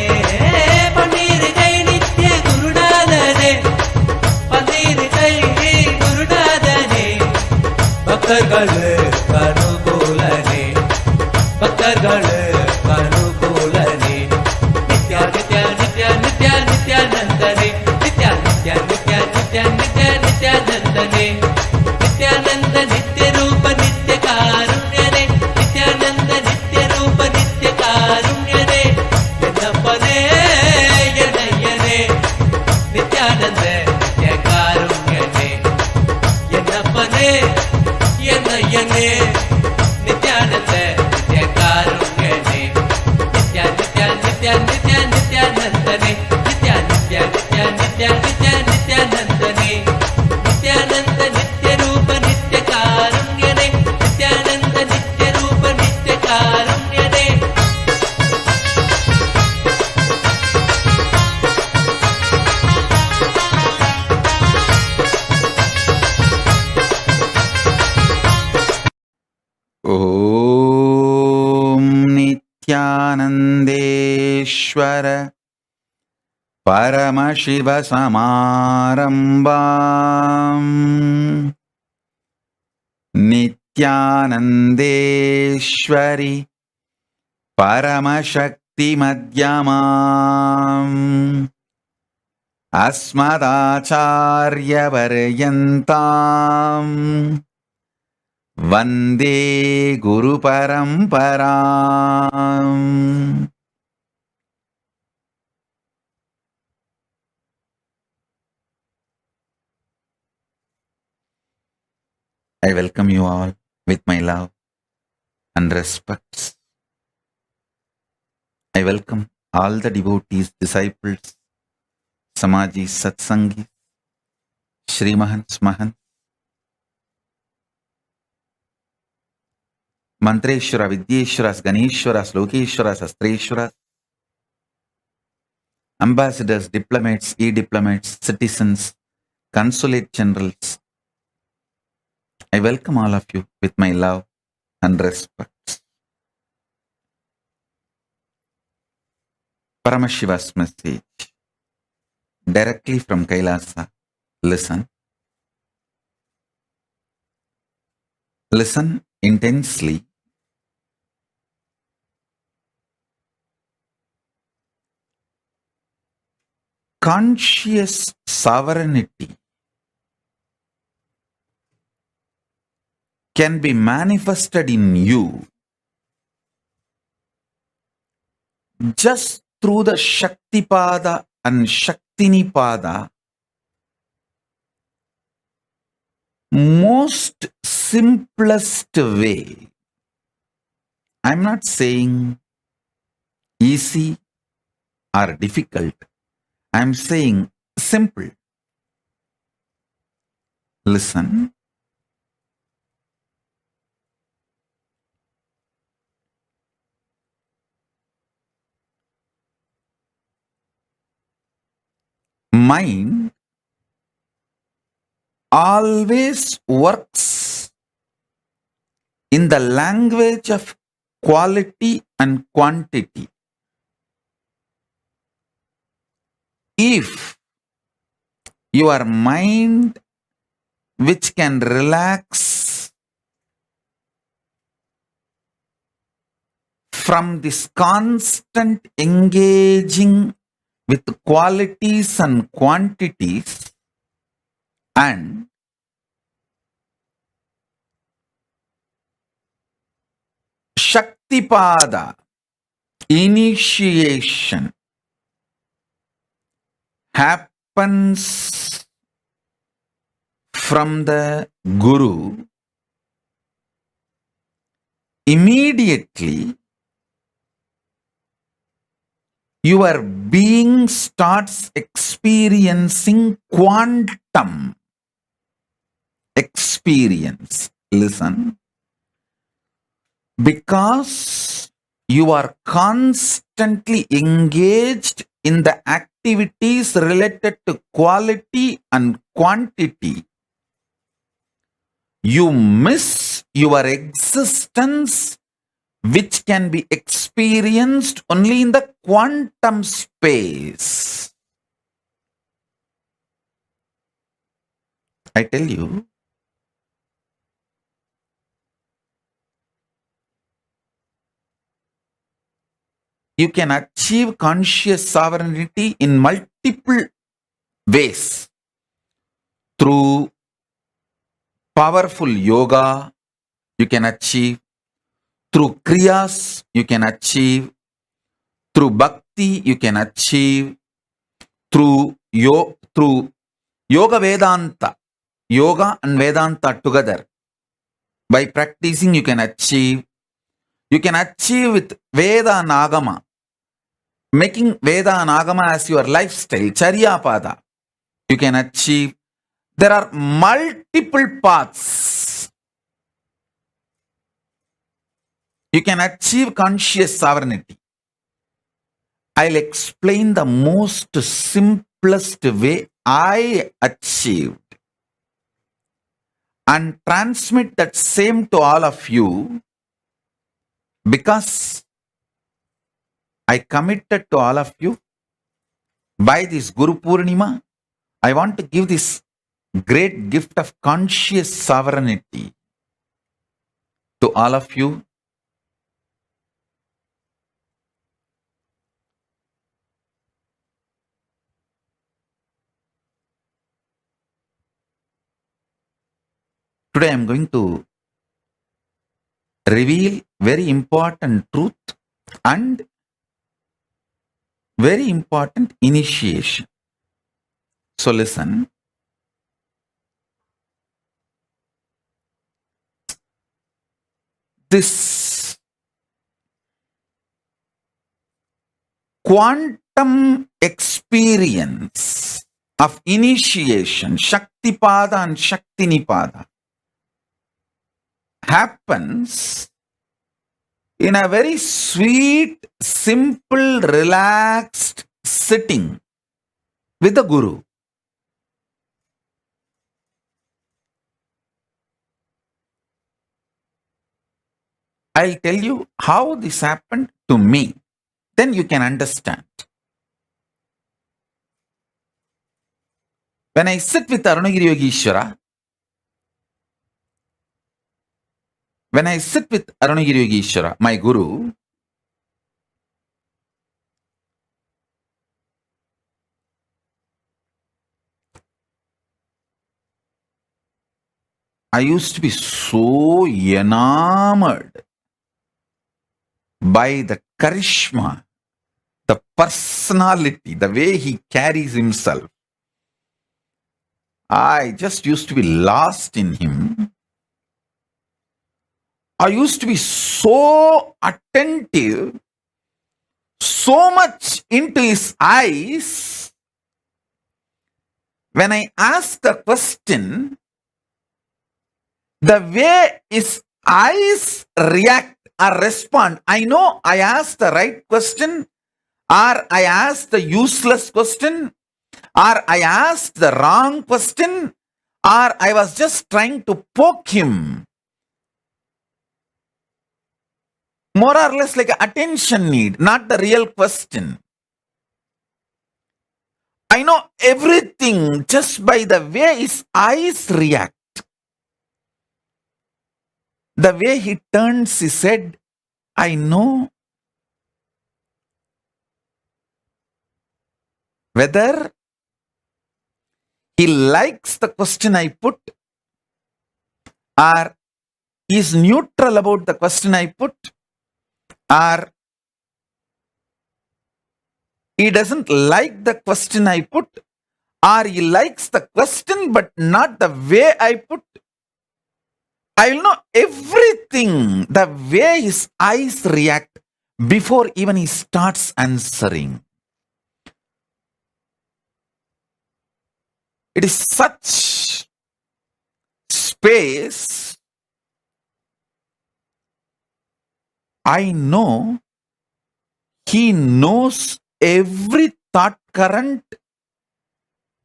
பன்னீரு கை நித்ய குருநாதனே பன்னீரு கை குருநாதனே பக்தர்கள் அனுகூலனே பக்தர்கள் அனுகூலனே நித்யா நித்யா நித்யா நித்யா நித்யானந்தனே நித்யா நித்யா நித்யா நித்யா நித்யா நித்யானந்தனே நித்யானந்த நித்ய ரூப நித்ய காருண்யனே நித்யானந்த நித்ய ரூப நித்ய காருண்யனே என்னப்பனே என்னையனே நித்யானந்த நித்ய காருண்யனே என்னப்பனே என்னையனே நித்யானந்த நித்ய காருண்யனே நித்யா நித்யா நித்யா நித்யா நித்யானந்தனே நித்யா நித்யா நித்யா நித்யா நித்யா நித்யானந்தனே நித்யானந்த நித்ய ரூப நித்ய காருண்யனே நித்யானந்த நித்ய ரூப நித்ய காருண்யனே ॐ नित्यानन्देश्वर परमशिवसमारम्भाम् नित्यानन्देश्वरि परमशक्तिमध्यमाम् अस्मदाचार्यपर्यन्ताम् Vande Guru Paramparam. I welcome you all with my love and respect. I welcome all the devotees, disciples, Samajis, Satsangis, Shri Mahants, Mahants, Mantreshwara, Vidyeshwaras, Ganeshwaras, Lokeshwaras, Astreshwaras, ambassadors, diplomats, e-diplomats, citizens, consulate generals. I welcome all of you with my love and respect. Paramashiva's message directly from Kailasa. Listen. Listen intensely. Conscious sovereignty can be manifested in you just through the Shaktipada and Shaktinipada, most simplest way. I'm not saying easy or difficult. I'm saying simple. Listen. Mind always works in the language of quality and quantity. If your mind, which can relax from this constant engaging with qualities and quantities, and Shaktipada, initiation, happens from the Guru, immediately your being starts experiencing quantum experience. Listen. Because you are constantly engaged in the activities related to quality and quantity, you miss your existence, which can be experienced only in the quantum space. I tell you, you can achieve conscious sovereignty in multiple ways. Through powerful yoga, you can achieve. Through kriyas, you can achieve. Through bhakti, you can achieve. Through yoga Vedanta, yoga and Vedanta together. By practicing, you can achieve. You can achieve with Veda and Agama. Making Veda and Agama as your lifestyle, Charyapada, you can achieve. There are multiple paths. You can achieve conscious sovereignty. I'll explain the most simplest way I achieved and transmit that same to all of you, because I committed to all of you by this Guru Purnima. I want to give this great gift of conscious sovereignty to all of you. Today I am going to reveal very important truth and very important initiation. So listen. This quantum experience of initiation, Shaktipada and Shaktinipada, happens in a very sweet, simple, relaxed sitting with the Guru. I'll tell you how this happened to me. Then you can understand. When I sit with Arunagiri Yogeshwara, my Guru, I used to be so enamored by the charisma, the personality, the way he carries himself. I just used to be lost in him. I used to be so attentive, so much into his eyes. When I ask a question, the way his eyes react or respond, I know I asked the right question, or I asked the useless question, or I asked the wrong question, or I was just trying to poke him. More or less like an attention need, not the real question. I know everything just by the way his eyes react. The way he turns his head, I know whether he likes the question I put or is neutral about the question I put, or he doesn't like the question I put, or he likes the question but not the way I put. I will know everything, the way his eyes react before even he starts answering. It is such space. I know he knows every thought current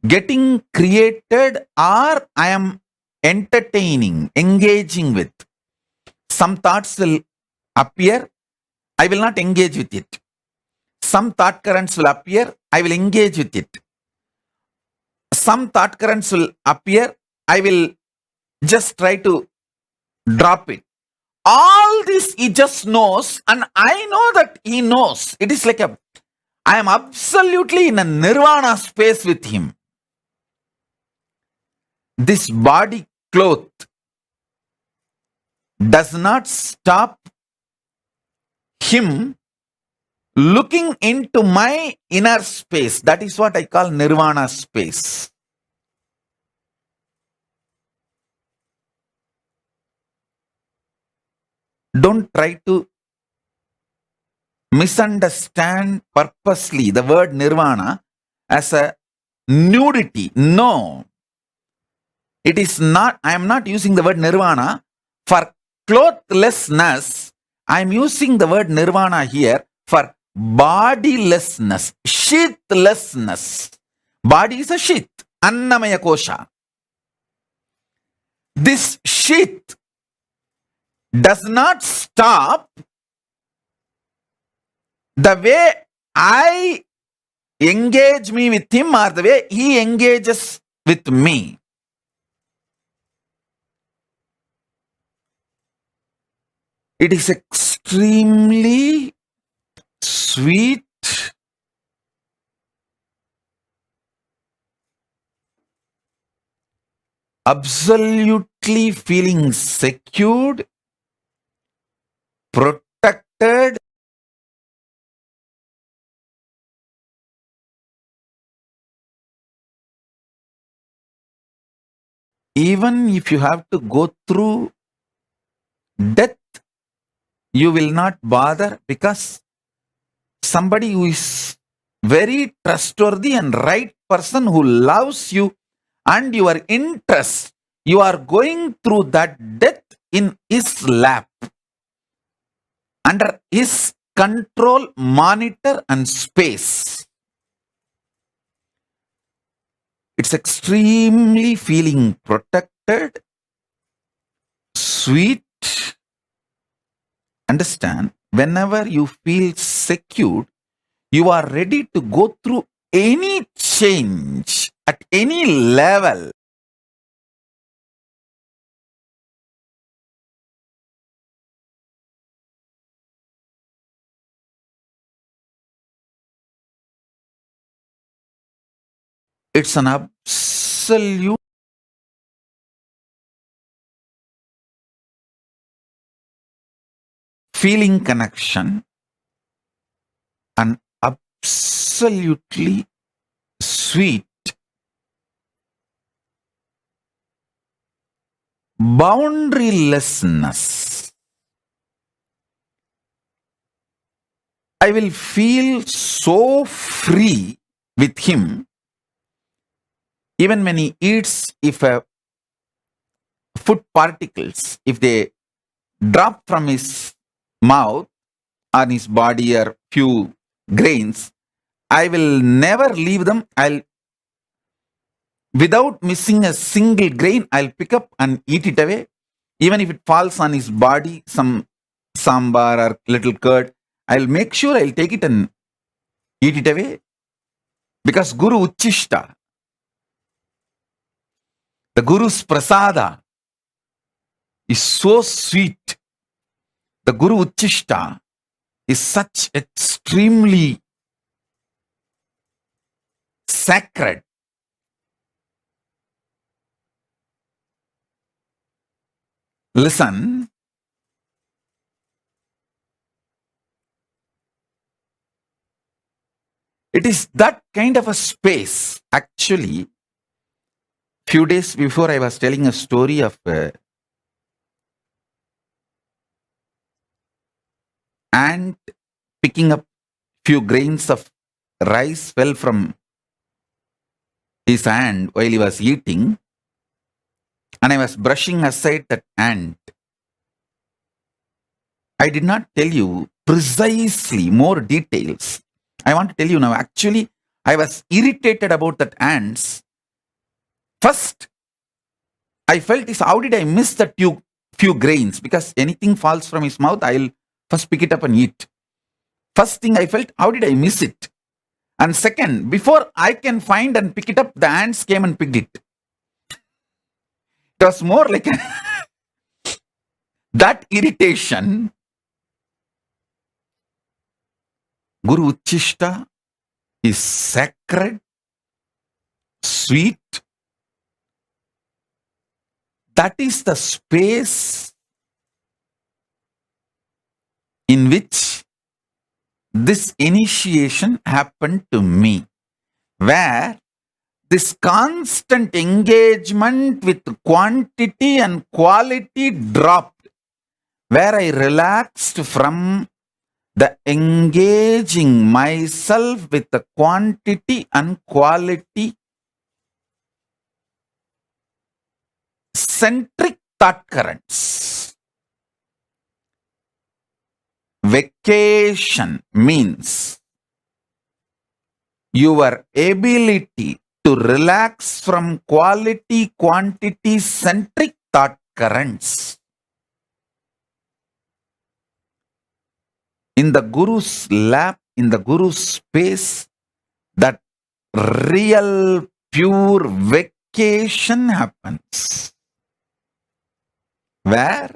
getting created or I am entertaining, engaging with. Some thoughts will appear, I will not engage with it. Some thought currents will appear, I will engage with it. Some thought currents will appear, I will just try to drop it. All this he just knows, and I know that he knows. It is like I am absolutely in a nirvana space with him. This body cloth does not stop him looking into my inner space. That is what I call nirvana space. Don't try to misunderstand purposely the word nirvana as a nudity. No. It is not. I am not using the word nirvana for clothlessness. I am using the word nirvana here for bodilessness, sheathlessness. Body is a sheath, annamaya kosha. This sheath does not stop the way I engage me with him or the way he engages with me. It is extremely sweet, absolutely feeling secured, protected, even if you have to go through death, you will not bother, because somebody who is very trustworthy and right person who loves you and your interest, you are going through that death in his lap, under his control, monitor and space. It's extremely feeling protected, sweet. Understand, whenever you feel secure, you are ready to go through any change at any level. It's an absolute feeling connection, and absolutely sweet boundarylessness. I will feel so free with him, even when he eats, if food particles, if they drop from his mouth on his body, or few grains, I will never leave them. Without missing a single grain, I'll pick up and eat it away. Even if it falls on his body, some sambar or little curd, I'll make sure I'll take it and eat it away. Because Guru Uchishta, the Guru's prasada, is so sweet. The Guru Uchishta is such extremely sacred. Listen, it is that kind of a space. Actually, few days before, I was telling a story of ant picking up few grains of rice fell from his hand while he was eating, and I was brushing aside that ant. I did not tell you precisely more details. I want to tell you now. Actually, I was irritated about that ants. First, I felt is, how did I miss that few grains? Because anything falls from his mouth, I'll first pick it up and eat. First thing I felt, how did I miss it? And second, before I can find and pick it up, the ants came and picked it. It was more like that irritation. Guru Uchishta is sacred, sweet. That is the space in which this initiation happened to me, where this constant engagement with quantity and quality dropped, where I relaxed from the engaging myself with the quantity and quality centric thought currents. Vacation means your ability to relax from quality, quantity centric thought currents. In the Guru's lap, in the Guru's space, that real pure vacation happens. Where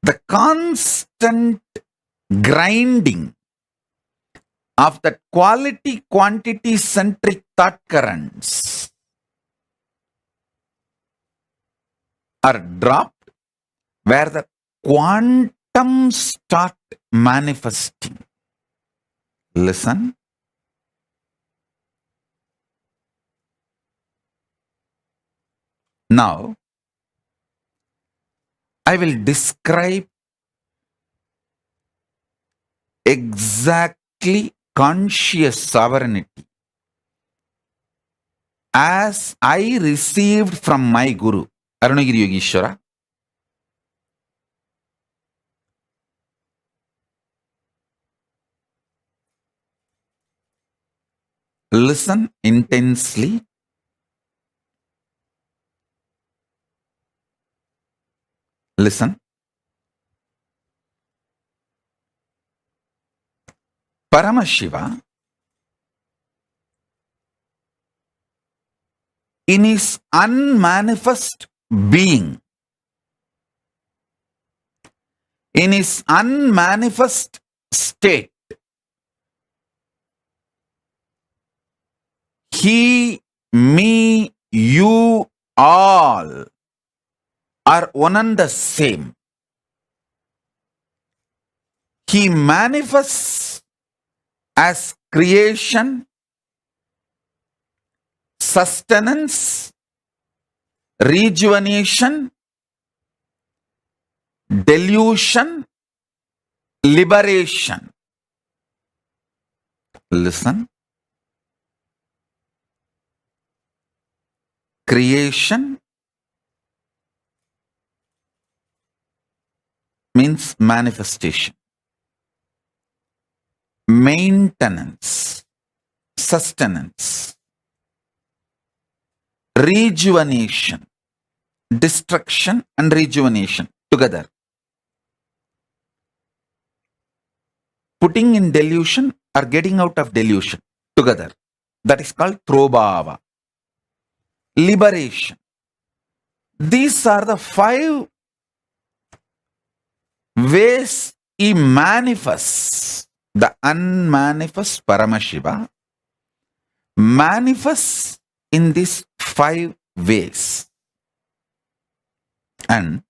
the constant grinding of that quality quantity centric thought currents are dropped, where the quantum start manifesting. Listen. Now, I will describe exactly conscious sovereignty as I received from my Guru, Arunagiri Yogeshwara. Listen intensely. Listen. Paramashiva, in his unmanifest being, in his unmanifest state, he, me, you, all are one and the same. He manifests as creation, sustenance, rejuvenation, delusion, liberation. Listen. Creation means manifestation. Maintenance, sustenance, rejuvenation, destruction and rejuvenation together. Putting in delusion or getting out of delusion together. That is called Trobhava. Liberation. These are the 5 ways he manifests. The unmanifest Paramashiva manifests in these 5 ways. And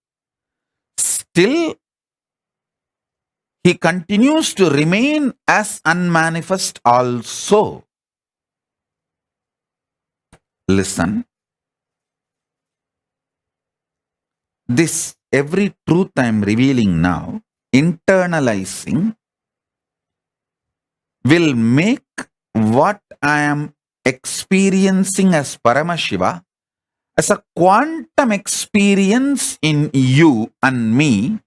still he continues to remain as unmanifest also. Listen. This every truth I am revealing now, internalizing, will make what I am experiencing as Paramashiva as a quantum experience in you and me,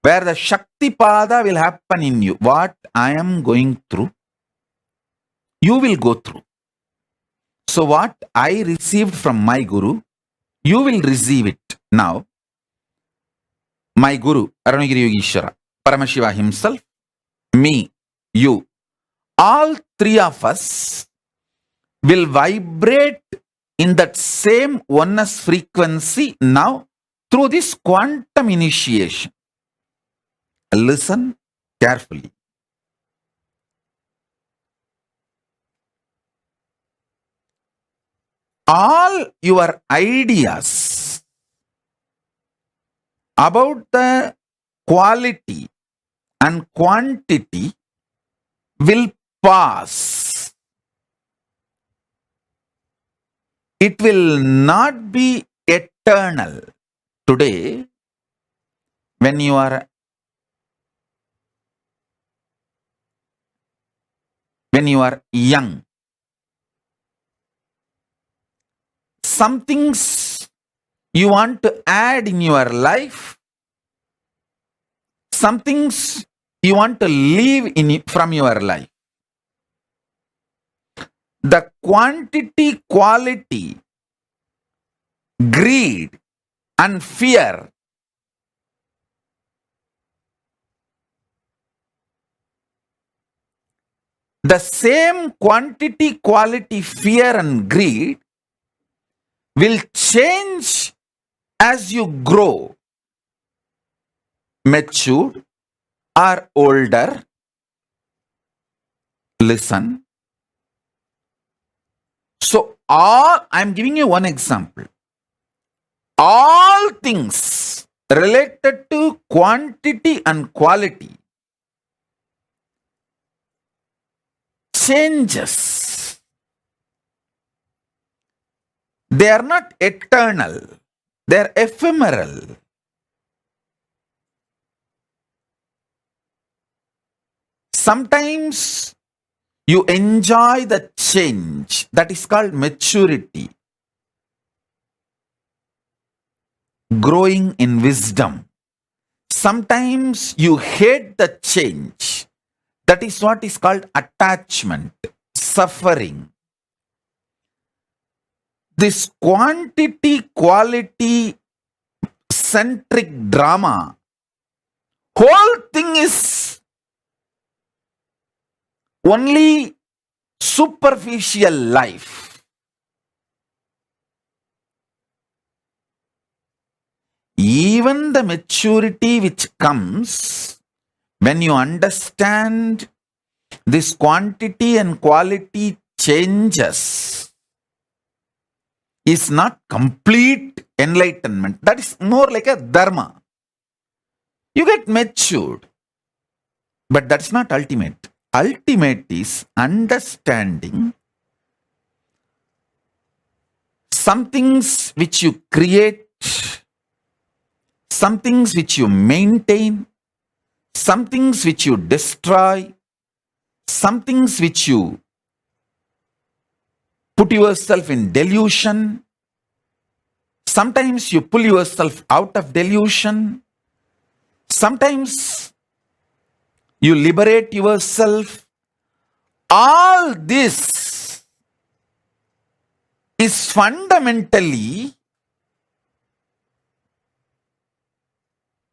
where the Shakti Pada will happen in you. What I am going through, you will go through. So what I received from my Guru, you will receive it now. My Guru, Arunagiri Yogeshwara, Paramashiva himself, me, you, all 3 of us will vibrate in that same oneness frequency now through this quantum initiation. Listen carefully. All your ideas about the quality and quantity will pass. It will not be eternal. Today, when you are young, some things you want to add in your life, some things you want to leave from your life. The quantity, quality, greed and fear the same quantity, quality, fear and greed will change as you grow, matured or older. Listen. So I'm giving you one example. All things related to quantity and quality changes. They are not eternal. They are ephemeral. Sometimes you enjoy the change. That is called maturity. Growing in wisdom. Sometimes you hate the change. That is what is called attachment, suffering. This quantity, quality centric drama, whole thing is only superficial life. Even the maturity which comes when you understand this quantity and quality changes is not complete enlightenment. That is more like a dharma. You get matured, but that's not ultimate. Ultimate is understanding some things which you create, some things which you maintain, some things which you destroy, some things which you put yourself in delusion. Sometimes you pull yourself out of delusion. Sometimes you liberate yourself. All this is fundamentally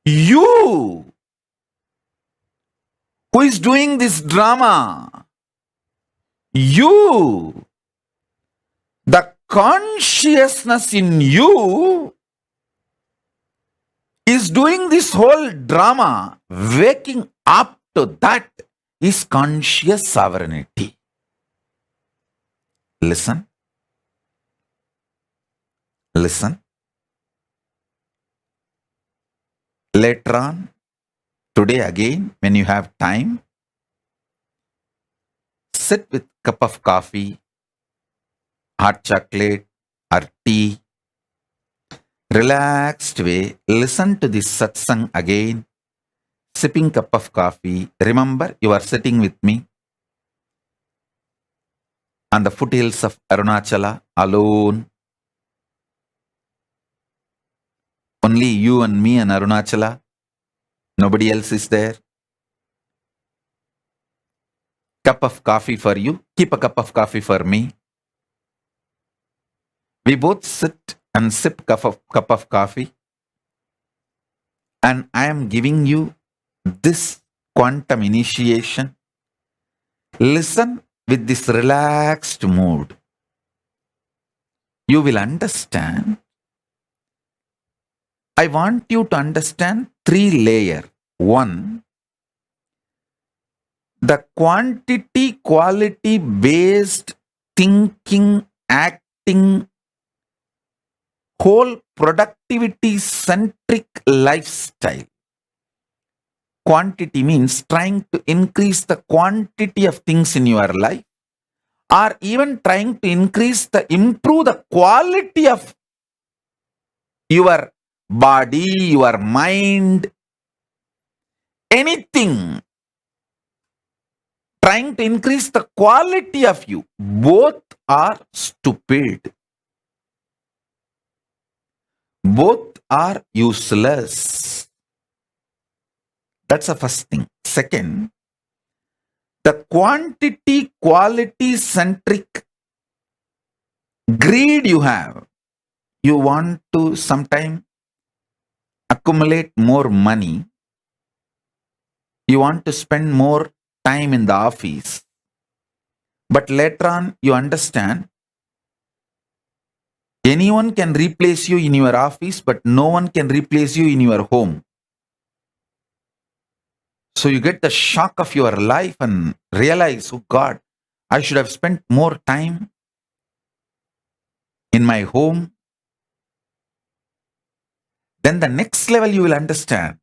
you who is doing this drama. You, the consciousness in you is doing this whole drama. Waking up to that is conscious sovereignty. Listen. Listen. Later on, today again, when you have time, sit with a cup of coffee, hot chocolate or tea, relaxed way, listen to this satsang again, sipping cup of coffee. Remember, you are sitting with me on the foothills of Arunachala, alone. Only you and me and Arunachala. Nobody else is there. Cup of coffee for you. Keep a cup of coffee for me. We both sit and sip cup of coffee. And I am giving you this quantum initiation. Listen with this relaxed mood. You will understand. I want you to understand 3 layers. 1, the quantity, quality based thinking, acting, whole productivity centric lifestyle. Quantity means trying to increase the quantity of things in your life, or even trying to improve the quality of your body, your mind, anything. Trying to increase the quality of you. Both are stupid. Both are useless. That's the first thing. Second, the quantity, quality centric greed you have. You want to sometime accumulate more money. You want to spend more time in the office. But later on, you understand anyone can replace you in your office, but no one can replace you in your home. So you get the shock of your life and realize, oh God, I should have spent more time in my home. Then the next level you will understand.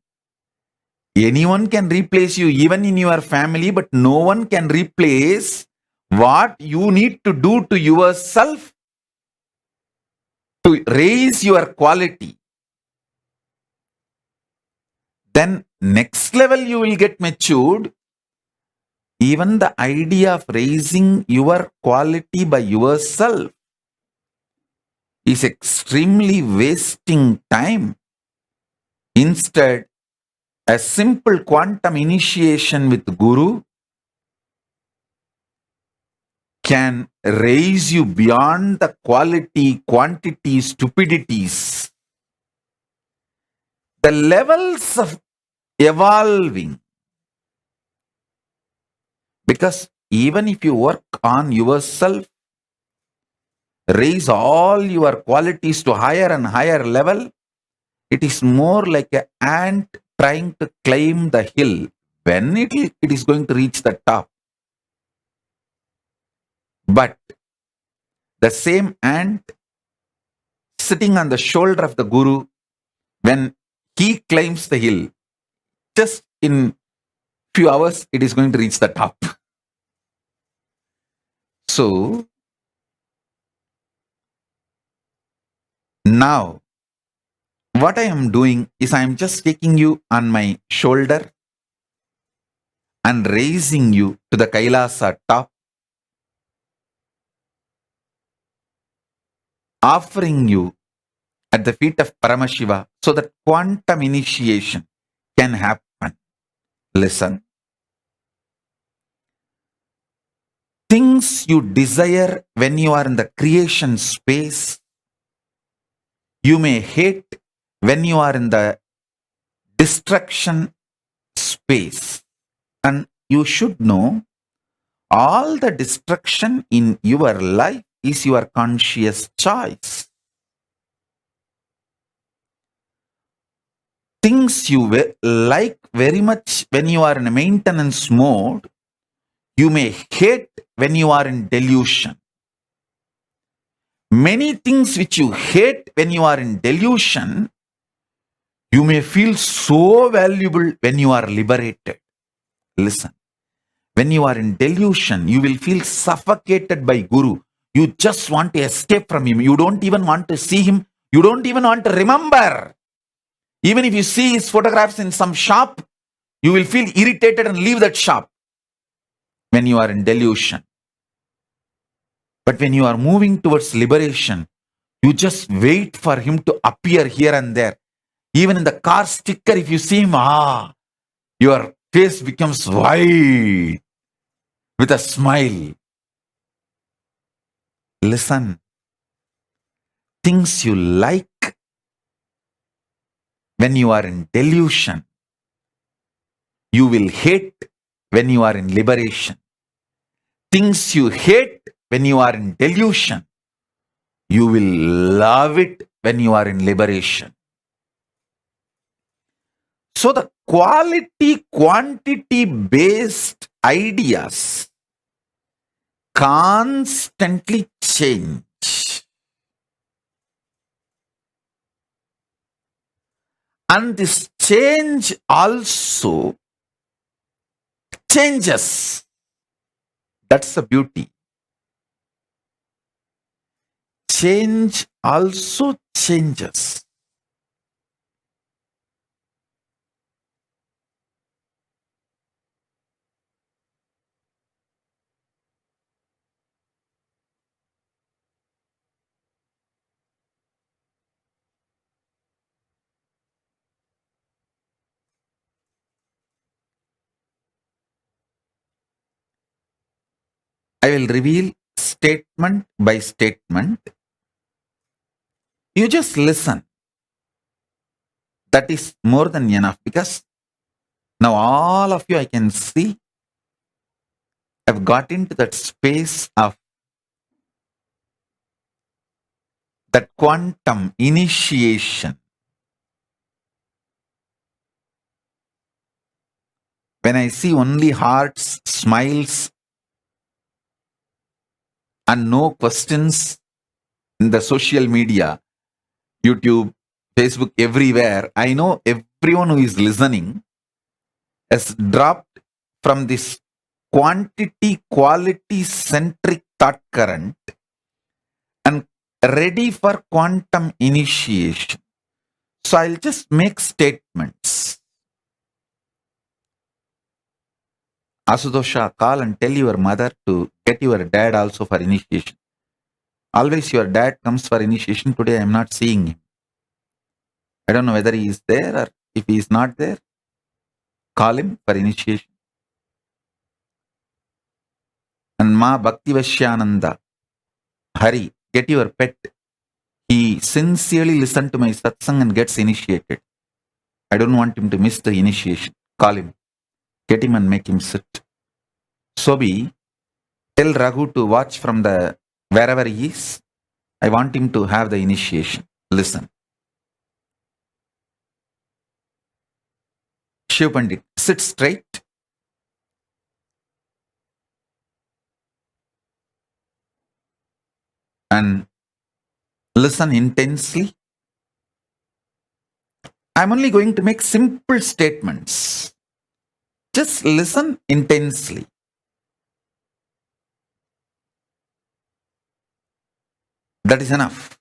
Anyone can replace you, even in your family, but no one can replace what you need to do to yourself to raise your quality. Then next level you will get matured. Even the idea of raising your quality by yourself is extremely wasting time. Instead, a simple quantum initiation with Guru can raise you beyond the quality, quantity, stupidities. The levels of evolving. Because even if you work on yourself, raise all your qualities to higher and higher level, it is more like an ant trying to climb the hill. When it is going to reach the top. But the same ant sitting on the shoulder of the Guru, when he climbs the hill, just in few hours, it is going to reach the top. So, now, what I am doing is I am just taking you on my shoulder and raising you to the Kailasa top, offering you at the feet of Paramashiva so that quantum initiation can happen. Listen. Things you desire when you are in the creation space, you may hate when you are in the destruction space. And you should know, all the destruction in your life is your conscious choice. Things you like very much when you are in a maintenance mode, you may hate when you are in delusion. Many things which you hate when you are in delusion, you may feel so valuable when you are liberated. Listen, when you are in delusion, you will feel suffocated by Guru. You just want to escape from him. You don't even want to see him. You don't even want to remember. Even if you see his photographs in some shop, you will feel irritated and leave that shop when you are in delusion. But when you are moving towards liberation, you just wait for him to appear here and there. Even in the car sticker, if you see him, your face becomes white with a smile. Listen, things you like when you are in delusion, you will hate when you are in liberation. Things you hate when you are in delusion, you will love it when you are in liberation. So the quality, quantity based ideas constantly change. And this change also changes. That's the beauty. Change also changes. I will reveal statement by statement. You just listen. That is more than enough, because now all of you, I can see, have got into that space of that quantum initiation. when I see only hearts, smiles, and no questions in the social media, YouTube, Facebook, everywhere, I know everyone who is listening has dropped from this quantity quality centric thought current and ready for quantum initiation. So I'll just make statements. Asudosha, call and tell your mother to get your dad also for initiation. Always your dad comes for initiation. Today I am not seeing him. I don't know whether he is there or if he is not there. Call him for initiation. And Ma Bhaktivashyananda, Hari, get your pet. He sincerely listened to my satsang and gets initiated. I don't want him to miss the initiation. Call him. Get him and make him sit. Sobi, tell Raghu to watch from the wherever he is. I want him to have the initiation. Listen. Shiv Pandit, sit straight. And listen intensely. I'm only going to make simple statements. Just listen intensely. That is enough.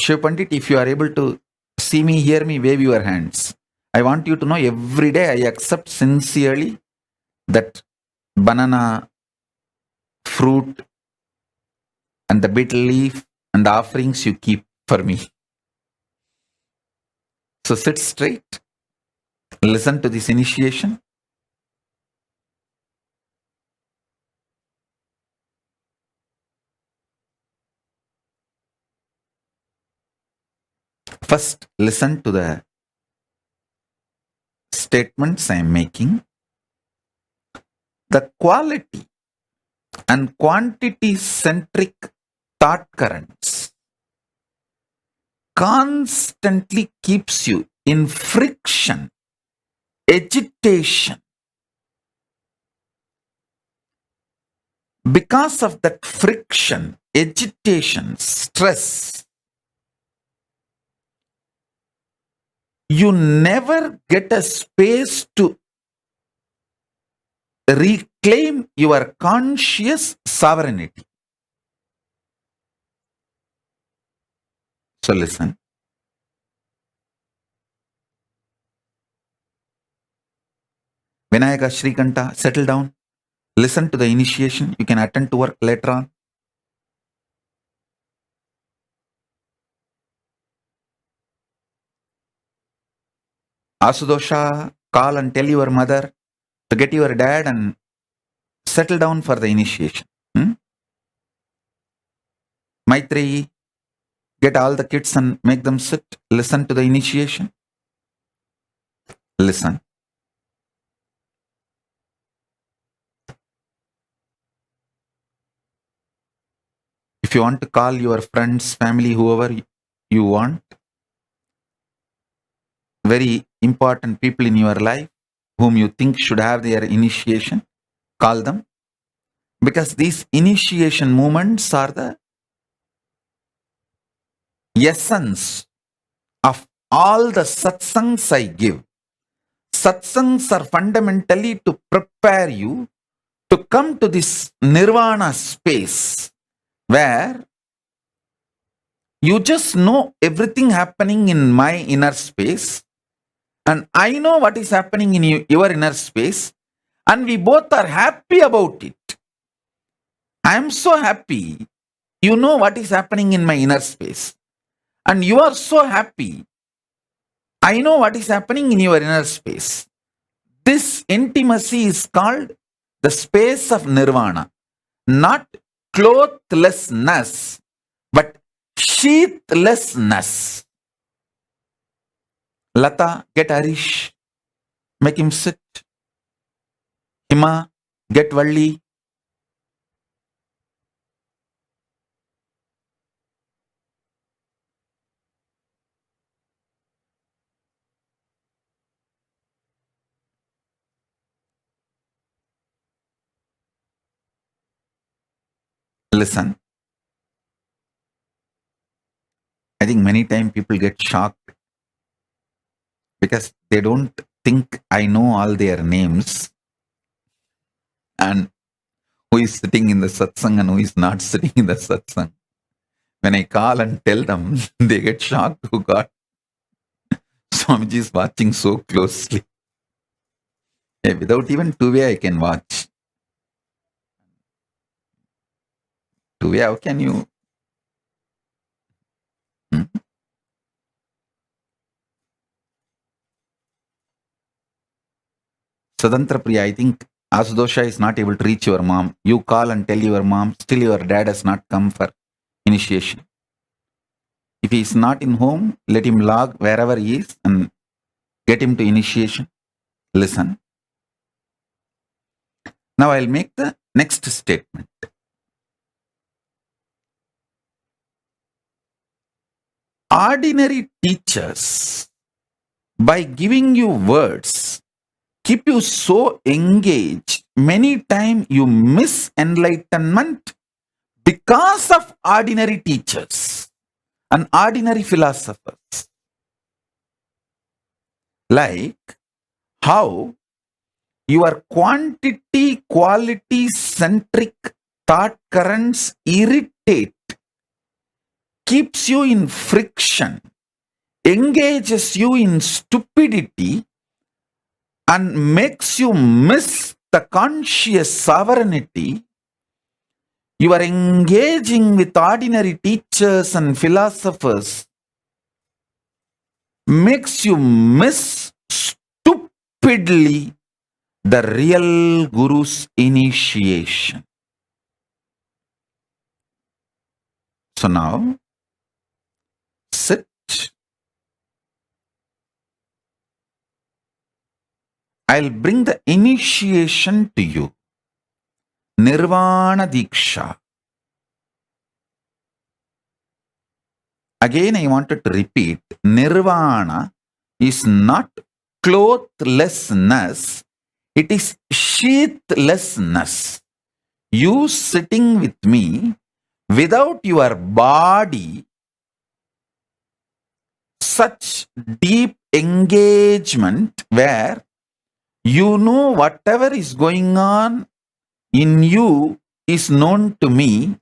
Shiv Pandit, if you are able to see me, hear me, wave your hands. I want you to know every day I accept sincerely that banana, fruit, and the betel leaf and the offerings you keep for me. So sit straight. Listen to this initiation. First, listen to the statements I am making. The quality and quantity centric thought currents constantly keeps you in friction, agitation. Because of that friction, agitation, stress, you never get a space to reclaim your conscious sovereignty. So listen. Vinayaka Shrikanta, settle down. Listen to the initiation. You can attend to work later on. Asudosha, call and tell your mother to get your dad and settle down for the initiation. Maitreyi, get all the kids and make them sit. Listen to the initiation. Listen. If you want to call your friends, family, whoever you want, very important people in your life whom you think should have their initiation, call them. Because these initiation moments are the essence of all the satsangs I give. Satsangs are fundamentally to prepare you to come to this nirvana space where you just know everything happening in my inner space and I know what is happening in your inner space and we both are happy about it. I am so happy. You know what is happening in my inner space and you are so happy. I know what is happening in your inner space. This intimacy is called the space of nirvana, not clothlessness, but sheathlessness. Lata, get Harish, make him sit. Hima, get Valli. Listen. I think many times people get shocked because they don't think I know all their names and who is sitting in the satsang and who is not sitting in the satsang. When I call and tell them, they get shocked. Oh God, Swamiji is watching so closely. Yeah, without even two-way, I can watch. Two-way, how can you? Sadantra Priya, I think Asudosha is not able to reach your mom. You call and tell your mom, still your dad has not come for initiation. If he is not in home, let him log wherever he is and get him to initiation. Listen. Now I'll make the next statement. Ordinary teachers, by giving you words, keep you so engaged, many times you miss enlightenment because of ordinary teachers and ordinary philosophers. Like how your quantity quality centric thought currents irritate, keeps you in friction, engages you in stupidity, and makes you miss the conscious sovereignty. You are engaging with ordinary teachers and philosophers, makes you miss stupidly the real Guru's initiation. So now, sit. I'll bring the initiation to you. Nirvana Diksha. Again, I wanted to repeat, Nirvana is not clothlessness, it is sheathlessness. You sitting with me without your body, such deep engagement where you know whatever is going on in you is known to me,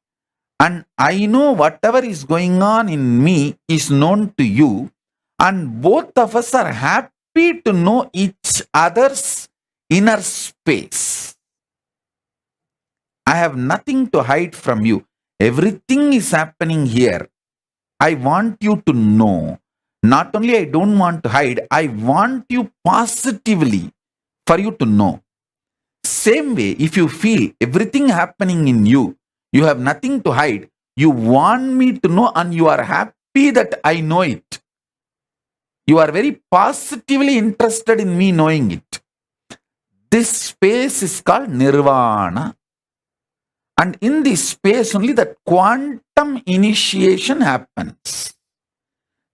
and I know whatever is going on in me is known to you, and both of us are happy to know each other's inner space. I have nothing to hide from you. Everything is happening here. I want you to know. Not only I don't want to hide, I want you positively for you to know. Same way, if you feel everything happening in you, you have nothing to hide, you want me to know and you are happy that I know it. You are very positively interested in me knowing it. This space is called Nirvana. And in this space only the quantum initiation happens.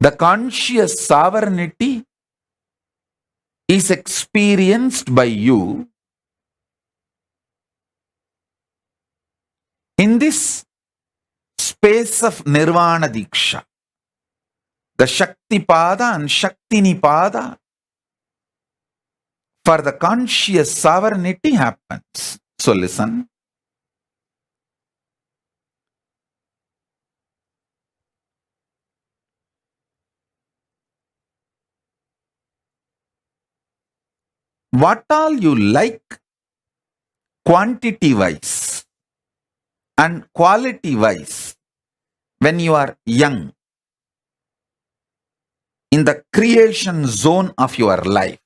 The conscious sovereignty is experienced by you. In this space of Nirvana Diksha, the Shakti Pada and Shakti Nipada for the conscious sovereignty happens. So listen. What all you like quantity wise and quality wise when you are young in the creation zone of your life,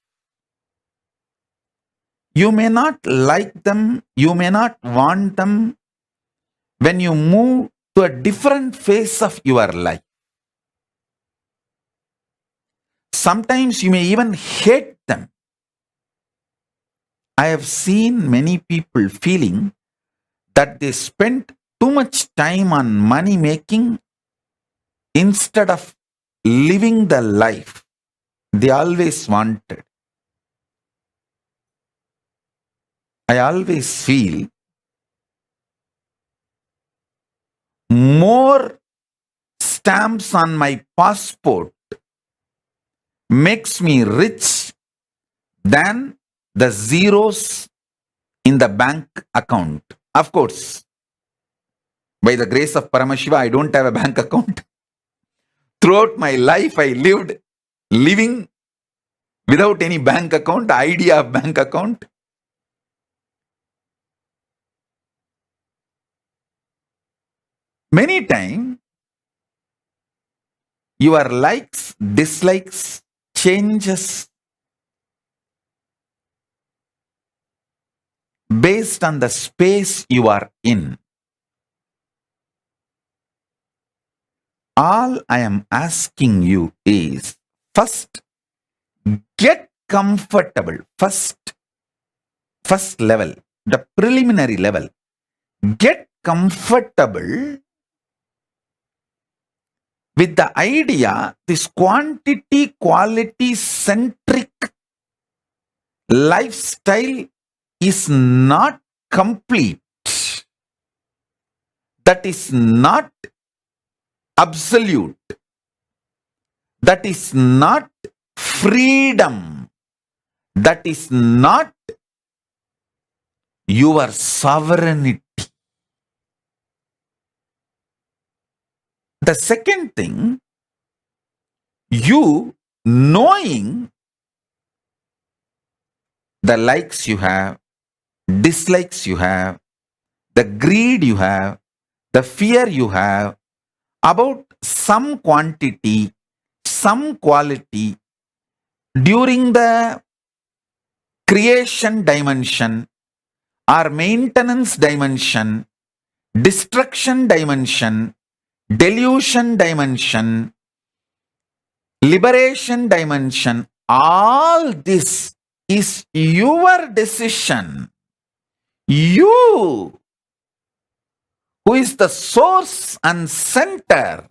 you may not like them, you may not want them when you move to a different phase of your life. Sometimes you may even hate them. I have seen many people feeling that they spent too much time on money making instead of living the life they always wanted. I always feel more stamps on my passport makes me rich than the zeros in the bank account. Of course, by the grace of Paramashiva, I don't have a bank account. Throughout my life, I living without any bank account, idea of bank account. Many times, your likes, dislikes, changes based on the space you are in. All I am asking you is, first, get comfortable. First level, the preliminary level. Get comfortable with the idea this quantity quality centric lifestyle is not complete. That is not absolute. That is not freedom. That is not your sovereignty. The second thing, you knowing the likes you have, dislikes you have, the greed you have, the fear you have about some quantity, some quality during the creation dimension or maintenance dimension, destruction dimension, delusion dimension, liberation dimension, all this is your decision. You, who is the source and center,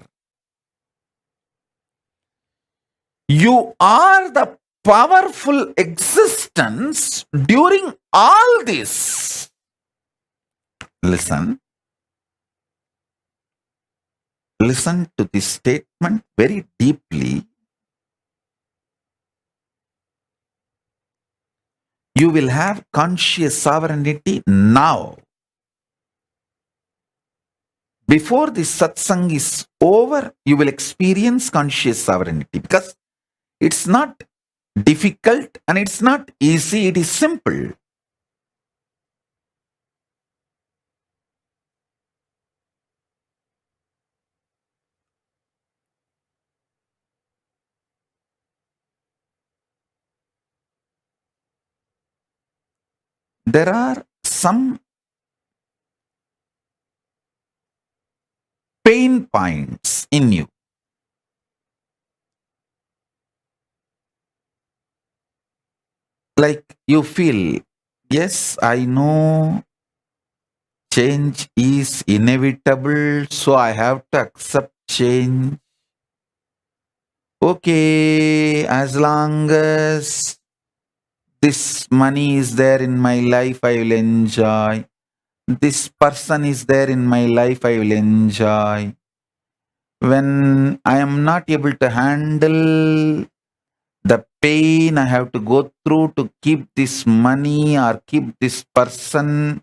you are the powerful existence during all this. Listen to this statement very deeply. You will have conscious sovereignty now. Before this satsang is over, you will experience conscious sovereignty, because it's not difficult and it's not easy, it is simple. There are some pain points in you. Like you feel, yes, I know change is inevitable, so I have to accept change. Okay, as long as this money is there in my life, I will enjoy. This person is there in my life, I will enjoy. When I am not able to handle the pain I have to go through to keep this money or keep this person,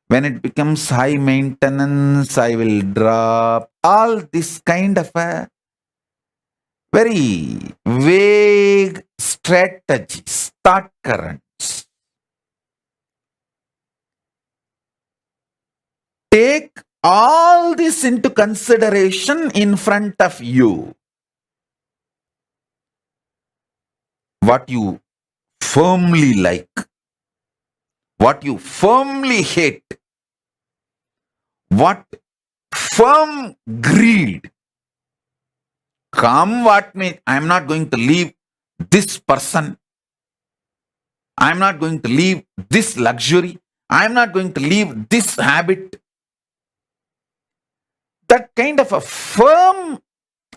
when it becomes high maintenance, I will drop. All this kind of a very vague strategies, thought currents. Take all this into consideration in front of you. What you firmly like, what you firmly hate, what firm greed. Come what may, I am not going to leave this person. I am not going to leave this luxury. I am not going to leave this habit. That kind of a firm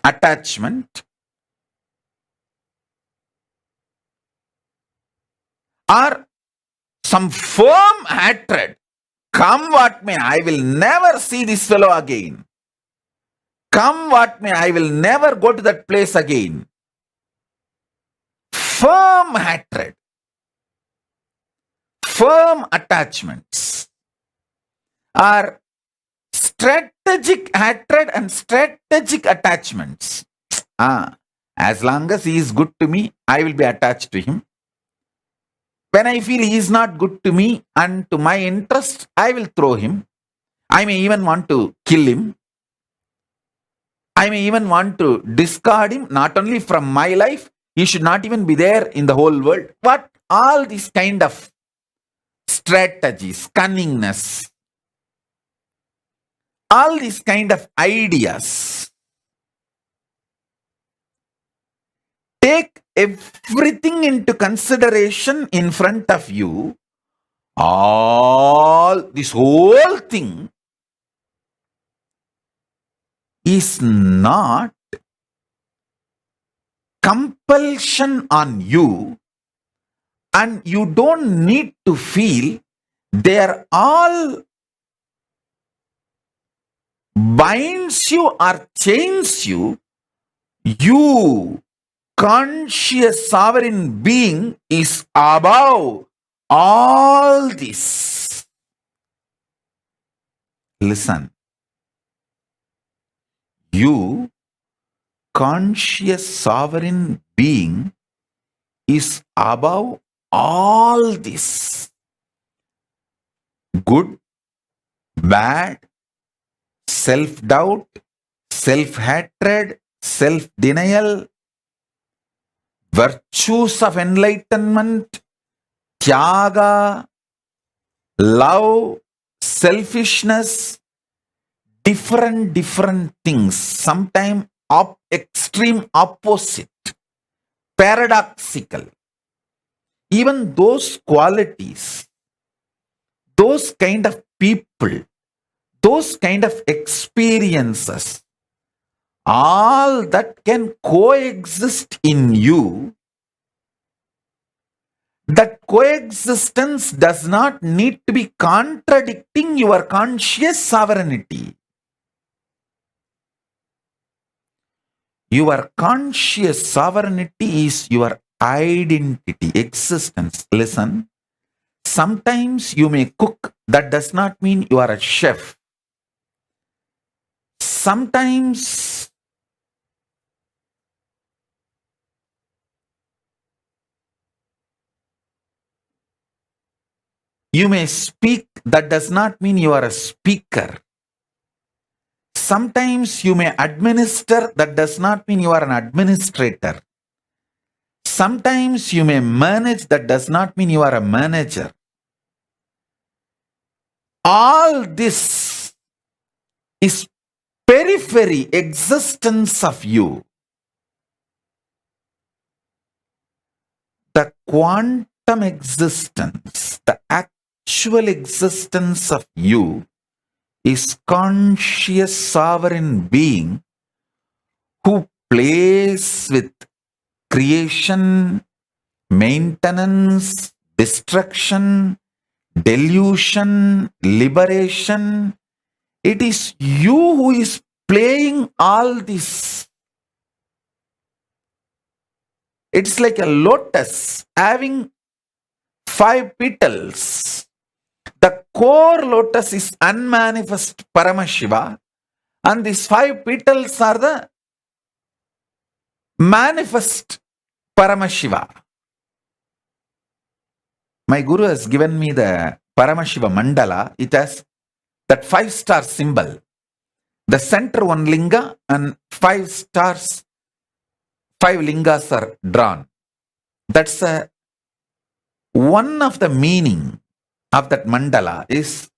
attachment or some firm hatred Come what may, I will never see this fellow again. Come what may, I will never go to that place again. Firm hatred, firm attachments are strategic hatred and strategic attachments. As long as he is good to me, I will be attached to him. When I feel he is not good to me and to my interest, I will throw him. I may even want to kill him. I may even want to discard him, not only from my life, he should not even be there in the whole world. But all these kind of strategies, cunningness, all these kind of ideas, take everything into consideration in front of you. This whole thing is not compulsion on you, and you don't need to feel they are all binds you or chains you. You, conscious sovereign being, is above all this. Listen. You, conscious sovereign being, is above all this. Good, bad, self-doubt, self-hatred, self-denial, virtues of enlightenment, tyaga, love, selfishness, different things, sometimes extreme opposite, paradoxical. Even those qualities, those kind of people, those kind of experiences, all that can coexist in you. That coexistence does not need to be contradicting your conscious sovereignty. Your conscious sovereignty is your identity, existence. Listen, sometimes you may cook, that does not mean you are a chef. Sometimes you may speak, that does not mean you are a speaker. Sometimes you may administer, that does not mean you are an administrator. Sometimes you may manage, that does not mean you are a manager. All this is periphery existence of you. The quantum existence, the actual existence of you is conscious sovereign being who plays with creation, maintenance, destruction, delusion, liberation. It is you who is playing all this. It's like a lotus having 5 petals. The core lotus is unmanifest Paramashiva, and these 5 petals are the manifest Paramashiva. My Guru has given me the Paramashiva mandala. It has that 5-star symbol. The center one linga and 5 stars, 5 lingas are drawn. That's one of the meaning of that mandala is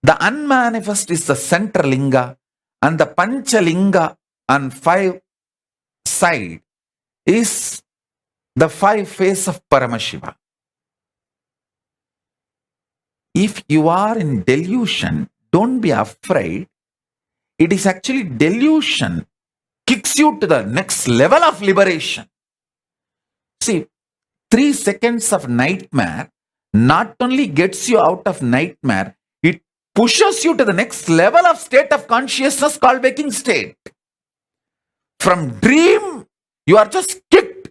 the unmanifest is the center linga, and the pancha linga on 5 side is the 5 face of Paramashiva. If you are in delusion, don't be afraid. It is actually delusion kicks you to the next level of liberation. See, 3 seconds of nightmare not only gets you out of nightmare, it pushes you to the next level of state of consciousness called waking state. From dream, you are just kicked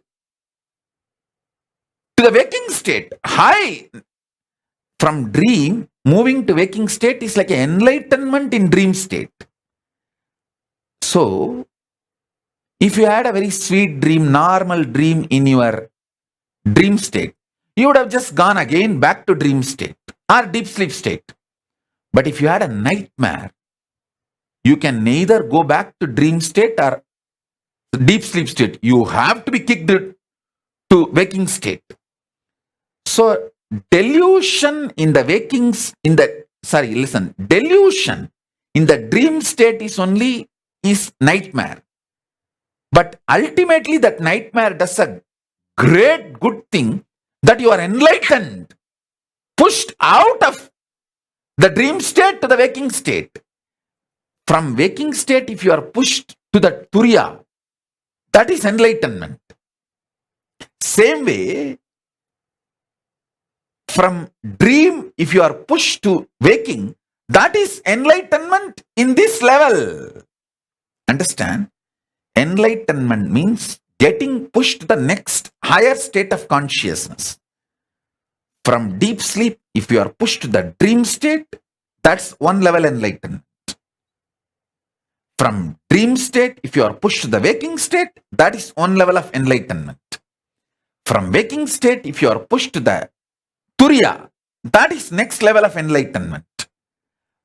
to the waking state. High. From dream, moving to waking state is like an enlightenment in dream state. So, if you had a very sweet dream, normal dream in your dream state, you would have just gone again back to dream state or deep sleep state. But if you had a nightmare, you can neither go back to dream state or deep sleep state. You have to be kicked to waking state. So, delusion in the delusion in the dream state is nightmare. But ultimately that nightmare does a great good thing that you are enlightened, pushed out of the dream state to the waking state. From waking state, if you are pushed to the Turiya, that is enlightenment. Same way, from dream, if you are pushed to waking, that is enlightenment in this level. Understand? Enlightenment means getting pushed to the next higher state of consciousness. From deep sleep, if you are pushed to the dream state, that's one level enlightenment. From dream state, if you are pushed to the waking state, that is one level of enlightenment. From waking state, if you are pushed to the Turiya, that is next level of enlightenment.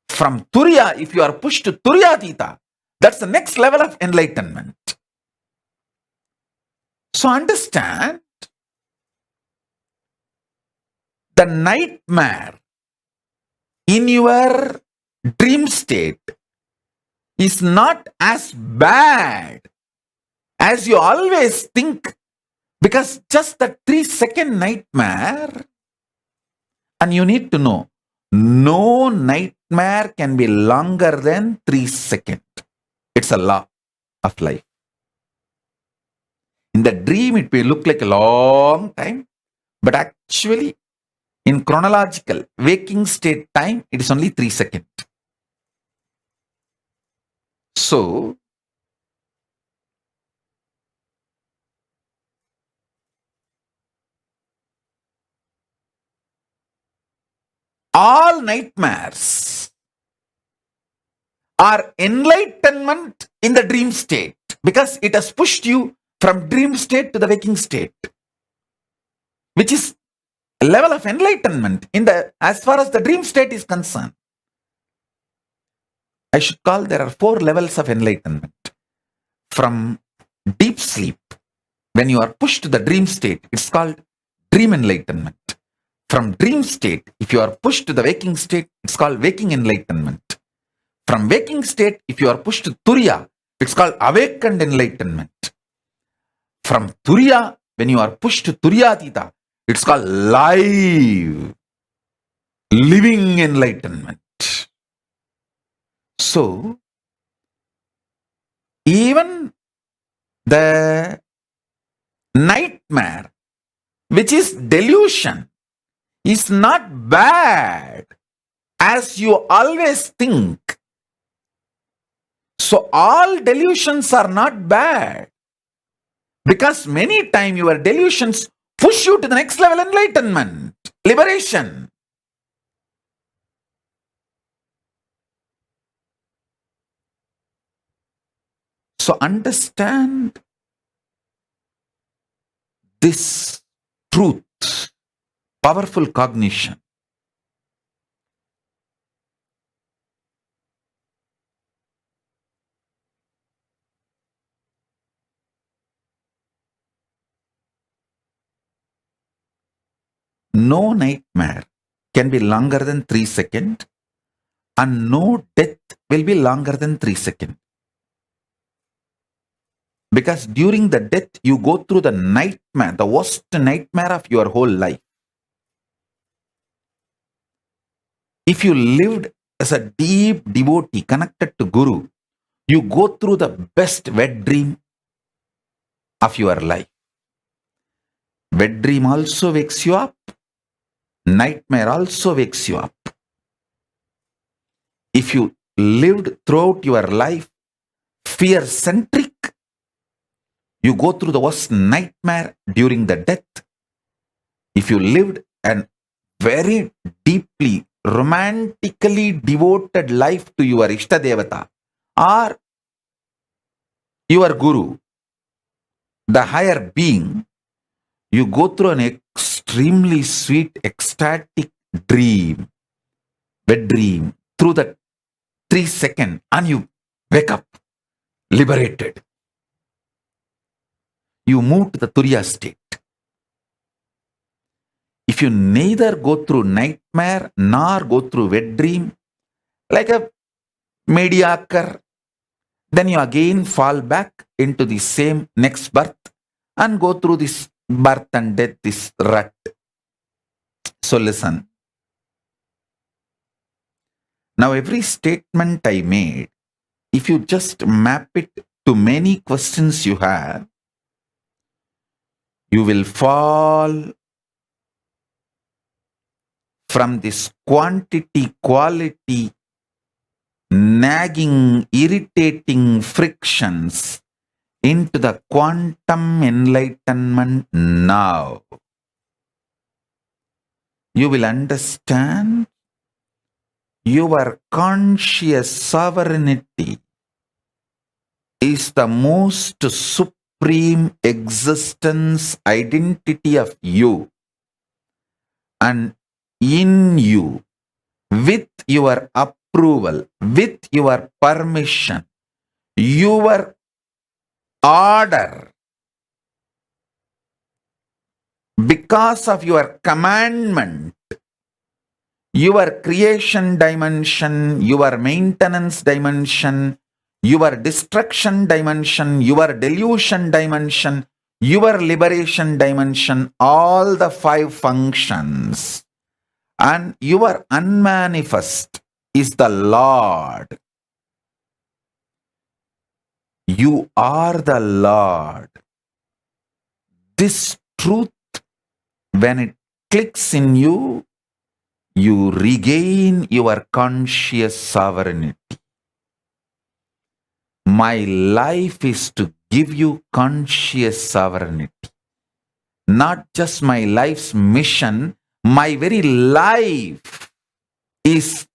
From Turiya, if you are pushed to Turiyatita, that's the next level of enlightenment. So understand, the nightmare in your dream state is not as bad as you always think, because just the 3-second nightmare, and you need to know, no nightmare can be longer than 3 seconds. It's a law of life. In the dream, it may look like a long time, but actually, in chronological waking state time, it is only 3 seconds. So, all nightmares are enlightenment in the dream state, because it has pushed you from dream state to the waking state, which is a level of enlightenment as far as the dream state is concerned. I should call there are 4 levels of enlightenment. From deep sleep, when you are pushed to the dream state, it's called dream enlightenment. From dream state, if you are pushed to the waking state, it's called waking enlightenment. From waking state, if you are pushed to Turiya, it's called awakened enlightenment. From Turiya, when you are pushed to Turiyatita, it's called living enlightenment. So, even the nightmare, which is delusion, is not bad as you always think. So, all delusions are not bad, because many times your delusions push you to the next level enlightenment, liberation. So understand this truth, powerful cognition. No nightmare can be longer than 3 seconds, and no death will be longer than 3 seconds. Because during the death, you go through the nightmare, the worst nightmare of your whole life. If you lived as a deep devotee connected to Guru, you go through the best wet dream of your life. Wet dream also wakes you up. Nightmare also wakes you up. If you lived throughout your life fear-centric, you go through the worst nightmare during the death. If you lived an very deeply, romantically devoted life to your Ishtadevata or your Guru, the higher being, you go through an extremely sweet, ecstatic dream, wet dream, through the 3 seconds, and you wake up liberated. You move to the Turiya state. If you neither go through nightmare nor go through wet dream, like a mediocre, then you again fall back into the same next birth and go through this birth and death, this rut. So listen. Now every statement I made, if you just map it to many questions you have, you will fall from this quantity, quality, nagging, irritating frictions into the quantum enlightenment now. You will understand your conscious sovereignty is the most supreme existence identity of you, and in you, with your approval, with your permission, your order, because of your commandment, your creation dimension, your maintenance dimension, your destruction dimension, your delusion dimension, your liberation dimension, all the 5 functions, and your unmanifest is the Lord. You are the Lord. This truth, when it clicks in you, you regain your conscious sovereignty. My life is to give you conscious sovereignty. Not just my life's mission, my very life is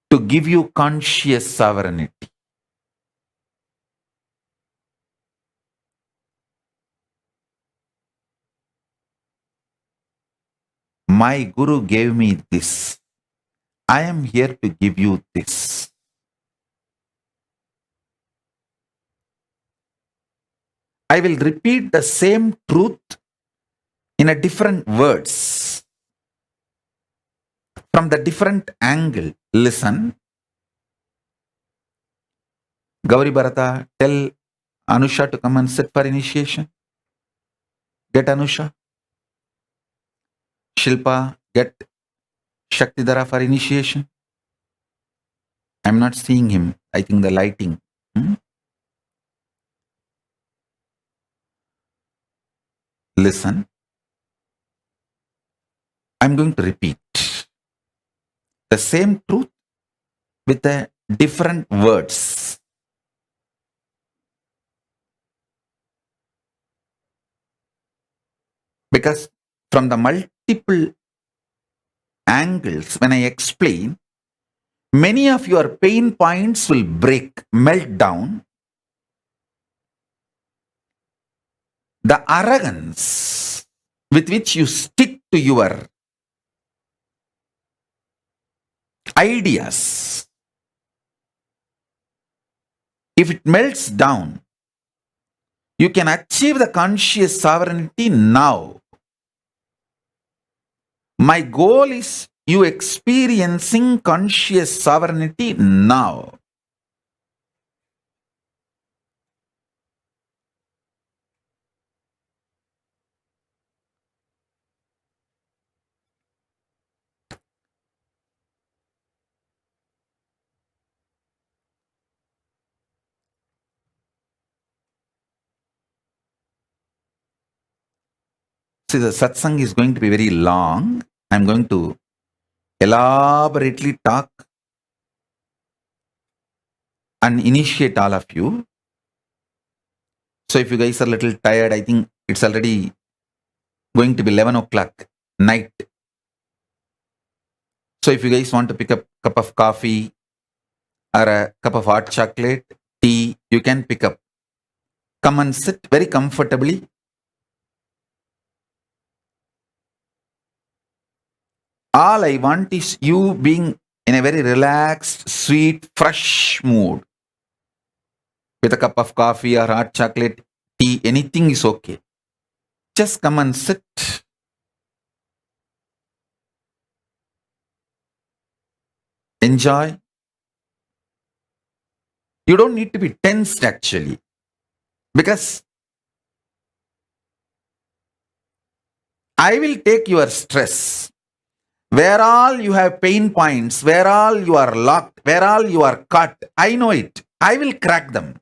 to give you conscious sovereignty. My Guru gave me this. I am here to give you this. I will repeat the same truth in a different words, from the different angle. Listen. Gauri Bharata, tell Anusha to come and sit for initiation. Get Anusha. Shilpa, get Shaktidhara for initiation. I'm not seeing him. I think the lighting. Listen. I'm going to repeat the same truth with the different words. Because from the multiple angles, when I explain, many of your pain points will break, melt down. The arrogance with which you stick to your ideas, if it melts down, you can achieve the conscious sovereignty now. My goal is you experiencing conscious sovereignty now. See, the satsang is going to be very long. I'm going to elaborately talk and initiate all of you. So if you guys are a little tired, I think it's already going to be 11 o'clock night. So if you guys want to pick up a cup of coffee or a cup of hot chocolate, tea, you can pick up. Come and sit very comfortably. All I want is you being in a very relaxed, sweet, fresh mood. With a cup of coffee or hot chocolate, tea, anything is okay. Just come and sit. Enjoy. You don't need to be tensed actually. Because I will take your stress. Where all you have pain points, where all you are locked, where all you are caught, I know it. I will crack them.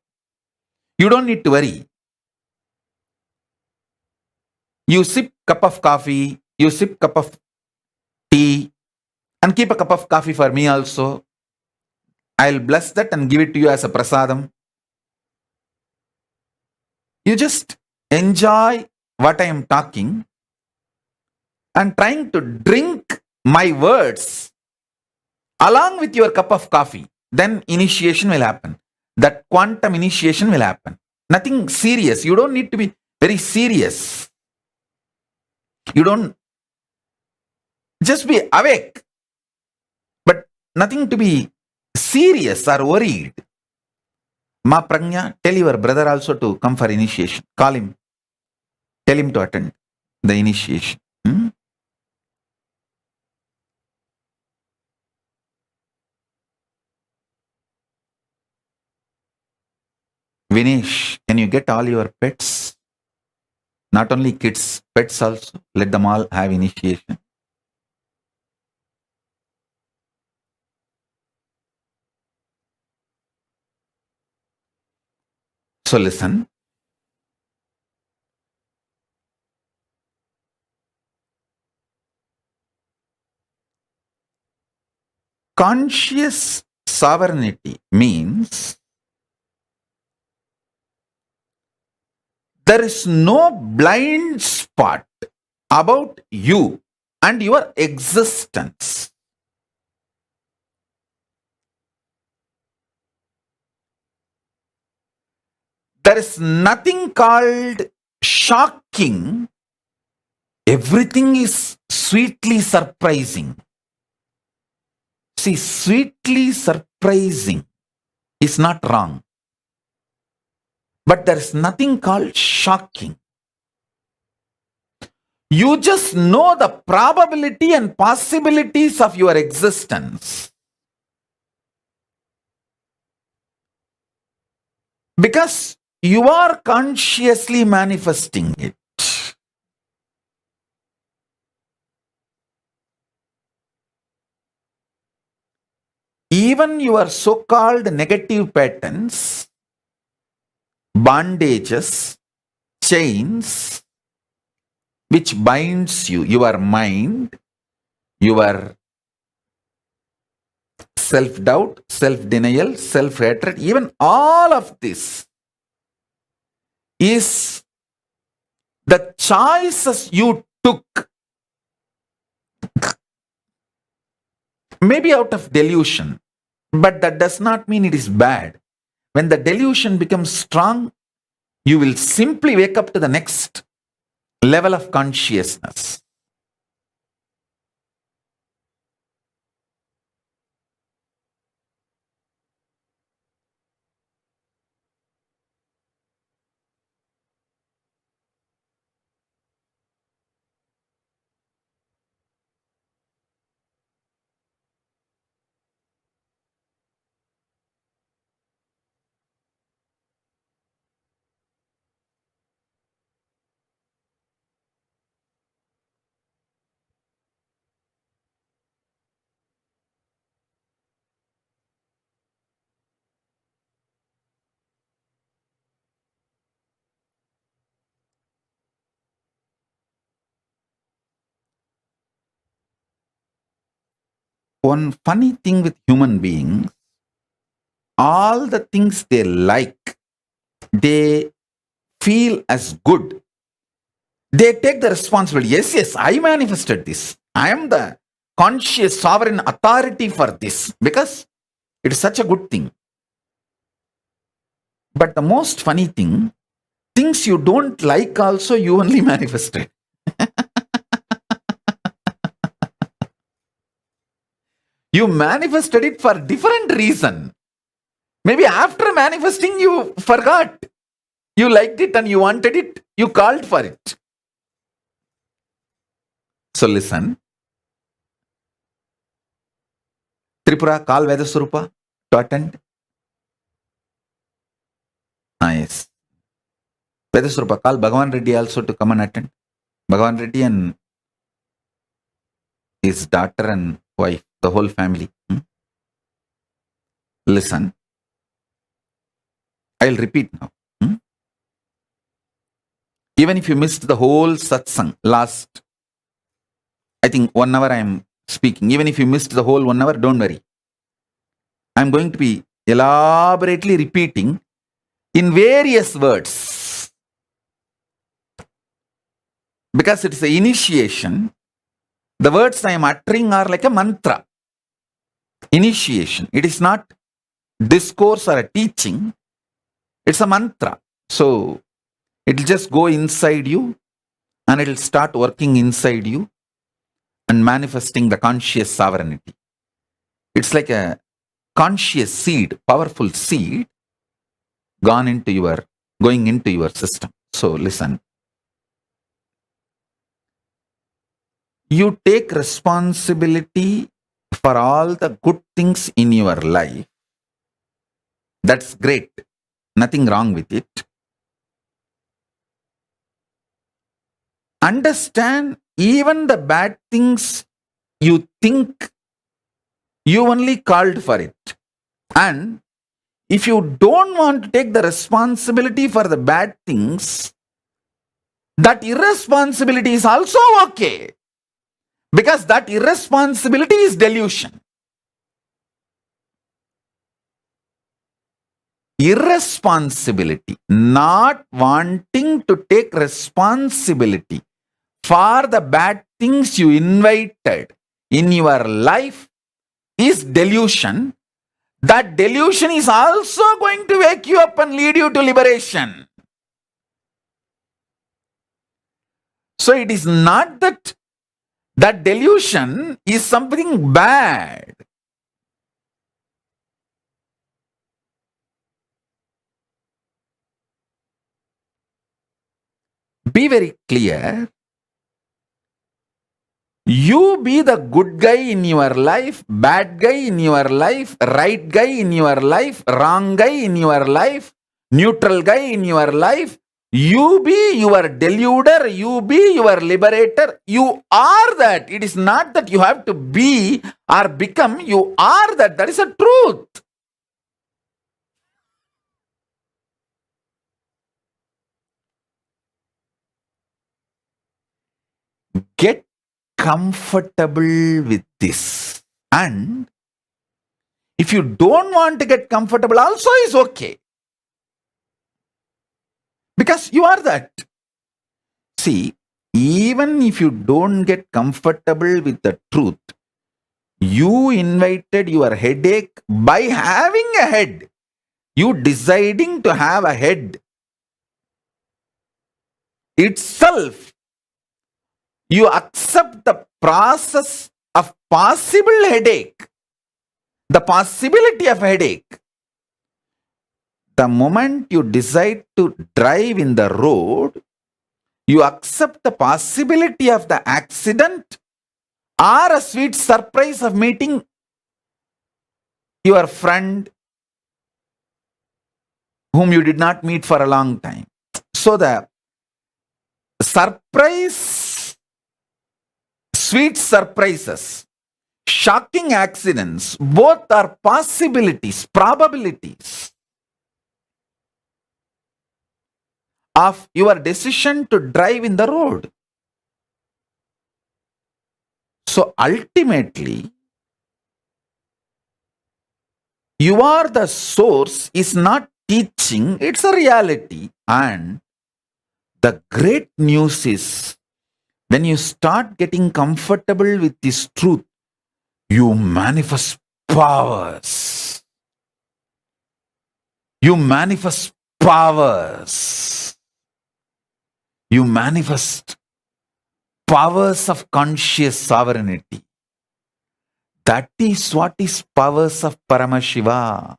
You don't need to worry. You sip cup of coffee, you sip cup of tea, and keep a cup of coffee for me also. I'll bless that and give it to you as a prasadam. You just enjoy what I am talking and trying to drink my words along with your cup of coffee. Then initiation will happen. That quantum initiation will happen. Nothing serious. You don't need to be very serious. You don't just be awake, but nothing to be serious or worried. Ma Pragnya, tell your brother also to come for initiation. Call him. Tell him to attend the initiation. Vinesh, can you get all your pets? Not only kids, pets also. Let them all have initiation. So listen. Conscious sovereignty means there is no blind spot about you and your existence. There is nothing called shocking. Everything is sweetly surprising. See, sweetly surprising is not wrong. But there is nothing called shocking. You just know the probability and possibilities of your existence. Because you are consciously manifesting it. Even your so-called negative patterns, bondages, chains, which binds you, your mind, your self-doubt, self-denial, self-hatred, even all of this is the choices you took, maybe out of delusion, but that does not mean it is bad. When the delusion becomes strong, you will simply wake up to the next level of consciousness. One funny thing with human beings, all the things they like, they feel as good. They take the responsibility. Yes, I manifested this. I am the conscious sovereign authority for this because it is such a good thing. But the most funny thing, things you don't like also you only manifested. You manifested it for different reason. Maybe after manifesting you forgot. You liked it and you wanted it. You called for it. So listen. Tripura, call Vedasurupa to attend. Yes. Vedasurupa, call Bhagavan Reddy also to come and attend. Bhagavan Reddy and his daughter and wife, the whole family. Listen. I'll repeat now. Even if you missed the whole satsang last, I think 1 hour I am speaking. Even if you missed the whole 1 hour, don't worry. I'm going to be elaborately repeating in various words. Because it's an initiation, the words I am uttering are like a mantra. Initiation. It is not discourse or a teaching. It's a mantra. So it will just go inside you and it will start working inside you and manifesting the conscious sovereignty. It's like a conscious seed, powerful seed going into your system. So listen. You take responsibility for all the good things in your life. That's great. Nothing wrong with it. Understand, even the bad things you think, you only called for it. And if you don't want to take the responsibility for the bad things, that irresponsibility is also okay. Because that irresponsibility is delusion. Irresponsibility, not wanting to take responsibility for the bad things you invited in your life is delusion. That delusion is also going to wake you up and lead you to liberation. So it is not that delusion is something bad. Be very clear. You be the good guy in your life, bad guy in your life, right guy in your life, wrong guy in your life, neutral guy in your life. You be your deluder, you be your liberator. You are that. It is not that you have to be or become. You are that. That is a truth. Get comfortable with this. And if you don't want to get comfortable, also is okay. Because you are that. See, even if you don't get comfortable with the truth, you invited your headache by having a head. You deciding to have a head itself. You accept the process of possible headache, the possibility of headache. The moment you decide to drive in the road, you accept the possibility of the accident or a sweet surprise of meeting your friend whom you did not meet for a long time. So the surprise, sweet surprises, shocking accidents, both are possibilities, probabilities of your decision to drive in the road. So ultimately, you are the source is not teaching, it's a reality. And the great news is when you start getting comfortable with this truth, you manifest powers. You manifest powers. You manifest powers of conscious sovereignty. That is what is powers of Paramashiva.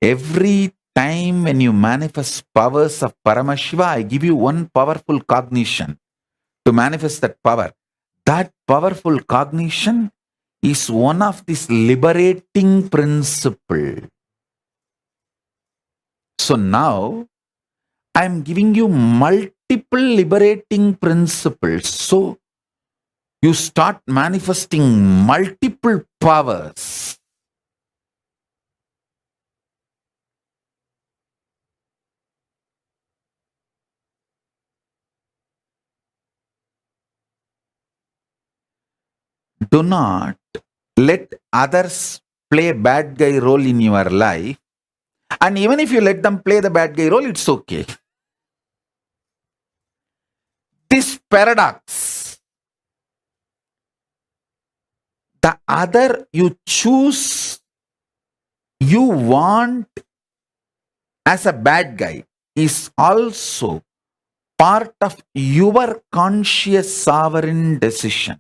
Every time when you manifest powers of Paramashiva, I give you one powerful cognition to manifest that power. That powerful cognition is one of this liberating principle. So now I am giving you multiple liberating principles. So you start manifesting multiple powers. Do not let others play bad guy role in your life. And even if you let them play the bad guy role, it's okay. This paradox, the other you choose, you want as a bad guy, is also part of your conscious sovereign decision.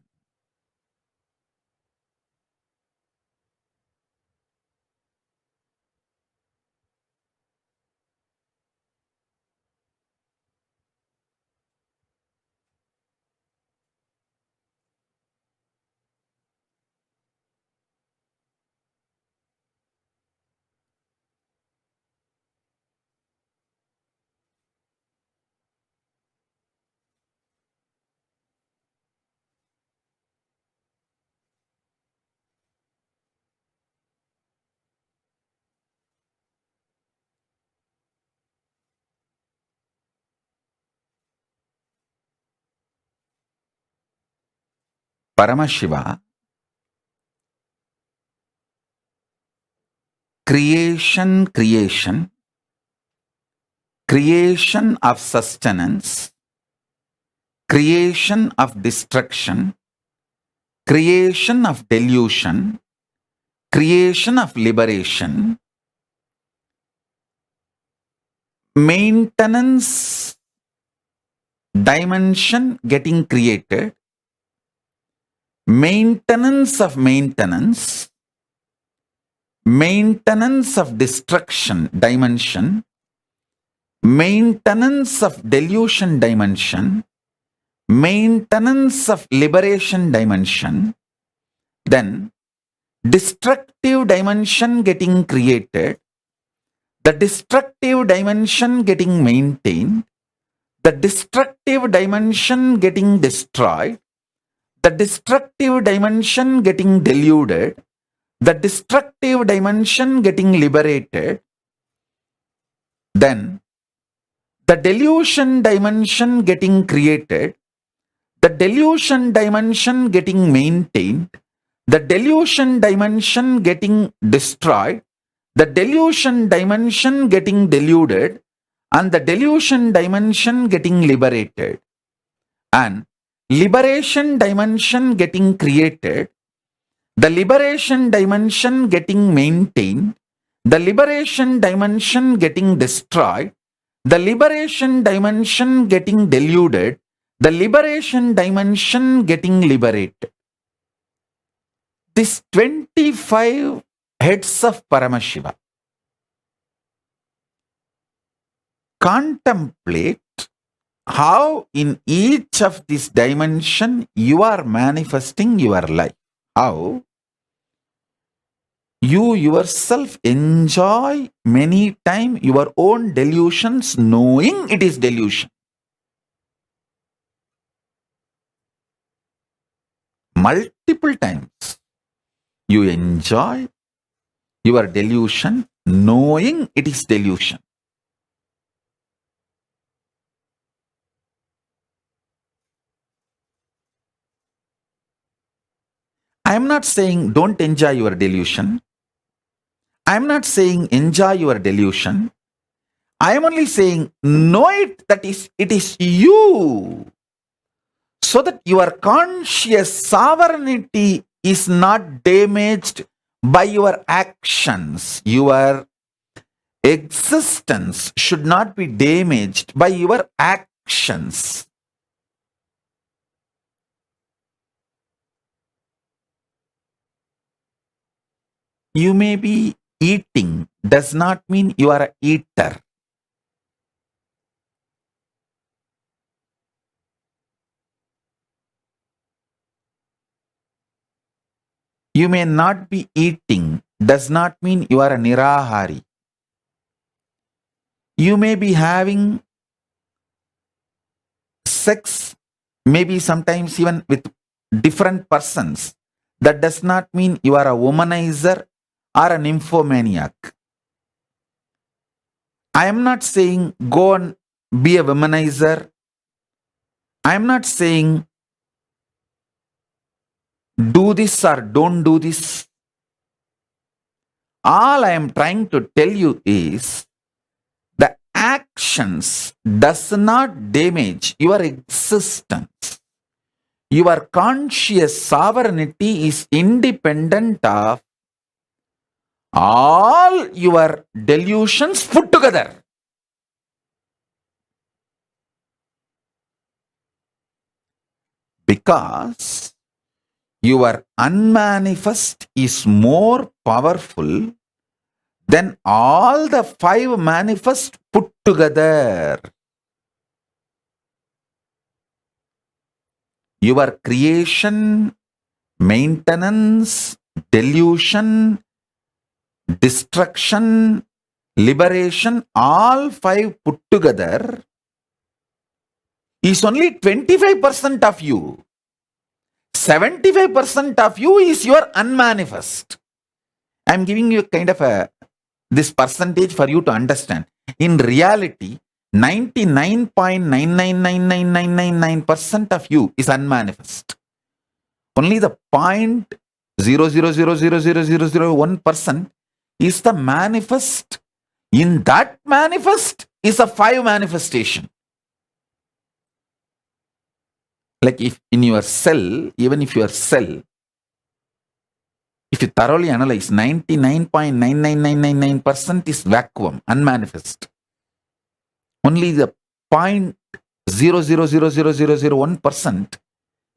Paramashiva, creation of sustenance, creation of destruction, creation of delusion, creation of liberation, maintenance dimension getting created, maintenance of maintenance, maintenance of destruction dimension, maintenance of delusion dimension, maintenance of liberation dimension, then destructive dimension getting created, the destructive dimension getting maintained, the destructive dimension getting destroyed, the destructive dimension getting deluded, the destructive dimension getting liberated, then the delusion dimension getting created, the delusion dimension getting maintained, the delusion dimension getting destroyed, the delusion dimension getting deluded, and the delusion dimension getting liberated, and liberation dimension getting created, the liberation dimension getting maintained, the liberation dimension getting destroyed, the liberation dimension getting deluded, the liberation dimension getting liberated. These 25 heads of Paramashiva contemplate how in each of these dimension you are manifesting your life. How you yourself enjoy many times your own delusions knowing it is delusion. Multiple times you enjoy your delusion knowing it is delusion. I am not saying don't enjoy your delusion. I am not saying enjoy your delusion. I am only saying know it that it is you, so that your conscious sovereignty is not damaged by your actions. Your existence should not be damaged by your actions. You may be eating, does not mean you are an eater. You may not be eating, does not mean you are a nirahari. You may be having sex, maybe sometimes even with different persons. That does not mean you are a womanizer or a nymphomaniac. I am not saying go and be a womanizer. I am not saying do this or don't do this. All I am trying to tell you is the actions does not damage your existence. Your conscious sovereignty is independent of all your delusions put together. Because your unmanifest is more powerful than all the 5 manifest put together. Your creation, maintenance, delusion, destruction, liberation, all 5 put together is only 25% of you. 75% of you is your unmanifest. I am giving you kind of this percentage for you to understand. In reality, 99.999999% of you is unmanifest. Only the 0.0000001% is the manifest. In that manifest is a 5 manifestation. Like if in your cell, even if your cell, if you thoroughly analyze, 99.99999% is vacuum, unmanifest. Only the 0.0000001%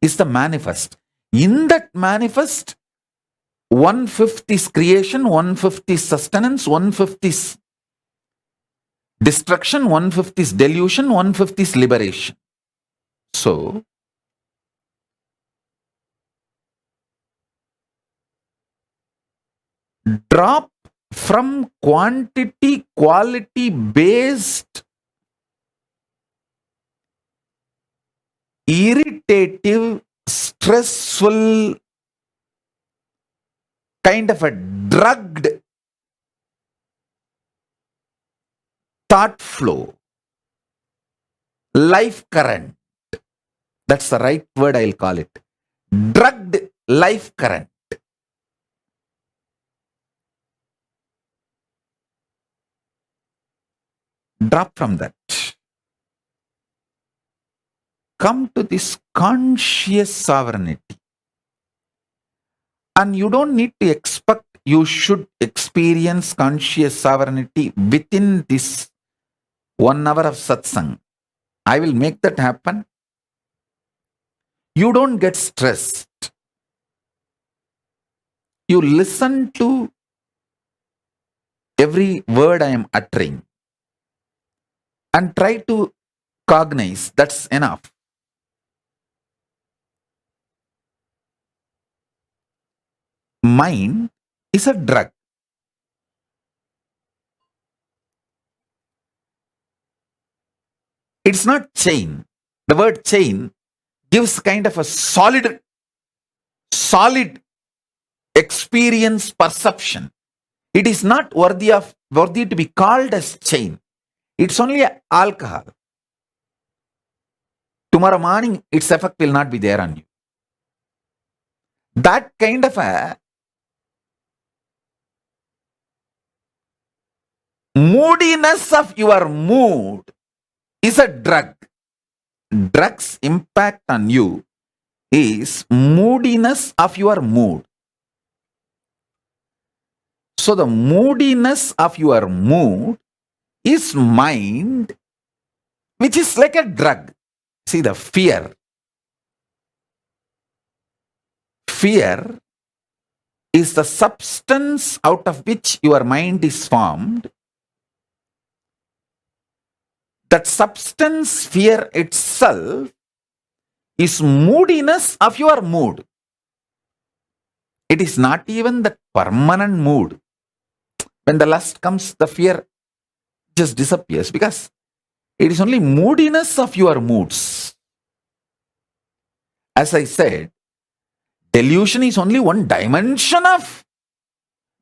is the manifest. In that manifest, 1/5 is creation, 1/5 is sustenance, 1/5 is destruction, 1/5 is delusion, 1/5 is liberation. So, drop from quantity, quality based, irritative, stressful, kind of a drugged thought flow, life current. That's the right word, I'll call it. Drugged life current. Drop from that. Come to this conscious sovereignty. And you don't need to expect you should experience conscious sovereignty within this 1 hour of satsang. I will make that happen. You don't get stressed. You listen to every word I am uttering and try to cognize. That's enough. Mind is a drug. It's not chain. The word chain gives kind of a solid experience perception. It is not worthy to be called as chain. It's only alcohol. Tomorrow morning, its effect will not be there on you. That kind of a moodiness of your mood is a drug. Drug's impact on you is moodiness of your mood. So the moodiness of your mood is mind, which is like a drug. See, the fear. Fear is the substance out of which your mind is formed. That substance, fear itself, is moodiness of your mood. It is not even the permanent mood. When the lust comes, the fear just disappears because it is only moodiness of your moods. As I said, delusion is only one dimension of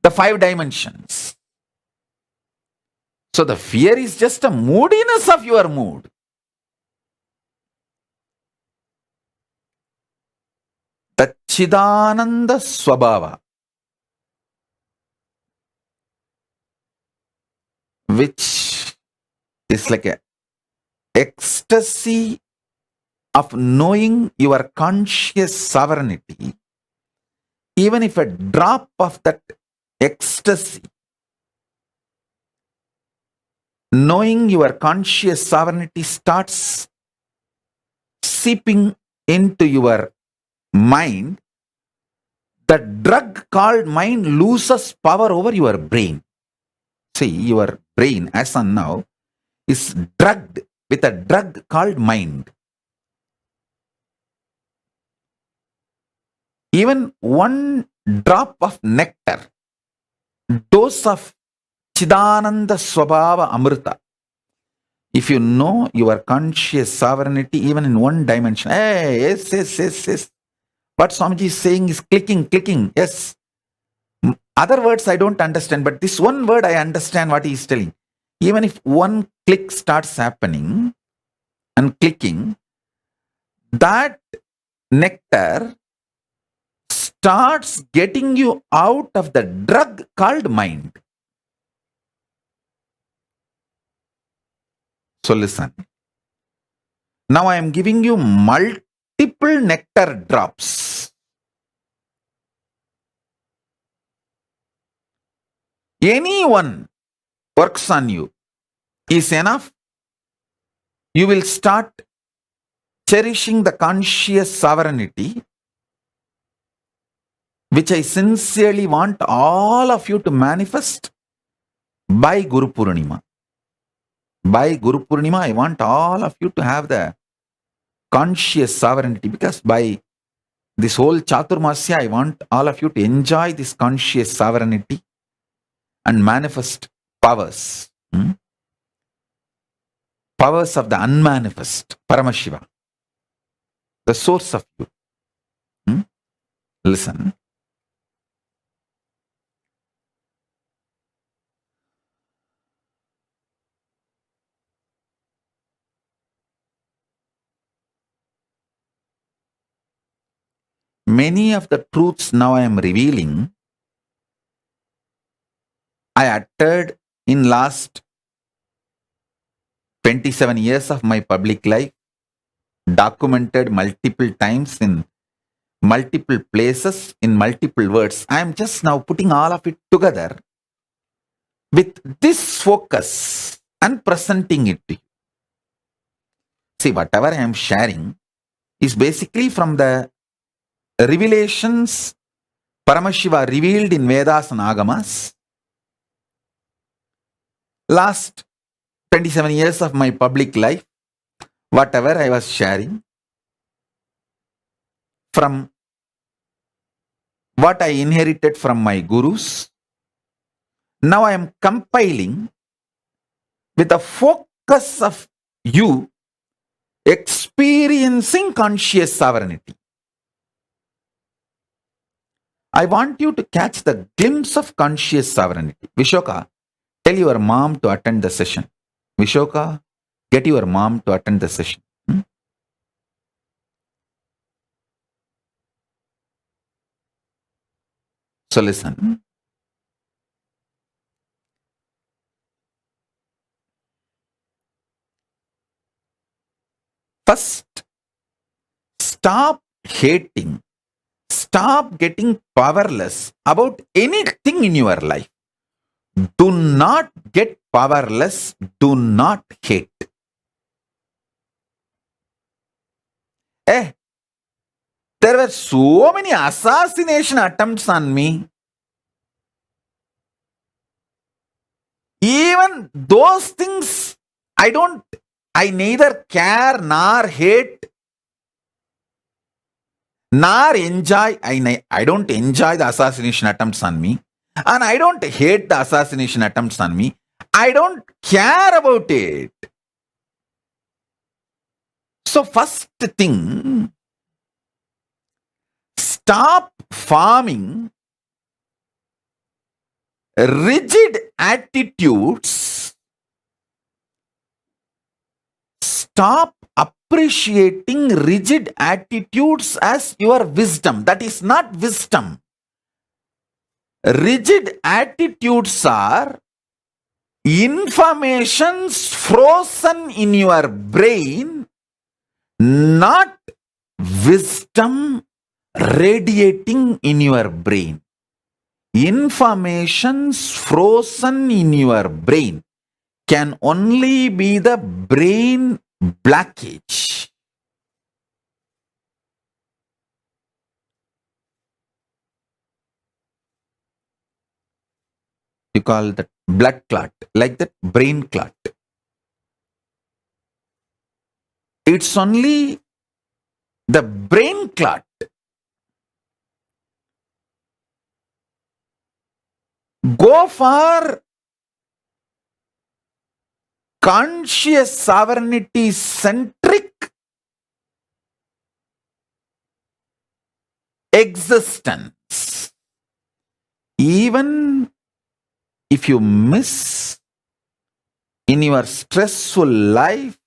the 5 dimensions. So the fear is just a moodiness of your mood. The Chidananda Swabhava, which is like a ecstasy of knowing your conscious sovereignty, even if a drop of that ecstasy, knowing your conscious sovereignty, starts seeping into your mind, the drug called mind loses power over your brain. See, your brain, as on now, is drugged with a drug called mind. Even one drop of nectar, dose of Chidananda Swabhava Amrita, if you know your conscious sovereignty even in one dimension, hey, yes. What Swamiji is saying is clicking, yes. Other words I don't understand, but this one word I understand what he is telling. Even if one click starts happening and clicking, that nectar starts getting you out of the drug called mind. So listen. Now I am giving you multiple nectar drops. Anyone works on you is enough. You will start cherishing the conscious sovereignty, which I sincerely want all of you to manifest by Guru Purnima. By Guru Purnima, I want all of you to have the conscious sovereignty, because by this whole Chaturmasya, I want all of you to enjoy this conscious sovereignty and manifest powers. Powers of the unmanifest, Paramashiva, the source of you. Listen. Many of the truths now I am revealing, I uttered in last 27 years of my public life, documented multiple times in multiple places, in multiple words. I am just now putting all of it together with this focus and presenting it to you. See, whatever I am sharing is basically from the revelations Paramashiva revealed in Vedas and Agamas. Last 27 years of my public life, whatever I was sharing, from what I inherited from my gurus, now I am compiling with a focus of you experiencing conscious sovereignty. I want you to catch the glimpse of conscious sovereignty. Vishoka, tell your mom to attend the session. Vishoka, get your mom to attend the session. So listen. First, stop hating. Stop getting powerless about anything in your life. Do not get powerless. Do not hate. There were so many assassination attempts on me. Even those things, I neither care nor hate nor enjoy. I don't enjoy the assassination attempts on me. And I don't hate the assassination attempts on me. I don't care about it. So first thing, stop forming rigid attitudes. Stop appreciating rigid attitudes as your wisdom. That is not wisdom. Rigid attitudes are informations frozen in your brain, not wisdom radiating in your brain. Informations frozen in your brain can only be the brain blockage. You call that blood clot, like that brain clot. It's only the brain clot. Go for conscious sovereignty centric existence. Even if you miss in your stressful life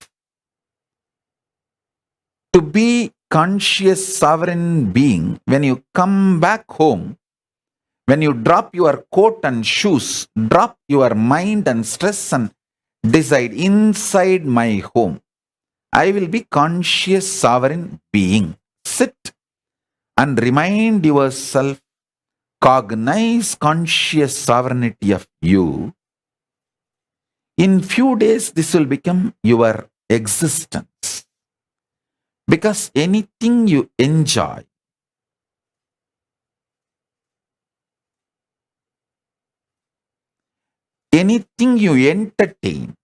to be conscious sovereign being, when you come back home, when you drop your coat and shoes, drop your mind and stress and decide, inside my home, I will be conscious sovereign being. Sit and remind yourself, cognize conscious sovereignty of you. In few days, this will become your existence. Because anything you enjoy, anything you entertain,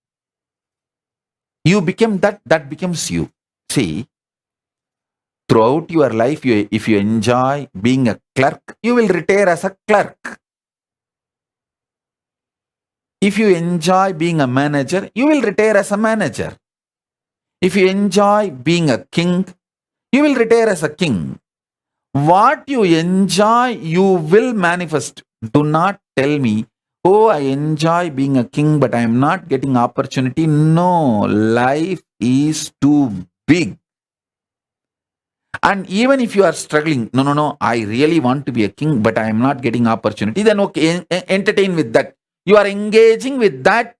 you become that becomes you. See, throughout your life, if you enjoy being a clerk, you will retire as a clerk. If you enjoy being a manager, you will retire as a manager. If you enjoy being a king, you will retire as a king. What you enjoy, you will manifest. Do not tell me, oh, I enjoy being a king, but I am not getting opportunity. No, life is too big. And even if you are struggling, no, I really want to be a king, but I am not getting opportunity, then okay, entertain with that. You are engaging with that.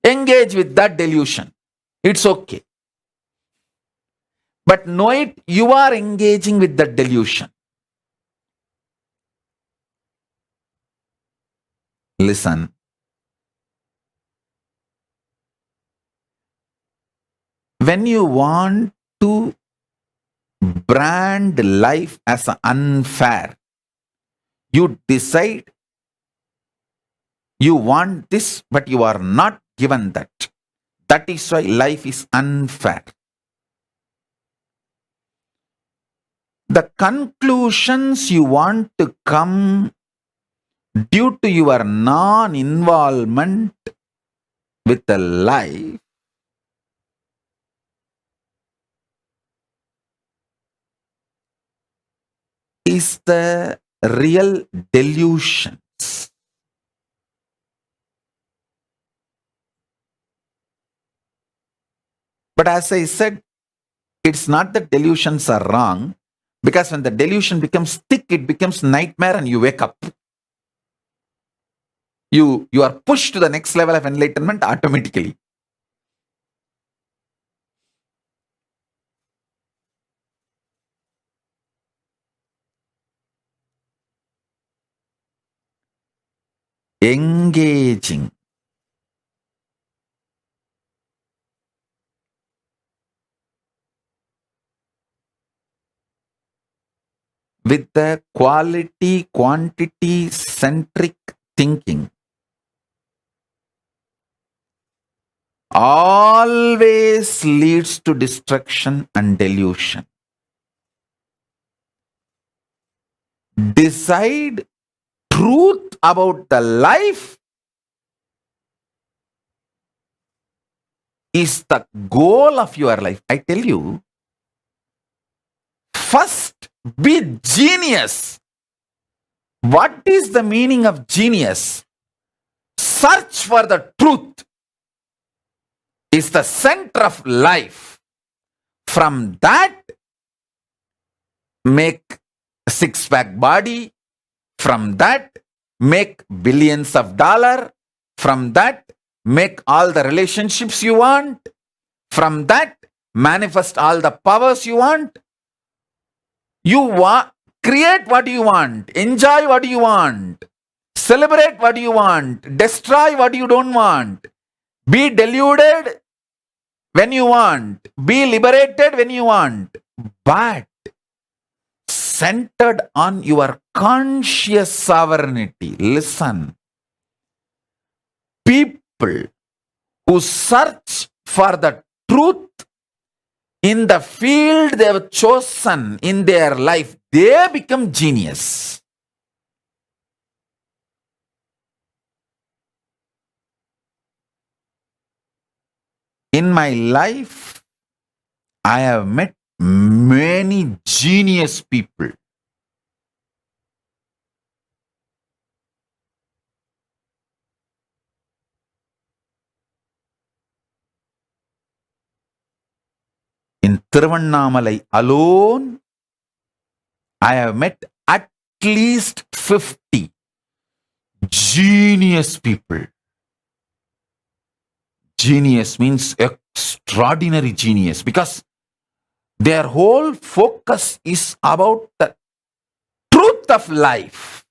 Engage with that delusion. It's okay. But know it, you are engaging with that delusion. Listen. When you want to brand life as unfair, you decide you want this, but you are not given that. That is why life is unfair. The conclusions you want to come due to your non-involvement with the life is the real delusions. But as I said, it's not that delusions are wrong, Because when the delusion becomes thick, it becomes nightmare and you wake up. You are pushed to the next level of enlightenment automatically. Engaging. With the quality, quantity centric thinking always leads to destruction and delusion. Decide truth about the life is the goal of your life. I tell you, first be genius. What is the meaning of genius? Search for the truth is the center of life. From that, make a six-pack body. From that, make billions of dollars. From that, make all the relationships you want. From that, manifest all the powers you want. Create what you want. Enjoy what you want. Celebrate what you want. Destroy what you don't want. Be deluded when you want. Be liberated when you want. But centered on your conscious sovereignty. Listen. People who search for the truth in the field they have chosen in their life, they become genius. In my life, I have met many genius people. In Tiruvannamalai alone, I have met at least 50 genius people. Genius means extraordinary genius because their whole focus is about the truth of life.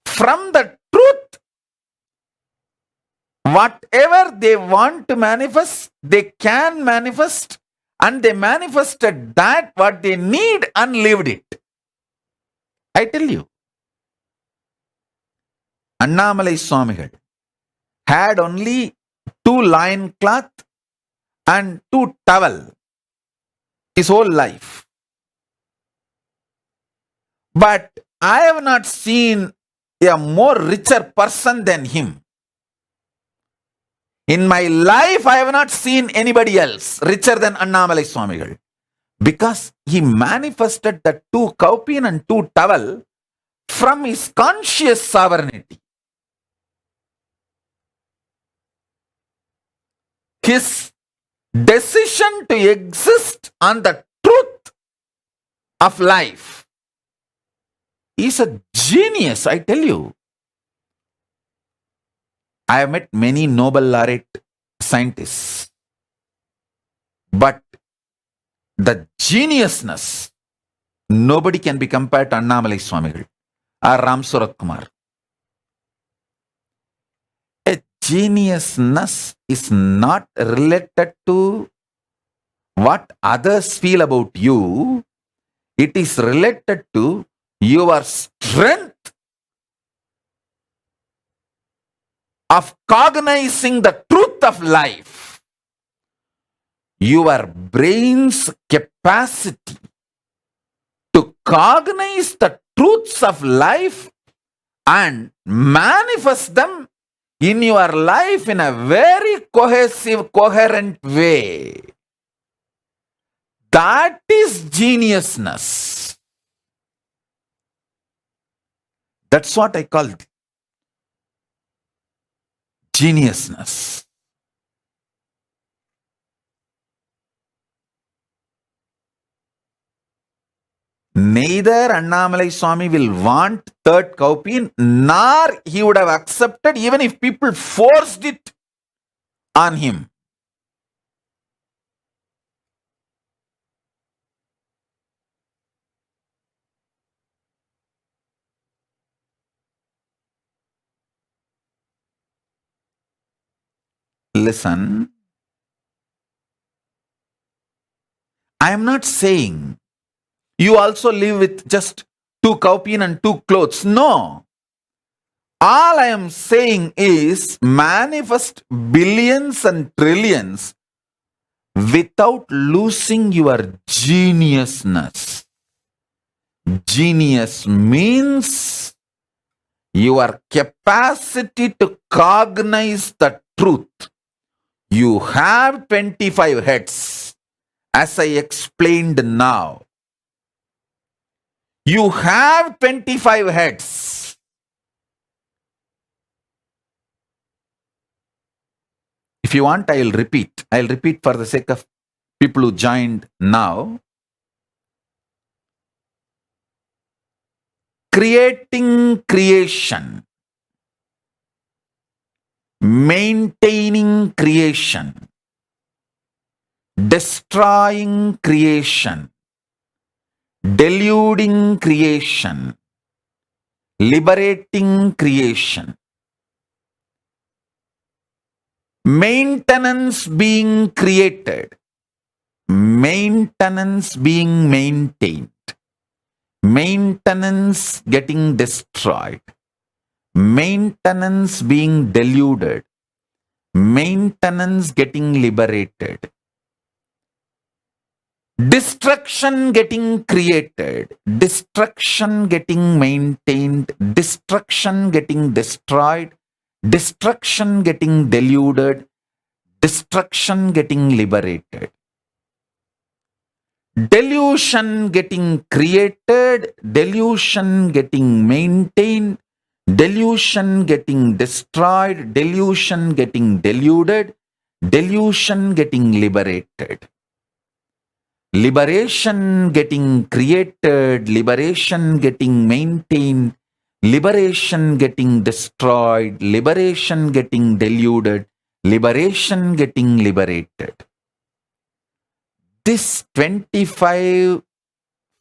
From the truth, whatever they want to manifest, they can manifest, and they manifested that what they need and lived it. I tell you, Annamalai Swamigal had only 2 lion cloth and 2 towel his whole life. But I have not seen a more richer person than him. In my life, I have not seen anybody else richer than Annamalai Swamigal. Because he manifested the 2 kaupin and 2 towel from his conscious sovereignty. His decision to exist on the truth of life is a genius, I tell you. I have met many Nobel laureate scientists, but the geniusness, nobody can be compared to Annamalai Swamigal or Ram Surat Kumar. A geniusness is not related to what others feel about you. It is related to your strength of cognizing the truth of life. Your brain's capacity to cognize the truths of life and manifest them in your life in a very cohesive, coherent way. That is geniusness. That's what I call geniusness. neither Annamalai Swami will want third cowpea, nor he would have accepted even if people forced it on him. Listen, I am not saying you also live with just 2 cowpea and 2 clothes. No. All I am saying is manifest billions and trillions without losing your geniusness. Genius means your capacity to cognize the truth. You have 25 heads, as I explained now. You have 25 heads. If you want, I'll repeat. I'll repeat for the sake of people who joined now. Creating creation. Maintaining creation. Destroying creation. Deluding creation. Liberating creation. Maintenance being created. Maintenance being maintained. Maintenance getting destroyed. Maintenance being deluded. Maintenance getting liberated. Destruction getting created. Destruction getting maintained. Destruction getting destroyed. Destruction getting deluded. Destruction getting liberated. Delusion getting created, delusion getting maintained, delusion getting destroyed, delusion getting deluded, delusion getting liberated. Liberation getting created, liberation getting maintained, liberation getting destroyed, liberation getting deluded, liberation getting liberated. This 25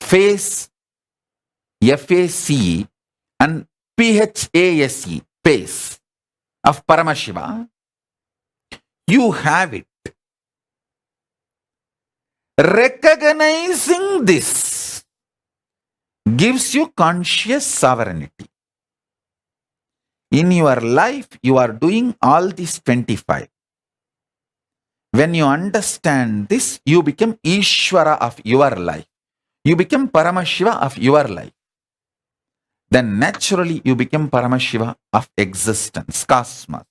phase FAC and PHASE pace of Paramashiva, you have it. Recognizing this gives you conscious sovereignty. In your life, you are doing all these 25. When you understand this, you become Ishvara of your life. You become Paramashiva of your life. Then naturally you become Paramashiva of existence, cosmos.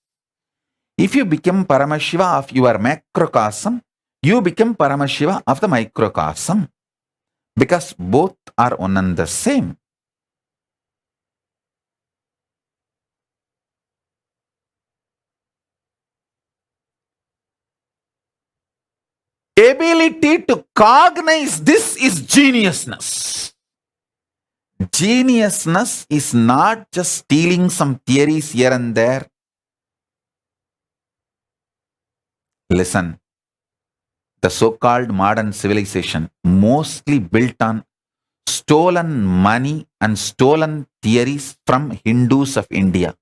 If you become Paramashiva of your macrocosm, you become Paramashiva of the microcosm. Because both are one and the same. Ability to cognize this is geniusness. Geniusness is not just stealing some theories here and there. Listen, the so-called modern civilization mostly built on stolen money and stolen theories from Hindus of India.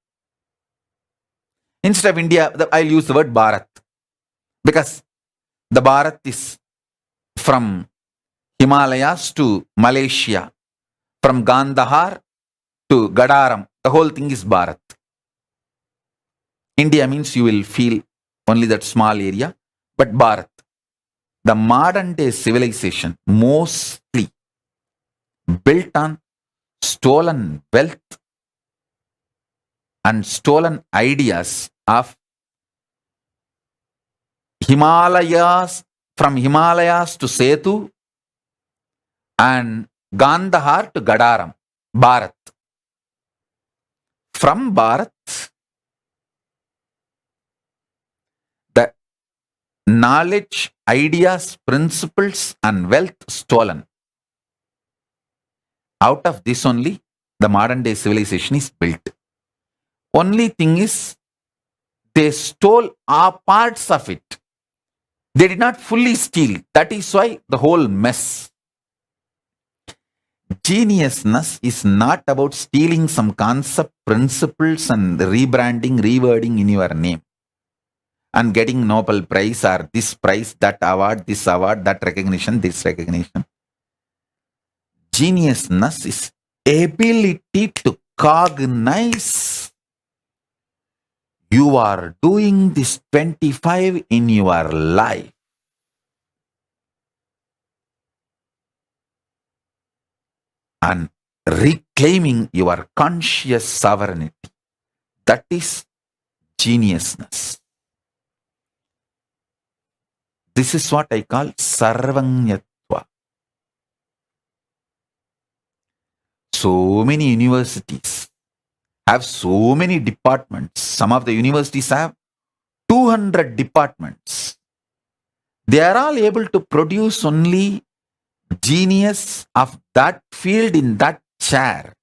Instead of India, I'll use the word Bharat. Because the Bharat is from Himalayas to Malaysia, from Gandhar to Gadaram. The whole thing is Bharat. India means you will feel only that small area, but Bharat. The modern day civilization mostly built on stolen wealth and stolen ideas of Himalayas, from Himalayas to Setu and Gandhar to Gadaram, Bharat. From Bharat, the knowledge, ideas, principles and wealth stolen. Out of this only, the modern day civilization is built. Only thing is, they stole our parts of it. They did not fully steal. That is why the whole mess. Geniusness is not about stealing some concept, principles and rebranding, rewording in your name and getting Nobel Prize or this prize, that award, that recognition, this recognition. Geniusness is ability to cognize you are doing this 25 in your life. And reclaiming your conscious sovereignty. That is geniusness. This is what I call sarvanyatva. So many universities have so many departments. Some of the universities have 200 departments. They are all able to produce only genius of that field in that chair.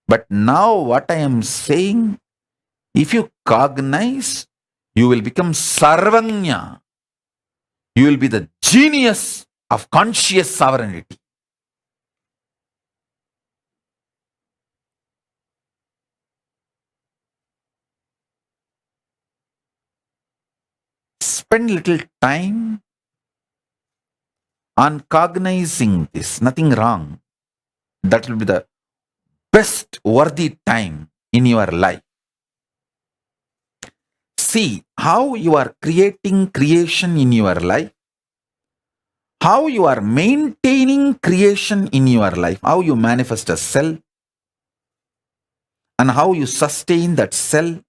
But now what I am saying, if you cognize, you will become sarvanya. You will be the genius of conscious sovereignty. Spend little time on cognizing this. Nothing wrong. That will be the best worthy time in your life. See how you are creating creation in your life, how you are maintaining creation in your life, how you manifest a cell, and how you sustain that cell,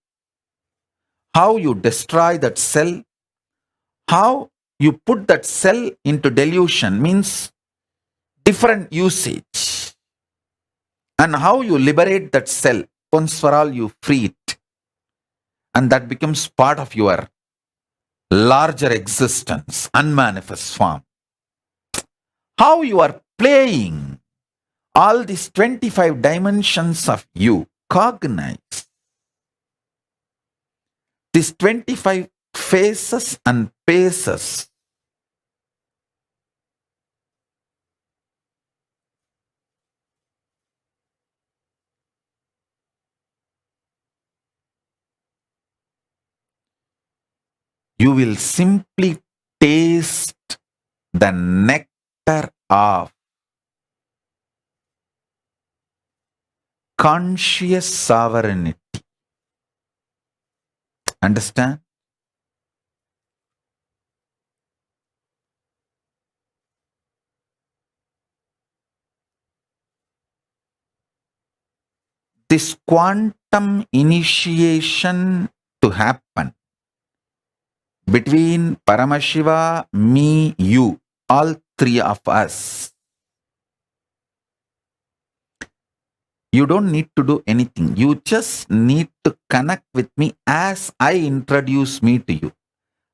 how you destroy that cell, how you put that cell into delusion, means different usage, and how you liberate that cell. Once for all, you free it. And that becomes part of your larger existence, unmanifest form. How you are playing all these 25 dimensions of you, cognize. These 25 phases and paces. You will simply taste the nectar of conscious sovereignty. Understand? This quantum initiation to happen between Paramashiva, me, you, all three of us. You don't need to do anything. You just need to connect with me as I introduce me to you.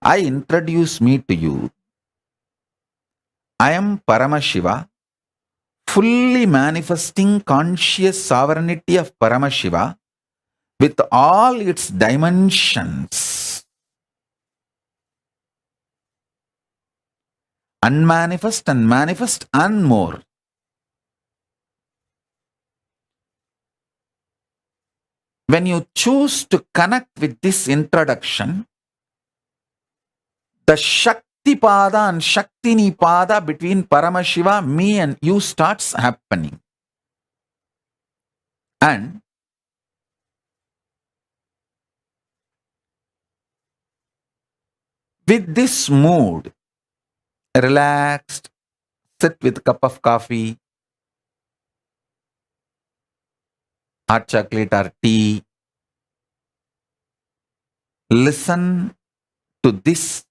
I introduce me to you. I am Paramashiva, fully manifesting conscious sovereignty of Paramashiva with all its dimensions. Unmanifest and manifest and more. When you choose to connect with this introduction, the Shakti Pada and Shaktini Pada between Paramashiva, me and you starts happening. And with this mood, relaxed, sit with a cup of coffee, hot chocolate or tea, listen to this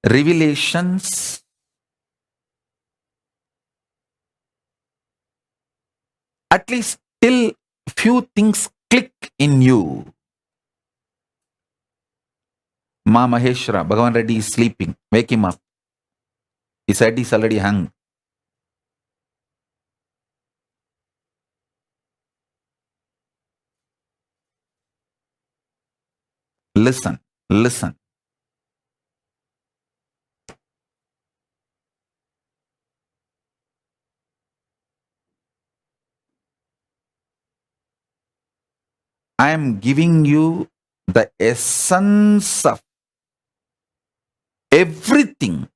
revelations. At least till few things click in you. Ma Maheshwara, Bhagavan Reddy is sleeping. Wake him up. His head is already hung. Listen, listen. I am giving you the essence of everything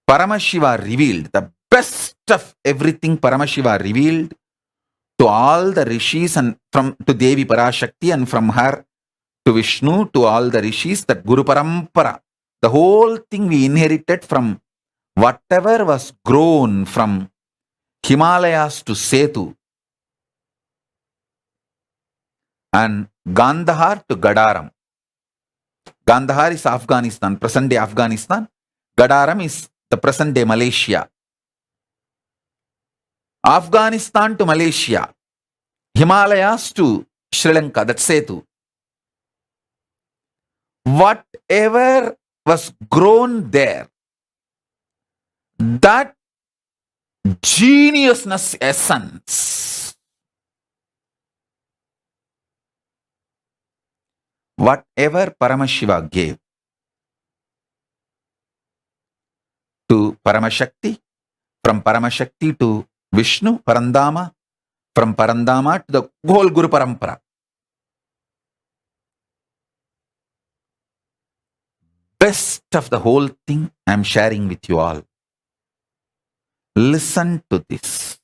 Paramashiva revealed, the best of everything Paramashiva revealed to all the rishis and to Devi Parashakti, and from her to Vishnu, to all the rishis, that Guru Parampara, the whole thing we inherited from whatever was grown from Himalayas to Setu, and Gandhar to Gadaram. Gandhar is Afghanistan, present day Afghanistan. Gadaram is the present day Malaysia. Afghanistan to Malaysia. Himalayas to Sri Lanka, that's Setu. Whatever was grown there, that geniusness essence, whatever Paramashiva gave to Paramashakti, from Paramashakti to Vishnu, Parandama, from Parandama to the whole Guru Parampara. Best of the whole thing I am sharing with you all. Listen to this.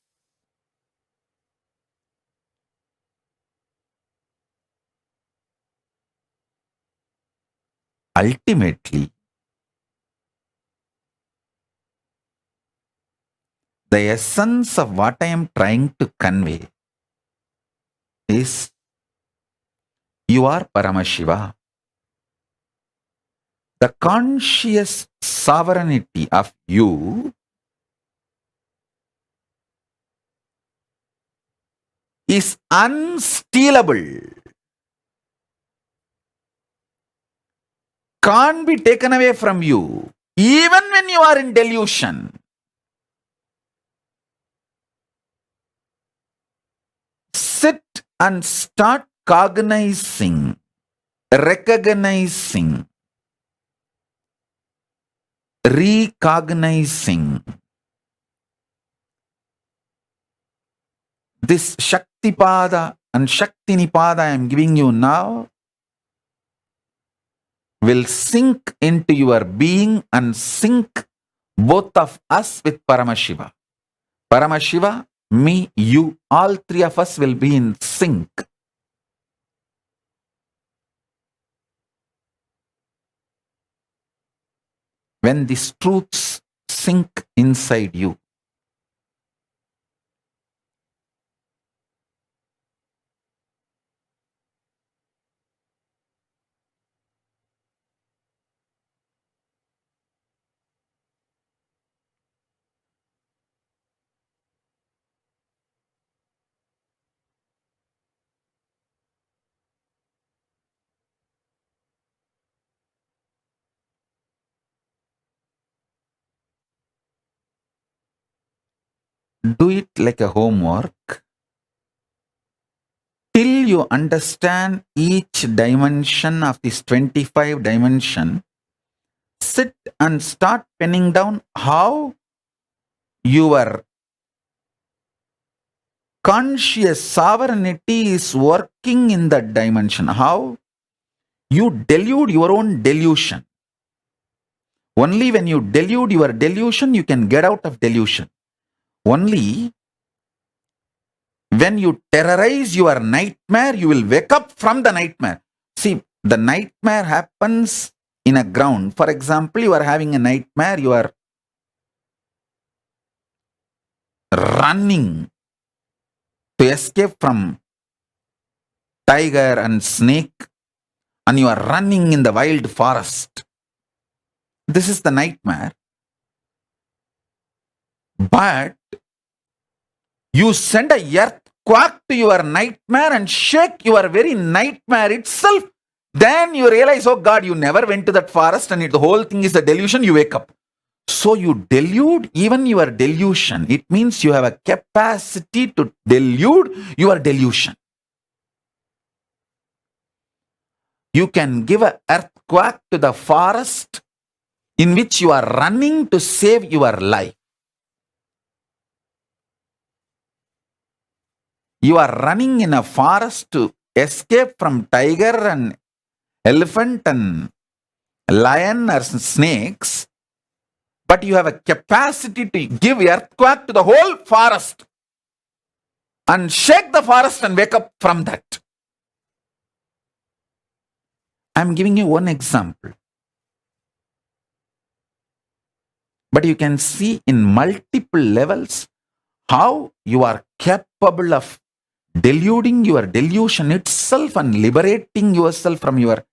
Ultimately, the essence of what I am trying to convey is you are Paramashiva. The conscious sovereignty of you is unstealable. Can't be taken away from you, even when you are in delusion. Sit and start cognizing, recognizing, recognizing this Shaktipada and Shaktinipada I am giving you now will sink into your being and sink both of us with Paramashiva. Paramashiva, me, you, all three of us will be in sync. When these truths sink inside you, do it like a homework till you understand each dimension of this 25 dimension. Sit and start penning down how your conscious sovereignty is working in that dimension, how you delude your own delusion. Only when you delude your delusion, you can get out of delusion. Only when you terrorize your nightmare, you will wake up from the nightmare. See, the nightmare happens in a ground. For example, you are having a nightmare, you are running to escape from tiger and snake, and you are running in the wild forest. This is the nightmare. But you send a earthquake to your nightmare and shake your very nightmare itself. Then you realize, oh God, you never went to that forest and the whole thing is a delusion. You wake up. So you delude even your delusion. It means you have a capacity to delude your delusion. You can give an earthquake to the forest in which you are running to save your life. You are running in a forest to escape from tiger and elephant and lion or snakes, but you have a capacity to give earthquake to the whole forest and shake the forest and wake up from that. I'm giving you one example. But you can see in multiple levels how you are capable of deluding your delusion itself and liberating yourself from your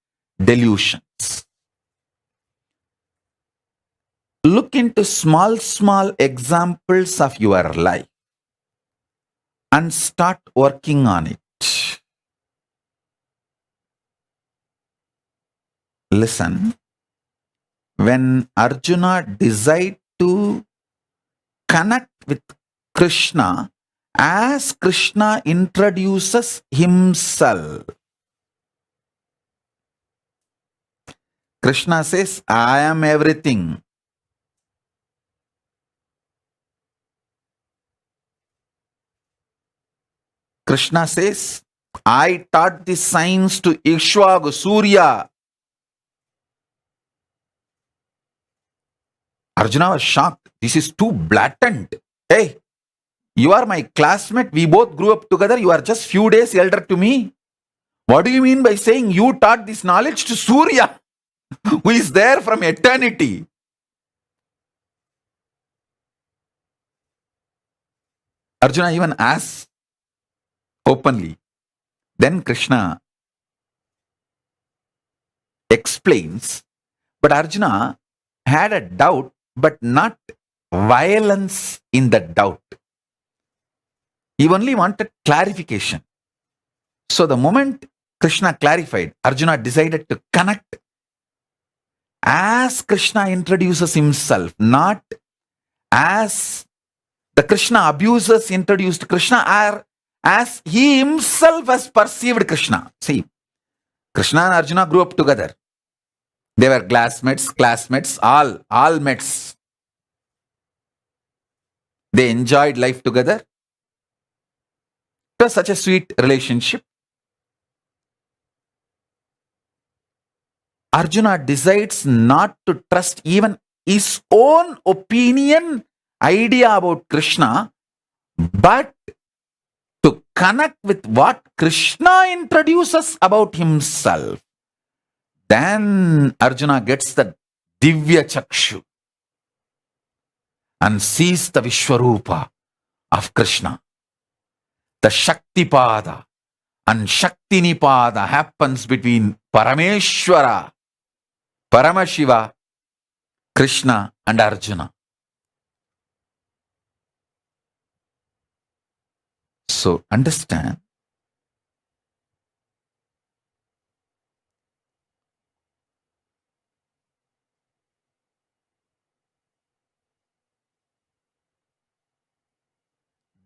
delusions. Look into small examples of your life and start working on it. Listen, when Arjuna decided to connect with Krishna, as Krishna introduces himself, Krishna says, I am everything. Krishna says, I taught the science to Ikshvaku, Surya. Arjuna was shocked. This is too blatant. Hey, you are my classmate. We both grew up together. You are just few days elder to me. What do you mean by saying you taught this knowledge to Surya, who is there from eternity? Arjuna even asks openly. Then Krishna explains, but Arjuna had a doubt, but not violence in the doubt. He only wanted clarification. So the moment Krishna clarified, Arjuna decided to connect as Krishna introduces himself, not as the Krishna abusers introduced Krishna, or as he himself has perceived Krishna. See, Krishna and Arjuna grew up together. They were classmates, all mates. They enjoyed life together. It was such a sweet relationship. Arjuna decides not to trust even his own opinion, idea about Krishna, but to connect with what Krishna introduces about himself. Then Arjuna gets the Divya Chakshu and sees the Vishwarupa of Krishna. The Shaktipada and Shaktinipada happens between Parameshwara, Paramashiva, Krishna and Arjuna. So understand,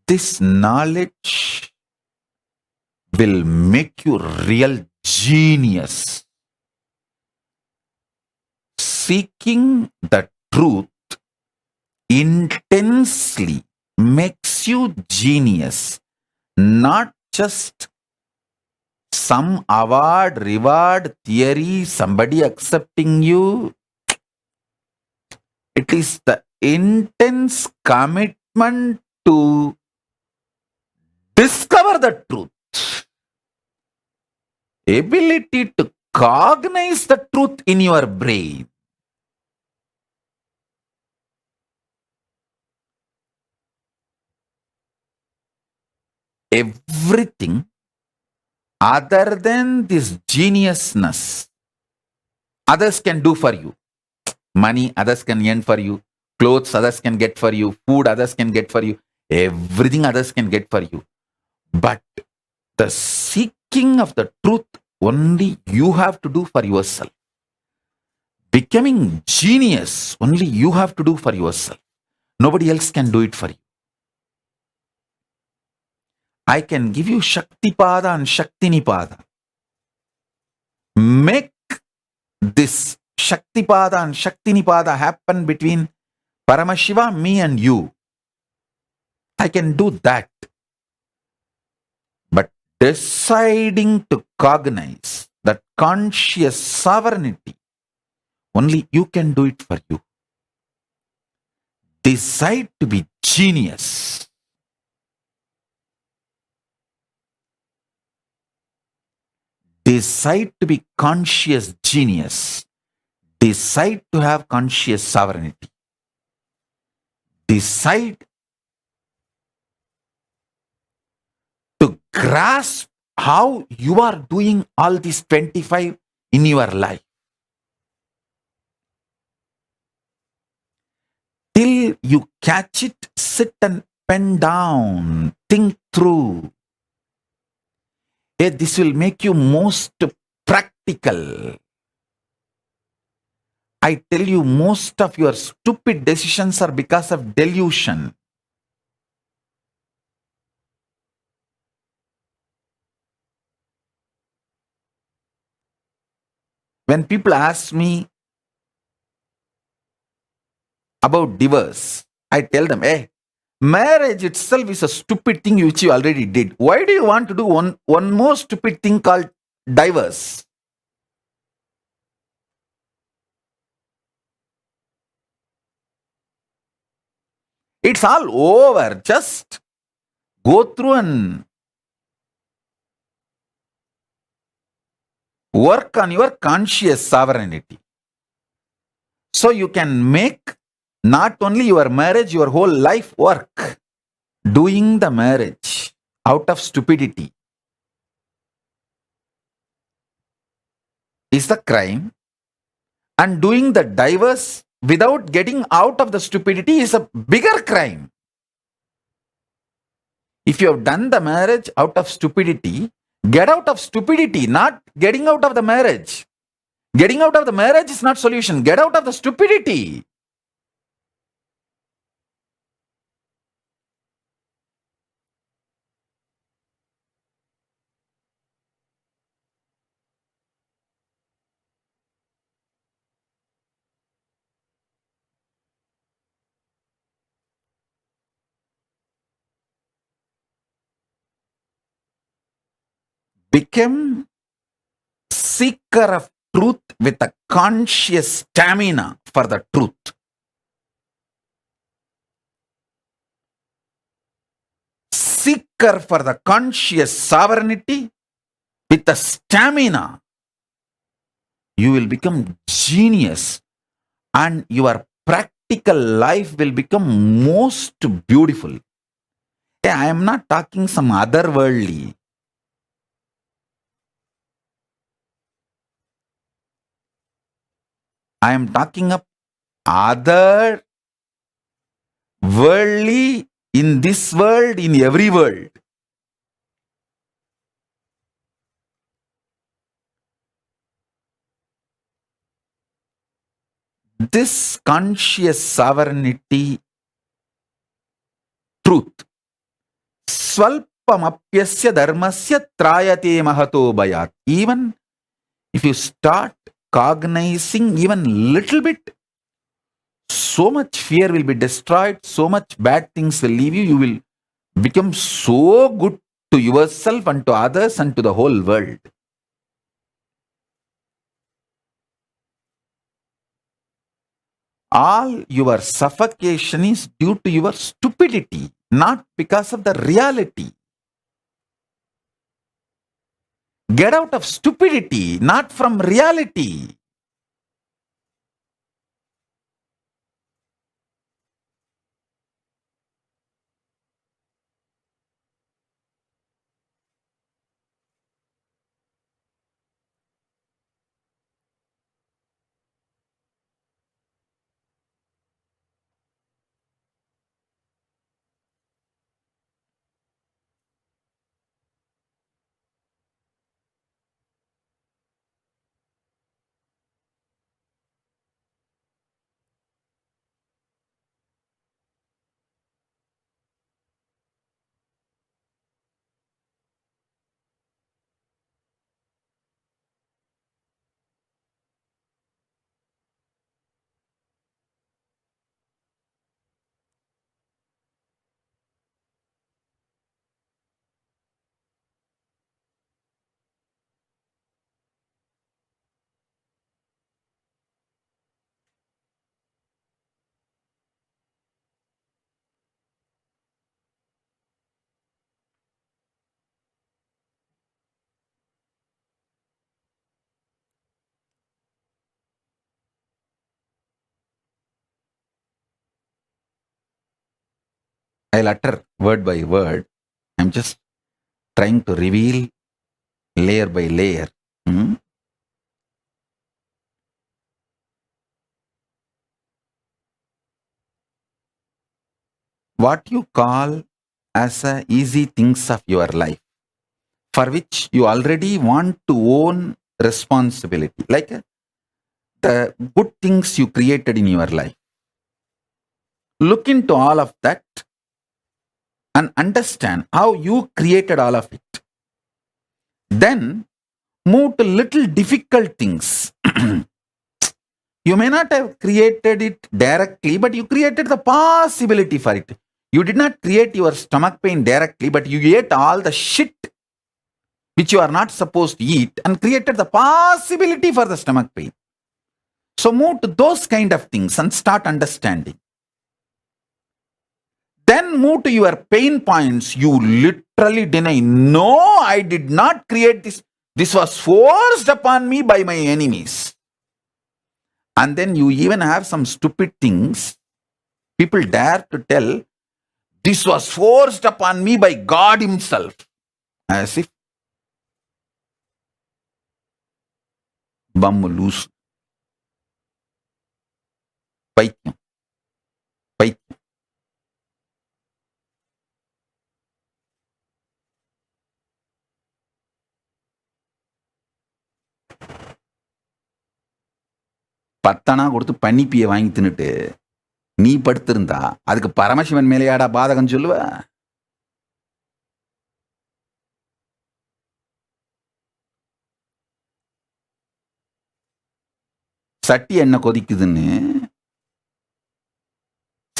this knowledge will make you real genius. Seeking the truth intensely makes you genius, not just some award, reward, theory, somebody accepting you. It is the intense commitment to discover the truth, ability to cognize the truth in your brain. Everything other than this geniusness, others can do for you. Money, others can earn for you. Clothes, others can get for you. Food, others can get for you. Everything others can get for you. But the seeking of the truth, only you have to do for yourself. Becoming genius, only you have to do for yourself. Nobody else can do it for you. I can give you Shaktipada and Shaktinipada. make this Shaktipada and Shaktinipada happen between Paramashiva, me and you. I can do that. But deciding to cognize that conscious sovereignty, only you can do it for you. Decide to be genius. Decide to be conscious genius. Decide to have conscious sovereignty. Decide to grasp how you are doing all these 25 in your life. Till you catch it, sit and pen down, think through. This will make you most practical. I tell you, most of your stupid decisions are because of delusion. When people ask me about divorce, I tell them, hey, marriage itself is a stupid thing which you already did. Why do you want to do one more stupid thing called divorce? It's all over. Just go through and work on your conscious sovereignty. So you can make not only your marriage, your whole life work. Doing the marriage out of stupidity is the crime, and doing the divorce without getting out of the stupidity is a bigger crime. If you have done the marriage out of stupidity, get out of stupidity, not getting out of the marriage. Getting out of the marriage is not solution. Get out of the stupidity. Become seeker of truth with a conscious stamina for the truth. Seeker for the conscious sovereignty with a stamina. You will become genius, and your practical life will become most beautiful. I am not talking some otherworldly. I am talking of other worldly in this world, in every world. This conscious sovereignty truth, swalpamapyasya dharmasya trayate mahato bayat. Even if you start cognizing even little bit, so much fear will be destroyed, so much bad things will leave you. You will become so good to yourself and to others and to the whole world. All your suffocation is due to your stupidity, not because of the reality. Get out of stupidity, not from reality. I'll utter word by word. I'm just trying to reveal layer by layer. What you call as a easy things of your life, for which you already want to own responsibility, like the good things you created in your life. Look into all of that and understand how you created all of it. Then move to little difficult things. You may not have created it directly, but you created the possibility for it. You did not create your stomach pain directly, but you ate all the shit which you are not supposed to eat and created the possibility for the stomach pain. So move to those kind of things and start understanding. Then move to your pain points. You literally deny, no, I did not create this. This was forced upon me by my enemies. And then you even have some stupid things. People dare to tell, this was forced upon me by God himself. As if bum loose. Paityam. Paityam. பத்தனா கொடுத்து பன்னிப்பியை வாங்கி தின்னுட்டு நீ படுத்திருந்தா அதுக்கு பரமசிவன் மேலேயாடா பாதகம் சொல்லுவ? சட்டி என்ன கொதிக்குதுன்னு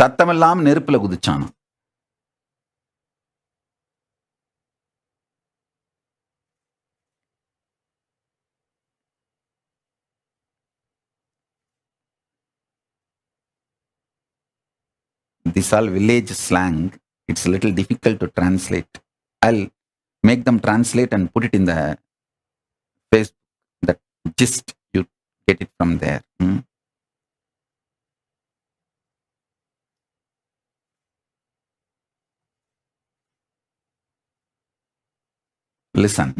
சத்தமில்லாம நெருப்புல குதிச்சானோ. This all village slang, it's a little difficult to translate. I'll make them translate and put it in the Facebook, that gist, you get it from there. Listen.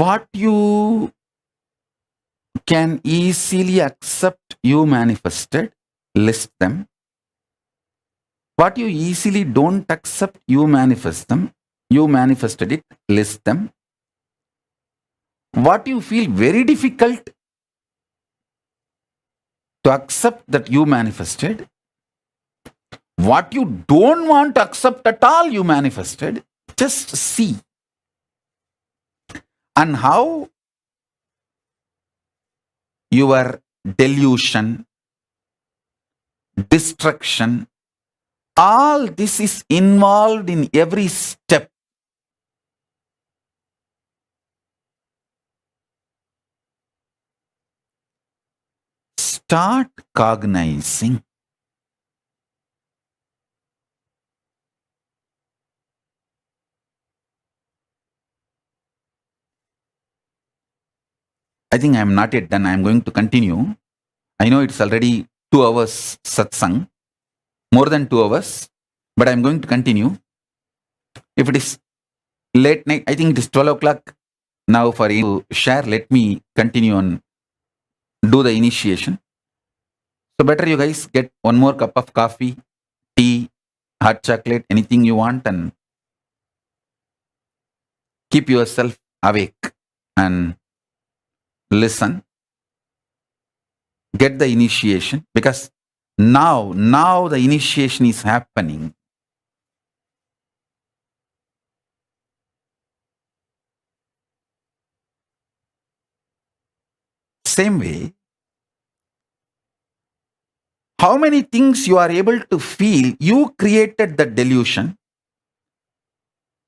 What you can easily accept, you manifested, list them. What you easily don't accept, you manifest them. You manifested it, list them. What you feel very difficult to accept that you manifested. What you don't want to accept at all, you manifested. Just see. And how your delusion, destruction, all this is involved in every step. Start cognizing. I think I am not yet done. I am going to continue. I know it's already 2 hours satsang, more than 2 hours, but I am going to continue. If it is late night, I think it is 12 o'clock now for you to share. Let me continue and do the initiation. So better you guys get one more cup of coffee, tea, hot chocolate, anything you want, and keep yourself awake and listen. Get the initiation, because now the initiation is happening. Same way, how many things you are able to feel, you created the delusion.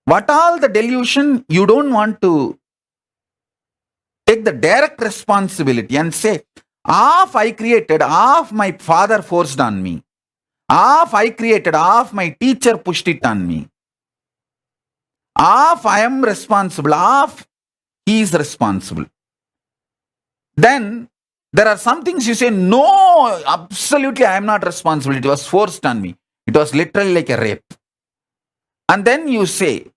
What all the delusion you don't want to take the direct responsibility and say, half I created, half my father forced on me. Half I created, half my teacher pushed it on me. Half I am responsible, half he is responsible. Then there are some things you say, no, absolutely I am not responsible. It was forced on me. It was literally like a rape. And then you say,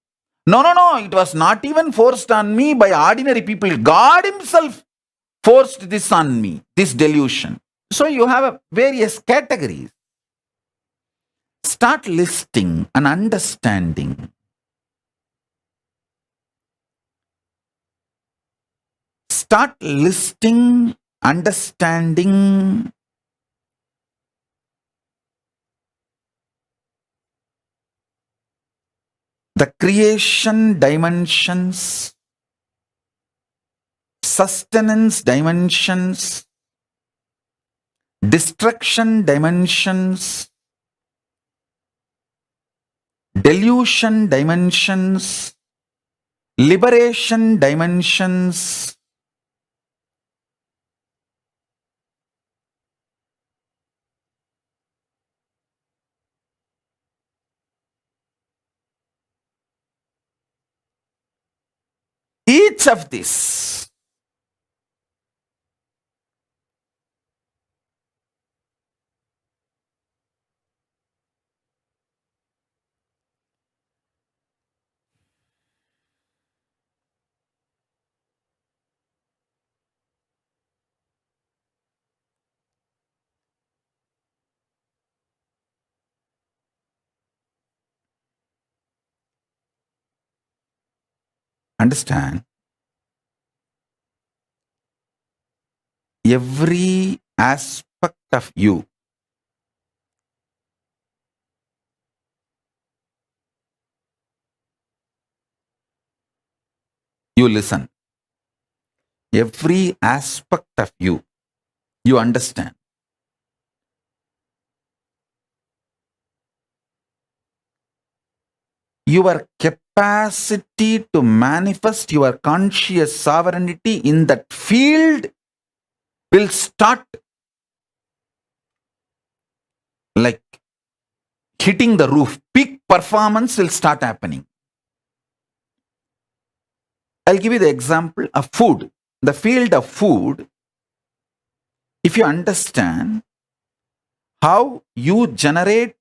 no, it was not even forced on me by ordinary people. God himself forced this on me, this delusion. So you have various categories. Start listing and understanding. Start listing, understanding. The creation dimensions, sustenance dimensions, destruction dimensions, delusion dimensions, liberation dimensions. Each of this understand, every aspect of you listen. Every aspect of you understand. Your capacity to manifest your conscious sovereignty in that field will start like hitting the roof. Peak performance will start happening. I'll give you the example of food. The field of food, if you understand how you generate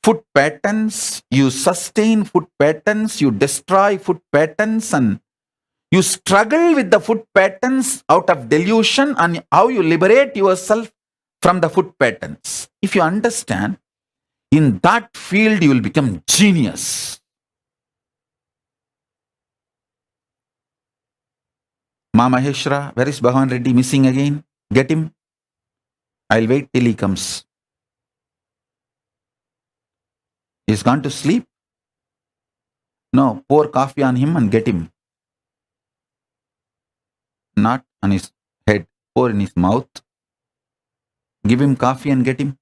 food patterns, you sustain food patterns, you destroy food patterns, and you struggle with the food patterns out of delusion, and how you liberate yourself from the food patterns. If you understand, in that field you will become genius. Ma Maheshwara, where is Bhagavan Reddy? Missing again? Get him. I'll wait till he comes. He's gone to sleep? No, pour coffee on him and get him. Not on his head, pour in his mouth. Give him coffee and get him.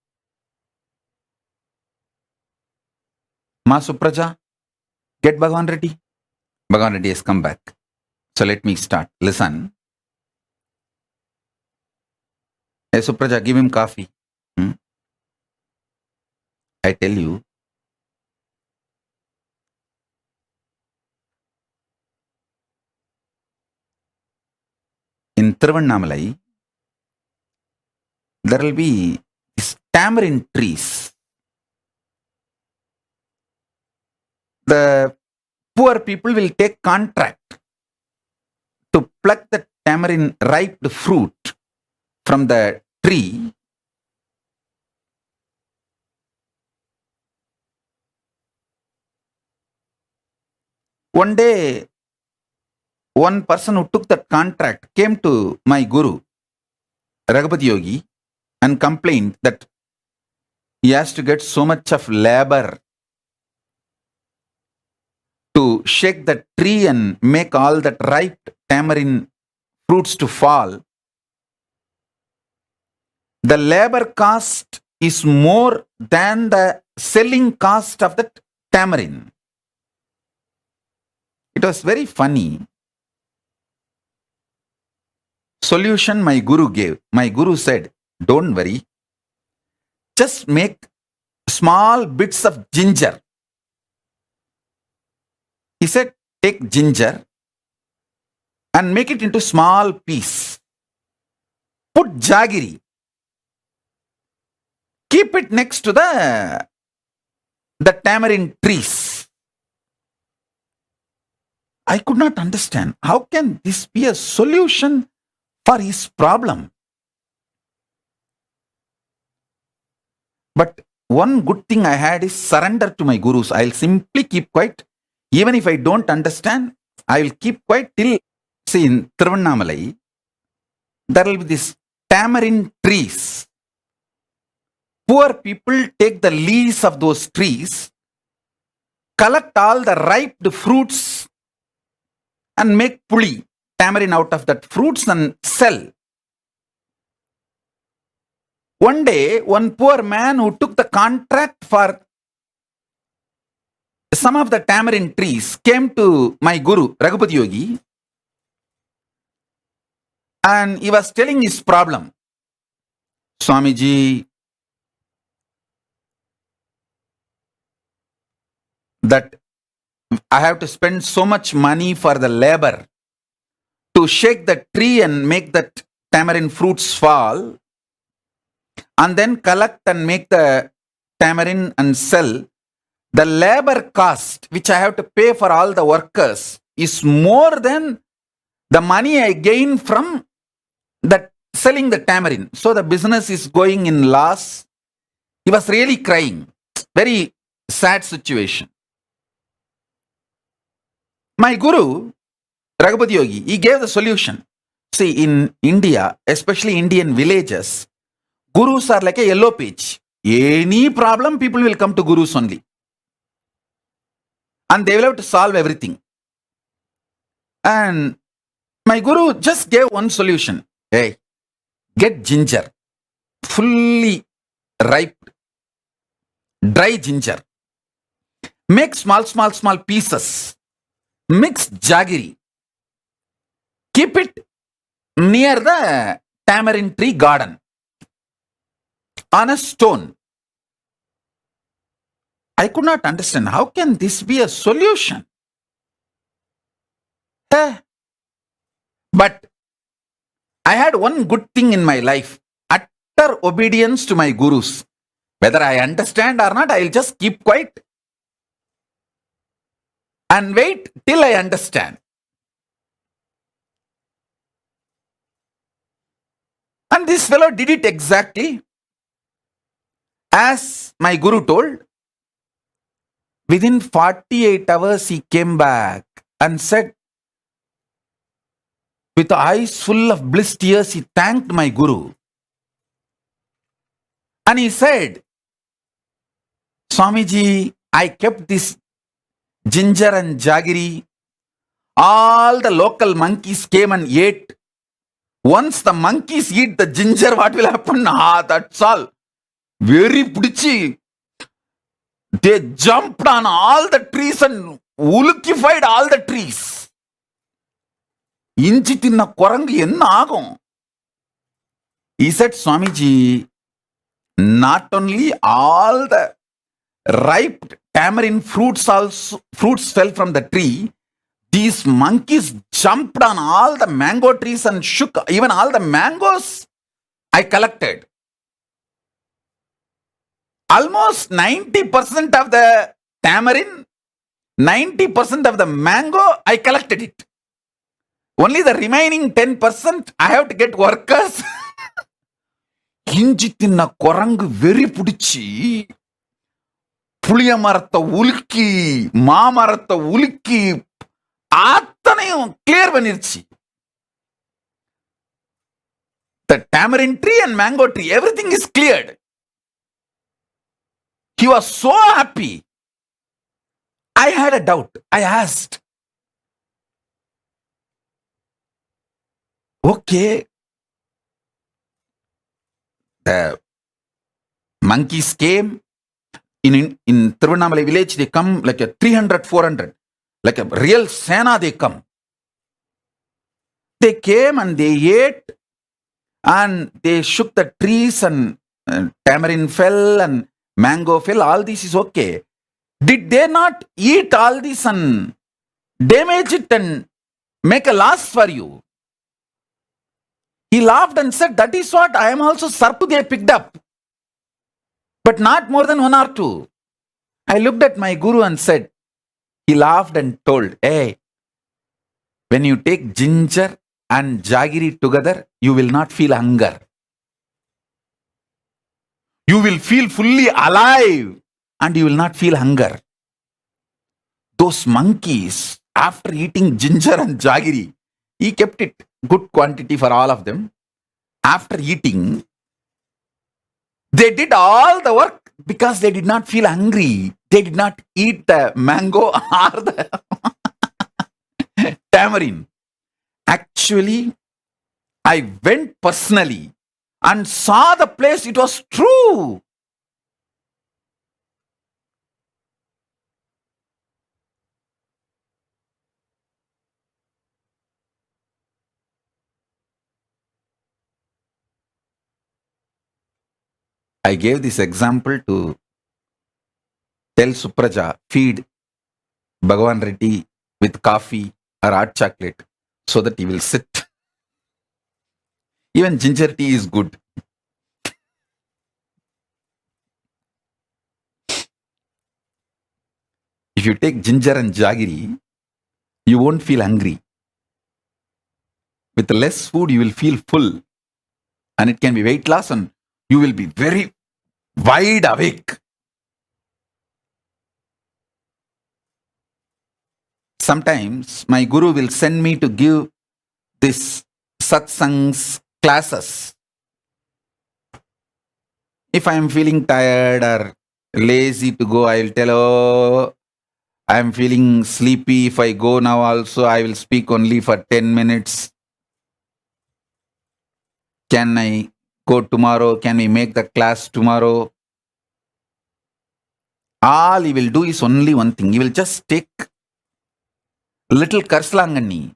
Ma Supraja, get Bhagavan Reddy. Bhagavan Reddy has come back. So let me start. Listen. Hey Supraja, give him coffee. I tell you, in Tiruvannamalai, there will be tamarind trees. The poor people will take contract to pluck the tamarind ripe fruit from the tree. One day, one person who took that contract came to my guru, Raghupati Yogi, and complained that he has to get so much of labor to shake the tree and make all that ripe tamarind fruits to fall. The labor cost is more than the selling cost of that tamarind. It was very funny. Solution my guru gave. My guru said, don't worry. just make small bits of ginger. He said, take ginger and make it into small piece. Put jaggery. Keep it next to the tamarind trees. I could not understand. How can this be a solution for his problem? But one good thing I had is surrender to my gurus. I'll simply keep quiet. Even if I don't understand, I will keep quiet till, see, in Tiruvannamalai, there will be this tamarind trees. Poor people take the leaves of those trees, collect all the ripe fruits and make puli, tamarind out of that fruits and sell. One day, one poor man who took the contract for some of the tamarind trees came to my guru, Raghupati Yogi, and he was telling his problem. Swamiji, that I have to spend so much money for the labor to shake the tree and make that tamarind fruits fall, and then collect and make the tamarind and sell. The labor cost which I have to pay for all the workers is more than the money I gain from selling the tamarind. So the business is going in loss. He was really crying. Very sad situation. My guru, Raghupati Yogi, he gave the solution. See, in India, especially Indian villages, gurus are like a yellow page. Any problem, people will come to gurus only. And they will have to solve everything. And my guru just gave one solution. Hey, get ginger, fully ripe, dry ginger. Make small pieces. Mix jaggery. Keep it near the tamarind tree garden on a stone. I could not understand. How can this be a solution? But I had one good thing in my life. Utter obedience to my gurus. Whether I understand or not, I'll just keep quiet and wait till I understand. And this fellow did it exactly as my guru told. Within 48 hours, he came back and said, with eyes full of bliss tears, he thanked my guru. And he said, Swamiji, I kept this ginger and jaggery. All the local monkeys came and ate. Once the monkeys eat the ginger, what will happen? That's all. Very pudichi. They jumped on all the trees and ulkified all the trees. Inchi tinna korangu enna agum? He said, Swamiji, not only all the ripe tamarind fruits fell from the tree, these monkeys jumped on all the mango trees and shook even all the mangoes I collected. Almost 90% of the tamarind, 90% of the mango, I collected it. Only the remaining 10%, I have to get workers. Inji tinna korangu very pudichi. Puliya maratta ulki, maamaratta ulki, athanaiyum clear panirchi. The tamarind tree and mango tree, everything is cleared. He was so happy. I had a doubt. I asked, okay, the monkeys came. In Tiruvannamalai village, they come like a 300, 400. Like a real Sena, they come. They came and they ate and they shook the trees and tamarind fell and mango fell, all this is okay. Did they not eat all this and damage it and make a loss for you? He laughed and said, that is what I am also sarpu they picked up, but not more than one or two. I looked at my guru and said, he laughed and told, hey, when you take ginger and jaggery together, you will not feel hunger. You will feel fully alive and you will not feel hunger. Those monkeys, after eating ginger and jaggery, he kept it good quantity for all of them. After eating, they did all the work because they did not feel hungry. They did not eat the mango or the tamarind. Actually, I went personally and saw the place. It was true. I gave this example to tell Supraja, feed Bhagavan Reddy with coffee or hot chocolate so that he will sit. Even ginger tea is good. If you take ginger and jaggery, you won't feel hungry. With less food, you will feel full. And it can be weight loss and you will be very wide awake. Sometimes my guru will send me to give this satsangs classes. If I am feeling tired or lazy to go, I will tell, oh, I am feeling sleepy. If I go now also, I will speak only for 10 minutes. Can I go tomorrow? Can we make the class tomorrow? All he will do is only one thing. He will just take little karslangani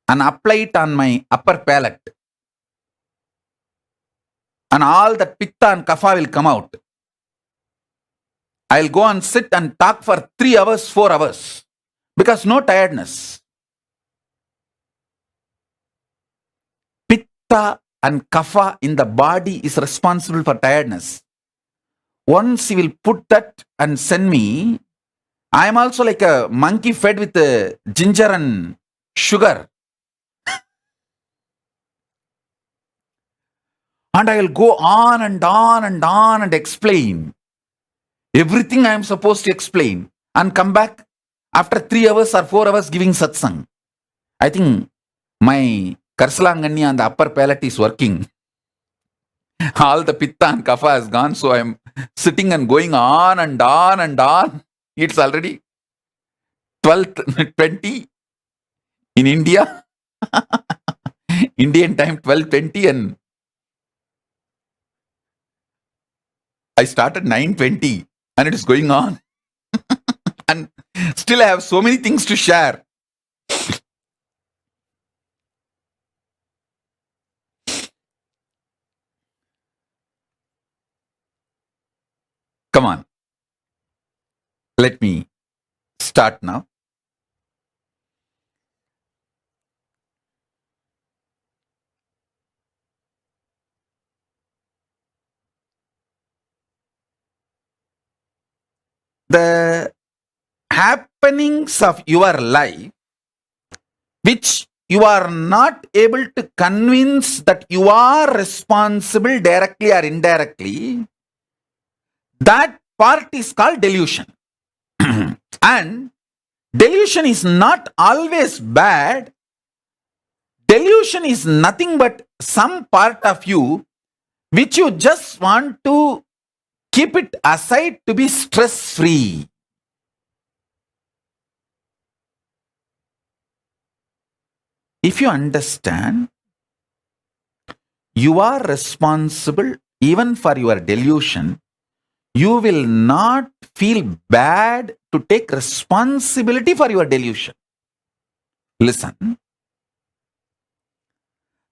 and apply it on my upper palate. And all that pitta and kapha will come out. I'll go and sit and talk for 3 hours, 4 hours. Because no tiredness. Pitta and kapha in the body is responsible for tiredness. Once he will put that and send me, I am also like a monkey fed with ginger and sugar. And I will go on and on and on and explain everything I am supposed to explain and come back after 3 hours or 4 hours giving satsang. I think my karsalangani on the upper palate is working. All the pitta and kapha has gone, so I am sitting and going on and on and on. It's already 12:20 in India. Indian time 12:20 and I started 9:20 and it is going on. And still I have so many things to share. Come on. Let me start now. The happenings of your life, which you are not able to convince that you are responsible directly or indirectly, that part is called delusion. And delusion is not always bad. Delusion is nothing but some part of you which you just want to keep it aside to be stress-free. If you understand, you are responsible even for your delusion, you will not feel bad to take responsibility for your delusion. Listen,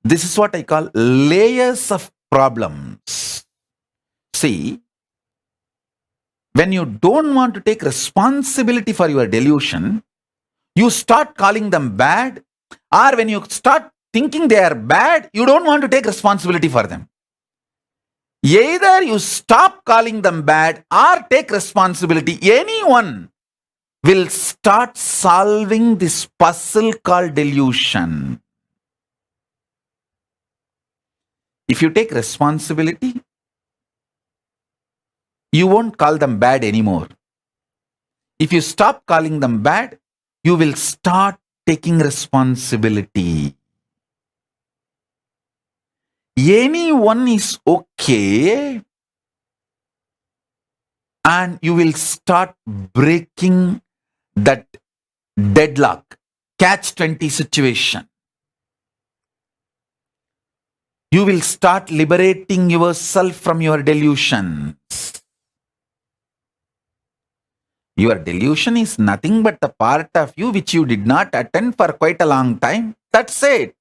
this is what I call layers of problems. See, when you don't want to take responsibility for your delusion, you start calling them bad, or when you start thinking they are bad, you don't want to take responsibility for them. Either you stop calling them bad or take responsibility. Anyone will start solving this puzzle called delusion. If you take responsibility, you won't call them bad anymore. If you stop calling them bad, you will start taking responsibility. Anyone is okay, and you will start breaking that deadlock, catch-20 situation. You will start liberating yourself from your delusions. Your delusion is nothing but the part of you which you did not attend for quite a long time. That's it.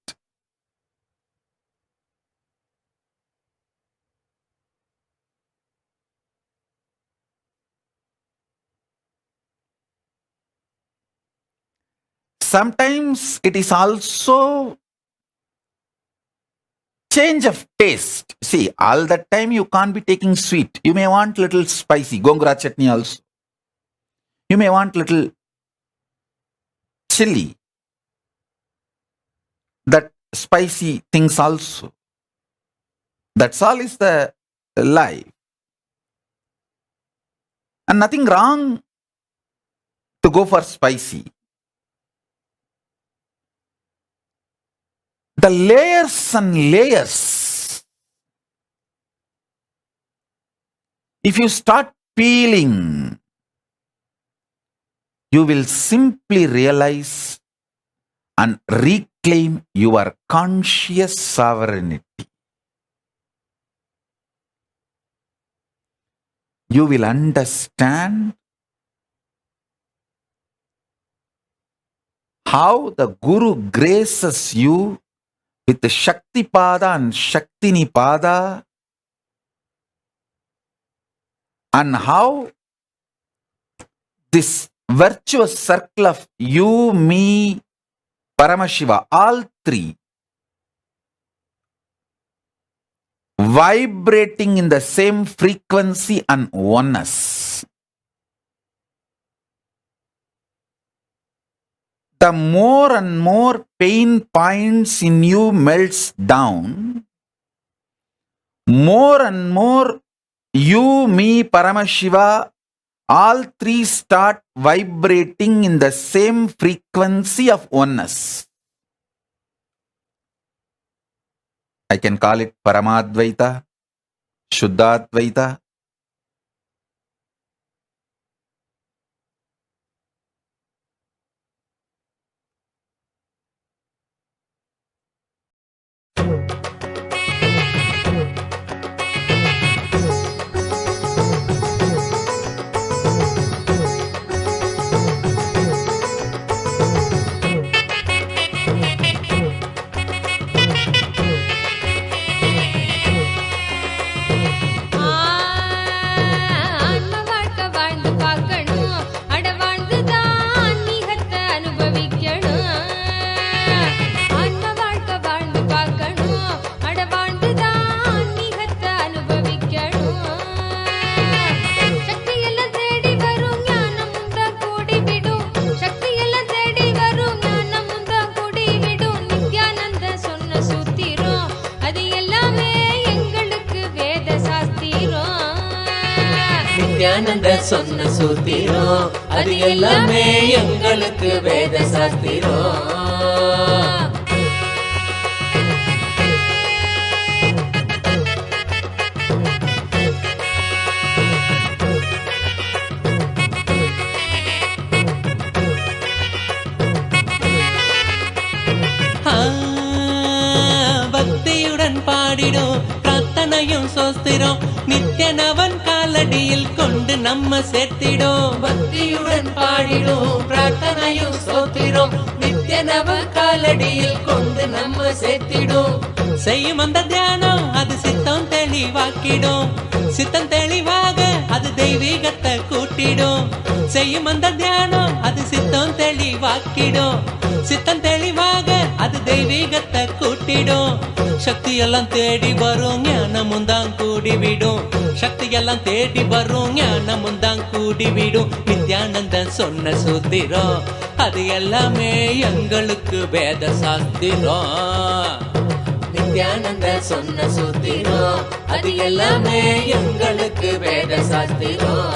Sometimes it is also change of taste. See, all the time you can't be taking sweet. You may want little spicy, gongura chutney also. You may want little chili, that spicy things also. That's all is the life. And nothing wrong to go for spicy. The layers and layers. If you start peeling, you will simply realize and reclaim your conscious sovereignty. You will understand how the Guru graces you with the Shakti Pada and Shakti Nipada, and how this virtuous circle of you, me, Paramashiva, all three, vibrating in the same frequency and oneness. The more and more pain points in you melts down, more and more you, me, Paramashiva, all three start vibrating in the same frequency of oneness. I can call it Paramadvaita, Shuddhadvaita. Nityananda சொன்ன சூத்திரம் அது எல்லாமே எங்களுக்கு வேத சாஸ்திரம். பக்தியுடன் பாடிடும் பிரார்த்தனையும் சோஸ்திரம் நித்யனவன் காலடியில் கொண்டு நம்ம சேர்த்திடும். பக்தியுடன் பாடிடும் பிரார்த்தனையும் சோத்திரம் நித்யனவன் காலடியில் கொண்டு நம்ம சேர்த்திடும். செய்யும் அந்த தியானம் அது சித்தம் தெளிவாக்கிடும். சித்தம் தெளிவாக அது தெய்வீகத்தை கூட்டிடும். செய்யும் அந்த தியானம் அது சித்தம் தெளிவாக்கிடும். சித்தம் தெளிவாக அது தெய்வீகத்தை கூட்டிடும். சக்தி எல்லாம் தேடி வரும் ஞானமும் தான் கூடிவிடும். சக்தி எல்லாம் தேடி வரும் ஞானமும் தான் கூடிவிடும். நித்யானந்தன் சொன்ன சூத்திரம் அது எல்லாமே எங்களுக்கு வேத சாஸ்திரம். நித்யானந்த சொன்ன சூத்திரம் அது எல்லாமே எங்களுக்கு வேத சாஸ்திரம்.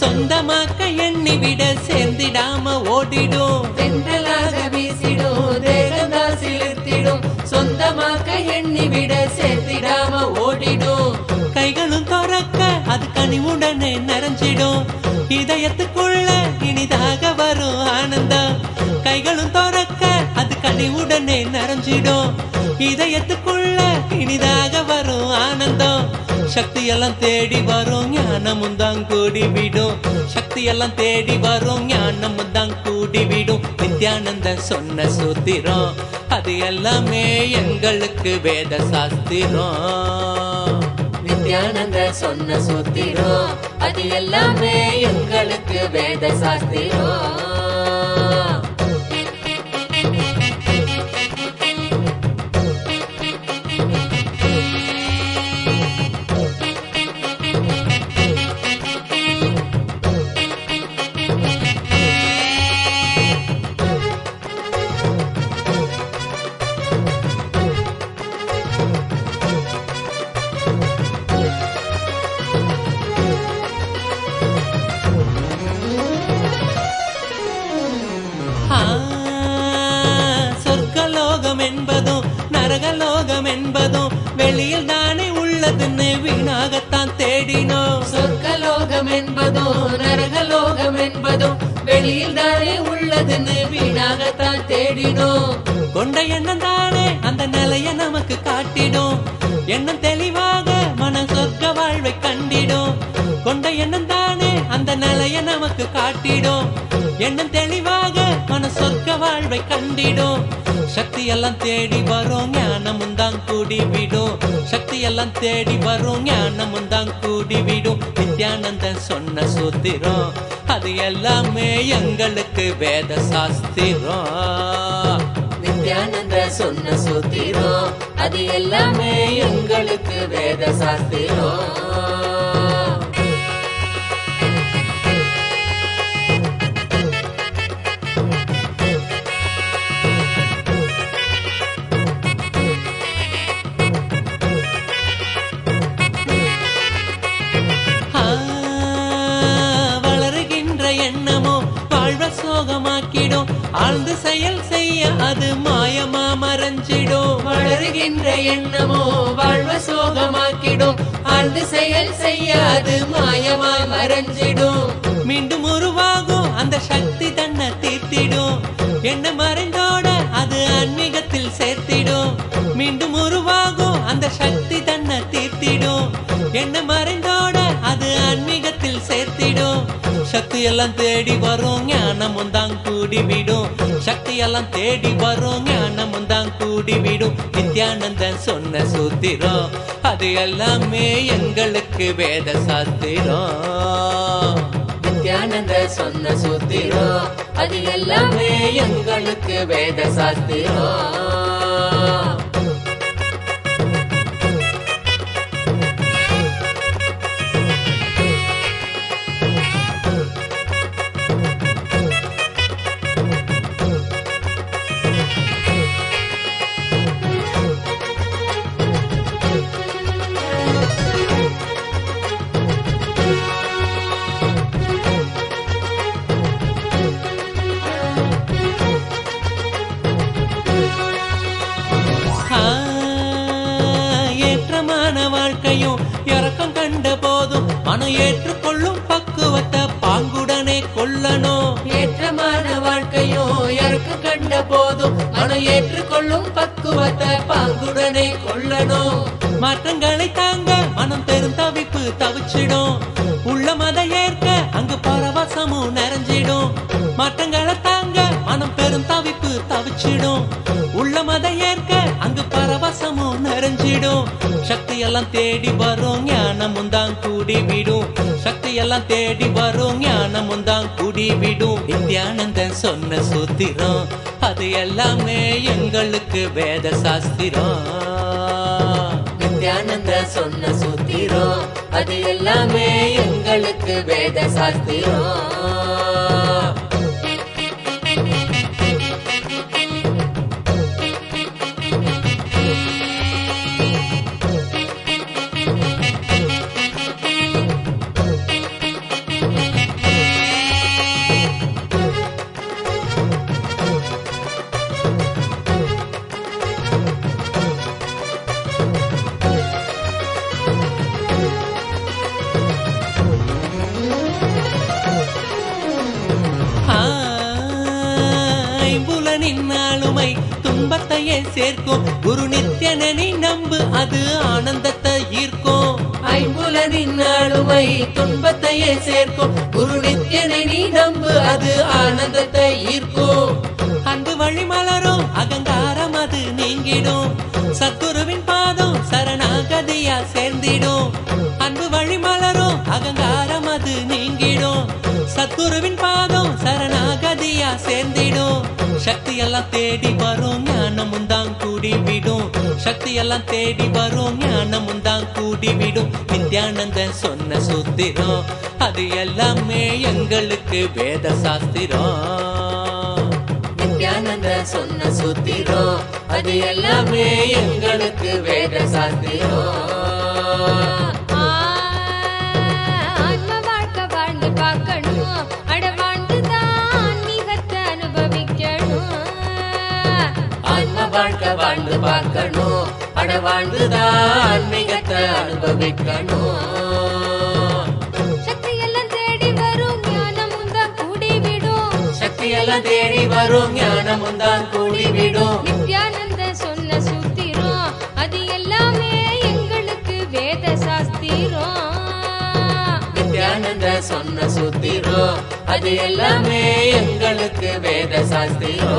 சொந்தமாக்க எண்ணி விட சேர்ந்திடாம ஓடிடும். தென்றலாக வீசிடும் தேகந்தான் சிலிர்த்திடும். சொந்தமாக்க எண்ணி விட சேர்த்திடாம ஓடிடும். கைகளும் துறக்க அது கனிவுடனே நிறைஞ்சிடும். இதயத்துக்குள்ள இனிதாக வரும் ஆனந்தம். கைகளும் துறக்க அது கனிவுடனே நிறைஞ்சிடும். இதயத்துக்குள்ள இனிதாக வரும் ஆனந்தம். சக்தி எல்லாம் தேடி வரும் ஞானமும் தான் கூடிவிடும். சக்தி எல்லாம் தேடி வரும் ஞானமும் தான் கூடிவிடும். நித்யானந்த சொன்ன சூத்திரம் அது எல்லாமே எங்களுக்கு வேத சாஸ்திரம். நித்யானந்த சொன்ன சூத்திரம் அது எல்லாமே எங்களுக்கு வேத சாஸ்திரம். என்பதும் நரகலோகம் என்பதும் வெளியில் தானே உள்ளதுன்னு வீணாகத்தான் தேடினோம். சொர்க்கலோகம் என்பதும் நரகலோகம் என்பதும் வெளியில் தானே உள்ளதுன்னு வீணாகத்தான் தேடினோம். கொண்ட எண்ணம் தானே அந்த நிலைய நமக்கு காட்டிடும். எண்ணம் தெளிவாக மன சொர்க்க வாழ்வை கண்டிடும். கொண்ட எண்ணம் தானே அந்த நிலைய நமக்கு காட்டிடும். எண்ணம் தெளிவாக மன சொர்க்க வாழ்வை கண்டிடும். சக்தி எல்லாம் தேடி வரும் ஞானமும் தான் கூடிவிடும். சக்தி எல்லாம் தேடி வரும் ஞானமும் தான் கூடிவிடும். நித்யானந்தன் சொன்ன சூத்திரம் அது எல்லாமே எங்களுக்கு வேத சாஸ்திரம். நித்யானந்த சொன்ன சூத்திரம் அது எல்லாமே எங்களுக்கு வேத சாஸ்திரம். சோகமாக்கிடும். ஆழ்ந்து செயல் செய்ய அது மாயமா மறைஞ்சிடும். வளருகின்ற எண்ணமோ வாழ்வ சோகமாக்கிடும். ஆழ்ந்து செயல் செய்ய அது மாயமா மறைஞ்சிடும். மீண்டும் உருவாகும் அந்த சக்தி தன்னை தீர்த்திடும். என்ன மறைந்தோட அது ஆன்மீகத்தில் சேர்த்திடும். மீண்டும் உருவாகும் அந்த சக்தி தன்னை தீர்த்திடும். என்ன மறைந்தோட அது ஆன்மீகத்தில் சேர்த்திடும். சக்தி எல்லாம் தேடி வரும் ஞானமும் தான் கூடிவிடும். சக்தி எல்லாம் தேடி வரும் ஞானமும் தான் கூடிவிடும். நித்யானந்தன் சொன்ன சூத்திரம் அது எல்லாமே எங்களுக்கு வேத சாஸ்திரம். நித்யானந்த சொன்ன சூத்திரம் அது எல்லாமே எங்களுக்கு வேத சாஸ்திரம். மனம் ஏற்றுக்கொள்ளும் பக்குவத்தை பாங்குடனே கொள்ளணும். ஏற்றமான வாழ்க்கையும் இறக்கு கண்ட போதும் மனம் ஏற்றுக்கொள்ளும் பக்குவத்தை பாங்குடனே கொள்ளணும். மாற்றங்களை தாங்க மனம் பெரும் தவிப்பு தவிச்சிடும். உள்ள மத ஏற்க அங்கு பரவசமும் நிறைஞ்சிடும். மாற்றங்களை தாங்க மனம் பெரும் தவிப்பு தவிச்சிடும். உள்ள மத ஏற்க அங்கு பரவசமும் நிறைஞ்சிடும். சக்தி எல்லாம் தேடி வரும் ஞானமும் தான் கூடி விடும். சக்தி எல்லாம் தேடி வரும் ஞானமும் தான் கூடி விடும். நித்யானந்தன் சொன்ன சூத்திரம் அது எல்லாமே எங்களுக்கு வேத சாஸ்திரம். நித்யானந்த சொன்ன சூத்திரம் அது எல்லாமே எங்களுக்கு வேத சாஸ்திரம். ஆளுமை துன்பத்தையே சேர்க்கும். குரு நித்யனனை நம்பு அது ஆனந்தத்தை ஈர்க்கும். ஐம்புலனின் ஆளுமை துன்பத்தையே சேர்க்கும். குரு நித்யனனை நம்பு அது ஆனந்தத்தை ஈர்க்கும். அன்பு வழி மலரும் அகங்காரம் அது நீங்கிடும். சத்குருவின் பாதம் சரணாகதியா சேர்ந்திடும். அன்பு வழி மலரும் அகங்காரம் அது நீங்கிடும். சத்குருவின் பாதம் சரணாகதியா சேர்ந்திடும். சக்தி எல்லாம் தேடி வரும் ஞானமும் தான் கூடிவிடும். சக்தி எல்லாம் தேடி வரும் ஞானமும் தான் கூடிவிடும். நித்யானந்தன் சொன்ன சூத்திரம் அது எல்லாமே எங்களுக்கு வேத சாஸ்திரம். நித்யானந்தன் சொன்ன சூத்திரம் அது எல்லாமே எங்களுக்கு வேத சாஸ்திரம். ஆன்ம வாழ்க்கை வாழ்ந்து பார்க்கணும். அட வாழ்ந்துதான் ஆன்மீகத்தை அனுபவிக்கணும். ஆன்ம வாழ்க்கை வாழ்ந்து பார்க்கணும். அட வாழ்ந்துதான் ஆன்மீகத்தை அனுபவிக்கணும். சக்தி எல்லாம் தேடி வரும் ஞானமும் தான் கூடிவிடும். சக்தி எல்லாம் தேடி வரும் ஞானமும் தான் கூடிவிடும். நித்யானந்த சொன்ன சூத்திரம் அது எல்லாமே எங்களுக்கு வேத சாஸ்திரம். நித்யானந்த சொன்ன சூத்திரம் அது எல்லாமே எங்களுக்கு வேத சாஸ்திரம்.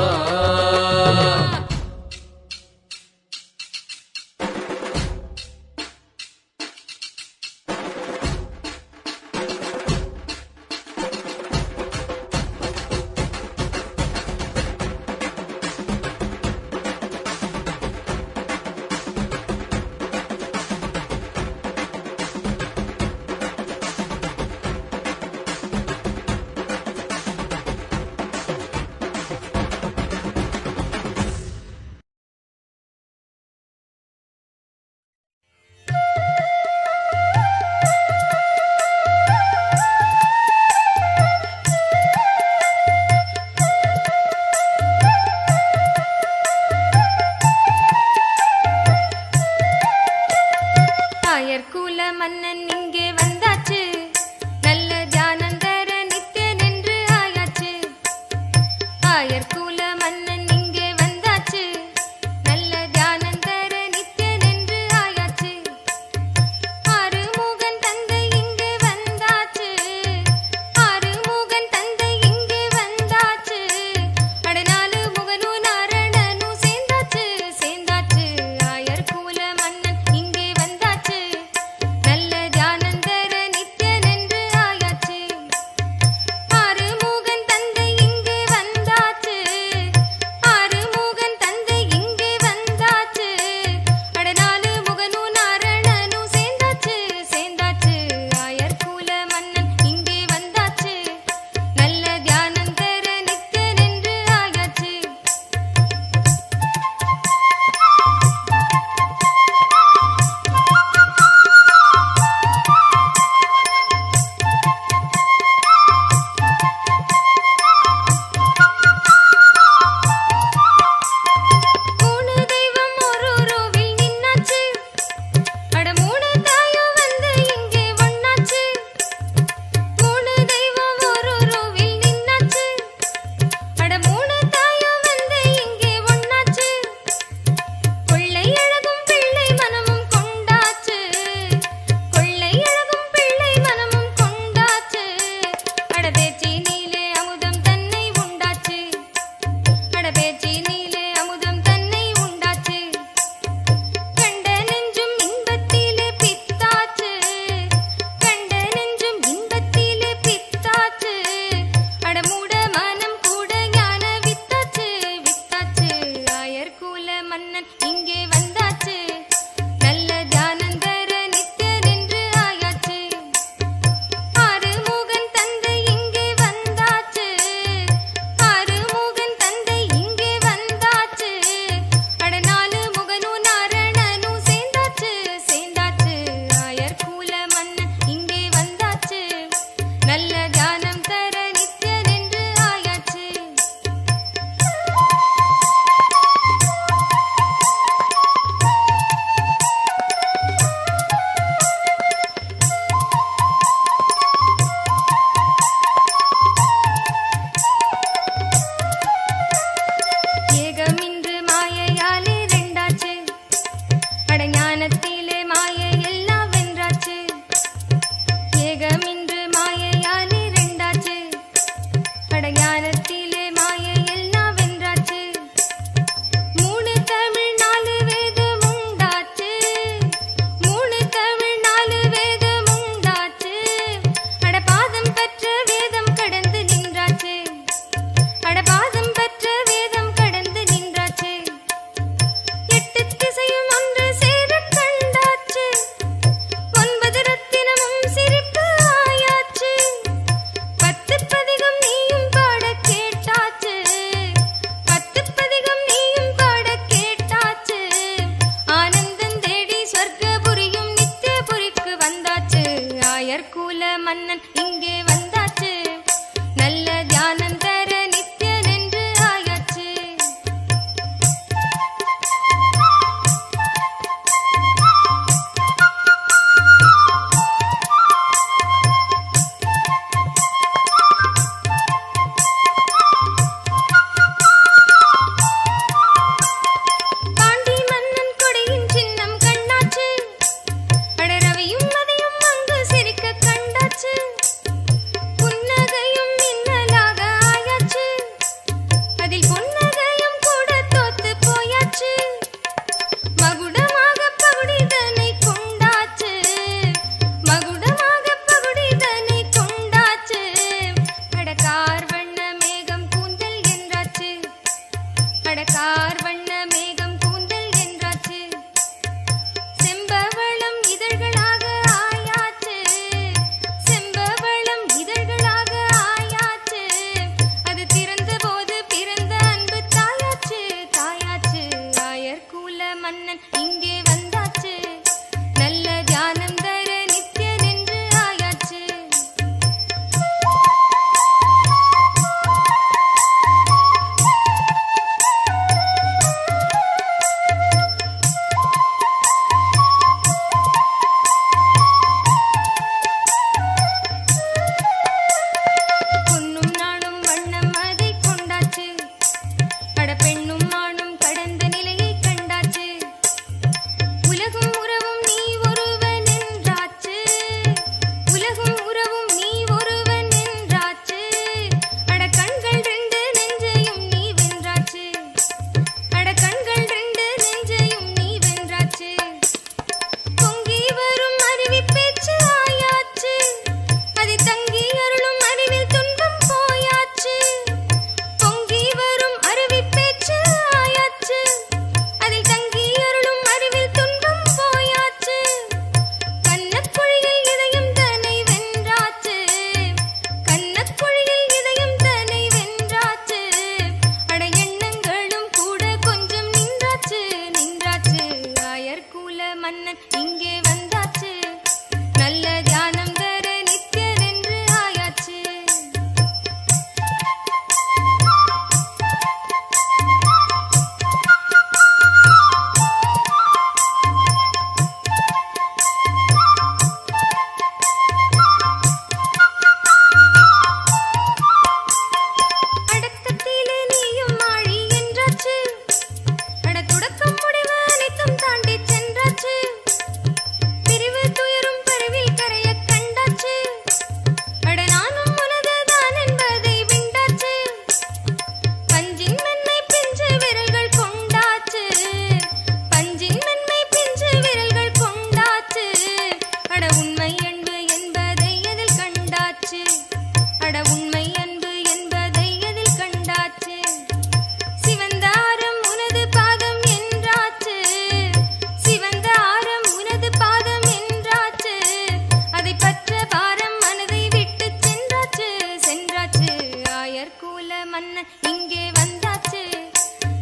ஆயர்கூல மன்னன் இங்கே வந்தாச்சு,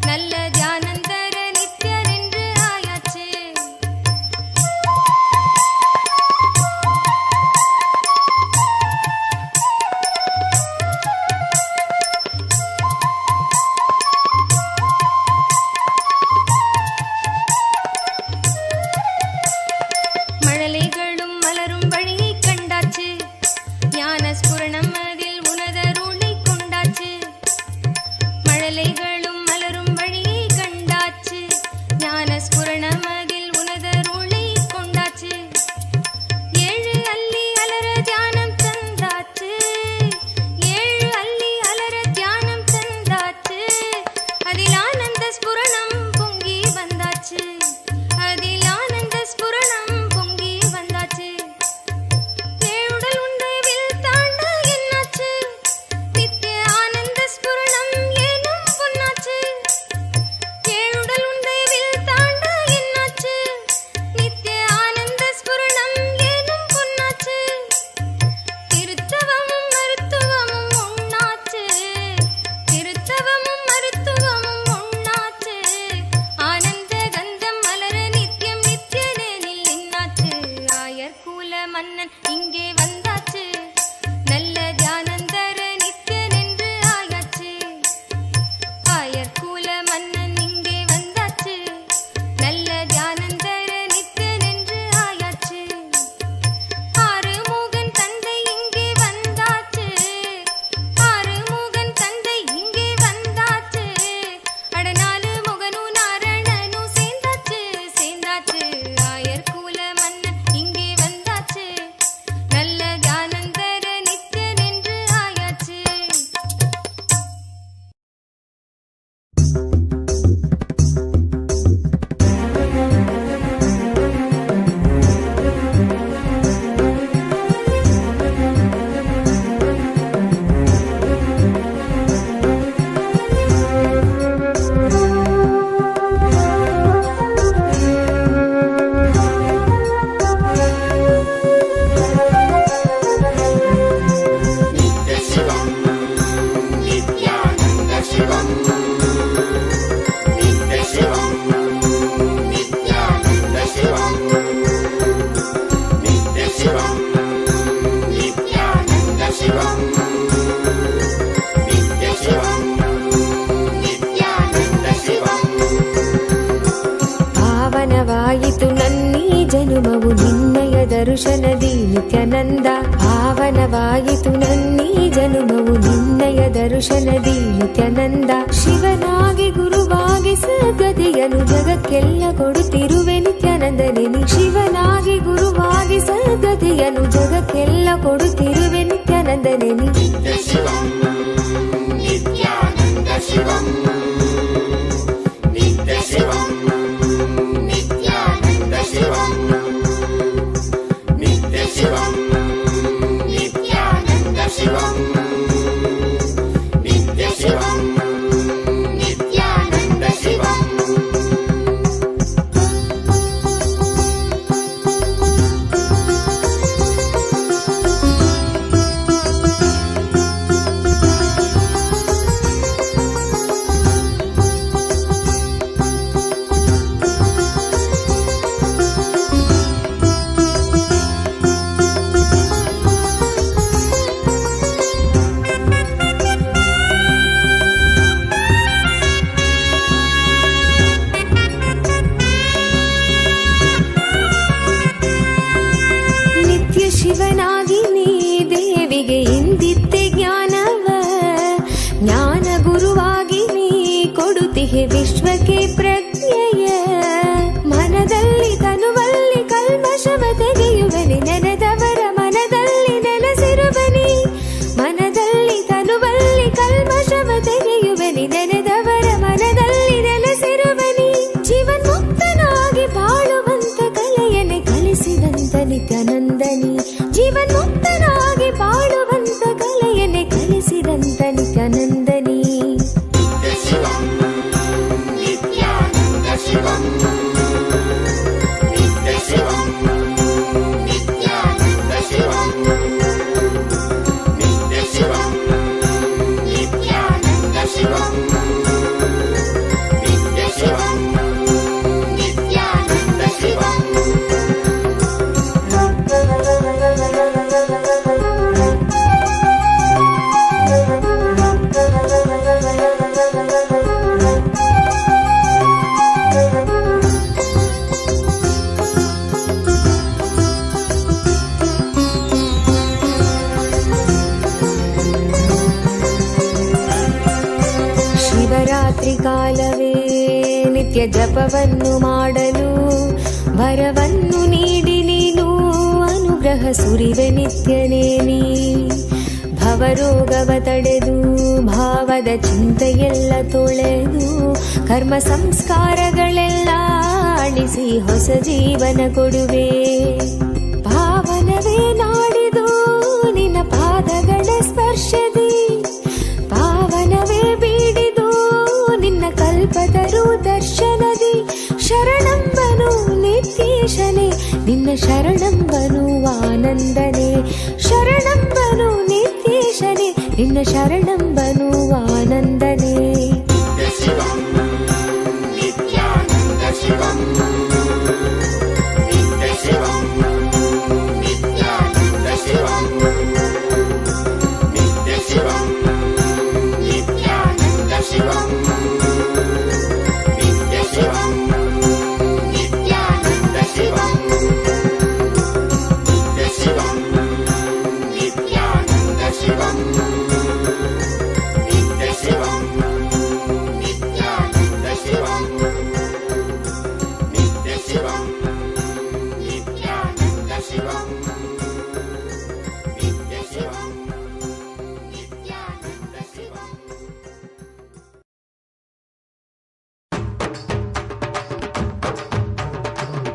நல்ல தியானந்தர நித்யர் என்று ஆயாச்சு. மழலைகளும் மலரும் வழியை கண்டாச்சு, ஞான ஸ்புரணம் அதில் உனதருளை கொண்டாச்சு. மழலைகளும் மலரும் வழியை கண்டாச்சு, ஞான ஸ்புரணம் அதில் உனதருளை கொண்டாச்சு. ஏழு அள்ளி அலர தியானம் தந்தாச்சு, ஏழு அள்ளி அலர தியானம் தந்தாச்சு. அதில் ஆனந்த ஸ்புரணம் பொங்கி வந்தாச்சு, அதில் ஆனந்த ஸ்புரணம் பொங்கி வந்தாச்சு. ஏழுடல் உண்டை வில் தாண்ட என்னாச்சு, நித்ய ஆனந்த ஸ்புரணம் ஏனும் பொன்னாச்சு. ஏழுடல் உண்டை வில் தாண்ட என்னாச்சு, நித்ய ஆனந்த ஸ்புரணம் ஏனும் பொன்னாச்சு. திருத்தவமும் மருத்துவமும் ஒண்ணாச்சு, திருத்தவமும் மருத்துவமும் ஒண்ணாச்சு. ஆனந்த கந்தம் மலர நித்யம் நித்யனேனில் நின்னாச்சு. ஆயர்கூல மன்னன் இங்கே வந்தாச்சு, நல்ல தியானந்தர நித்யன் என்று ஆயாச்சு. ஆயர்கூல மன்னன் இங்கே வந்தாச்சு, நல்ல தியானந்தர நித்யன் என்று ஆயாச்சு. ஆறுமுகன் தந்தை இங்கே வந்தாச்சு, ஆறுமுகன் தந்தை இங்கே வந்தாச்சு. அடநாலு முகனும் நாரணனும் சேர்ந்தாச்சு, சேர்ந்தாச்சு. ஆயர்கூல மன்னன் இங்கே வந்தாச்சு, நல்ல தியானந்தர நித்யன் என்று ஆயாச்சு. ಪಾವನವಾಯಿತು ನನ್ನೀ ಜನುಮವು ನಿನ್ನಯ ದರ್ಶನದಿ ನಿತ್ಯಾನಂದ. ಪಾವನವಾಯಿತು ನನ್ನೀ ಜನುಮವು ನಿನ್ನಯ ದರ್ಶನದಿ ನಿತ್ಯಾನಂದ. ಶಿವನಾಗಿ ಗುರುವಾಗಿ ಸದ್ಗತಿಯನು ಜಗಕ್ಕೆಲ್ಲ ಕೊಡುತ್ತಿರುವೆ ನಿತ್ಯಾನಂದನೆ ನೀ. ಶಿವನಾಗಿ ಗುರುವಾಗಿ ಸದ್ಗತಿಯನು ಜಗಕ್ಕೆಲ್ಲ ಕೊಡುತ್ತಿರುವೆ ನಿತ್ಯಾನಂದನೆ ನೀ. ಶಿವನಾಗಿ ನೀ ದೇವಿಗೆ ಇಂದಿತ್ತೆ ಜ್ಞಾನವ, ಜ್ಞಾನ ಗುರುವಾಗಿ ನೀ ಕೊಡುತ್ತಿಹೆ ವಿಶ್ವಕ್ಕೆ ಪ್ರಜ್ಞೆಯ. ಮನದಲ್ಲಿ ತನುವಲ್ಲಿ ಕಲ್ಮಶವ ತೆಗೆಯುವನಿ, ನೆನೆದವರ ಮನದಲ್ಲಿ ನೆಲೆಸಿರುವನಿ. ಮನದಲ್ಲಿ ತನುವಲ್ಲಿ ಕಲ್ಮಶವ ತೆಗೆಯುವನಿ, ನೆನೆದವರ ಮನದಲ್ಲಿ ನೆಲೆಸಿರುವನಿ. ಜೀವನ್ ಮುಕ್ತನಾಗಿ ಬಾಳುವಂತ ಕಲೆಯನೆ ಕಲಿಸಿದಂತ ನಿತ್ಯಾನಂದನಿ. ಜೀವನ್ ಮುಕ್ತನಾಗಿ ಬಾಳುವಂತ ಕಲೆಯನೆ ಕಲಿಸಿದಂತ ನಿತ್ಯಾನಂದನಿ. ರಾತ್ರಿ ಕಾಲವೇ ನಿತ್ಯ ಜಪವನ್ನು ಮಾಡಲು ವರವನ್ನು ನೀಡಿ ನೀನು ಅನುಗ್ರಹ ಸುರಿವೆ ನಿತ್ಯನೇನಿ. ಭವರೋಗವ ತಡೆದು ಭಾವದ ಚಿಂತೆಯೆಲ್ಲ ತೊಳೆದು ಕರ್ಮ ಸಂಸ್ಕಾರಗಳೆಲ್ಲ ಅಳಿಸಿ ಹೊಸ ಜೀವನ ಕೊಡುವೆ. ಪಾವನವೇ ನಾಡಿದು ನಿನ್ನ ಪಾದಗಳ ಸ್ಪರ್ಶದಿ, ಪಾವನವೇ ಬೀಡಿದು ನಿನ್ನ ಕಲ್ಪತರು ದರ್ಶನದಿ. ಶರಣಂಬನು ನಿತ್ಯೇಶನೇ ನಿನ್ನ ಶರಣಂಬನು ಆನಂದನೇ, ಶರಣಂಬನು ನಿತ್ಯೇಶನೇ ನಿನ್ನ ಶರಣಂಬನು ಆನಂದನೇ.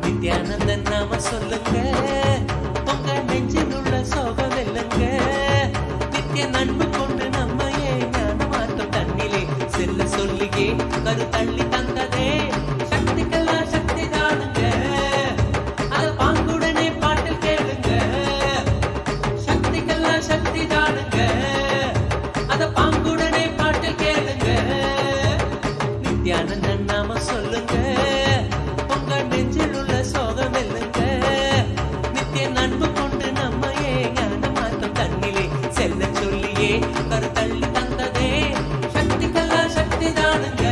நித்யானந்தன் நாம சொல்லுங்க, உங்க நெஞ்சில் உள்ள சோகம் வெல்லுங்க. நித்திய நண்பு கொண்டு நம்மையே ஞான மாற்றம் தன்னிலே செல்ல சொல்லியே கரு தள்ளி தந்ததே. சக்திக்கெல்லாம் சக்தி தானுங்க, அது பாங்குடனே பாட்டில் கேளுங்க. சக்திக்கெல்லாம் சக்தி தானுங்க, அத பாங்குடனே பாட்டில் கேளுங்க. நித்யானந்தன் நாம சொல்லுங்க, உங்க நெஞ்சில் உள்ள சோகம் வெல்லுங்க. நித்திய நண்பு கொண்டு நம்மையே ஞான மாற்றம் தன்னிலே செல்ல சொல்லியே கரு தள்ளி தந்ததே. சக்திக்கெல்லாம் சக்தி தானுங்க.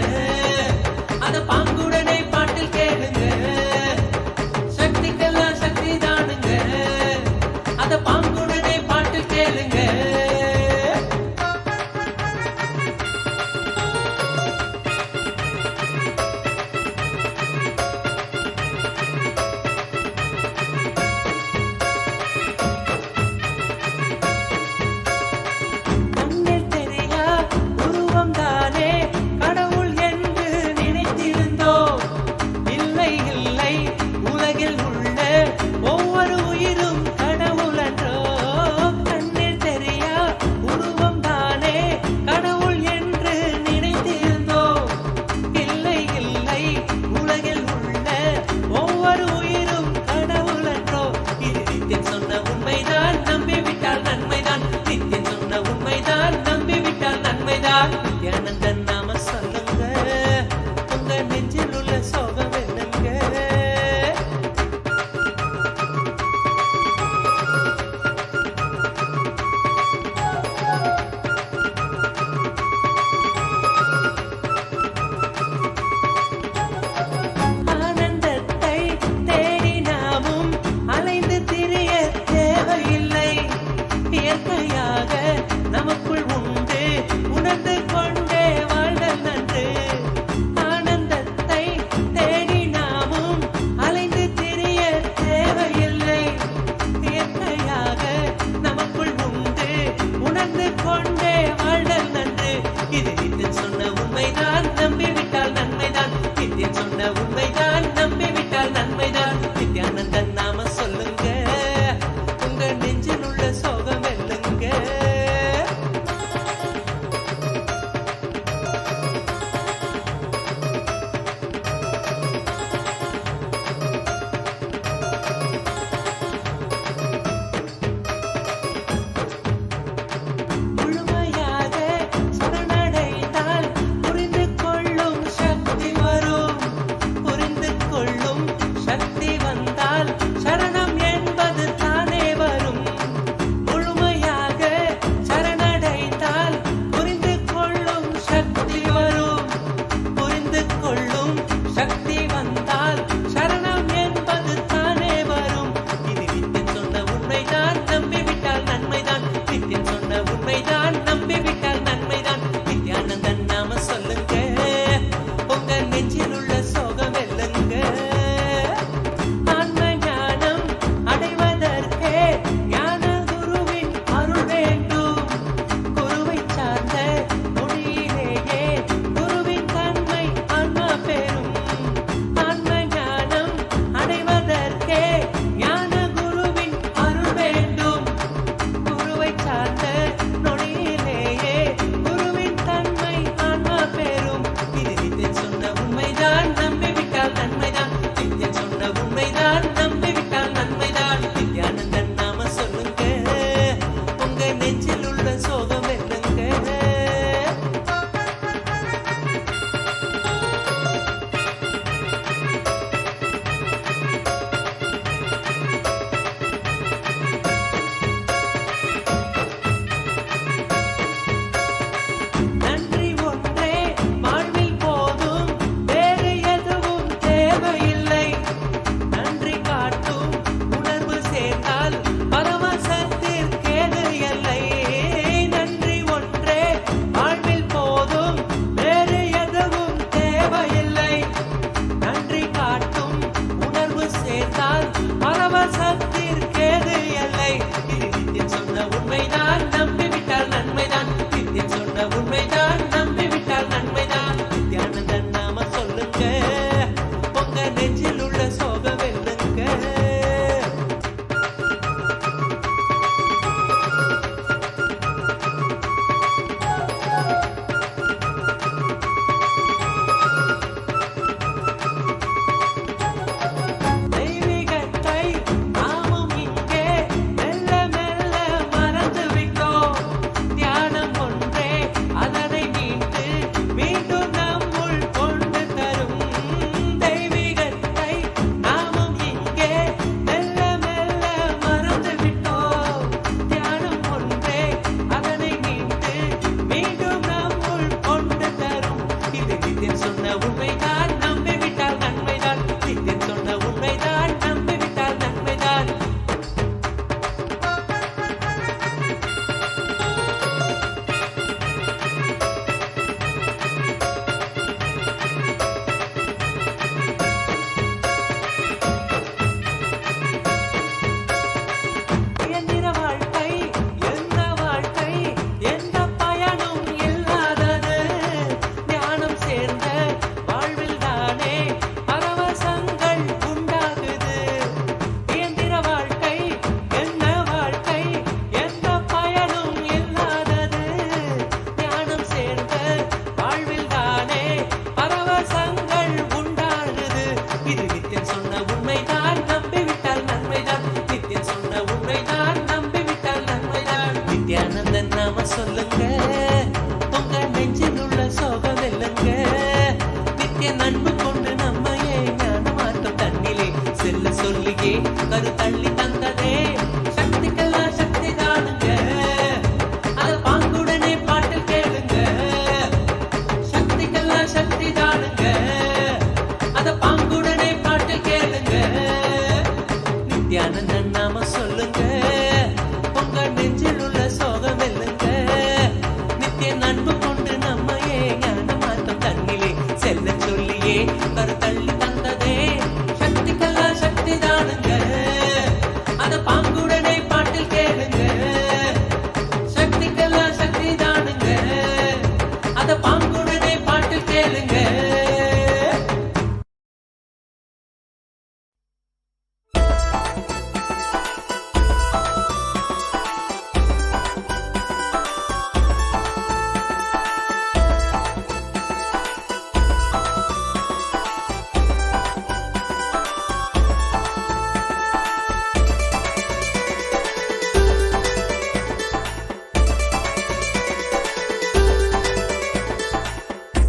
கேளுங்க.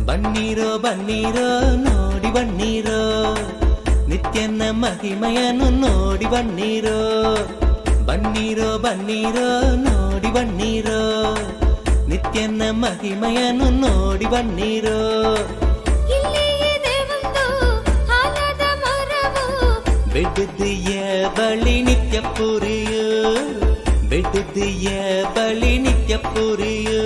ಬನ್ನೀರೋ ಬನ್ನೀರೋ ನೋಡಿ ಬನ್ನೀರೋ ನಿತ್ಯನ ಮಹಿಮೆಯನ್ನು ನೋಡಿ ಬನ್ನೀರೋ. ಬನ್ನೀರೋ ಬನ್ನೀರೋ ನೋಡಿ ಬನ್ನೀರೋ ನಿತ್ಯನ ಮಹಿಮೆಯನ್ನು ನೋಡಿ ಬನ್ನೀರೋ. ಬೆಟ್ಟದೆಯ ಬಳಿ ನಿತ್ಯ ಪುರಿಯೋ, ಬೆಟ್ಟದೆಯ ಬಳಿ ನಿತ್ಯ ಪುರಿಯೋ.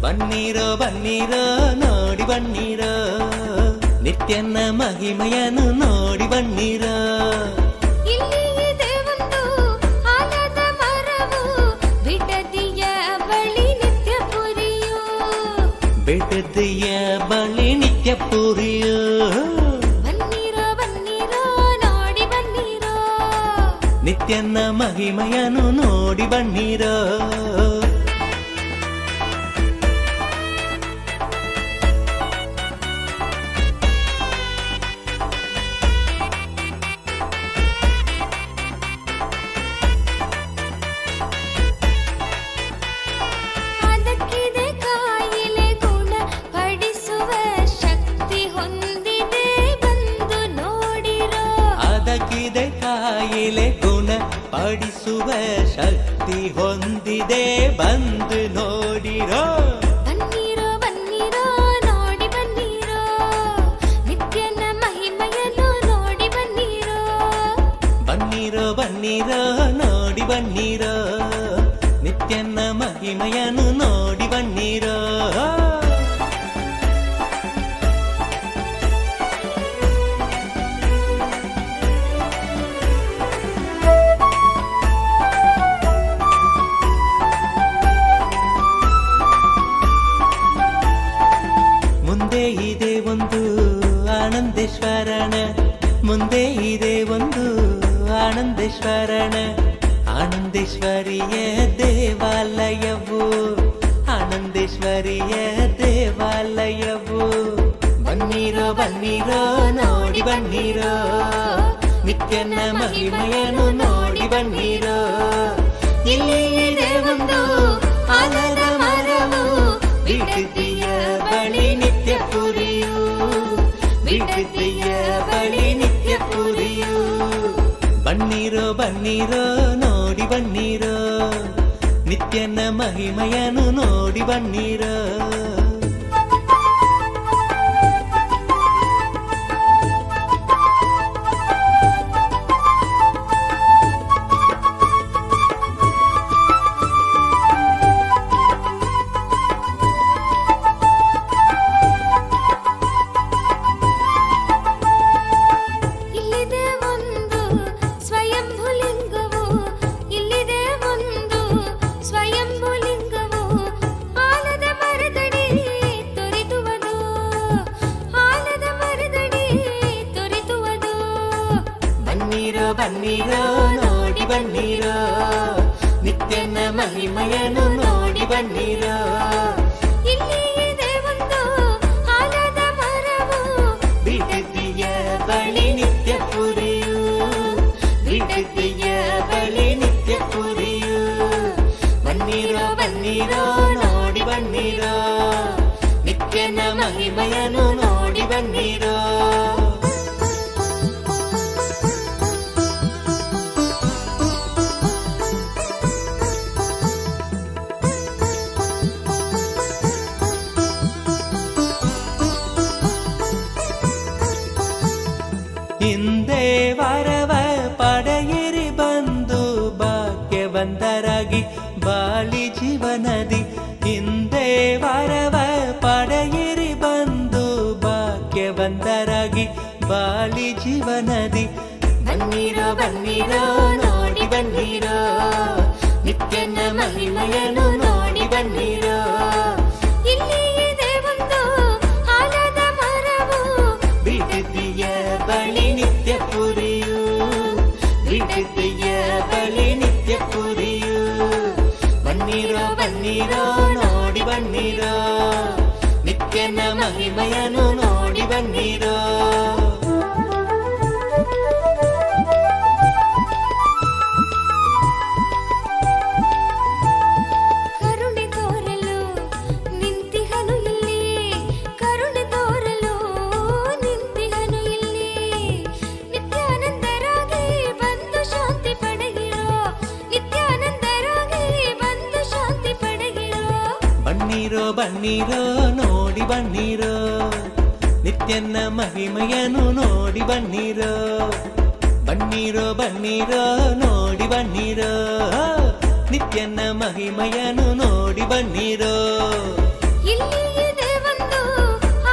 ಬನ್ನೀರೋ ಬನ್ನೀರೋ ನೋಡಿ ಬನ್ನೀರೋ ನಿತ್ಯನ ಮಹಿಮೆಯನ್ನು ನೋಡಿ ಬನ್ನೀರೋ. ಬೆಟ್ಟದೆಯ ಬಳಿ ನಿತ್ಯ ಪುರಿಯೋ. ನಿತ್ಯನ ಮಹಿಮೆಯನ್ನು ನೋಡಿ ಬನ್ನೀರೋ. ಅದಕ್ಕಿದೆ ಕಾಯಿಲೆ ಗುಣ ಪಡಿಸುವ ಶಕ್ತಿ ಹೊಂದಿದೆ ಬಂದು ನೋಡಿರೋ. ಬನ್ನೀರೋ ಬನ್ನೀರೋ ನೋಡಿ ಬನ್ನೀರೋ ನಿತ್ಯನ ಮಹಿಮೆಯನ್ನು ನೋಡಿ ಬನ್ನೀರೋ. ಬನ್ನೀರೋ ಬನ್ನೀರೋ ನೋಡಿ ಬನ್ನೀರೋ ನಿತ್ಯನ ಮಹಿಮೆಯನ್ನು ನೋಡಿ ಬನ್ನೀರೋ. ಮುಂದೆ ಇದೆ ಒಂದು ಆನಂದೇಶ್ವರನ, ಮುಂದೆ ಇದೆ ಒಂದು ಆನಂದೇಶ್ವರನ. ಆನಂದೇಶ್ವರಿಯ ದೇವಾಲಯವು, ಆನಂದೇಶ್ವರಿಯ ದೇವಾಲಯವು. ಬನ್ನೀರೋ ಬನ್ನೀರೋ ನೋಡಿ ಬನ್ನೀರೋ ನಿತ್ಯನ ಮಹಿಮೆಯನ್ನು ನೋಡಿ ಬನ್ನೀರೋ. ಇಲ್ಲಿ ಇದೆ ಒಂದು ಆಲದ ಮರವು, ಬಿಡದಿಯ ಬಳಿ ನಿತ್ಯ ಪುರಿಯು, ಬಿಡದಿಯ ಬಳಿ ನಿತ್ಯ ಪುರಿಯು. ಬನ್ನೀರೋ ಬನ್ನೀರೋ ನೋಡಿ ಬನ್ನೀರೋ ನಿತ್ಯನ ಮಹಿಮೆಯನ್ನು ನೋಡಿ ಬನ್ನೀರೋ. ಬನ್ನೀರೋ ನೋಡಿ ಬನ್ನೀರೋ ನಿತ್ಯನ ಮಹಿಮೆಯನ್ನು ನೋಡಿ ಬನ್ನೀರೋ. ಇಲ್ಲಿ ಇದೆ ಒಂದು ಆಲದ ಮರವು, ಬಿಡದಿಯ ಬಳಿ ನಿತ್ಯ ಪುರಿಯು, ಬಿಡದಿಯ ಬಳಿ ನಿತ್ಯ ಪುರಿಯು. ಬನ್ನೀರೋ ಬನ್ನೀರೋ ನೋಡಿ ಬನ್ನೀರೋ ನಿತ್ಯನ ಮಹಿಮೆಯನ್ನು ನೋಡಿ ಬನ್ನೀರೋ. ಹಿಂದೆ ವರವ ಪಡೆಯಿರಿ ಬಂದು ಭಾಗ್ಯವಂತರಾಗಿ ಬಾಳಿ ಜೀವನದಿ. ಹಿಂದೆ ವರವ ಪಡೆಯಿರಿ ಬಂದು ಭಾಗ್ಯವಂತರಾಗಿ ಬಾಳಿ ಜೀವನದಿ. ಬನ್ನೀರೋ ಬನ್ನೀರೋ ನೋಡಿ ಬನ್ನೀರೋ ನಿತ್ಯನ ಮಹಿಮೆಯನ್ನು ನೋಡಿ ಬನ್ನೀರೋ. ಇಲ್ಲಿ ಇದೆ ಒಂದು ಆಲದ ಮಹಿಮೆಯನ್ನು ನೋಡಿ ಬನ್ನಿರೋ. ಕರುಣೆ ತೋರಲು ನಿಂತಿಹನು ಇಲ್ಲಿ, ಕರುಣೆ ತೋರಲು ನಿಂತಿಹನು ಇಲ್ಲಿ. ನಿತ್ಯಾನಂದರಾಗಿ ಬಂದು ಶಾಂತಿ ಪಡೆಗಿರೋ, ನಿತ್ಯಾನಂದರಾಗಿ ಬಂದು ಶಾಂತಿ ಪಡೆಗಿರೋ. ಬನ್ನಿರೋ ಬನ್ನಿರೋ ನೋಡಿ ಬನ್ನಿರೋ, ನಿತ್ಯನ ಮಹಿಮೆಯನ್ನು ನೋಡಿ ಬನ್ನಿರೋ. ಬನ್ನಿರೋ ಬನ್ನಿರೋ ನೋಡಿ ಬನ್ನಿರೋ, ನಿತ್ಯನ ಮಹಿಮೆಯನ್ನು ನೋಡಿ ಬನ್ನಿರೋ. ಇಲ್ಲಿ ಇದೆ ಒಂದು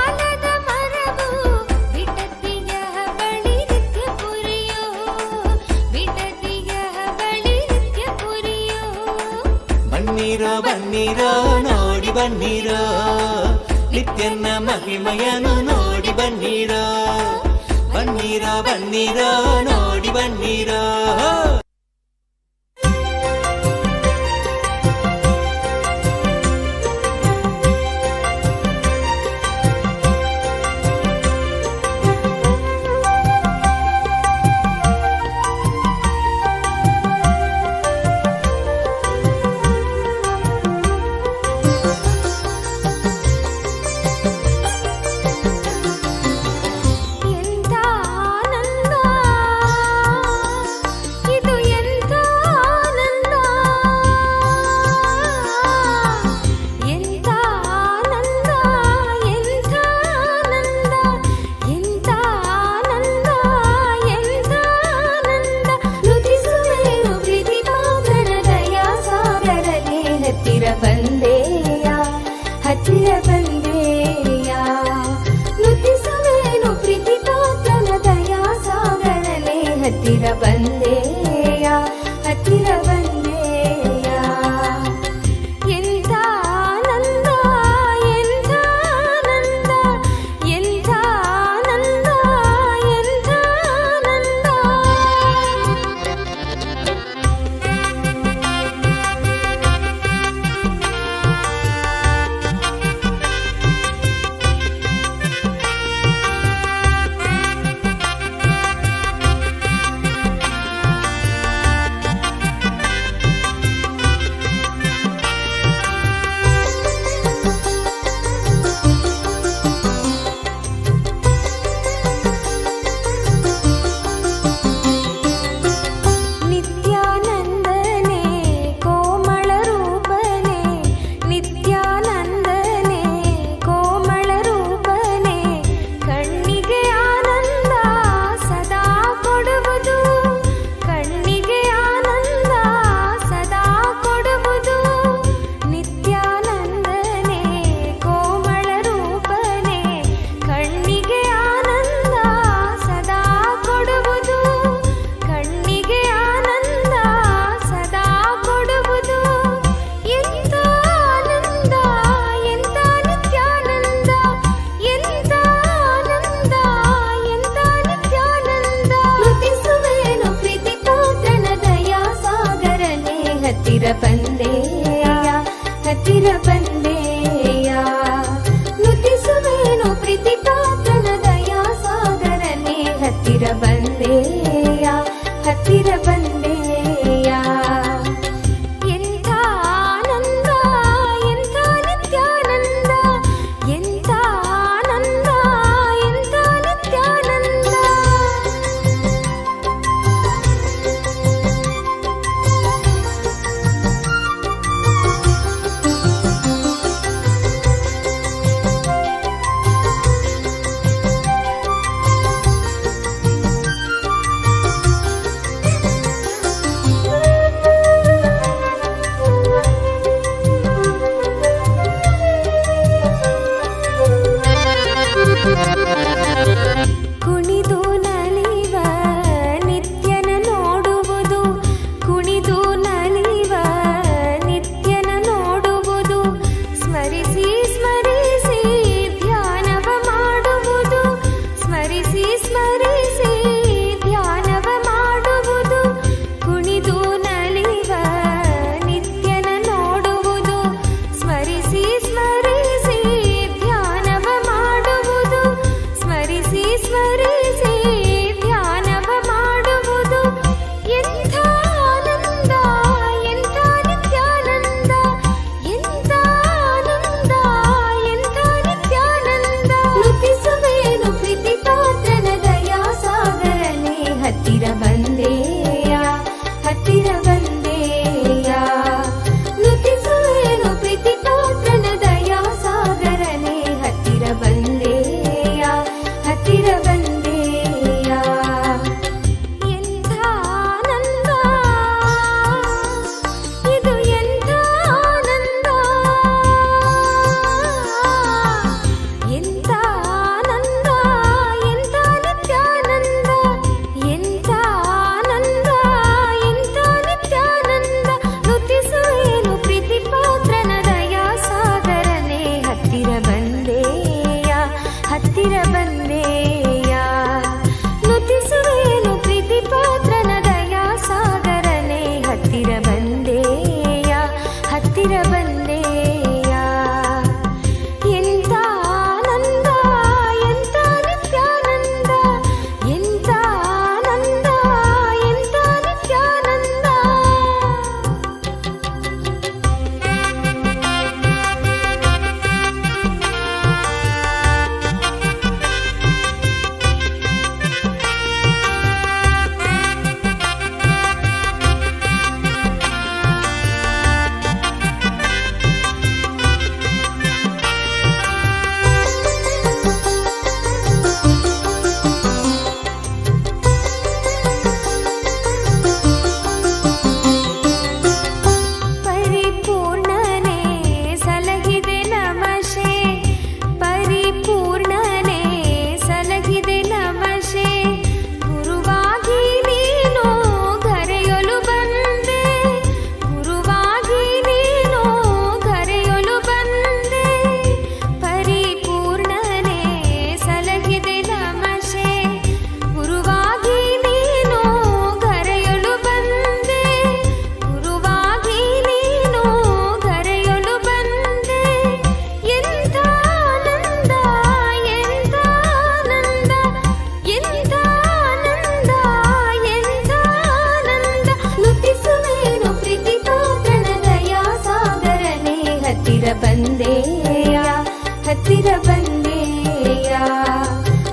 ಆಲದ ಮರವು, ಬಿಡದಿಯ ಬಳಿ ನಿತ್ಯ ಪುರಿಯೋ, ಬಿಡದಿಯ ಬಳಿ ನಿತ್ಯ ಪುರಿಯೋ. ಬನ್ನಿರೋ ಬನ್ನಿರೋ ನೋಡಿ ಬನ್ನಿರೋ, ನಿತ್ಯನ ಮಹಿಮೆಯನ್ನು ನೋಡಿ ಬನ್ನಿರೋ. ಬನ್ನಿರೋ ಬನ್ನಿರೋ ನೋಡಿ ಬನ್ನಿರೋ. ಎಂಥ ಆನಂದ, ಇದು ಎಂಥ ಆನಂದ, ಎಂಥ ಆನಂದ, ಎಂಥ ಆನಂದ, ಎಂಥ ಆನಂದ, ಎಂಥ ಆನಂದ. ನುತಿಸುವೆನು ಪ್ರೀತಿ ಪಾತ್ರನ ದಯಾ ಸಾಗರಗೆ, ಹತ್ತಿರ ಬಂದೆಯ, ಹತ್ತಿರ ಬಂದೆಯ. ನುತಿಸುವೆನು ಪ್ರೀತಿ ಪಾತ್ರನ ದಯಾ ಸಾಗರಲೆ, ಹತ್ತಿರ ಬಂದೆಯ, ಹತ್ತಿರ ಬಂದೆಯ. ಎಂಥ ಆನಂದ, ಎಂಥ ಆನಂದ, ಎಂಥ ಆನಂದ, ಎಂಥ ಆನಂದ.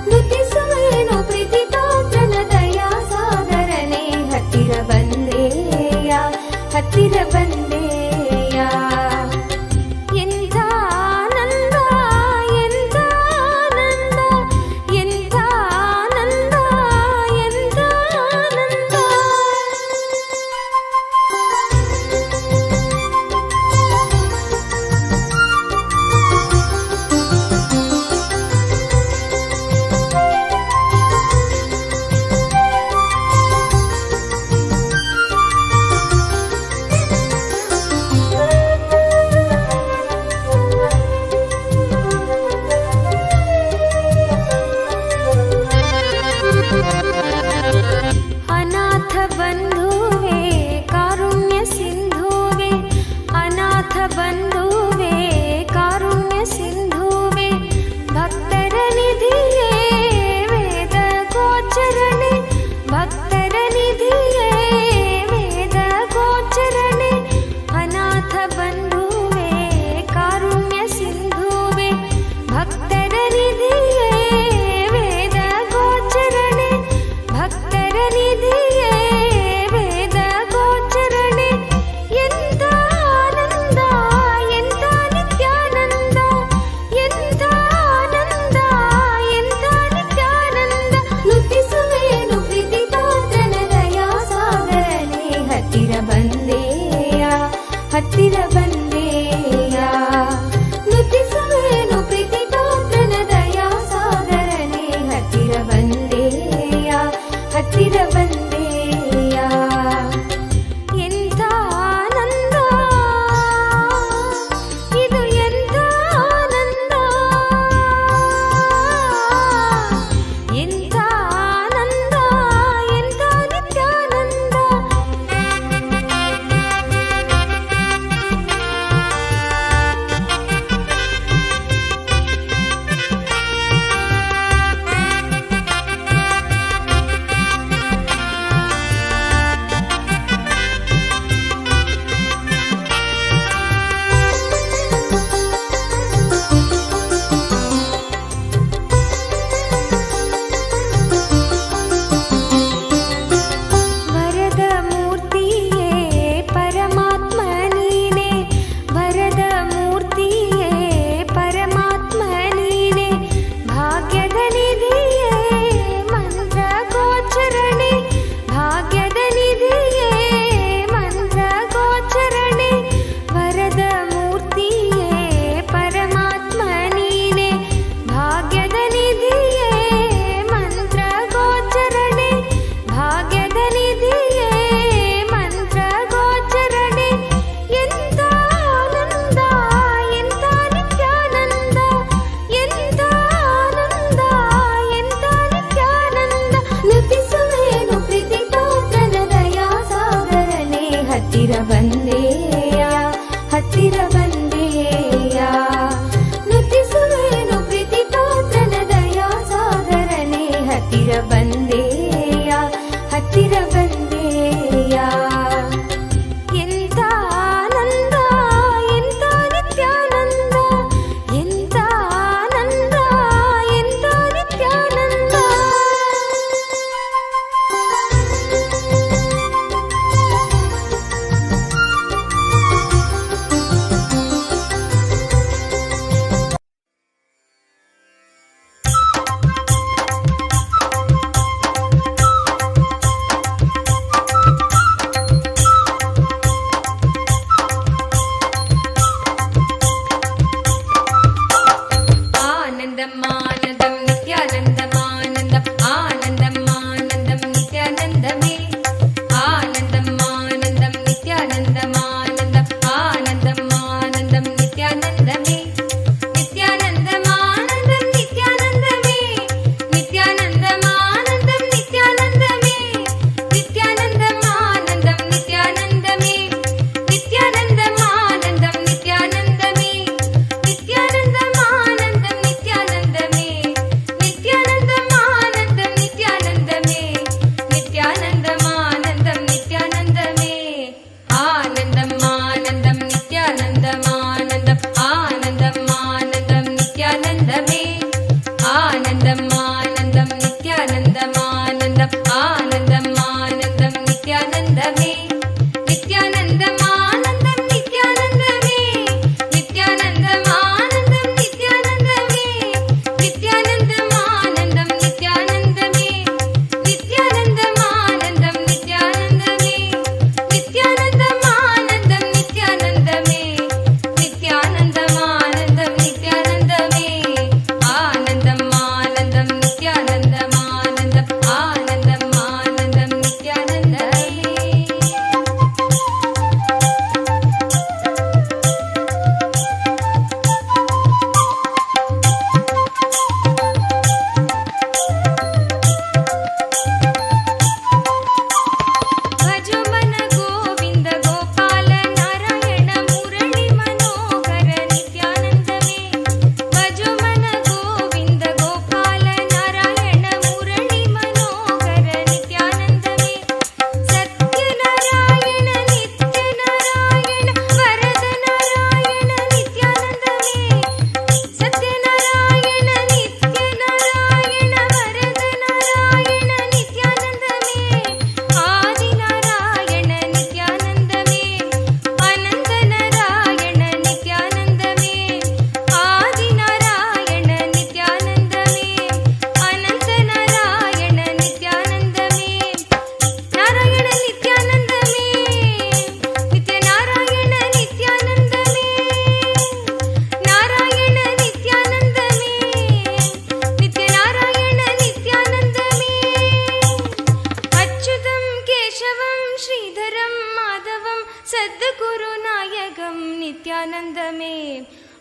ಬುದ್ಧಿ ಸುಮೇನು ಪ್ರೀತಿ ತೋತ್ರನ ದಯಾ ಸಾಗರನೆ ಹತ್ತಿರ ಬಂದೇಯ ಹತ್ತಿರ ಬಂದೇಯ ಎಂಥ ಆನಂದ ಎಂಥ ಆನಂದ ಎಂಥ ಆನಂದ ಎಂಥ ಆನಂದ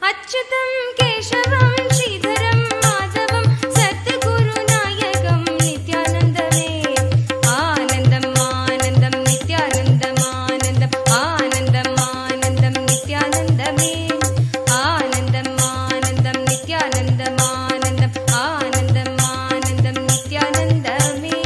अच्युतं केशवं श्रीधरं माधवं सद्गुरुनायकं नित्यानन्दमे आनन्दम् आनन्दं नित्यानन्दम् आनन्दम् आनन्दम् आनन्दं नित्यानन्दमे आनन्दम् आनन्दं नित्यानन्दम् आनन्दम् आनन्दम् आनन्दं नित्यानन्दमे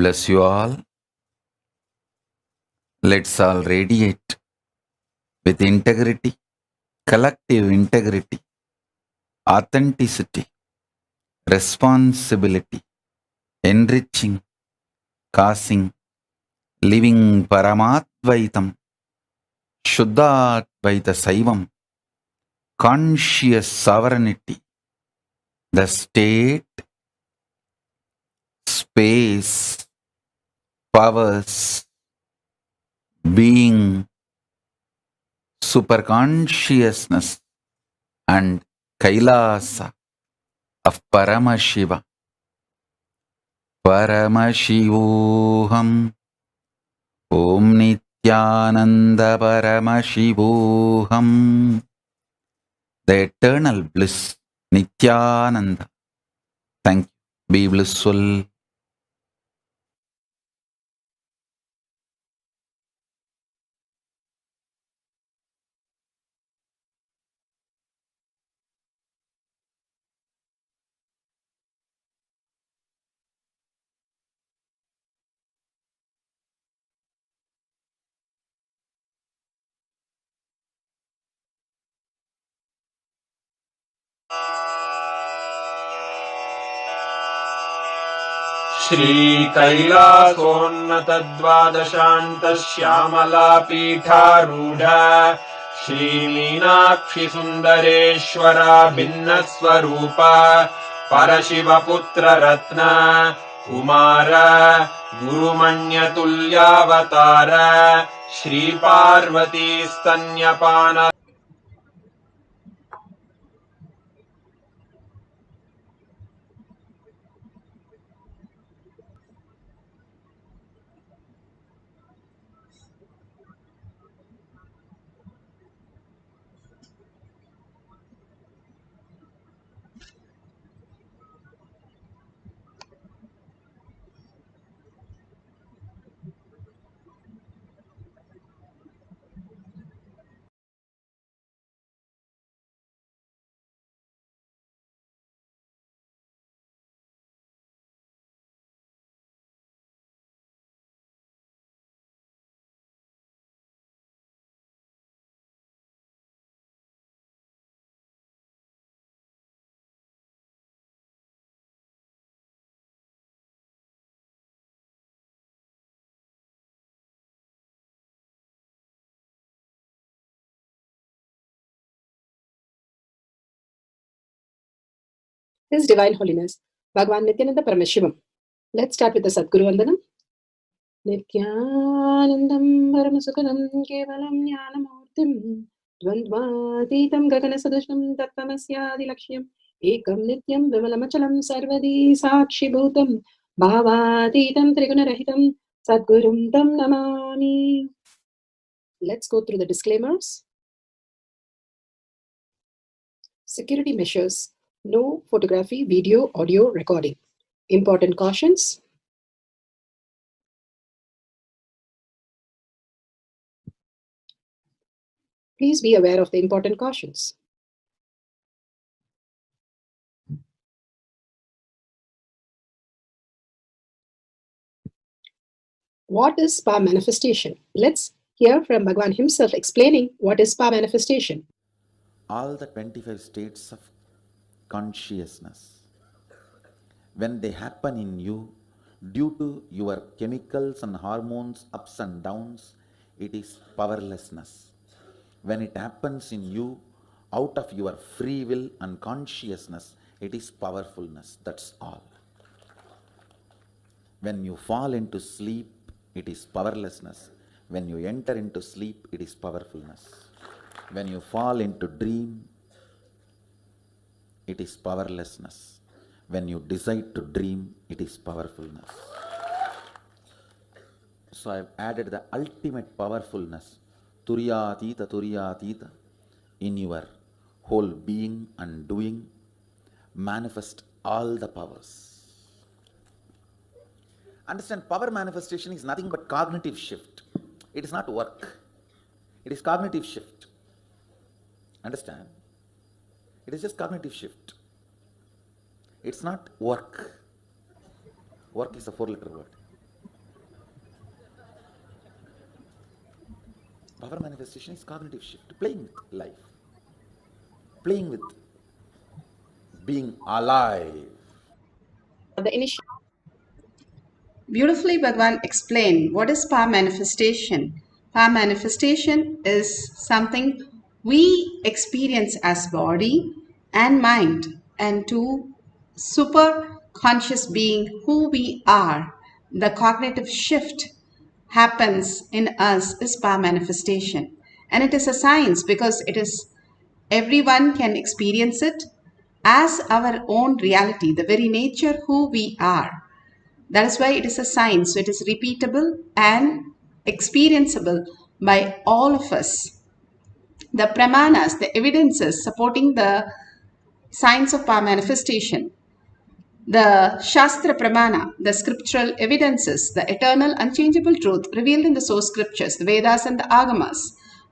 bless you all. Let's all radiate with integrity, collective integrity, authenticity, responsibility, enriching, causing, living Paramadvaitam, Shuddhadvaita Saivam, conscious sovereignty, the state, space, powers, being, superconsciousness, and Kailasa of Paramashiva. Paramashivoham. Om Nithyananda Paramashivoham. The eternal bliss, Nithyananda. Thank you. Be blissful. श्रीकैलासोन्नतद्वादशान्तश्यामलापीठारूढ श्रीमीनाक्षिसुन्दरेश्वरा भिन्नस्वरूप परशिवपुत्ररत्न Kumar गुरुमण्यतुल्यावतार श्रीपार्वतीस्तन्यपान His Divine Holiness, Bhagavan Nithyananda Paramashivam. Let's start with the Sadguru Vandanam. Nithyanandam Paramasukhanam Kevalam Jnanamurtim Dvandvatitam Gaganasadusham Tattvamasya Lakshyam Ekam Nityam Vimalamachalam Sarvadi Sakshi Bhutam Bhavatitam Trigunarahitam Sadgurum Tam Namami. Let's go through the disclaimers. Security measures. No photography, video, audio recording. Important cautions. Please be aware of the important cautions. What is spa manifestation? Let's hear from Bhagavan himself explaining what is spa manifestation. All the 25 states of consciousness, when they happen in you, due to your chemicals and hormones ups and downs, it is powerlessness. When it happens in you, out of your free will and consciousness, it is powerfulness. That's all. When you fall into sleep, it is powerlessness. When you enter into sleep, it is powerfulness. When you fall into dream, it is powerlessness. When you decide to dream, it is powerfulness. So I have added the ultimate powerfulness, Turiyatita, in your whole being and doing. Manifest all the powers. Understand, power manifestation is nothing but cognitive shift. It is not work. It is cognitive shift. Understand? It is just cognitive shift. It's not work. Work is a 4-letter word. Power manifestation is cognitive shift, playing with life, playing with being alive. The initial. Beautifully, Bhagwan explained what is power manifestation. Power manifestation is something we experience as body and mind, and to super conscious being who we are. The cognitive shift happens in us is power manifestation, and it is a science because it is everyone can experience it as our own reality, the very nature who we are. That is why it is a science. So it is repeatable and experienceable by all of us. The pramanas, the evidences supporting the science of power manifestation, the Shastra Pramana, the scriptural evidences, the eternal unchangeable truth revealed in the source scriptures, the Vedas and the Agamas,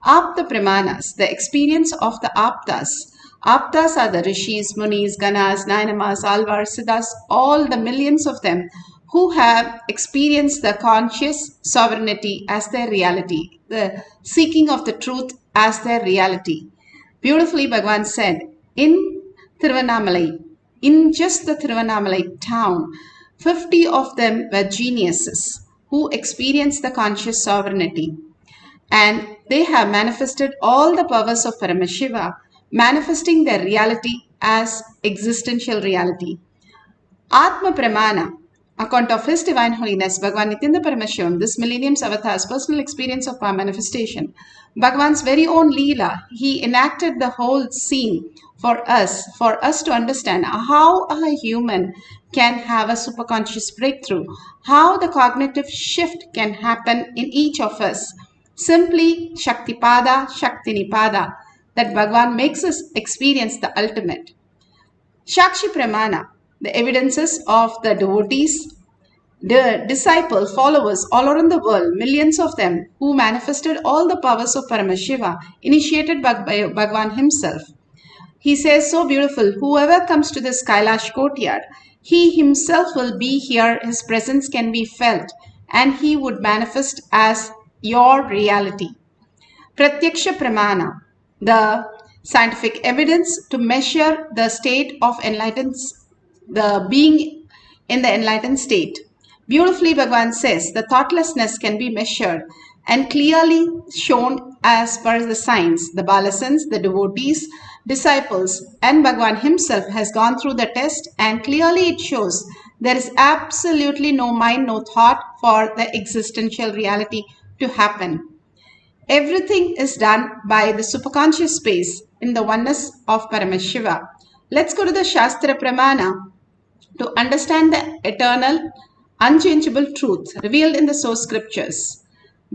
Apta Pramanas, the experience of the Aptas. Aptas are the Rishis, Munis, Ganas, Nainamas, Alvars, Siddhas, all the millions of them who have experienced the conscious sovereignty as their reality, the seeking of the truth as their reality. Beautifully, Bhagavan said, in Tiruvannamalai, in just the Tiruvannamalai town, 50 of them were geniuses who experienced the conscious sovereignty. And they have manifested all the powers of Paramashiva, manifesting their reality as existential reality. Atma Pramana, account of His Divine Holiness, Bhagavan Nithyananda Paramashivam, this millennium's avatar's personal experience of power manifestation. Bhagavan's very own Leela, he enacted the whole scene for us to understand how a human can have a superconscious breakthrough, how the cognitive shift can happen in each of us. Simply Shaktipada, Shaktinipada, that Bhagavan makes us experience the ultimate. Shakshi Pramana, the evidences of the devotees, the disciple followers all around the world, millions of them who manifested all the powers of Paramashiva, initiated by Bhagavan himself. He says so beautiful, whoever comes to this Kailasa courtyard, he himself will be here, his presence can be felt, and he would manifest as your reality. Pratyaksha Pramana, the scientific evidence to measure the state of enlightened, the being in the enlightened state. Beautifully, Bhagavan says the thoughtlessness can be measured and clearly shown as per the science. The Balasans, the devotees, disciples, and Bhagavan himself has gone through the test, and clearly it shows there is absolutely no mind, no thought for the existential reality to happen. Everything is done by the superconscious space in the oneness of Paramashiva. Let's go to the Shastra Pramana to understand the eternal, unchangeable truth revealed in the source scriptures.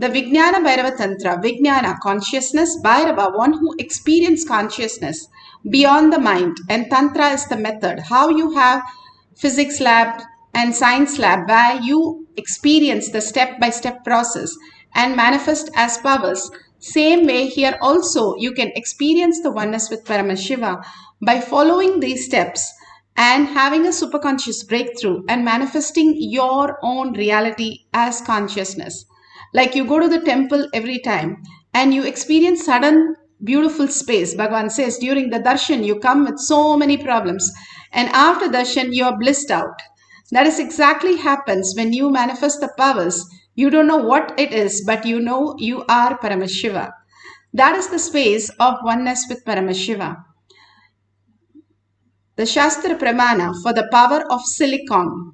The Vijnana Bhairava Tantra, Vijnana, consciousness, Bhairava, one who experiences consciousness beyond the mind, and Tantra is the method, how you have physics lab and science lab where you experience the step-by-step process and manifest as powers. Same way here also you can experience the oneness with Paramashiva by following these steps and having a superconscious breakthrough and manifesting your own reality as consciousness. Like you go to the temple every time and you experience sudden beautiful space. Bhagavan says during the darshan you come with so many problems, and after darshan you are blissed out. That is exactly happens when you manifest the powers. You don't know what it is, but you know you are Paramashiva. That is the space of oneness with Paramashiva. The Shastra Pramana for the power of silicon.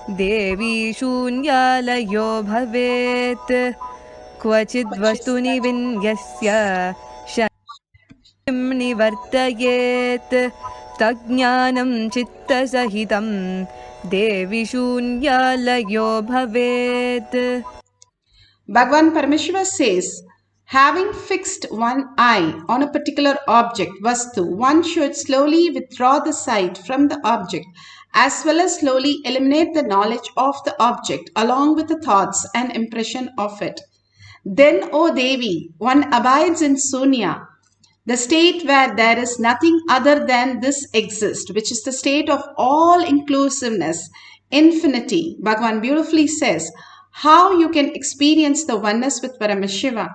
देवी शून्यालयो भवेत् क्वचिद् वस्तुनि विन्यस्य शक्तिं निवर्तयेत् तज्ज्ञानं चित्तसहितं देवी शून्यालयो भवेत्. Bhagavan Paramashiva says, having fixed one eye on a particular object, Vastu, one should slowly withdraw the sight from the object as well as slowly eliminate the knowledge of the object along with the thoughts and impression of it. Then, O Devi, one abides in Sunya, the state where there is nothing other than this exist, which is the state of all inclusiveness, infinity. Bhagavan beautifully says, how you can experience the oneness with Paramashiva,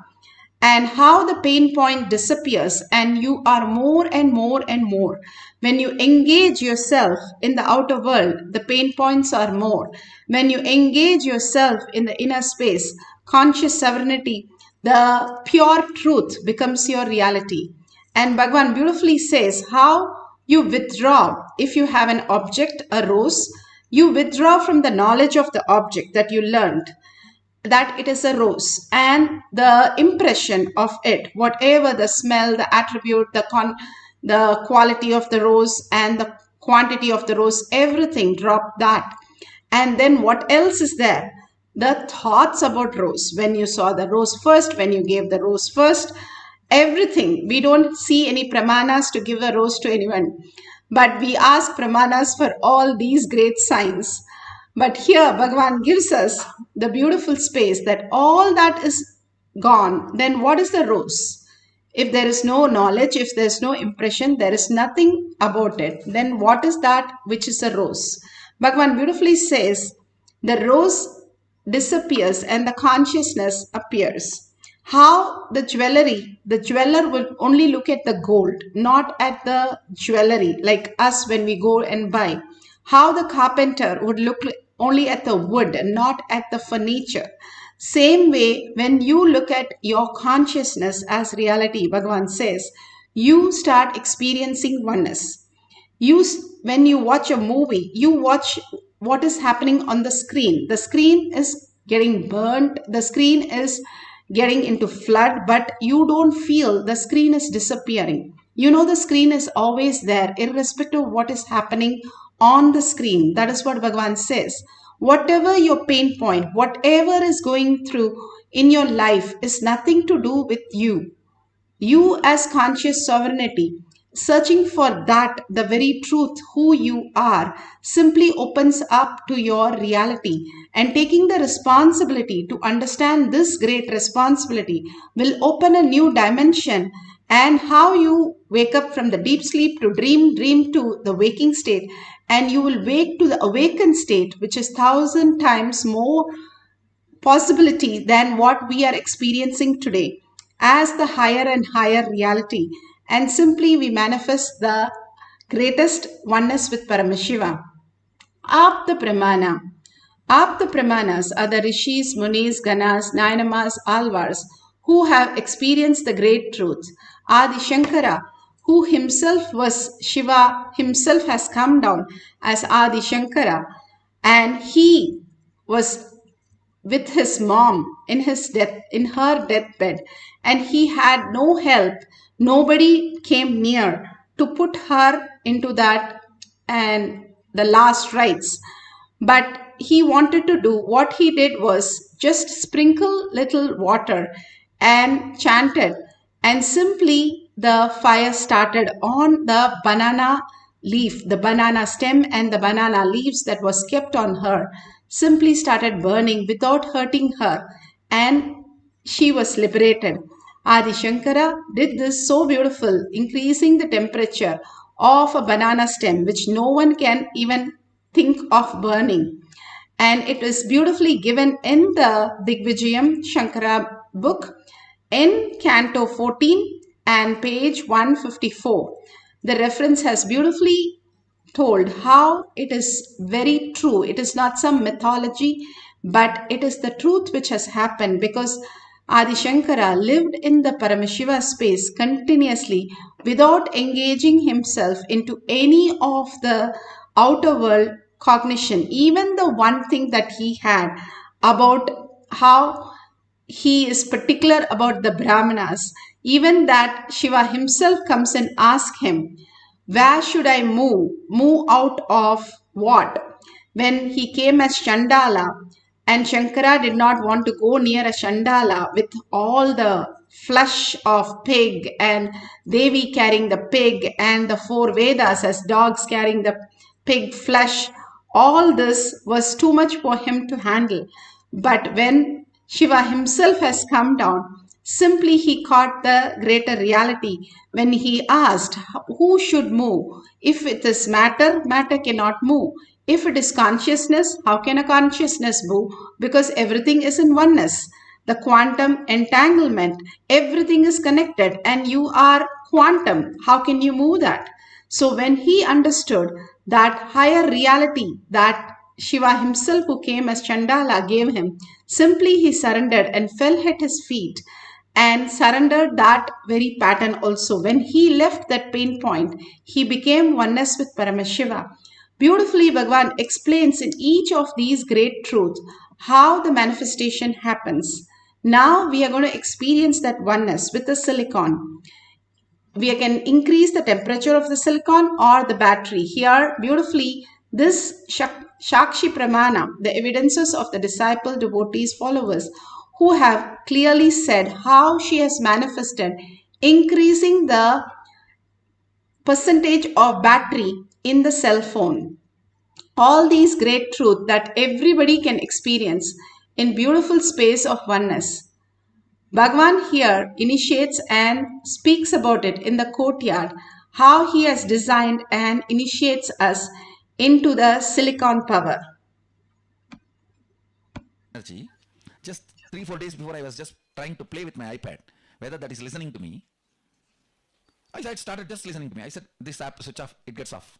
and how the pain point disappears and you are more and more and more. When you engage yourself in the outer world, the pain points are more. When you engage yourself in the inner space, conscious sovereignty, the pure truth becomes your reality. And Bhagavan beautifully says how you withdraw. If you have an object, a rose, you withdraw from the knowledge of the object that you learned, that it is a rose, and the impression of it, whatever the smell, the attribute, the quality of the rose and the quantity of the rose, everything, drop that. And then what else is there? The thoughts about rose. When you saw the rose first, when you gave the rose first, everything. We don't see any pramanas to give a rose to anyone, but we ask pramanas for all these great signs. But here Bhagavan gives us the beautiful space that all that is gone. Then what is the rose? If there is no knowledge, if there is no impression, there is nothing about it, then what is that which is a rose? Bhagavan beautifully says the rose disappears and the consciousness appears. How the jeweler will only look at the gold, not at the jewelry, like us when we go and buy. How the carpenter would look only at the wood and not at the furniture. Same way, when you look at your consciousness as reality, Bhagavan says, you start experiencing oneness. When you watch a movie, you watch what is happening on the screen. The screen is getting burnt, the screen is getting into flood, but you don't feel the screen is disappearing. You know the screen is always there, irrespective of what is happening on the screen. That is what Bhagavan says. Whatever your pain point, whatever is going through in your life is nothing to do with you. You as conscious sovereignty, searching for that, the very truth, who you are, simply opens up to your reality, and taking the responsibility to understand this great responsibility will open a new dimension. And how you wake up from the deep sleep to dream to the waking state, and you will wake to the awakened state, which is 1,000 times more possibility than what we are experiencing today, as the higher and higher reality. And simply we manifest the greatest oneness with Paramashiva. Apta Pramana. Apta Pramanas are the Rishis, Munis, Ganas, Nayanamas, Alvars who have experienced the great truth. Adi Shankara, who himself was Shiva, himself has come down as Adi Shankara, and he was with his mom in her deathbed, and he had no help. Nobody came near to put her into that and the last rites. But he wanted to do, what he did was just sprinkle little water and chanted, and simply the fire started on the banana leaf, the banana stem and the banana leaves that was kept on her, simply started burning without hurting her, and she was liberated. Adi Shankara did this so beautiful, increasing the temperature of a banana stem, which no one can even think of burning. And it is beautifully given in the Digvijayam Shankara book in Canto 14 and page 154. The reference has beautifully told how it is very true. It is not some mythology, but it is the truth which has happened, because Adi Shankara lived in the Paramashiva space continuously without engaging himself into any of the outer world cognition. Even the one thing that he had about how he is particular about the Brahmanas, even that Shiva himself comes and asks him, where should I move? Move out of what? When he came as Chandala, and Shankara did not want to go near a Chandala with all the flesh of pig and Devi carrying the pig and the 4 Vedas as dogs carrying the pig flesh. All this was too much for him to handle. But when Shiva himself has come down, simply he caught the greater reality when he asked who should move. If it is matter, matter cannot move. If it is consciousness, how can a consciousness move? Because everything is in oneness. The quantum entanglement, everything is connected and you are quantum. How can you move that? So when he understood that higher reality that Shiva himself, who came as Chandala, gave him, simply he surrendered and fell at his feet and surrendered that very pattern also. When he left that pain point, he became oneness with Paramashiva. Beautifully, Bhagavan explains in each of these great truths how the manifestation happens. Now we are going to experience that oneness with the silicon. We can increase the temperature of the silicon or the battery. Here, beautifully, this Shakshi Pramana, the evidences of the disciple, devotees, followers, who have clearly said how she has manifested, increasing the percentage of battery in the cell phone. All these great truths that everybody can experience in beautiful space of oneness. Bhagavan here initiates and speaks about it in the courtyard, how he has designed and initiates us into the silicon power. Energy. Just 3-4 days before, I was just trying to play with my iPad, whether that is listening to me. I started just listening to me. I said, this app switch off, it gets off.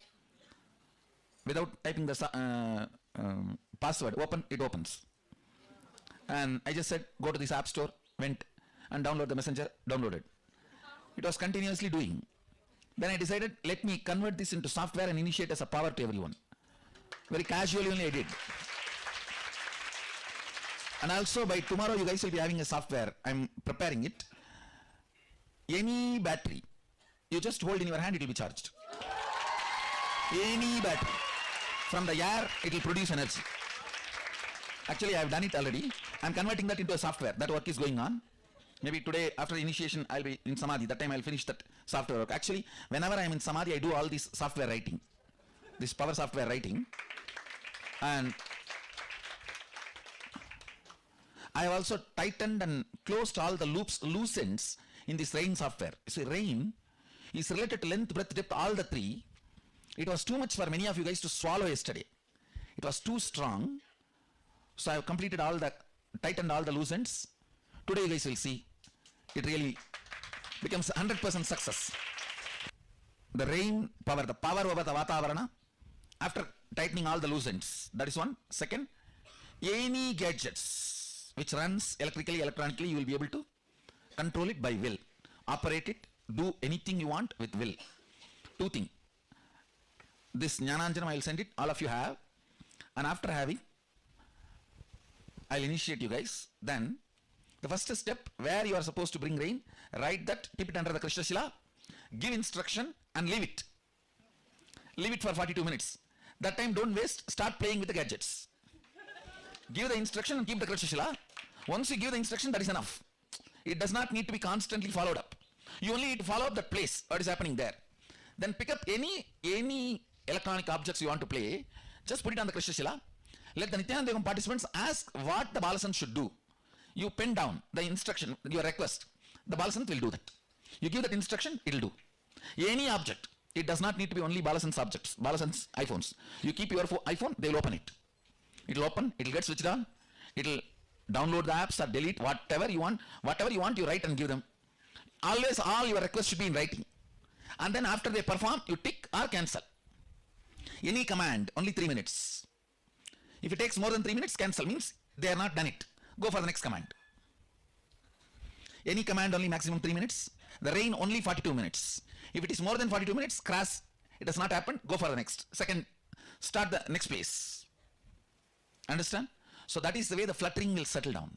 Without typing the password, open, it opens. And I just said, go to this app store, went and download the messenger, downloaded. It was continuously doing. Then I decided, let me convert this into software and initiate as a power to everyone. Very casually only I did. And also by tomorrow you guys will be having a software. I'm preparing it. Any battery, you just hold in your hand, it will be charged. Any battery. From the air, it will produce energy. Actually, I have done it already. I'm converting that into a software. That work is going on. Maybe today, after initiation, I'll be in Samadhi. That time I'll finish that software work. Actually, whenever I'm in Samadhi, I do all this software writing. This power software writing. And I have also tightened and closed all the loops, loose ends in this rain software. See, rain is related to length, breadth, depth, all the three. It was too much for many of you guys to swallow yesterday. It was too strong. So I have completed all the, tightened all the loose ends. Today you guys will see. It really becomes 100% success. The rain power, the power over the Vatavarana, after tightening all the loose ends. That is one. Second, any gadgets which runs electrically, electronically, you will be able to control it by will. Operate it, do anything you want with will. Two things. This Jnananjanam, I will send it, all of you have. And after having, I will initiate you guys. Then, the first step, where you are supposed to bring rain, write that, keep it under the Krishna Shila, give instruction and leave it. Leave it for 42 minutes. That time don't waste, start playing with the gadgets. Give the instruction and keep the Krishna Shila. Once you give the instruction, that is enough. It does not need to be constantly followed up. You only need to follow up that place, what is happening there. Then pick up any electronic objects you want to play, just put it on the Krishna Shila. Let the Nithyananda participants ask what the Balasan should do. You pen down the instruction, your request. The Balasan will do that. You give that instruction, it will do. Any object, it does not need to be only Balasan's objects, Balasan's iPhones. You keep your iPhone, they will open it. It will open, it will get switched on, it will download the apps or delete whatever you want, you write and give them. Always all your requests should be in writing. And then after they perform, you tick or cancel. Any command, only 3 minutes. If it takes more than 3 minutes, cancel, means they are not done it. Go for the next command. Any command only maximum 3 minutes. The rain only 42 minutes. If it is more than 42 minutes, crash, it does not happen, go for the next. Second, start the next place. Understand? So that is the way the fluttering will settle down.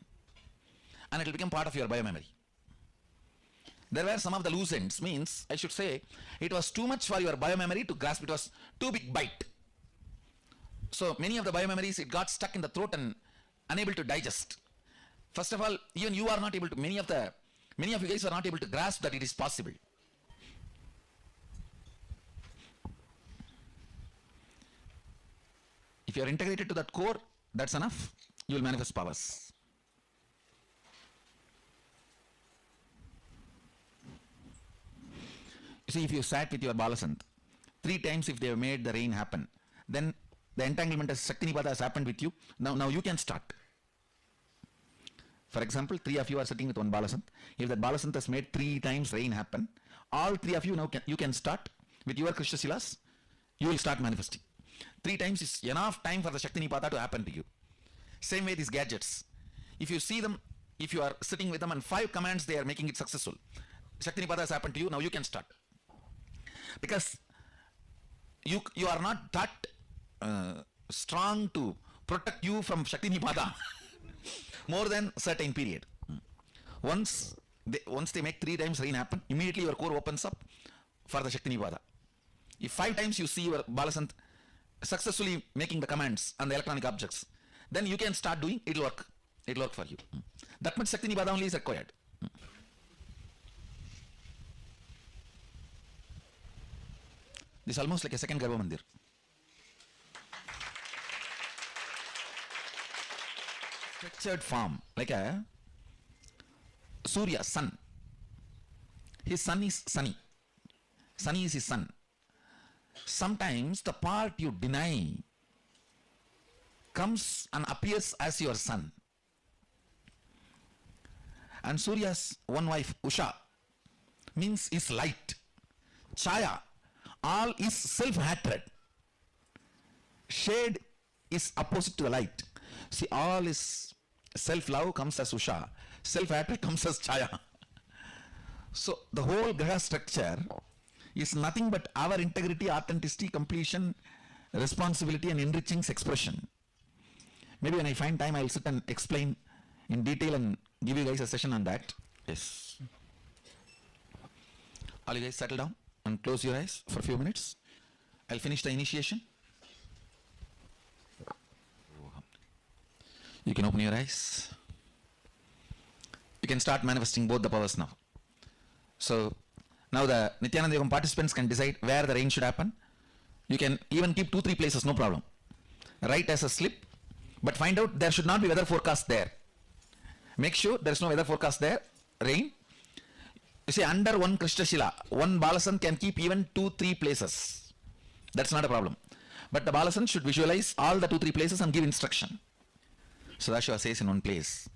And it will become part of your biomemory. There were some of the loose ends, means, I should say, it was too much for your biomemory to grasp, it was too big bite. So many of the biomemories, it got stuck in the throat and unable to digest. First of all, even you are not able to, many of you guys are not able to grasp that it is possible. If you are integrated to that core, that's enough. You will manifest powers. You see, if you sat with your Balasant, 3 times if they have made the rain happen, then the entanglement as Shakti Nipada has happened with you. Now you can start. For example, 3 of you are sitting with one Balasant. If that Balasant has made 3 times rain happen, all 3 of you now you can start with your Krishna Shilas. You will start manifesting. 3 times is enough time for the Shakti Nipada to happen to you. Same way these gadgets. If you see them, if you are sitting with them and 5 commands they are making it successful. Shakti Nipada has happened to you, now you can start. Because you are not that strong to protect you from Shakti Nipada more than certain period. Once they make 3 times rain happen, immediately your core opens up for the Shakti Nipada. If 5 times you see your Balasant successfully making the commands on the electronic objects, then you can start doing, it will work. It will work for you. That much Shakti Nipada only is required. This is almost like a second Garbha Mandir. Structured form, like a Surya, sun. His sun is sunny. Sunny is his sun. Sometimes the part you deny comes and appears as your sun. And Surya's one wife, Usha, means is light. Chaya, all is self-hatred. Shade is opposite to the light. See, all is self-love comes as Usha. Self-hatred comes as Chaya. So the whole Graha structure is nothing but our integrity, authenticity, completion, responsibility and enriching expression. Maybe when I find time, I'll sit and explain in detail and give you guys a session on that. Yes. All you guys settle down and close your eyes for a few minutes. I'll finish the initiation. You can open your eyes. You can start manifesting both the powers now. So now the Nithyananda Yogam participants can decide where the rain should happen. You can even keep 2-3 places, no problem. Write as a slip, but find out there should not be weather forecast there. Make sure there is no weather forecast there, rain. You see, under one Krishna Shila, one Balasant can keep even 2-3 places. That's not a problem. But the Balasant should visualize all the 2-3 places and give instruction. So Sadashiva says in one place,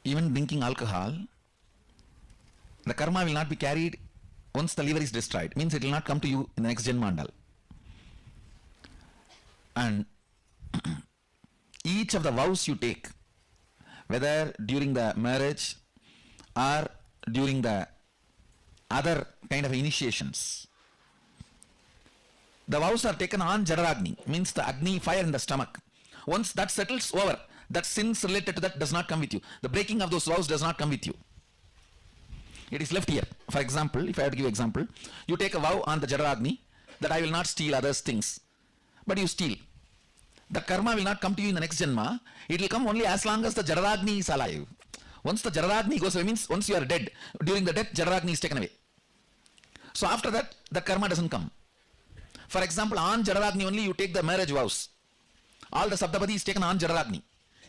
even drinking alcohol, the karma will not be carried once the liver is destroyed. Means it will not come to you in the next Janmandal. And each of the vows you take, whether during the marriage or during the other kind of initiations, the vows are taken on Jadaragni, means the Agni fire in the stomach. Once that settles, over. That sins related to that does not come with you. The breaking of those vows does not come with you. It is left here. For example, if I have to give example, you take a vow on the Jadaragni that I will not steal others' things, but you steal. The karma will not come to you in the next Janma. It will come only as long as the Jadaragni is alive. Once the Jadaragni goes away, means once you are dead, during the death, Jadaragni is taken away. So after that, the karma doesn't come. For example, on Jadaragni only you take the marriage vows. All the Saptapadi is taken on Jadaragni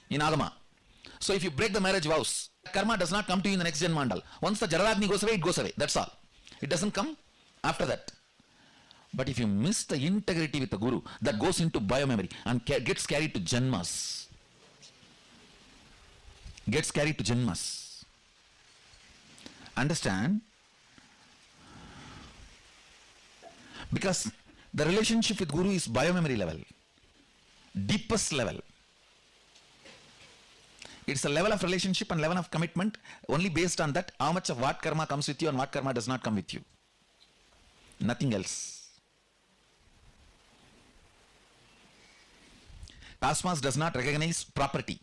in Agama. So if you break the marriage vows, karma does not come to you in the next Janmandal. Once the Jadaragni goes away, it goes away. That's all. It doesn't come after that. But if you miss the integrity with the Guru, that goes into biomemory and gets carried to Janmas. Gets carried to Janmas. Understand? Because the relationship with Guru is biomemory level. Deepest level. It's a level of relationship and level of commitment only based on that, how much of what karma comes with you and what karma does not come with you. Nothing else. Cosmos does not recognize property.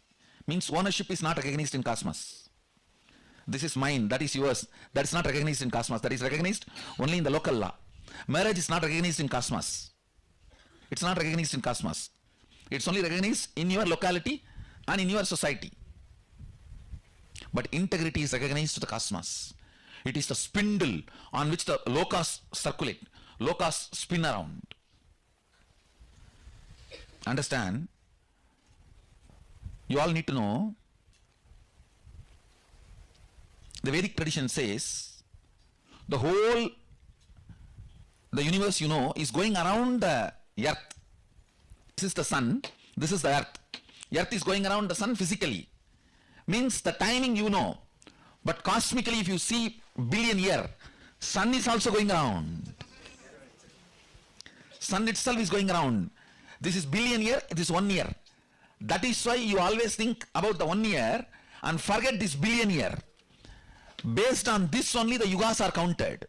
Means ownership is not recognized in Cosmos. This is mine, that is yours. That is not recognized in Cosmos. That is recognized only in the local law. Marriage is not recognized in Cosmos. It's not recognized in Cosmos. It's only recognized in your locality and in your society. But integrity is recognized to the Cosmos. It is the spindle on which the lokas circulate. Lokas spin around. Understand? You all need to know, the Vedic tradition says the whole the universe, you know, is going around the earth. This is the sun, this is the earth. Earth is going around the sun physically. Means the timing you know. But cosmically, if you see billion year, sun is also going around. Sun itself is going around. This is billion year, it is 1 year. That is why you always think about the 1 year and forget this billion year. Based on this only the yugas are counted.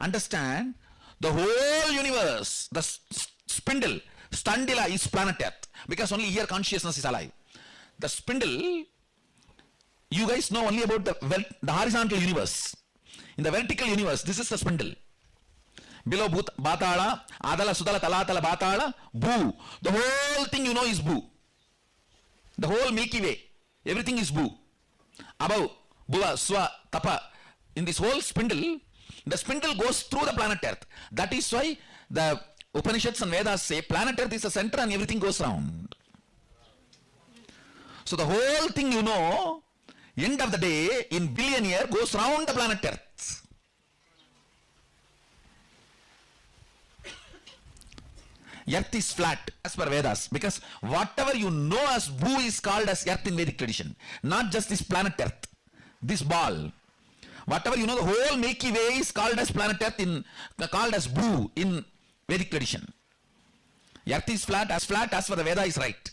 Understand, the whole universe, the spindle, Standila is planet Earth, because only here consciousness is alive. The spindle, you guys know only about the horizontal universe. In the vertical universe, this is the spindle. Below Batala, Adala, Sudala, Talatala, Batala, Boo. The whole thing you know is Boo. The whole Milky Way, everything is Boo. Above, Bhuva, Swa, Tapa. In this whole spindle, the spindle goes through the planet Earth. That is why the Upanishads and Vedas say planet Earth is the center and everything goes round. So the whole thing you know, end of the day, in billion year, goes round the planet Earth. Earth is flat as per Vedas, because whatever you know as Bhu is called as Earth in Vedic tradition, not just this planet Earth, this ball. Whatever you know, the whole Milky Way is called as planet Earth, called as Bhu in Vedic tradition. Earth is flat as for the Veda is right.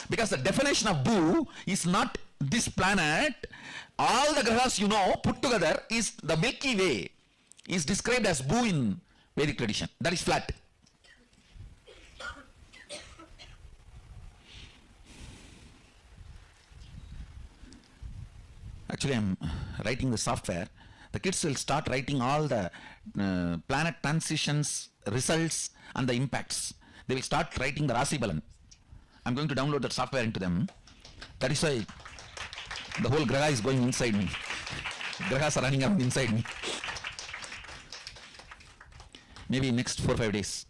Because the definition of Bhu is not this planet. All the grahas you know put together is the Milky Way is described as Bhu in Vedic tradition. That is flat. Actually, I am writing the software. The kids will start writing all the planet transitions, results and the impacts. They will start writing the Rasi Balan. I'm going to download that software into them. That is why the whole graha is going inside me. Grahas are running around inside me. Maybe next 4 or 5 days.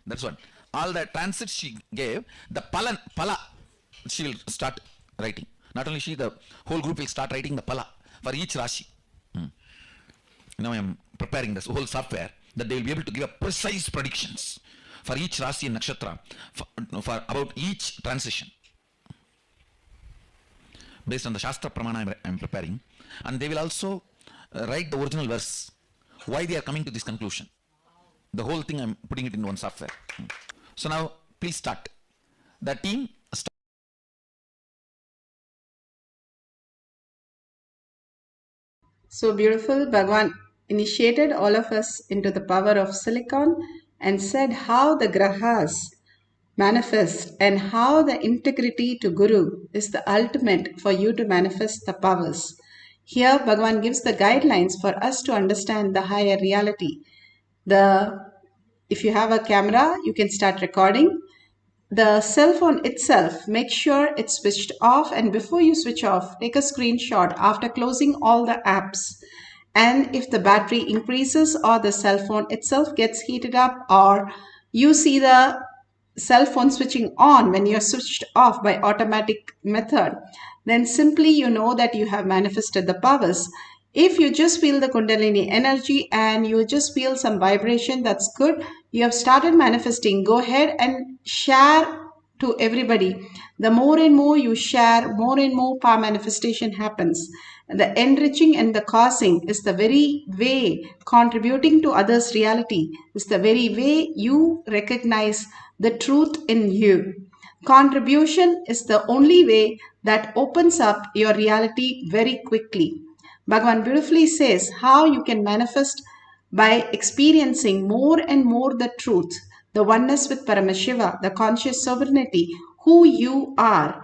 That's what. All the transits she gave, the pala, she will start writing. Not only she, the whole group will start writing the pala for each Rashi. Now I am preparing this whole software that they will be able to give a precise predictions for each Rashi and Nakshatra for about each transition. Based on the Shastra Pramana I am preparing. And they will also write the original verse. Why they are coming to this conclusion. The whole thing I am putting it in one software. So now please start. The team start. So beautiful. Bhagavan initiated all of us into the power of silicon and said how the grahas manifest and how the integrity to Guru is the ultimate for you to manifest the powers. Here Bhagavan gives the guidelines for us to understand the higher reality. If you have a camera, you can start recording. The cell phone itself, make sure it's switched off, and before you switch off, take a screenshot after closing all the apps. And if the battery increases or the cell phone itself gets heated up, or you see the cell phone switching on when you're switched off by automatic method, then simply you know that you have manifested the powers. If you just feel the Kundalini energy and you just feel some vibration, that's good. You have started manifesting. Go ahead and share to everybody. The more and more you share, more and more power manifestation happens. The enriching and the causing is the very way contributing to others' reality, is the very way you recognize the truth in you. Contribution is the only way that opens up your reality very quickly. Bhagavan beautifully says how you can manifest by experiencing more and more the truth, the oneness with Paramashiva, the conscious sovereignty, who you are.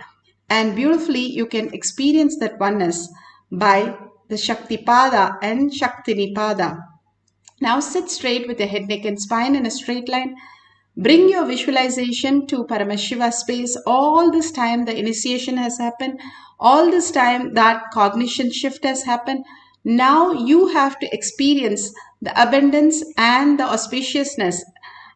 And beautifully you can experience that oneness by the Shaktipada and Shaktinipada. Now sit straight with your head, neck and spine in a straight line. Bring your visualization to Paramashiva space. All this time the initiation has happened. All this time that cognition shift has happened. Now you have to experience the abundance and the auspiciousness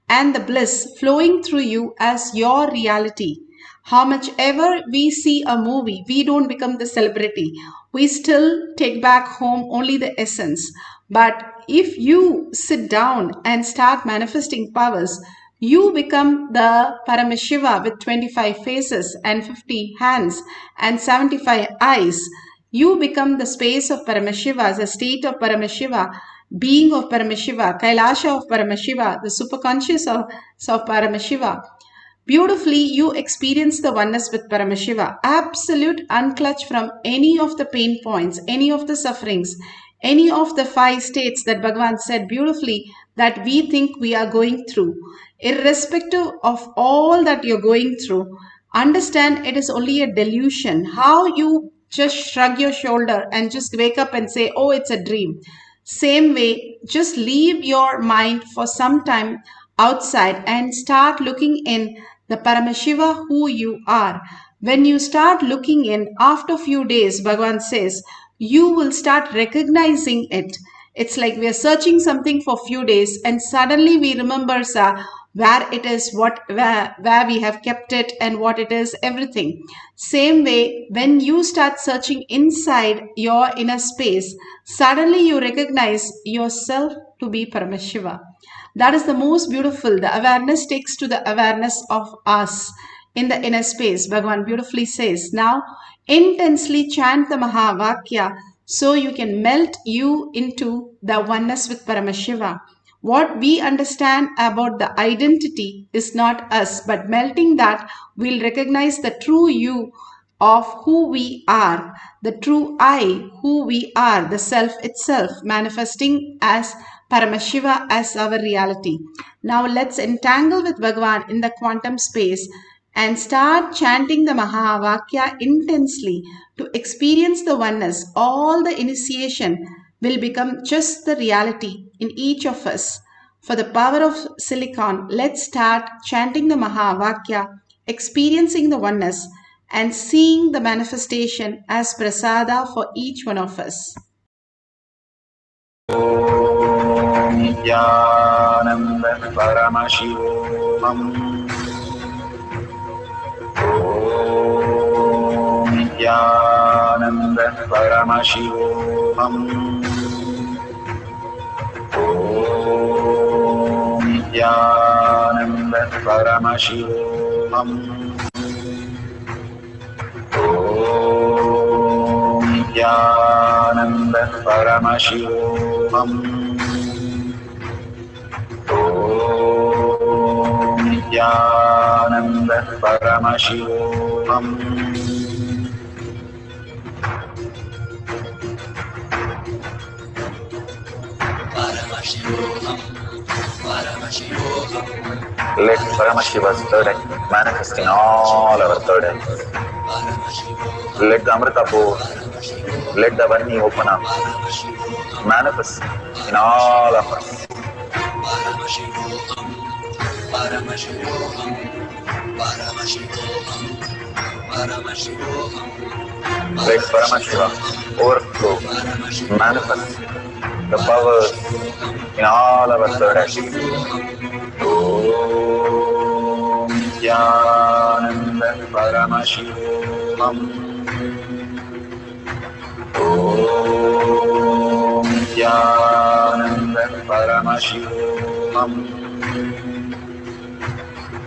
and the bliss flowing through you as your reality. How much ever we see a movie, we don't become the celebrity. We still take back home only the essence. But if you sit down and start manifesting powers, you become the Paramashiva with 25 faces and 50 hands and 75 eyes. You become the space of Paramashiva, the state of Paramashiva, being of Paramashiva, Kailasa of Paramashiva, the superconscious of Paramashiva. Beautifully, you experience the oneness with Paramashiva, absolute unclutch from any of the pain points, any of the sufferings, any of the 5 states that Bhagavan said beautifully that we think we are going through. Irrespective of all that you're going through, understand it is only a delusion. How you just shrug your shoulder and just wake up and say, oh, it's a dream. Same way, just leave your mind for some time outside and start looking in the Paramashiva who you are. When you start looking in, after a few days, Bhagavan says, you will start recognizing it. It's like we are searching something for a few days and suddenly we remember where it is, where we have kept it and what it is, everything. Same way, when you start searching inside your inner space, suddenly you recognize yourself to be Paramashiva. That is the most beautiful. The awareness takes to the awareness of us in the inner space. Bhagavan beautifully says, now intensely chant the Mahavakya so you can melt you into the oneness with Paramashiva. What we understand about the identity is not us, but melting that, we'll recognize the true you of who we are, the true I, who we are, the self itself, manifesting as Paramashiva as our reality. Now let's entangle with Bhagavan in the quantum space and start chanting the Mahavakya intensely to experience the oneness. All the initiation will become just the reality in each of us. For the power of silicon, let's start chanting the Mahavakya, experiencing the oneness and seeing the manifestation as prasada for each one of us. Nithyananda Paramashivoham. Nithyananda Paramashivoham. Nithyananda Paramashivoham. Nithyananda Paramashivoham. Nithyananda Paramashivoham. Paramashivoham. Paramashivoham. Let Paramashiva's third eye manifest in all our third eyes. Let the Amrita pour, let the Varni open up, manifest in all of us. Paramashivoham. Paramashivoham. Paramashivoham. Paramashivoham. Let Paramashiva overflow, manifest the powers in all our third eyes. Om Nithyananda Paramashivoham. Om Nithyananda Paramashivoham.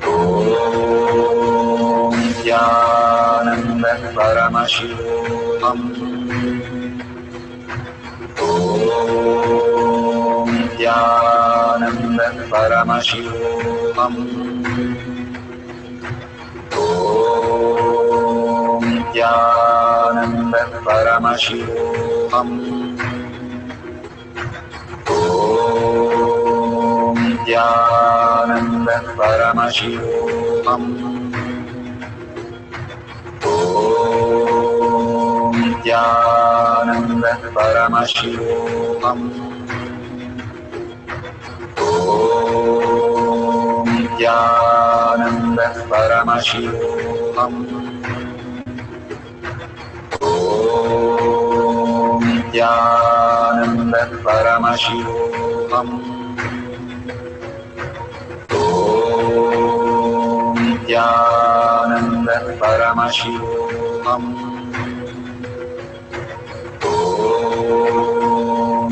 Om Nithyananda Paramashivoham. Om Nithyananda Paramashivoham. Om Nithyananda Paramashivoham. Om Nithyananda Paramashivoham. Om Nithyananda Paramashivoham. Om Nithyananda Paramashivoham. Om Nithyananda Paramashivoham. Om Nithyananda Paramashivoham. Om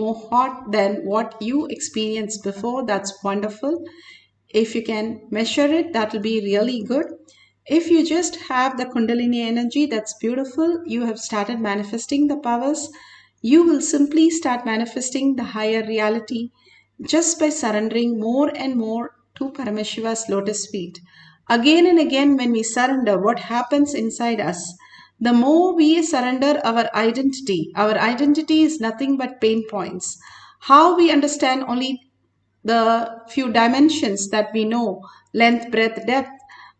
more hot than what you experienced before. That's wonderful. If you can measure it, that will be really good. If you just have the Kundalini energy, that's beautiful. You have started manifesting the powers. You will simply start manifesting the higher reality just by surrendering more and more to Paramashiva's lotus feet. Again and again, when we surrender, what happens inside us? The more we surrender our identity is nothing but pain points. How we understand only the few dimensions that we know, length, breadth, depth,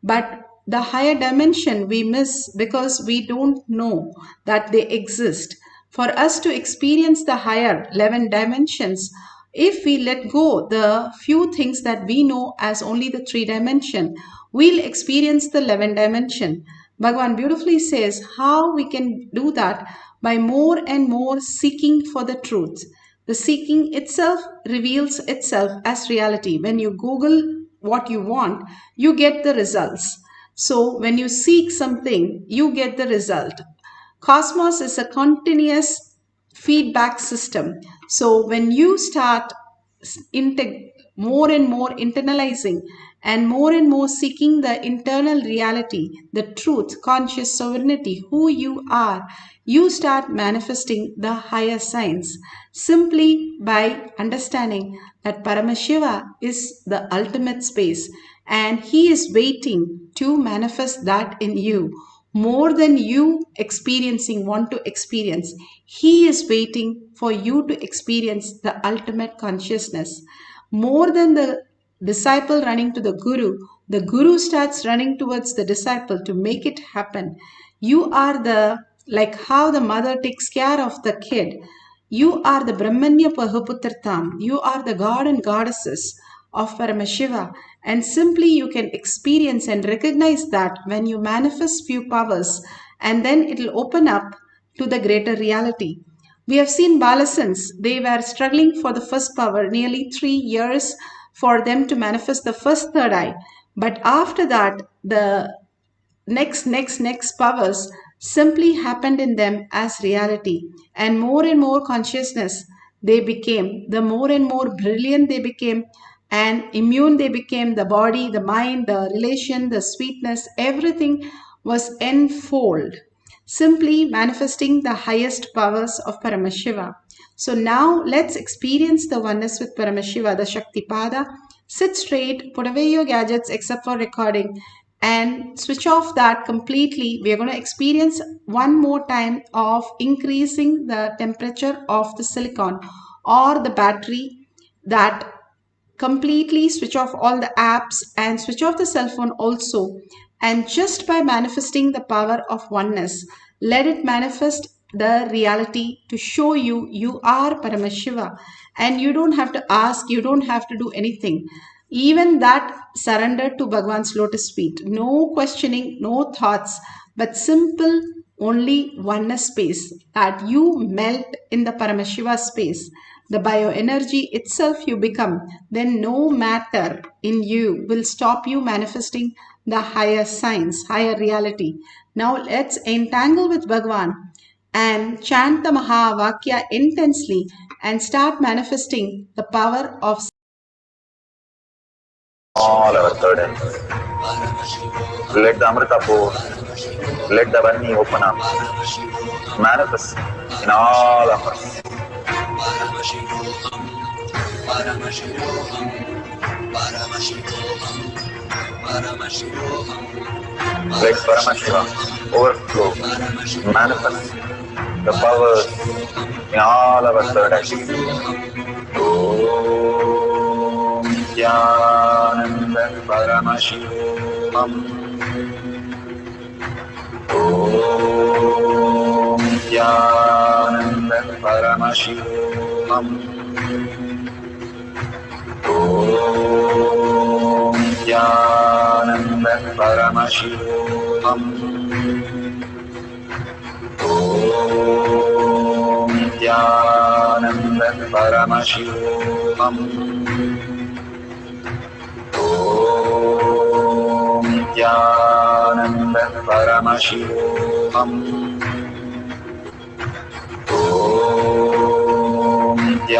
but the higher dimension we miss because we don't know that they exist. For us to experience the higher 11 dimensions, if we let go the few things that we know as only the 3 dimension, we'll experience the 11 dimension. Bhagavan beautifully says how we can do that by more and more seeking for the truth. The seeking itself reveals itself as reality. When you Google what you want, you get the results. So when you seek something, you get the result. Cosmos is a continuous feedback system. So when you start more and more internalizing and more seeking the internal reality, the truth, conscious sovereignty, who you are, you start manifesting the higher signs simply by understanding that Paramashiva is the ultimate space and he is waiting to manifest that in you. More than you want to experience, he is waiting for you to experience the ultimate consciousness. More than the disciple running to the guru starts running towards the disciple to make it happen. You are like how the mother takes care of the kid. You are the Brahmanya Pahuputratam. You are the god and goddesses of Paramashiva. And simply you can experience and recognize that when you manifest few powers, and then it will open up to the greater reality. We have seen Balasans, they were struggling for the first power, nearly 3 years for them to manifest the first third eye. But after that, the next powers simply happened in them as reality. And more consciousness they became, the more and more brilliant they became and immune they became. The body, the mind, the relation, the sweetness, everything was enfold, simply manifesting the highest powers of Paramashiva. So now let's experience the oneness with Paramashiva, the Shaktipada. Sit straight, put away your gadgets except for recording and switch off that completely. We are going to experience one more time of increasing the temperature of the silicon or the battery. That completely switch off all the apps and switch off the cell phone also, and just by manifesting the power of oneness, let it manifest the reality to show you you are Paramashiva, and you don't have to ask, you don't have to do anything. Even that surrender to Bhagwan's lotus feet, no questioning, no thoughts, but simple only oneness space, that you melt in the Paramashiva space, the bioenergy itself you become. Then no matter in you will stop you manifesting the higher science, higher reality. Now let's entangle with Bhagwan and chant the Mahavakya intensely and start manifesting the power of all our burdens. Let the Amrita pour, let the Vani open up, manifest in all of us. Paramashivoham, Paramashivoham, Paramashivoham, Paramashivoham. Let Paramashiva overflow, manifest the powers in all our third activities. Om Nithyananda Paramashivoham. Om Nithyananda Paramashivoham. Om Nithyananda Paramashivoham. Om Nithyananda Paramashivoham. Om Nithyananda Paramashivoham. Om Nithyananda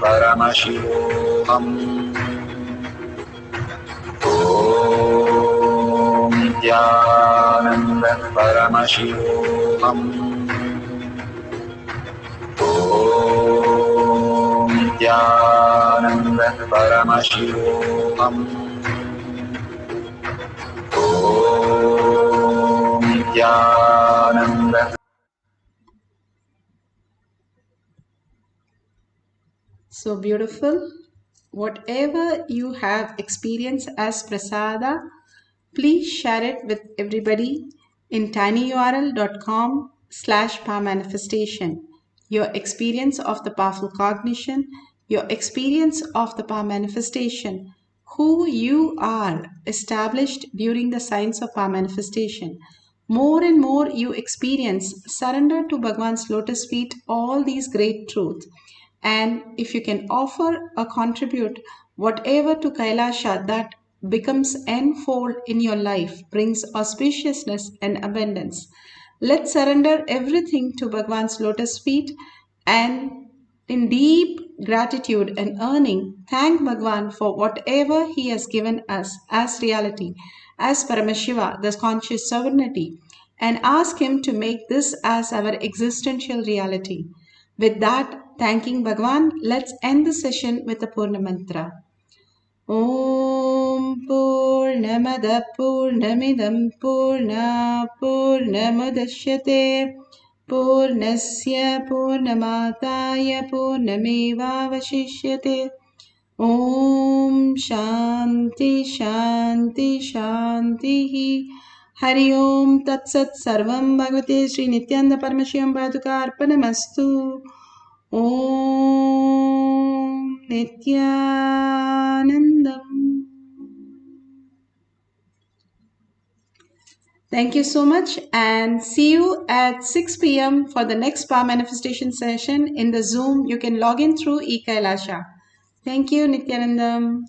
Paramashivoham. Om Nithyananda Paramashivoham. Om Nithyananda Paramashivoham. Om Nithyananda. So beautiful. Whatever you have experienced as prasada, please share it with everybody in tinyurl.com/powermanifestation. Your experience of the powerful cognition, your experience of the power manifestation, who you are established during the science of power manifestation. More and more you experience, surrender to Bhagwan's lotus feet all these great truths. And if you can offer or contribute whatever to Kailasa that becomes enfold in your life, brings auspiciousness and abundance. Let's surrender everything to Bhagwan's lotus feet and in deep gratitude and earning, thank Bhagwan for whatever he has given us as reality, as Paramashiva, the conscious sovereignty, and ask him to make this as our existential reality. With that, thanking Bhagwan, let's end the session with the Purna Mantra. Om Purnamada Purnamidam Purna Purnamudashyate Purnasya Purnamataya Purnamevavashishyate. Om Shanti Shanti Shanti. Hari Om Tat Sat Sarvam Bhagavate Sri Nithyananda Paramashivam Paduka Arpanamastu. Om Nithyanandam. Thank you so much and see you at 6 p.m. for the next power manifestation session in the Zoom. You can log in through eKailasha. Thank you, Nithyanandam.